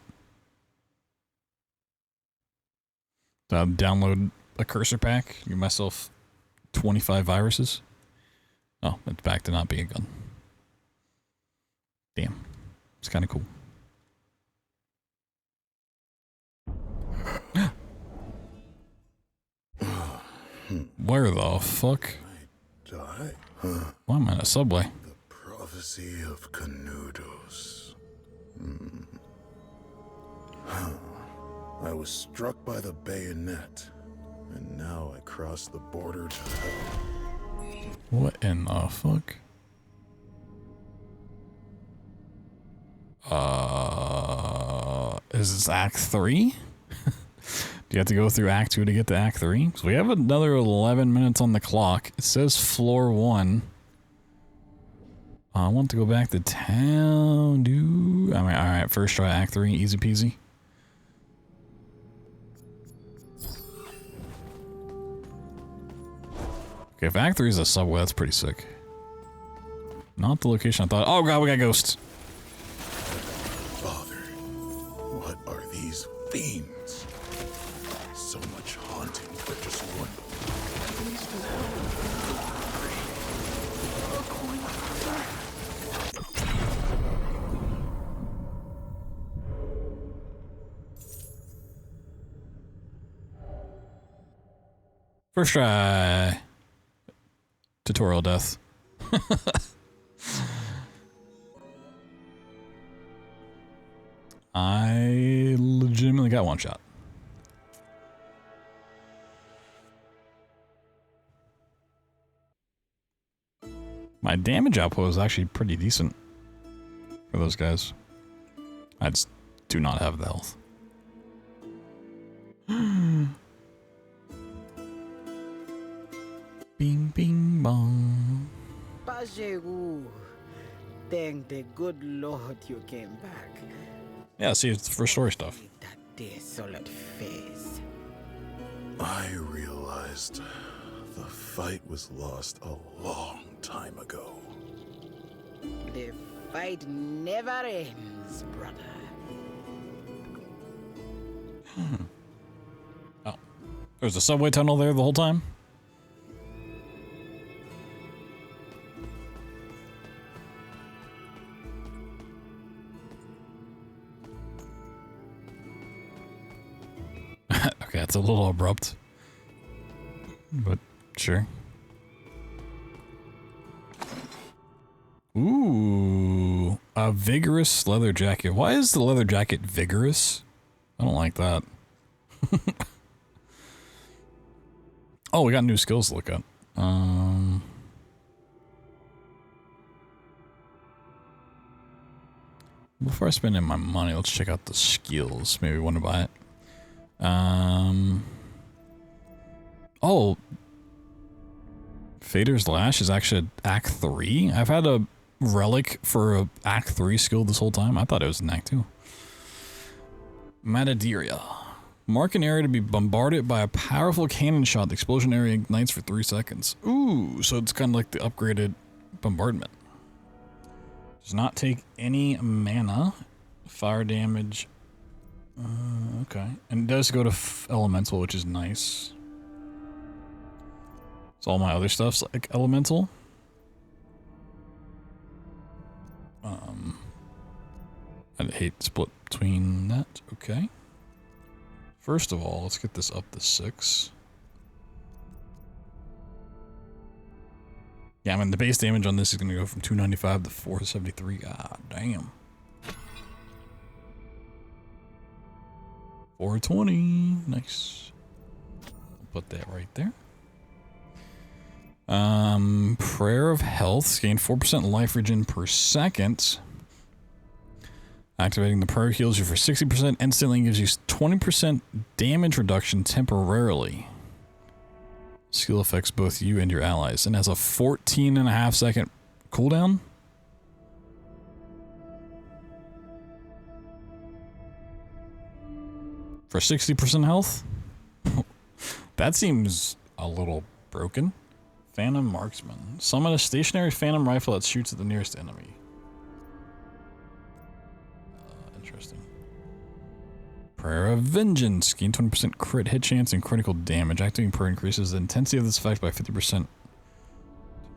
Download a cursor pack, give myself 25 viruses. Oh, it's back to not being a gun. Damn. It's kind of cool. Where the fuck? Die? Huh. Why am I in a subway? The prophecy of Canudos. Huh. I was struck by the bayonet, and now I cross the border to hell. What in the fuck? Is this Act 3? Do you have to go through Act 2 to get to Act 3? So we have another 11 minutes on the clock. It says floor 1. I want to go back to town, dude. I mean, alright, first try Act 3, easy peasy. Okay, if Act 3 is a subway, that's pretty sick. Not the location I thought. Oh god, we got ghosts. Father, what are these fiends? So much haunting for just one. First try. Tutorial death. I legitimately got one shot. My damage output is actually pretty decent for those guys. I just do not have the health. Bing, bing, bong. Pajou. Thank the good Lord you came back. Yeah, see, it's for story stuff. With that desolate face. I realized the fight was lost a long time ago. The fight never ends, brother. Oh. There's a subway tunnel there the whole time? Yeah, it's a little abrupt. But sure. Ooh, a vigorous leather jacket. Why is the leather jacket vigorous? I don't like that. Oh, we got new skills to look at. Before I spend in my money, let's check out the skills. Maybe want to buy it. Oh, Fader's Lash is actually Act 3. I've had a relic for a Act 3 skill this whole time. I thought it was in Act 2. Mataderia. Mark an area to be bombarded by a powerful cannon shot. The explosion area ignites for 3 seconds. Ooh, so it's kind of like the upgraded bombardment. Does not take any mana. Fire damage. Okay. And it does go to elemental, which is nice. So all my other stuff's like elemental. I'd hate to split between that. Okay. First of all, let's get this up to 6. Yeah, I mean, the base damage on this is going to go from 295 to 473. God damn. 420. Nice. I'll put that right there. Prayer of Health. Gain 4% life regen per second. Activating the prayer heals you for 60% instantly and gives you 20% damage reduction temporarily. Skill affects both you and your allies and has a 14.5 second cooldown. For 60% health? That seems a little broken. Phantom Marksman. Summon a stationary phantom rifle that shoots at the nearest enemy. Interesting. Prayer of Vengeance. Gain 20% crit hit chance and critical damage. Activating prayer increases the intensity of this effect by 50%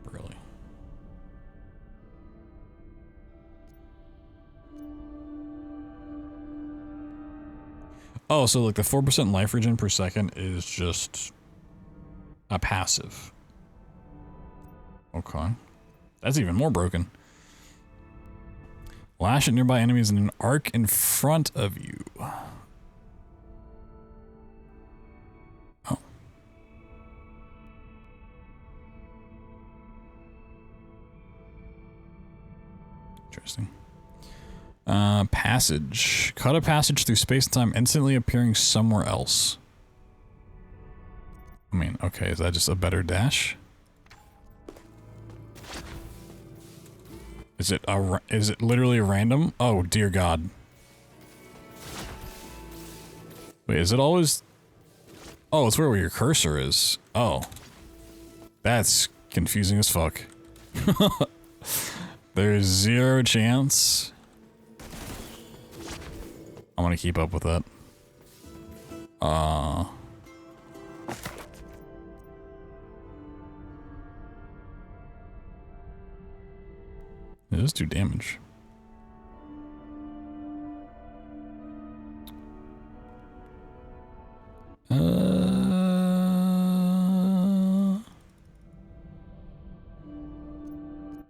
temporarily. Oh, so like the 4% life regen per second is just a passive. Okay. That's even more broken. Lash at nearby enemies in an arc in front of you. Oh. Interesting. Passage. Cut a passage through space and time, instantly appearing somewhere else. I mean, okay, is that just a better dash? Is it literally random? Oh, dear God. Wait, is it always... Oh, it's where your cursor is. Oh. That's confusing as fuck. There's 0 chance. I'm gonna keep up with that. It does do damage.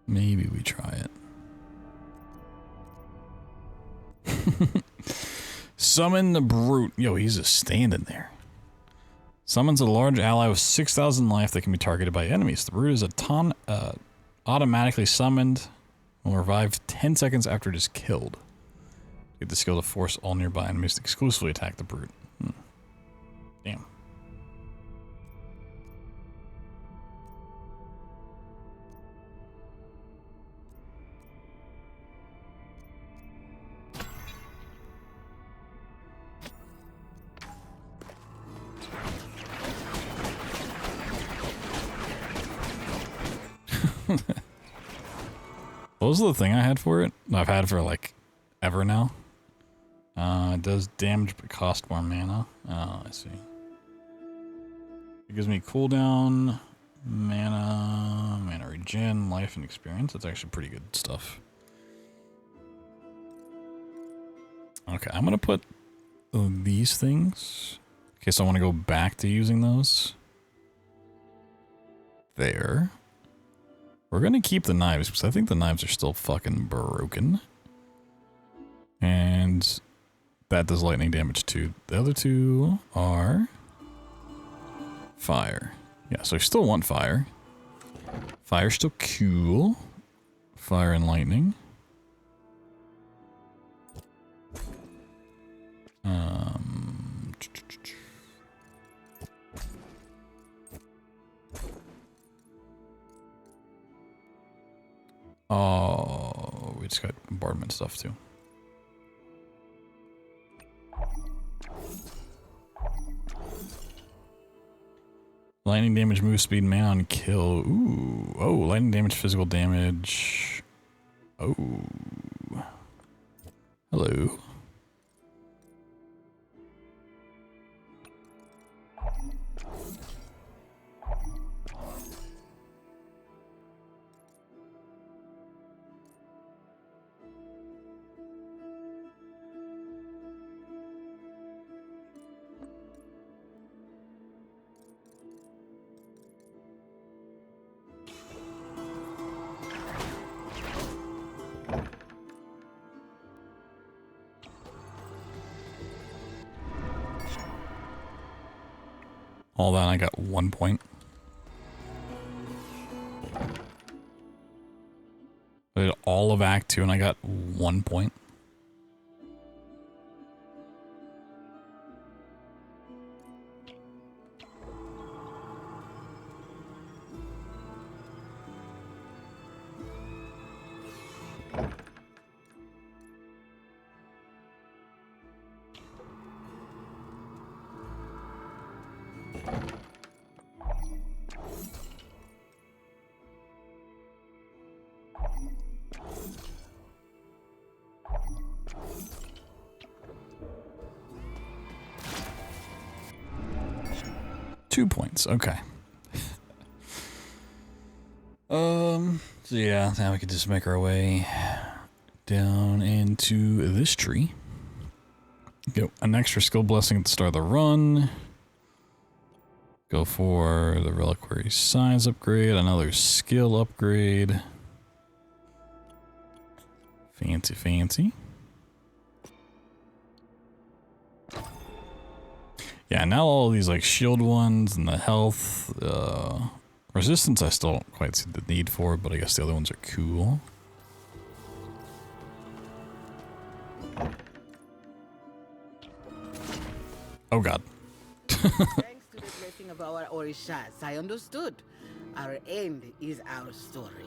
Maybe we try it. Summon the Brute. Yo, he's just standing there. Summons a large ally with 6,000 life that can be targeted by enemies. The Brute is automatically summoned. Will revive 10 seconds after it is killed. Get the skill to force all nearby enemies to exclusively attack the Brute. Damn. What was the thing I had for it? I've had for like ever now. It does damage but cost more mana. Oh, I see. It gives me cooldown, mana regen, life, and experience. That's actually pretty good stuff. Okay, I'm gonna put these things. Okay, so I want to go back to using those. There. We're going to keep the knives because I think the knives are still fucking broken. And that does lightning damage too. The other two are fire. Yeah, so I still want fire. Fire's still cool. Fire and lightning. Oh, we just got bombardment stuff too. Lightning damage, move speed, mana on kill. Ooh. Oh, lightning damage, physical damage. Oh. Hello. All that, I got 1 point. I did all of Act 2 and I got 1 point. Okay. So yeah, now we can just make our way down into this tree. Get an extra skill blessing at the start of the run. Go for the reliquary size upgrade, another skill upgrade. Fancy, fancy. Yeah, now all these like shield ones and the health, resistance I still don't quite see the need for, but I guess the other ones are cool. Oh god. Thanks to the blessing of our Orishas, I understood. Our end is our story.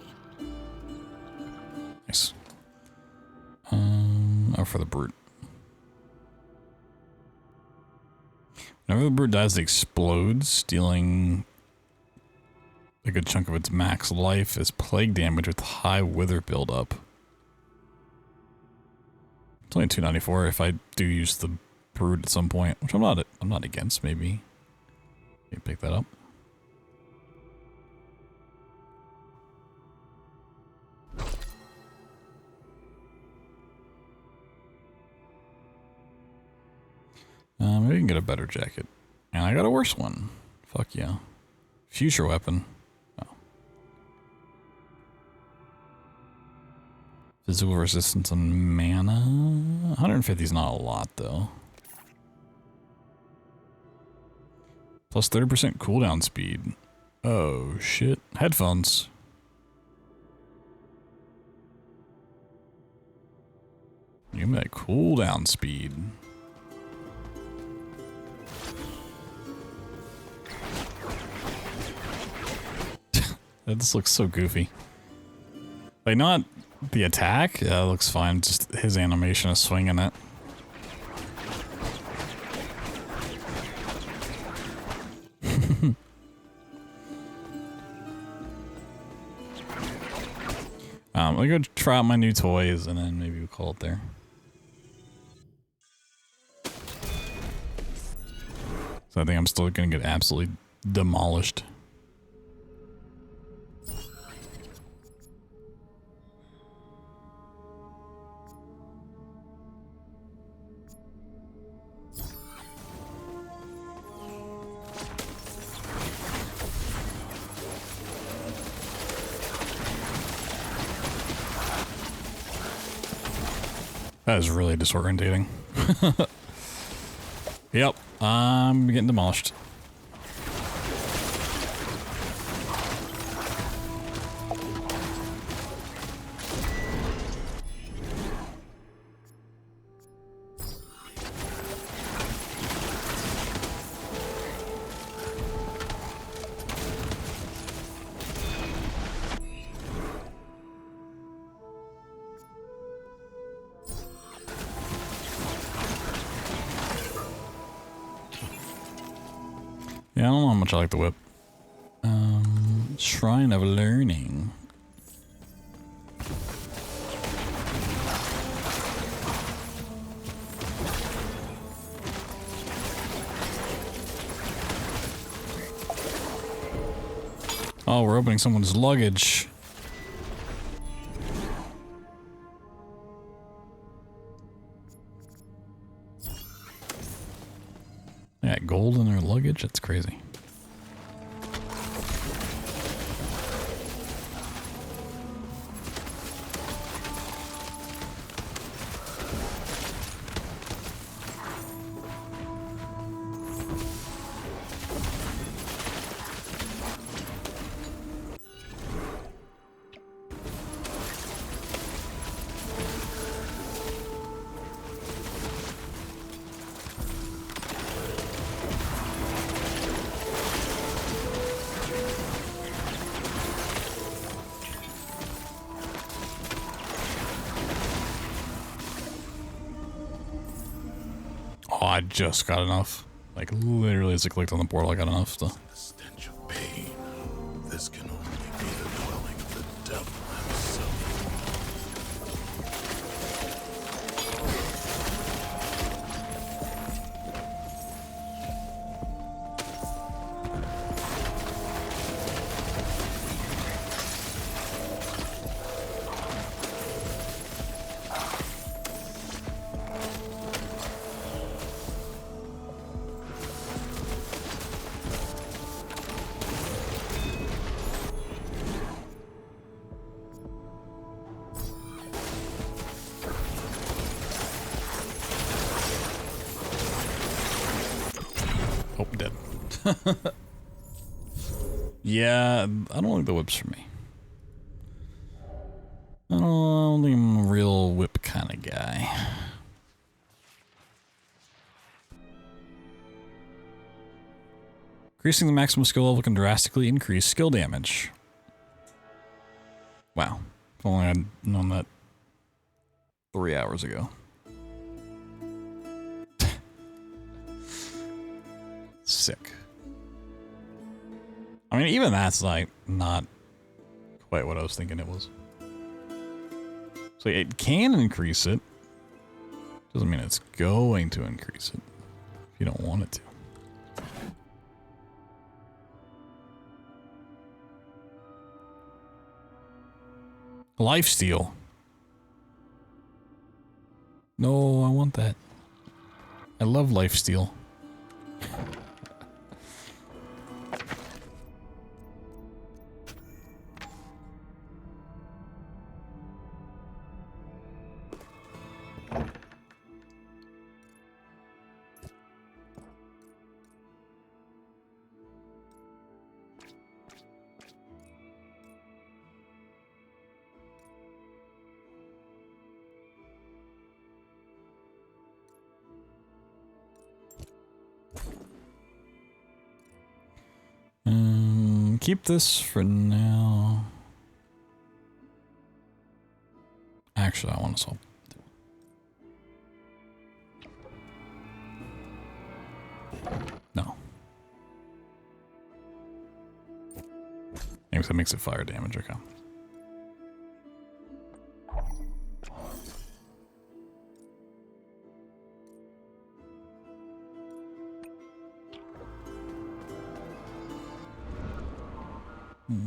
Nice. Oh, for the brute. Whenever the brute dies, it explodes, stealing a good chunk of its max life as plague damage with high wither buildup. It's only 294 if I do use the brute at some point, which I'm not against. Maybe pick that up. Maybe we can get a better jacket. And I got a worse one. Fuck yeah. Future weapon. Oh. Physical resistance on mana. 150 is not a lot though. Plus 30% cooldown speed. Oh shit. Headphones. Give me that cooldown speed. That just looks so goofy. Like, not the attack. Yeah, it looks fine. Just his animation of swinging it. Let me go try out my new toys and then maybe we'll call it there. So I think I'm still gonna get absolutely demolished. That is really disorientating. Yep, I'm getting demolished. Yeah, I don't know how much I like the whip. Shrine of Learning. Oh, we're opening someone's luggage. They got gold in their luggage? That's crazy. Oh, I just got enough. Like, literally, as I clicked on the portal, I got enough to... The stench of pain. This can only be the dwelling of the devil himself. Oh, dead. Yeah, I don't like the whips for me. I don't think I'm a real whip kind of guy. Increasing the maximum skill level can drastically increase skill damage. Wow. If only I'd known that 3 hours ago. Sick. I mean, even that's like not quite what I was thinking it was. So it can increase it. Doesn't mean it's going to increase it if you don't want it to. Lifesteal. No, I want that. I love lifesteal. Keep this for now. Actually, I want to solve. No. Maybe that makes it fire damage. Okay.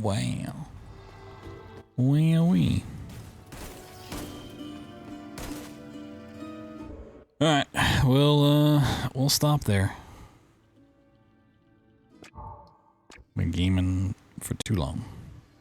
Wow. Wowee. Alright, we'll stop there. Been gaming for too long.